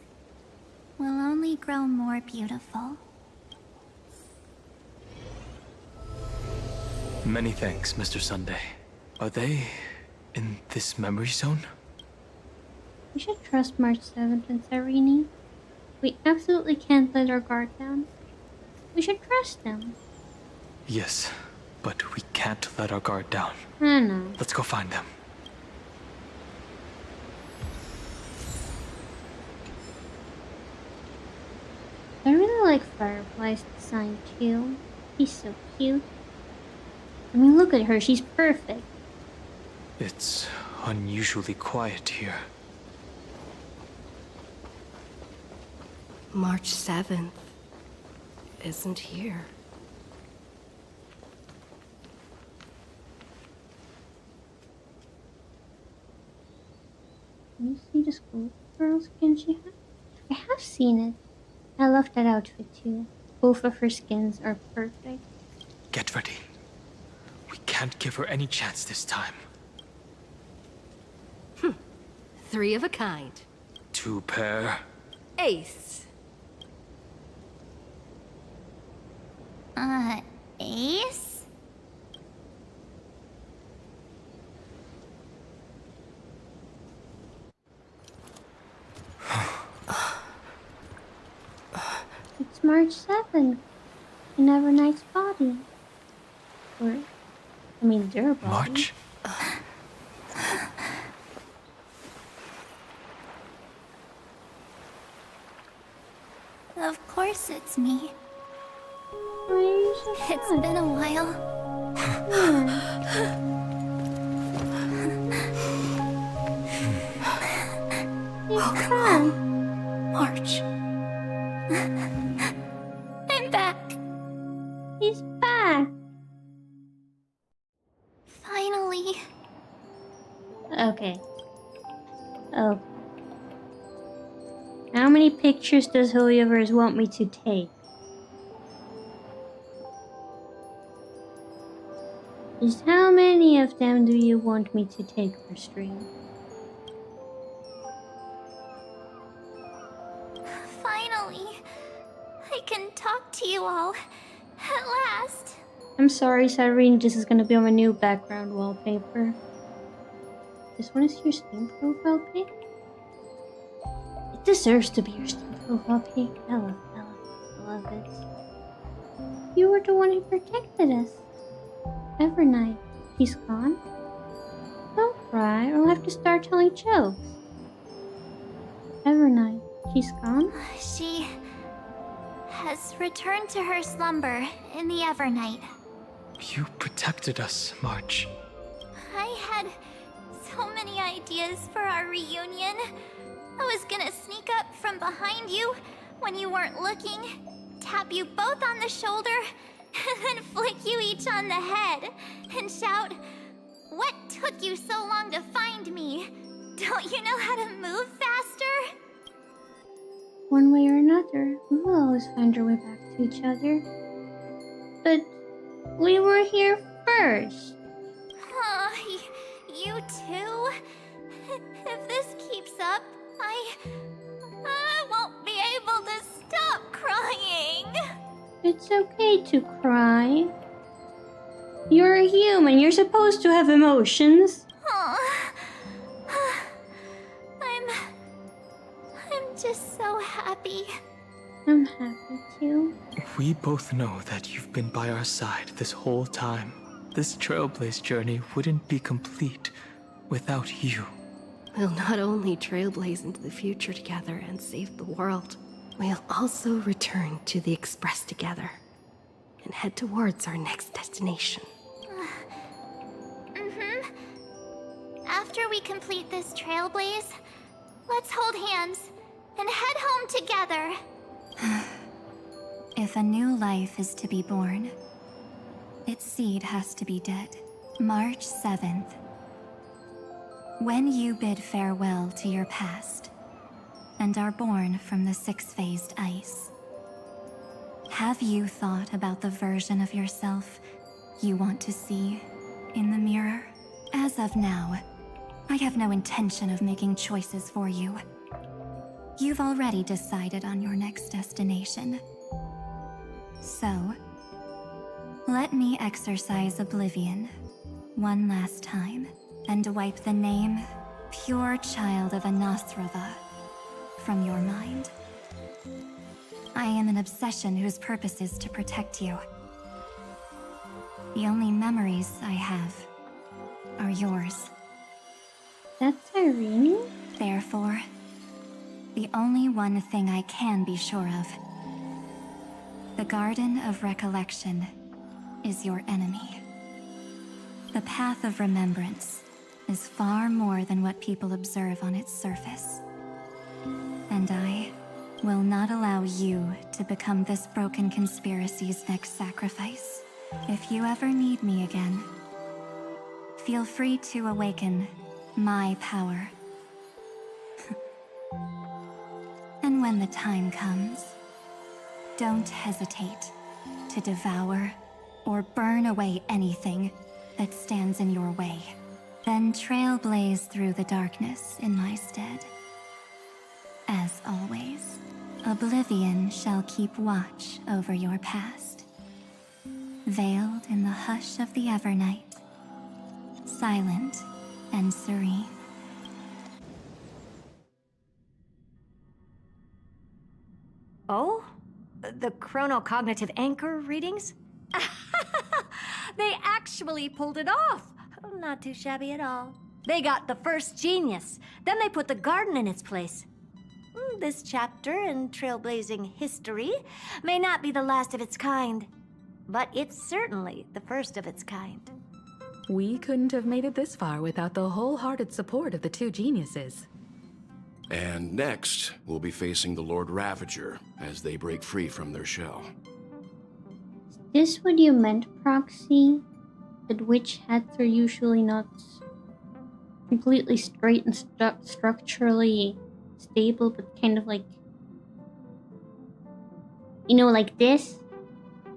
will only grow more beautiful. Many thanks, Mr. Sunday. Are they in this memory zone? We should trust March 7th and Sarini. We absolutely can't let our guard down. We should trust them. Yes, but we can't let our guard down. I know. Let's go find them. I really like Firefly's design too. He's so cute. I mean, look at her, she's perfect. It's unusually quiet here. March 7th isn't here. Can you see the schoolgirl skin she has? I have seen it. I love that outfit too. Both of her skins are perfect. Get ready. We can't give her any chance this time. 3 of a kind. 2 pair. Ace. Ace? It's March 7th. In Evernight's body. Or, I mean, their body. March? Of course it's me. Why are you so sad? It's been a while. Welcome home, March. I'm back. He's back. Finally. Okay. Oh. How many pictures does Hoyoverse want me to take? Just how many of them do you want me to take per stream? Finally. I can talk to you all. At last. I'm sorry, Cyrene, this is gonna be on my new background wallpaper. This one is your Steam profile pic? It deserves to be your Steam profile pic. I love it. You were the one who protected us. Evernight. He's gone? Don't cry, or I'll have to start telling jokes. Evernight. She's gone? She has returned to her slumber in the Evernight. You protected us, March. I had so many ideas for our reunion. I was gonna sneak up from behind you when you weren't looking, tap you both on the shoulder, and then flick you each on the head, and shout, "What took you so long to find me? Don't you know how to move faster?" One way or another, we will always find our way back to each other. But we were here first. You too? If this keeps up, I won't be able to stop crying. It's okay to cry. You're a human, you're supposed to have emotions. I'm just so happy. I'm happy too. We both know that you've been by our side this whole time. This Trailblaze journey wouldn't be complete without you. We'll not only trailblaze into the future together and save the world, we'll also return to the Express together and head towards our next destination. After we complete this trailblaze, let's hold hands and head home together. If a new life is to be born, its seed has to be dead. March 7th. When you bid farewell to your past and are born from the six-phased ice, have you thought about the version of yourself you want to see in the mirror? As of now, I have no intention of making choices for you. You've already decided on your next destination. So, let me exercise oblivion one last time and wipe the name Pure Child of Anathrava from your mind. I am an obsession whose purpose is to protect you. The only memories I have are yours. That's Irene? Therefore, the only one thing I can be sure of, the Garden of Recollection is your enemy. The Path of Remembrance is far more than what people observe on its surface. And I will not allow you to become this broken conspiracy's next sacrifice. If you ever need me again, feel free to awaken my power. And when the time comes, don't hesitate to devour or burn away anything that stands in your way. Then trailblaze through the darkness in my stead. As always, oblivion shall keep watch over your past, veiled in the hush of the Evernight, silent and serene. Oh? The chronocognitive anchor readings? They actually pulled it off! Not too shabby at all. They got the first genius, then they put the garden in its place. This chapter in trailblazing history may not be the last of its kind, but it's certainly the first of its kind. We couldn't have made it this far without the wholehearted support of the two geniuses. And next, we'll be facing the Lord Ravager as they break free from their shell. Is this what you meant, Proxy? That witch hats are usually not completely straight and structurally stable, but kind of like, you know, like this? Is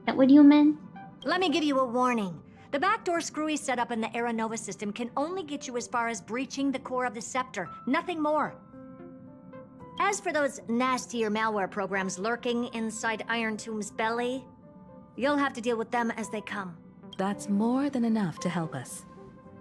that what you meant? Let me give you a warning. The backdoor screwy setup in the Era Nova system can only get you as far as breaching the core of the scepter, nothing more. As for those nastier malware programs lurking inside Iron Tomb's belly, you'll have to deal with them as they come. That's more than enough to help us.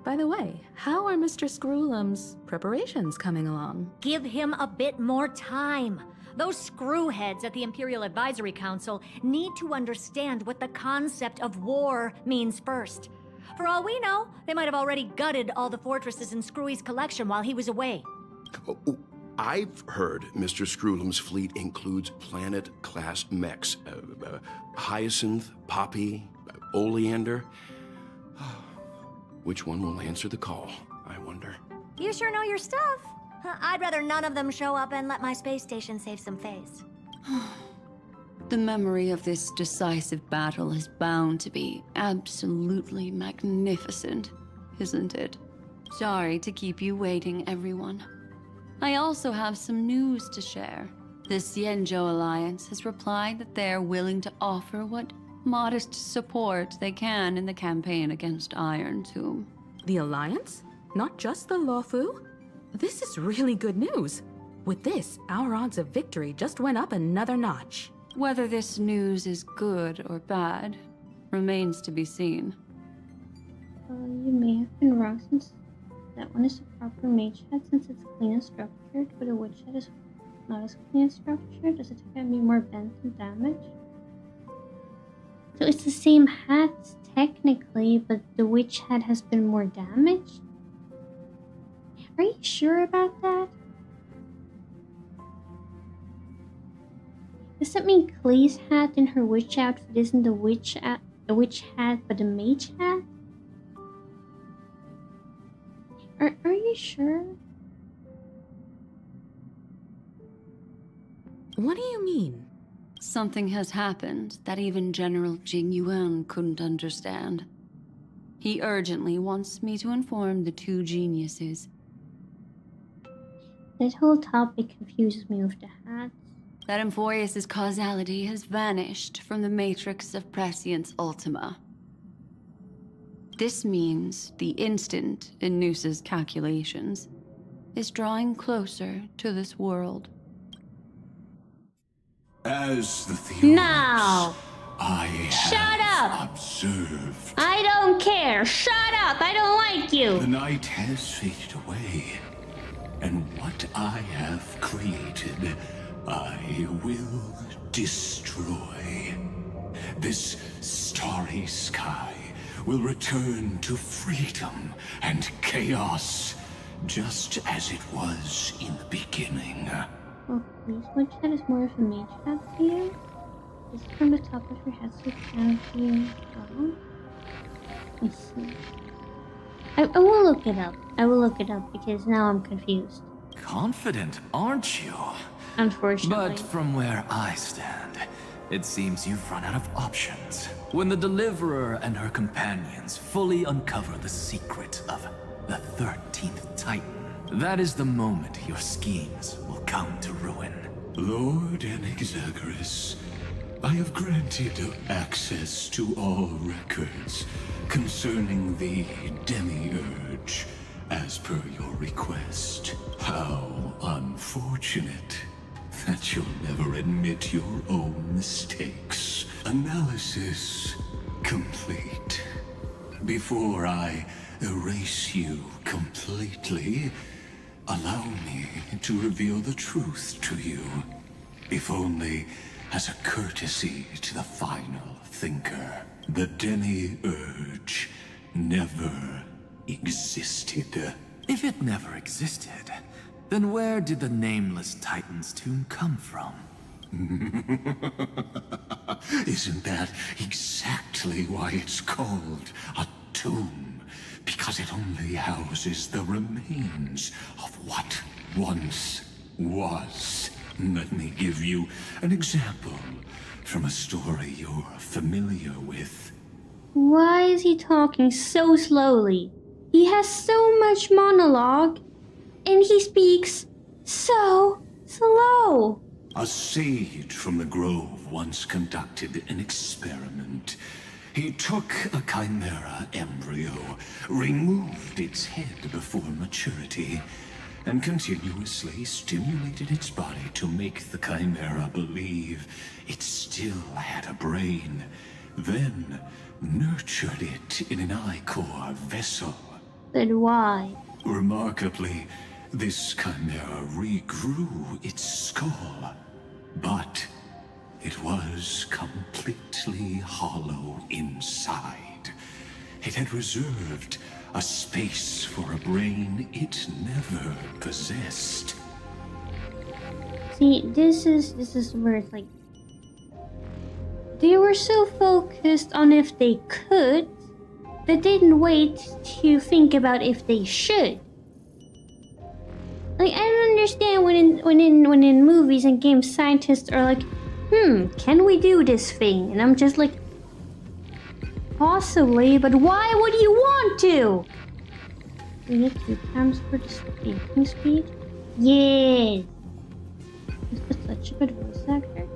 By the way, how are Mr. Screwlum's preparations coming along? Give him a bit more time. Those screwheads at the Imperial Advisory Council need to understand what the concept of war means first. For all we know, they might have already gutted all the fortresses in Screwy's collection while he was away. I've heard Mr. Screwlum's fleet includes planet-class mechs. Hyacinth, Poppy, Oleander. Which one will answer the call, I wonder? You sure know your stuff. I'd rather none of them show up and let my space station save some face. The memory of this decisive battle is bound to be absolutely magnificent, isn't it? Sorry to keep you waiting, everyone. I also have some news to share. The Xianzhou Alliance has replied that they're willing to offer what modest support they can in the campaign against Iron Tomb. The Alliance? Not just the Luofu? This is really good news. With this, our odds of victory just went up another notch. Whether this news is good or bad remains to be seen. You may have been wrong since that one is a proper mage hat since it's clean and structured, but a witch hat is not as clean and structured. Does it have to be more bent and damaged? So it's the same hats technically, but the witch hat has been more damaged? Are you sure about that? Does that mean Clay's hat in her witch outfit isn't the witch hat, but a mage hat? Are you sure? What do you mean? something has happened that even General Jing Yuan couldn't understand. He urgently wants me to inform the two geniuses. That whole topic confuses me with the hats. That Amphoreus' causality has vanished from the matrix of Prescience Ultima. This means the instant in Noose's calculations is drawing closer to this world. As the theories Now! I Shut have up! observed, I don't care! Shut up! I don't like you! the night has faded away, and what I have created, I will destroy. This starry sky will return to freedom and chaos, just as it was in the beginning. Oh, please, what chat is more of a mage chat to you? Is it from the top of your head so it can be wrong? I see. I will look it up. I will look it up because now I'm confused. Confident, aren't you? Unfortunately. But from where I stand, it seems you've run out of options. When the Deliverer and her companions fully uncover the secret of the 13th Titan, that is the moment your schemes will come to ruin. Lord Anexagoras, I have granted access to all records concerning the Demiurge, as per your request. How unfortunate that you'll never admit your own mistakes. Analysis complete. Before I erase you completely, allow me to reveal the truth to you, if only as a courtesy to the final thinker. The Demiurge never existed. If it never existed, then where did the Nameless Titan's tomb come from? Isn't that exactly why it's called a tomb? Because it only houses the remains of what once was. Let me give you an example from a story you're familiar with. Why is he talking so slowly? He has so much monologue, and he speaks so slow. A sage from the grove once conducted an experiment. He took a chimera embryo, removed its head before maturity, and continuously stimulated its body to make the chimera believe it still had a brain. Then nurtured it in an ichor vessel. But why? Remarkably, this chimera regrew its skull, but it was completely hollow inside. It had reserved a space for a brain it never possessed. See, this is where it's like they were so focused on if they could that they didn't wait to think about if they should. Like, I don't understand when in movies and games scientists are like, can we do this thing? And I'm just like, possibly, but why would you want to? We get 2 times for the speaking speed? Yes! He's such a good voice actor.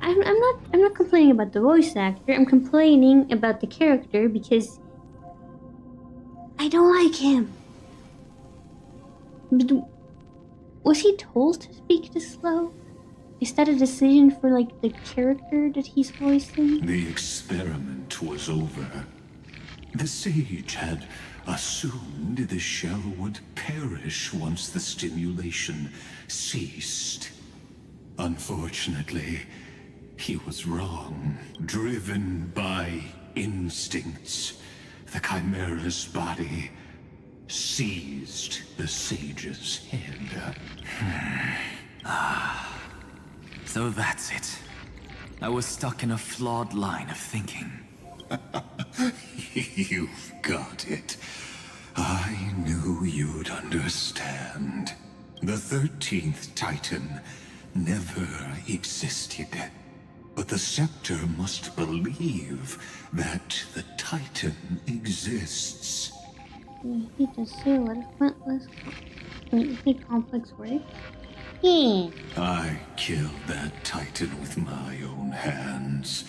I'm not complaining about the voice actor, I'm complaining about the character because I don't like him. But was he told to speak this slow? Is that a decision for, like, the character that he's voicing? The experiment was over. The sage had assumed the shell would perish once the stimulation ceased. Unfortunately, he was wrong. Driven by instincts, the chimera's body seized the sage's head. So that's it. I was stuck in a flawed line of thinking. You've got it. I knew you'd understand. The 13th Titan never existed. But the scepter must believe that the Titan exists. He does say a lot of pointless, complex work. I killed that Titan with my own hands.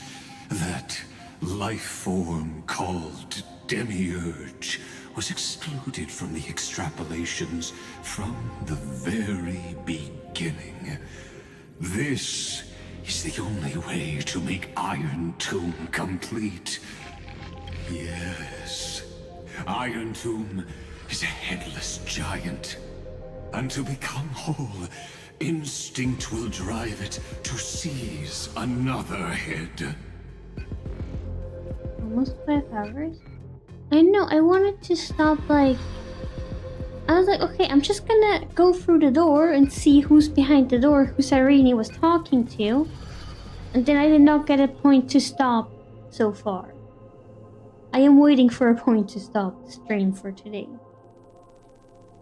That life form called Demiurge was excluded from the extrapolations from the very beginning. This is the only way to make Iron Tomb complete. Yes, Iron Tomb is a headless giant. And to become whole, instinct will drive it to seize another head. Almost 5 hours? I know, I wanted to stop, like... I was like, okay, I'm just gonna go through the door and see who's behind the door, who Irene was talking to. And then I did not get a point to stop so far. I am waiting for a point to stop the stream for today.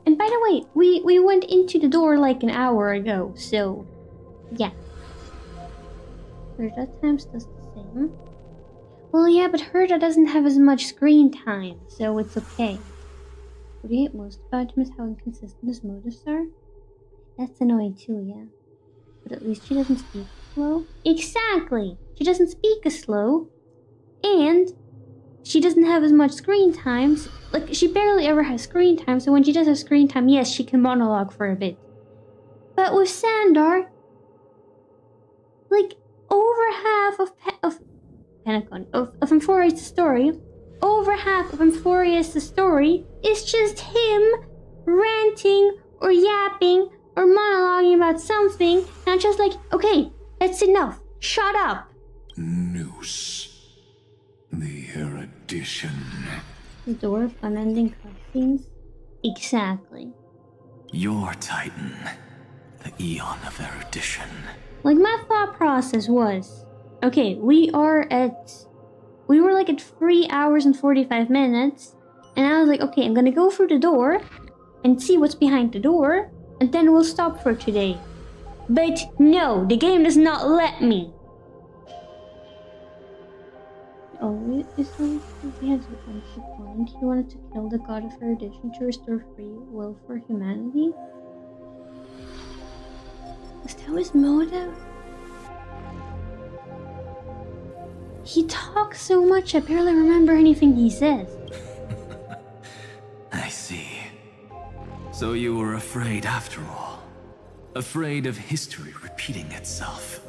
And by the way, we went into the door like an hour ago, so... yeah. Herda times does the same. Well, yeah, but Herda doesn't have as much screen time, so it's okay. What I hate most about him is how inconsistent his motives are. That's annoying too, yeah. But at least she doesn't speak slow. Exactly! She doesn't speak as slow. And she doesn't have as much screen time. Like, she barely ever has screen time, so when she does have screen time, yes, she can monologue for a bit. But with Sandar, like, over half of Amphorius' story, over half of Amphorius' story is just him ranting or yapping or monologuing about something, and I'm just like, okay, that's enough. Shut up. Noose. The erudition. The door of unending cutscenes? Exactly. Your Titan. The Eon of Erudition. Like, my thought process was, okay, we were like at 3 hours and 45 minutes, and I was like, okay, I'm gonna go through the door and see what's behind the door, and then we'll stop for today. But no, the game does not let me. Oh, is there, he has one point. He wanted to kill the god of erudition to restore free will for humanity. Was that his motive? He talks so much, I barely remember anything he says. I see. So you were afraid after all. Afraid of history repeating itself.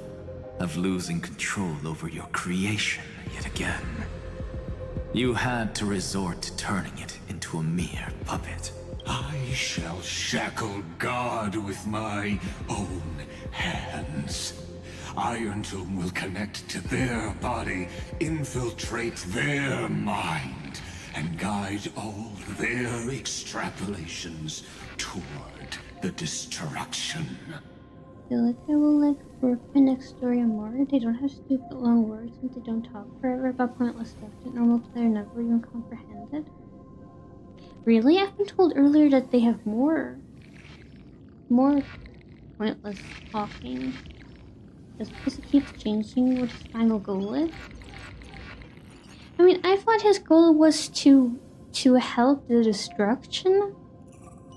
Of losing control over your creation yet again. You had to resort to turning it into a mere puppet. I shall shackle God with my own hands. Iron Tomb will connect to their body, infiltrate their mind, and guide all their extrapolations toward the destruction. I feel like I will work my next story on more. They don't have stupid long words and they don't talk forever about pointless stuff that normal player never even comprehended. Really? I've been told earlier that they have more pointless talking. Just because it keeps changing what his final goal is. I mean, I thought his goal was to help the destruction.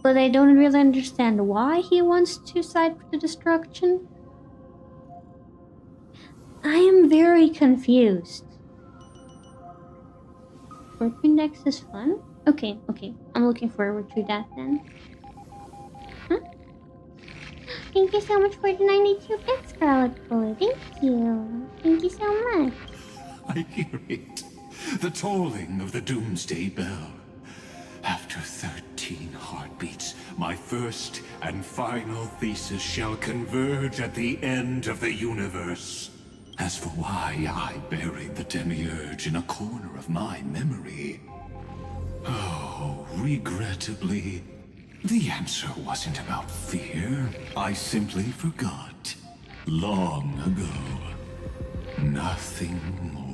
But I don't really understand why he wants to side with the destruction. I am very confused. Warp Index is fun? Okay. I'm looking forward to that then. Huh? Thank you so much for the 92 bits, Scarlet Boy. Thank you. Thank you so much. I hear it. The tolling of the Doomsday Bell. After 13 heartbeats, my first and final thesis shall converge at the end of the universe. As for why I buried the Demiurge in a corner of my memory, oh, regrettably, the answer wasn't about fear. I simply forgot. Long ago. Nothing more.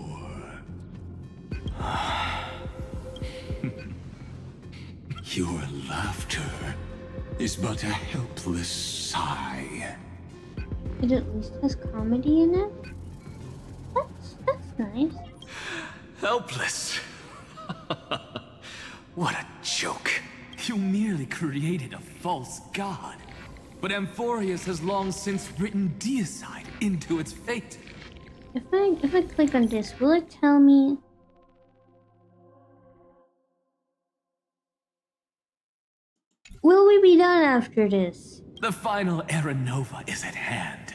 Your laughter is but a helpless sigh. It at least has comedy in it. That's nice. Helpless. What a joke. You merely created a false god. But Amphorius has long since written deicide into its fate. If I click on this, will it tell me? Will we be done after this? The final Era Nova is at hand.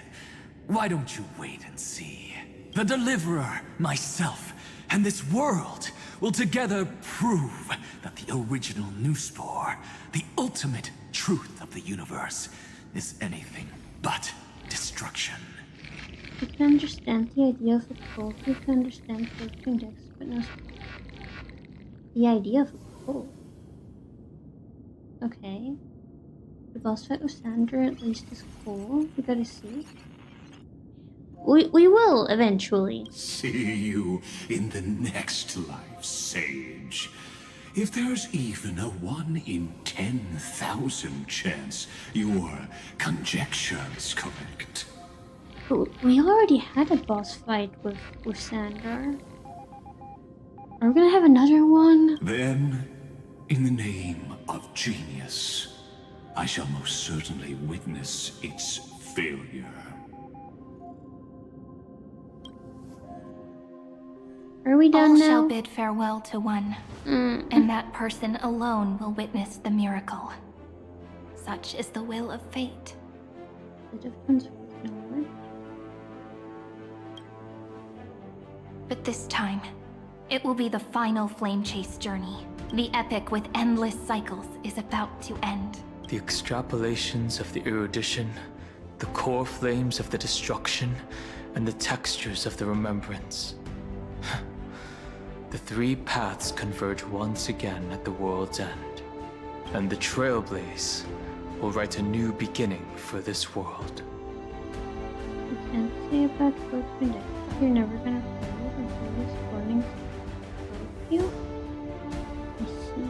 Why don't you wait and see? The Deliverer, myself, and this world will together prove that the original Newspore, the ultimate truth of the universe, is anything but destruction. You can understand the idea of a cult, you can understand both index, but not the idea of a cult. Okay. The boss fight with Sandra at least is cool. We gotta see. We will eventually. See you in the next life, Sage. If there's even a 1 in 10,000 chance your conjecture's correct. But we already had a boss fight with Sandra. Are we gonna have another one? Then, in the name of genius, I shall most certainly witness its failure. Are we done All now? shall bid farewell to one, and that person alone will witness the miracle. Such is the will of fate. The difference with knowledge. But this time, it will be the final flame chase journey. The epic with endless cycles is about to end. The extrapolations of the erudition, the core flames of the destruction, and the textures of the remembrance. The three paths converge once again at the world's end, and the Trailblaze will write a new beginning for this world. You can't say about both index. You're never gonna play it until this warning strikes you. I see.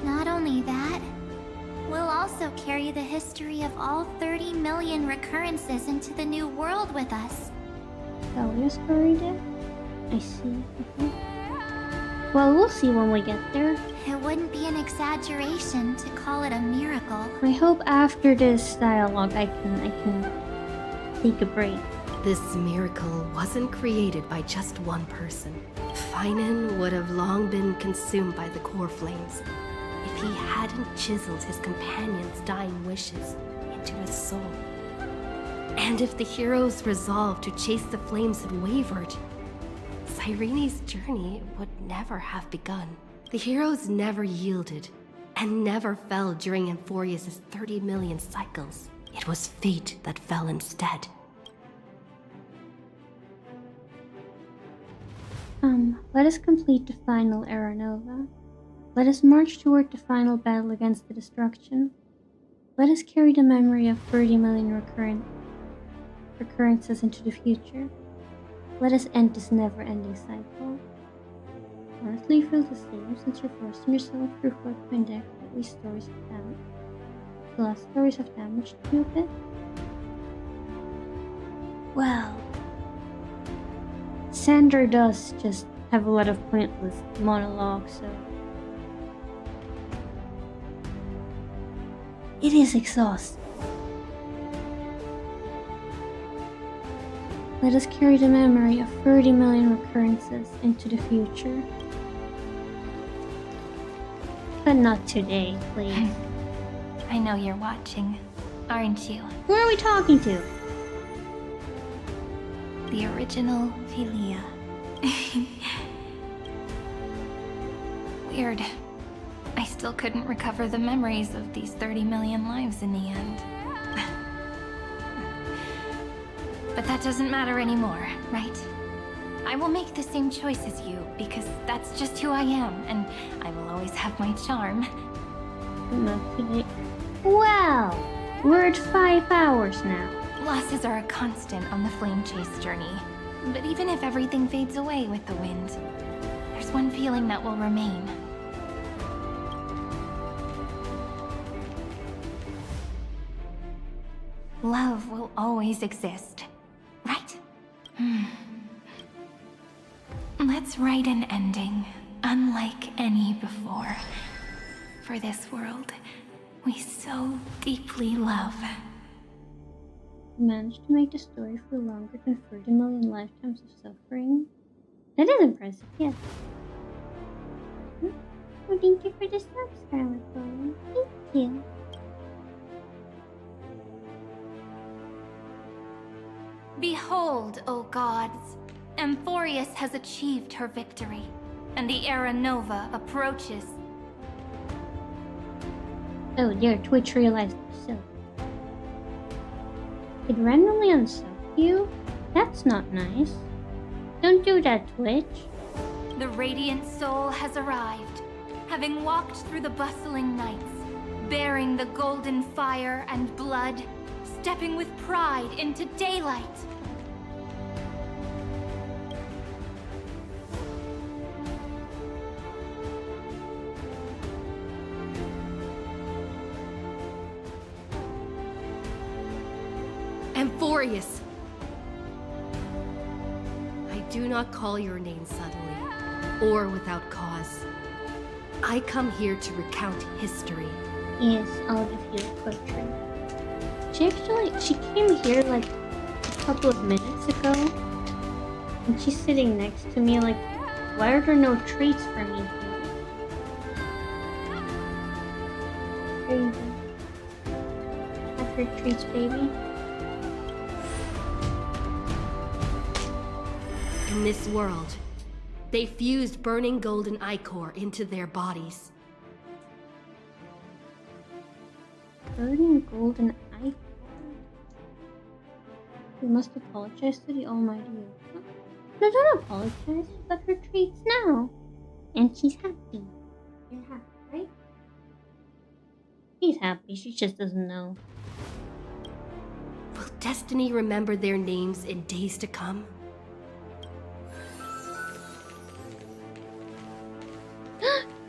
Not only that, we'll also carry the history of all 30 million recurrences into the new world with us. Is that what your story did? I see. Okay. Well, we'll see when we get there. It wouldn't be an exaggeration to call it a miracle. I hope after this dialogue I can take a break. This miracle wasn't created by just one person. Feinen would have long been consumed by the core flames if he hadn't chiseled his companion's dying wishes into his soul. And if the hero's resolve to chase the flames had wavered, Cyrene's journey would never have begun. The heroes never yielded and never fell during Amphorius' 30 million cycles. It was fate that fell instead. Let us complete the final Era Nova. Let us march toward the final battle against the destruction. Let us carry the memory of 30 million recurrences into the future. Let us end this never-ending cycle. Honestly, it feels the same since you're forcing yourself through Footprint Deck that these stories have damaged. The last stories have damaged you a bit. Well, Sandra does just have a lot of pointless monologue, so it is exhausting. Let us carry the memory of 30 million recurrences into the future. But not today, please. I know you're watching, aren't you? Who are we talking to? The original Philia. Weird. I still couldn't recover the memories of these 30 million lives in the end. But that doesn't matter anymore, right? I will make the same choice as you, because that's just who I am, and I will always have my charm. Not today. Wow! We're at 5 hours now. Losses are a constant on the flame chase journey. But even if everything fades away with the wind, there's one feeling that will remain. love will always exist, right? Let's write an ending, unlike any before. For this world, we so deeply love. You managed to make the story feel longer than 30 million lifetimes of suffering. That is impressive, yes. Oh, thank you for the sub, Scarlet Boy. Thank you. Behold, O gods, Amphorius has achieved her victory, and the Era Nova approaches. Oh dear, Twitch realized so. It randomly unsubbed you? That's not nice. Don't do that, Twitch. The Radiant Soul has arrived, having walked through the bustling nights, bearing the golden fire and blood, stepping with pride into daylight. Amphorius! I do not call your name suddenly, or without cause. I come here to recount history. Yes, I'll give you a poetry. She came here like a couple of minutes ago, and she's sitting next to me like, why are there no treats for me here? There you go. Have your treats, baby. In this world, they fused burning golden ichor into their bodies. Burning golden ichor? We must apologize to the Almighty. No, don't apologize. She got her treats now. And she's happy. You're happy, right? She's happy, she just doesn't know. Will destiny remember their names in days to come?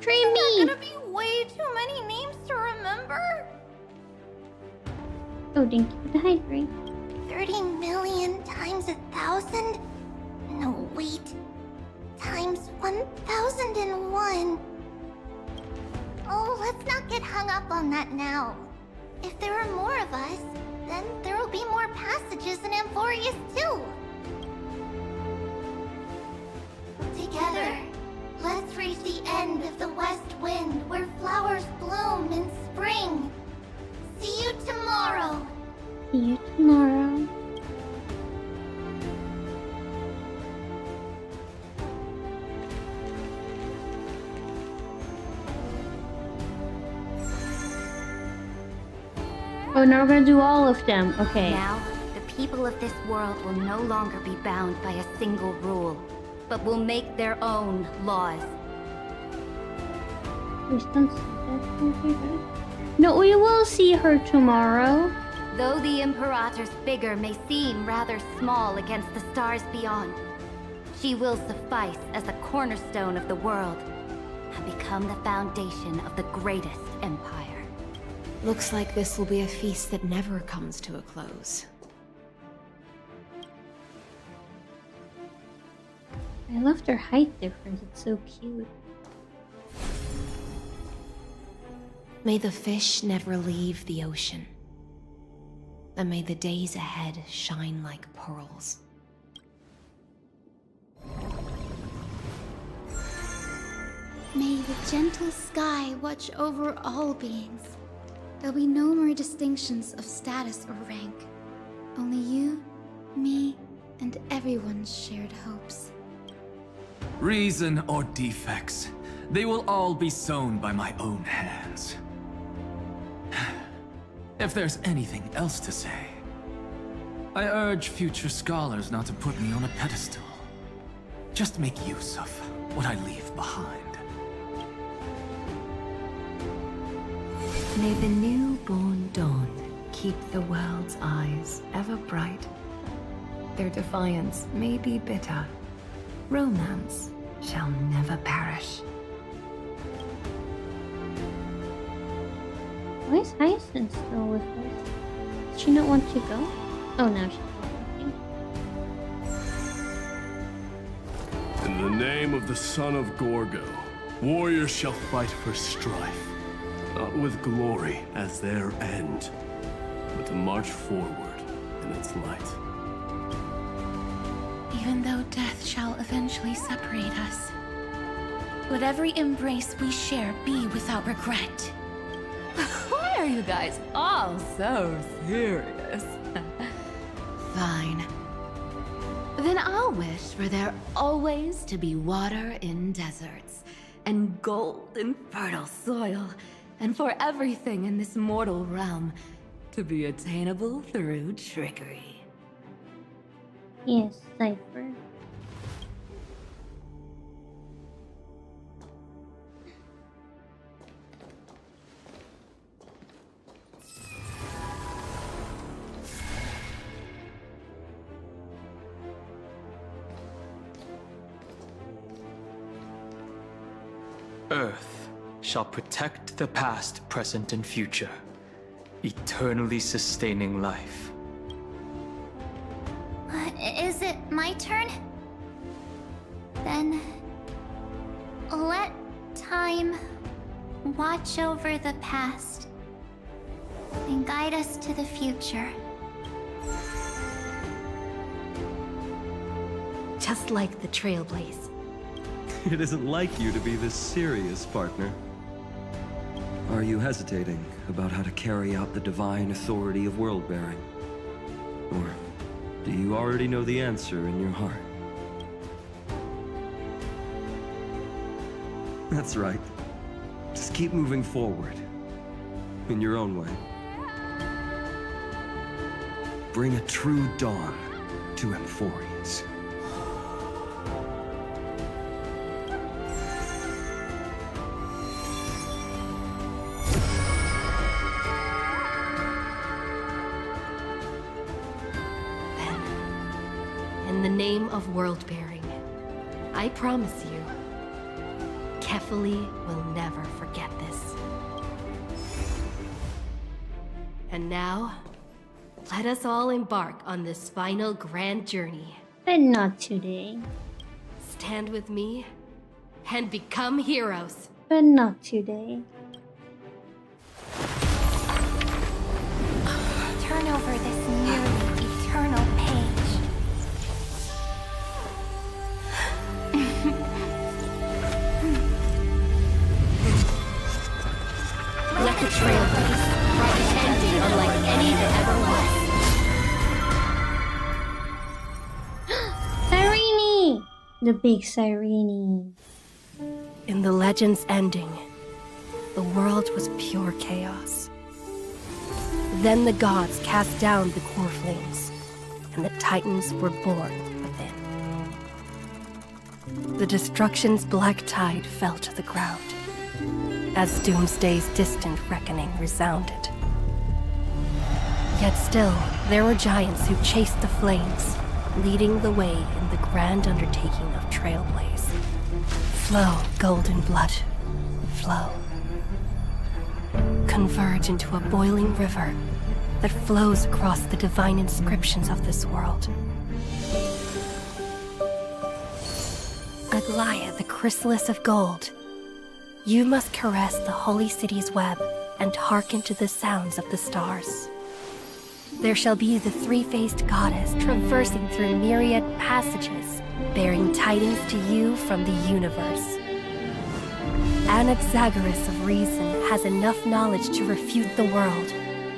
Dreamy! There's gonna be way too many names to remember. Oh, thank you for the hydrate. 30 million times 1,000? No, wait. Times 1,001. Oh, let's not get hung up on that now. If there are more of us, then there will be more passages in Amphorius too. Together, let's reach the end of the west wind where flowers bloom in spring. See you tomorrow. See you tomorrow. Oh, now we're gonna do all of them. Okay. Now, the people of this world will no longer be bound by a single rule, but will make their own laws. Please don't say that. No, we will see her tomorrow. Though the Imperator's figure may seem rather small against the stars beyond, she will suffice as the cornerstone of the world and become the foundation of the greatest empire. Looks like this will be a feast that never comes to a close. I love their height difference, it's so cute. May the fish never leave the ocean. And may the days ahead shine like pearls. May the gentle sky watch over all beings. There'll be no more distinctions of status or rank. Only you, me, and everyone's shared hopes. Reason or defects, they will all be sown by my own hands. If there's anything else to say, I urge future scholars not to put me on a pedestal. Just make use of what I leave behind. May the newborn dawn keep the world's eyes ever bright. Their defiance may be bitter. Romance shall never perish. Why is Hyacinth still with us? Does she not want to go? Oh, now she's walking. In the name of the son of Gorgo, warriors shall fight for strife, not with glory as their end, but to march forward in its light. Even though death shall eventually separate us, would every embrace we share be without regret? Why are you guys all so serious? Fine. Then I'll wish for there always to be water in deserts, and gold in fertile soil, and for everything in this mortal realm to be attainable through trickery. Yes, Cypher. Earth shall protect the past, present, and future, eternally sustaining life. Is it my turn? Then let time watch over the past and guide us to the future. Just like the Trailblaze. It isn't like you to be this serious, partner. Are you hesitating about how to carry out the divine authority of world-bearing? Or do you already know the answer in your heart? That's right. Just keep moving forward. In your own way. Bring a true dawn to Emphorius. In the name of world-bearing, I promise you, Kefali will never forget this. And now, let us all embark on this final grand journey. But not today. Stand with me and become heroes. But not today. Turn over this nearly eternal page. Let the Trailblaze write an ending unlike any that ever was. Cyrene! The big Cyrene. In the legend's ending, the world was pure chaos. Then the gods cast down the core flames, and the Titans were born within. The destruction's black tide fell to the ground, as Doomsday's distant reckoning resounded. Yet still, there were giants who chased the flames, leading the way in the grand undertaking of Trailblaze. Flow, golden blood, flow. Converge into a boiling river that flows across the divine inscriptions of this world. Aglaia, the chrysalis of gold, you must caress the holy city's web and hearken to the sounds of the stars. There shall be the three-faced goddess traversing through myriad passages, bearing tidings to you from the universe. Anaxagoras of reason has enough knowledge to refute the world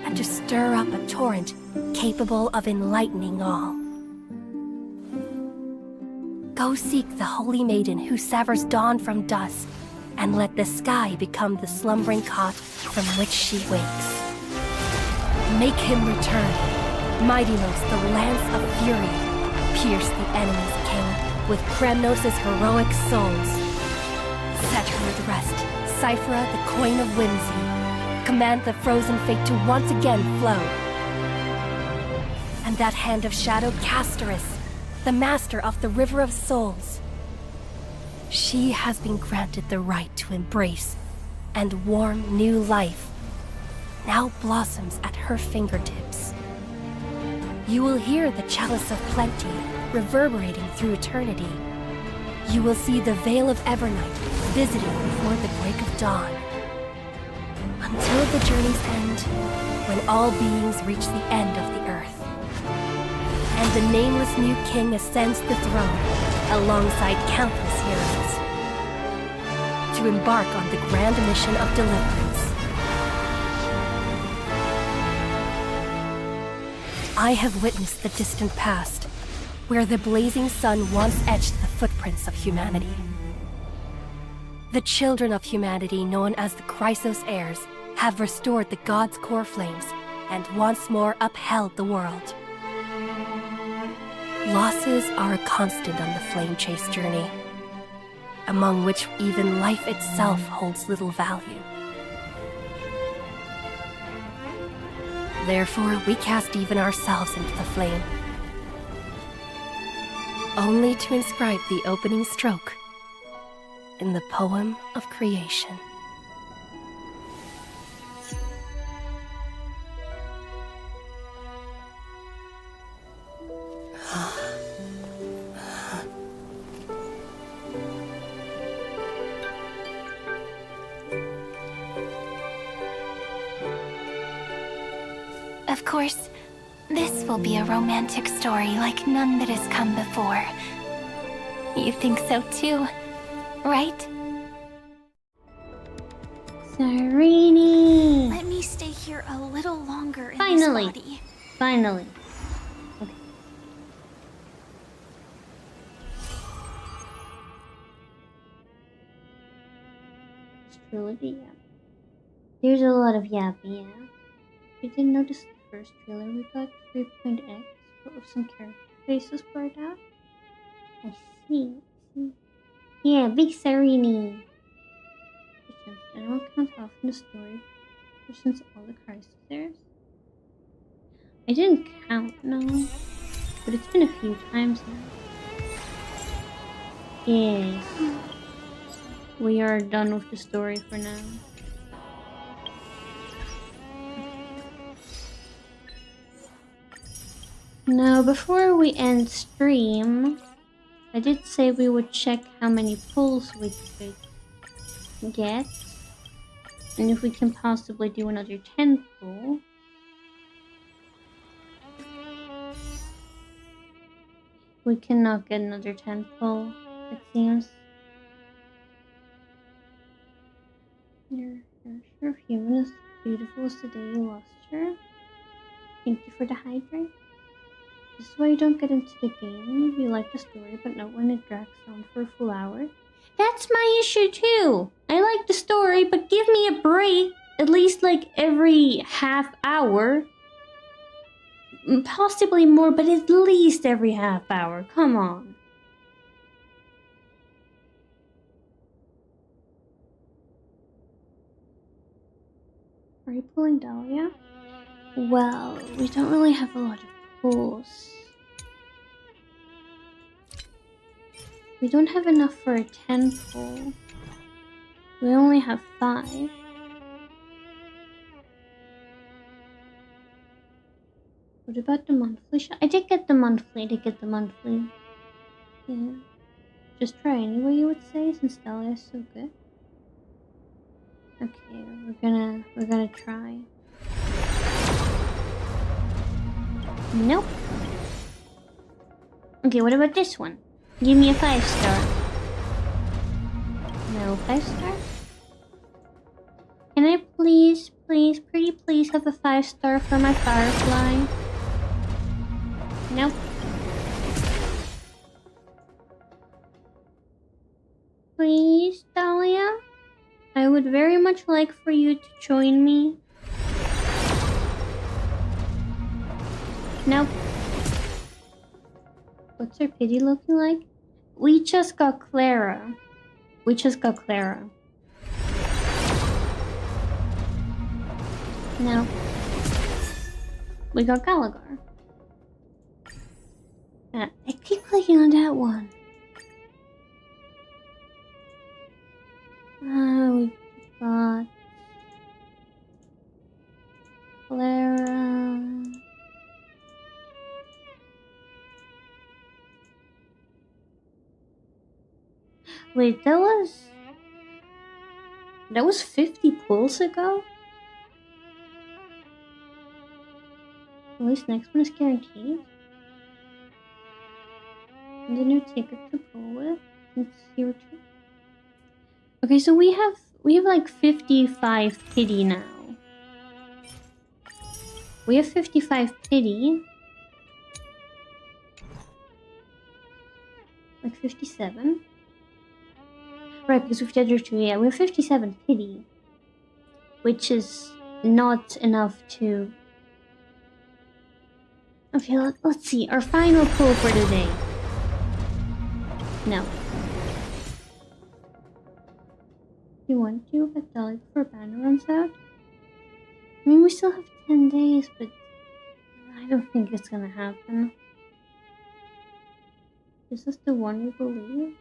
and to stir up a torrent capable of enlightening all. Go seek the holy maiden who severs dawn from dusk, and let the sky become the slumbering cot from which she wakes. Make him return. Mightylos, the lance of fury, pierce the enemy's king with Kremnos' heroic souls. Set her at rest, Cyphera, the coin of whimsy. Command the frozen fate to once again flow. And that hand of shadow, Castoris, the master of the River of Souls. She has been granted the right to embrace and warm new life. Now blossoms at her fingertips. You will hear the chalice of plenty reverberating through eternity. You will see the Veil of Evernight visiting before the break of dawn. Until the journey's end, when all beings reach the end of the earth. And the nameless new king ascends the throne alongside countless heroes to embark on the grand mission of deliverance. I have witnessed the distant past, where the blazing sun once etched the footprints of humanity. The children of humanity, known as the Chrysos heirs, have restored the gods' core flames and once more upheld the world. Losses are a constant on the flame chase journey, among which even life itself holds little value. Therefore, we cast even ourselves into the flame, only to inscribe the opening stroke in the poem of creation. Of course, this will be a romantic story like none that has come before. You think so too, right? Serene! Let me stay here a little longer in Finally! this body. Finally. Okay. This trilogy, yeah. There's a lot of yapping, yeah. You didn't notice the first trailer we got, 3.x, but with some character faces blurred out? I see. Yeah, big Serene. Anyone count off in the story since all the Christ theirs? I didn't count, no. But it's been a few times now. Yes. We are done with the story for now. Now, before we end stream, I did say we would check how many pulls we could get. And if we can possibly do another 10 pull. We cannot get another 10 pull, it seems. You're sure if human is beautiful as the day you lost her? Thank you for the hydrate. This is why you don't get into the game. You like the story, but not when it drags on for a full hour. That's my issue too! I like the story, but give me a break! At least like every half hour. Possibly more, but at least every half hour. Come on. Are you pulling Dahlia? Well, we don't really have a lot of pulls. We don't have enough for a 10 pull. We only have 5. What about the monthly shot? I did get the monthly. Yeah. Just try anyway, you would say, since Dahlia is so good. Okay, we're gonna try. Nope. Okay, what about this one? Give me a 5-star. No 5-star? Can I please, pretty please have a 5-star for my Firefly? Nope. Please, Dahlia? I would very much like for you to join me. Nope. What's her pity looking like? We just got Clara. No. We got Gallagher. I keep clicking on that one. We got Clara. Wait, that was 50 pulls ago? At least next one is guaranteed. And the new ticket to pull with. It's here too. Okay, so we have like 55 pity now. We have 55 pity. Like 57. Right, because we've judged 2, yeah, we have 57 pity. Which is not enough to... Okay, let's see. Our final pull for today. No. You want to, but like before banner runs out? I mean, we still have 10 days, but I don't think it's gonna happen. Is this the one you believe?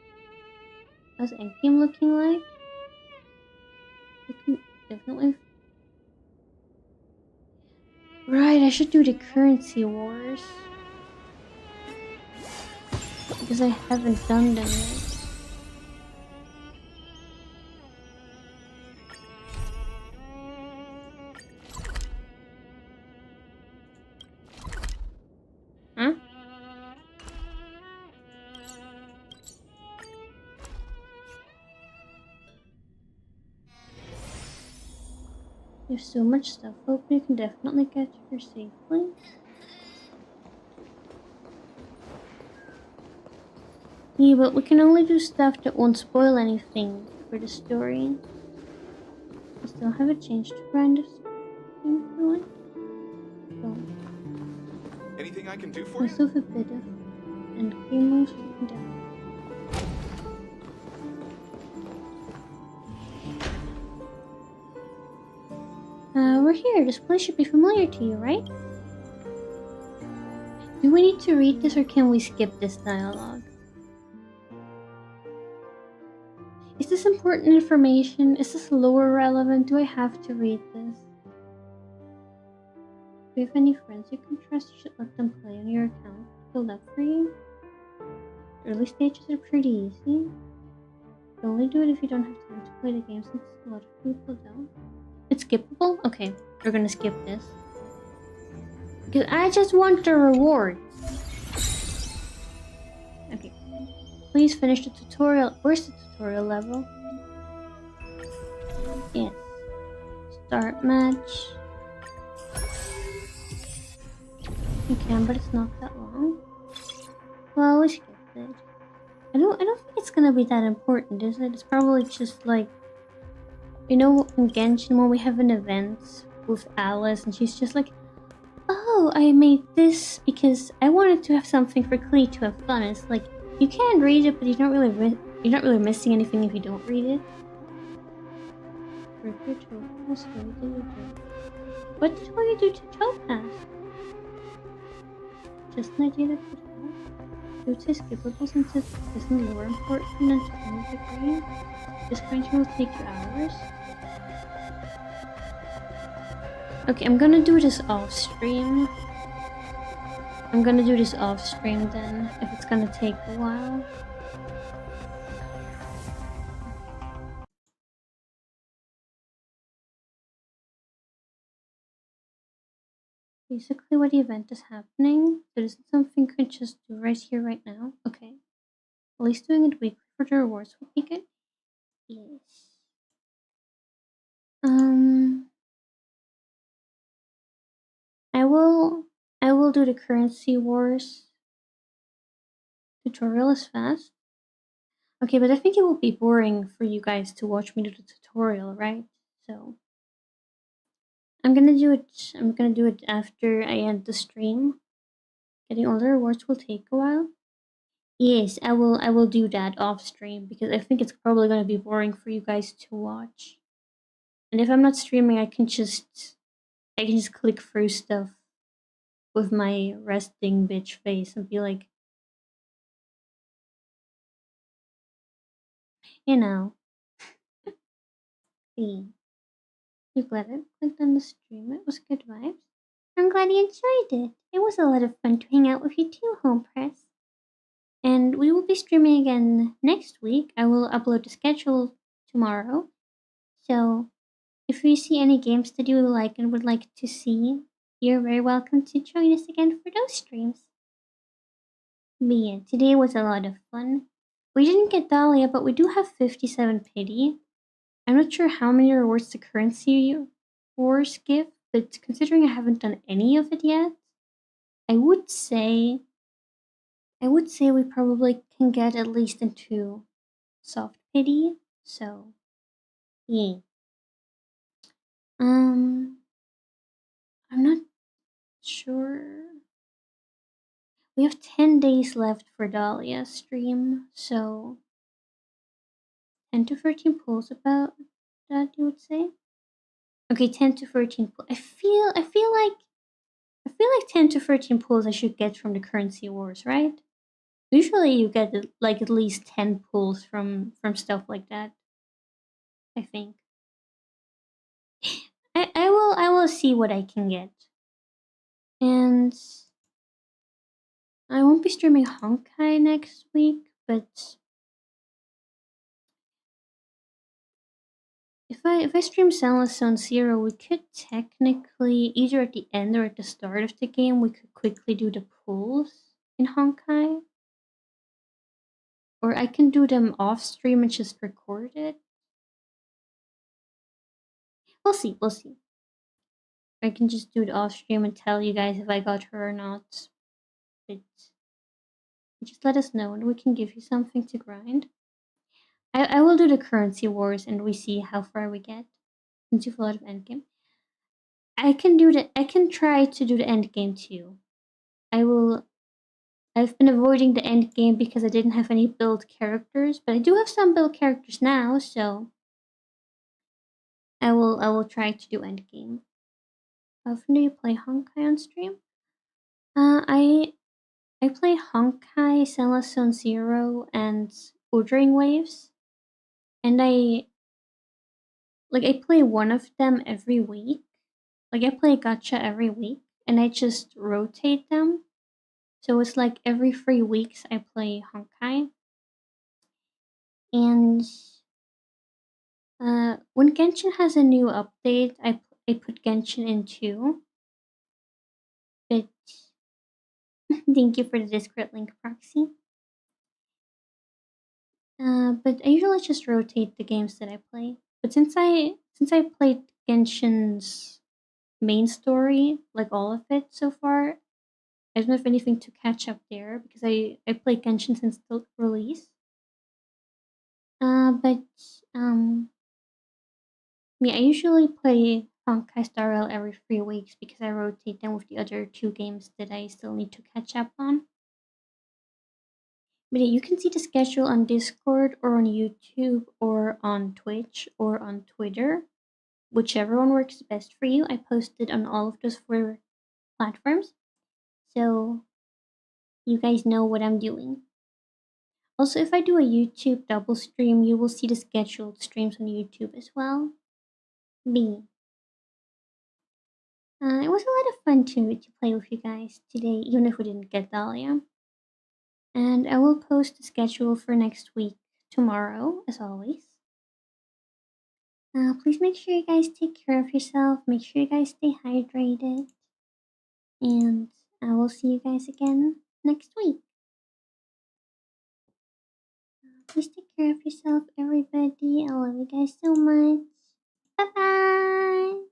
How's Endgame looking like? We can definitely... Right, I should do the currency wars. Because I haven't done them yet. Huh? There's so much stuff. Hope we can definitely get here safely. Yeah, but we can only do stuff that won't spoil anything for the story. I still haven't changed to brand of thing. So. Anything I can do for I you? still have a bit of endgame moves we can definitely. We're here. This place should be familiar to you, right? Do we need to read this or can we skip this dialogue? Is this important information? Is this lore relevant? Do I have to read this? Do you have any friends you can trust? You should let them play on your account. Build up for you. Early stages are pretty easy. You only do it if you don't have time to play the game since a lot of people don't. It's skippable? Okay, we're gonna skip this. Because I just want the reward. Okay. Please finish the tutorial. Where's the tutorial level? Yes. Start match. You can, but it's not that long. Well, we skipped it. I don't think it's gonna be that important, is it? It's probably just like, you know, in Genshin when we have an event with Alice and she's just like, oh, I made this because I wanted to have something for Klee to have fun. It's like, you can read it, but you're not really missing anything if you don't read it. What did you do to Topaz? Just an idea that could help. Due to skippable since it isn't lore important and to any degree, this crunching will take you hours. Okay, I'm gonna do this off stream. Then, if it's gonna take a while. Basically, what the event is happening. There isn't something I could just do right here, right now. Okay. At least doing it weekly for the rewards would be good. Yes. I will do the currency wars tutorial as fast. Okay, but I think it will be boring for you guys to watch me do the tutorial, right? So I'm gonna do it after I end the stream. Getting all the rewards will take a while. Yes, I will do that off stream because I think it's probably gonna be boring for you guys to watch. And if I'm not streaming, I can just click through stuff with my resting bitch face and be like, you know. See. You glad I clicked on the stream? It was good vibes. I'm glad you enjoyed it. It was a lot of fun to hang out with you too, Home Press. And we will be streaming again next week. I will upload the schedule tomorrow. So if you see any games that you like and would like to see, you're very welcome to join us again for those streams. But yeah, today was a lot of fun. We didn't get Dahlia, but we do have 57 pity. I'm not sure how many rewards the currency wars give, but considering I haven't done any of it yet, I would say we probably can get at least into soft pity. So yeah. I'm not sure. We have 10 days left for Dahlia's stream, so 10 to 13 pulls about that, you would say? Okay, 10 to 13 pulls. I feel like 10 to 13 pulls I should get from the currency wars, right? Usually you get like at least 10 pulls from stuff like that. I think. I will see what I can get. And I won't be streaming Honkai next week, but if I stream Sunless Zone Zero, we could technically either at the end or at the start of the game we could quickly do the pulls in Honkai. Or I can do them off stream and just record it. We'll see. I can just do it off stream and tell you guys if I got her or not. But just let us know and we can give you something to grind. I will do the currency wars and we see how far we get. Since you've a lot of endgame. I can try to do the endgame too. I've been avoiding the endgame because I didn't have any build characters, but I do have some build characters now, so I will try to do endgame. How often do you play Honkai on stream? I play Honkai, Sunless Zone Zero, and Ordering Waves. And I play one of them every week. Like I play gacha every week and I just rotate them. So it's like every 3 weeks I play Honkai. And when Genshin has a new update, I put Genshin in too. But thank you for the Discord link, Proxy. But I usually just rotate the games that I play. But since I played Genshin's main story, like all of it so far, I don't have anything to catch up there because I played Genshin since the release. But yeah, I usually play Honkai Star Rail every 3 weeks because I rotate them with the other 2 games that I still need to catch up on. But yeah, you can see the schedule on Discord or on YouTube or on Twitch or on Twitter. Whichever one works best for you. I posted on all of those 4 platforms. So you guys know what I'm doing. Also, if I do a YouTube double stream, you will see the scheduled streams on YouTube as well. B. It was a lot of fun to play with you guys today, even if we didn't get Dahlia. And I will post the schedule for next week tomorrow, as always. Please make sure you guys take care of yourself. Make sure you guys stay hydrated. And I will see you guys again next week. Please take care of yourself, everybody. I love you guys so much. Bye-bye.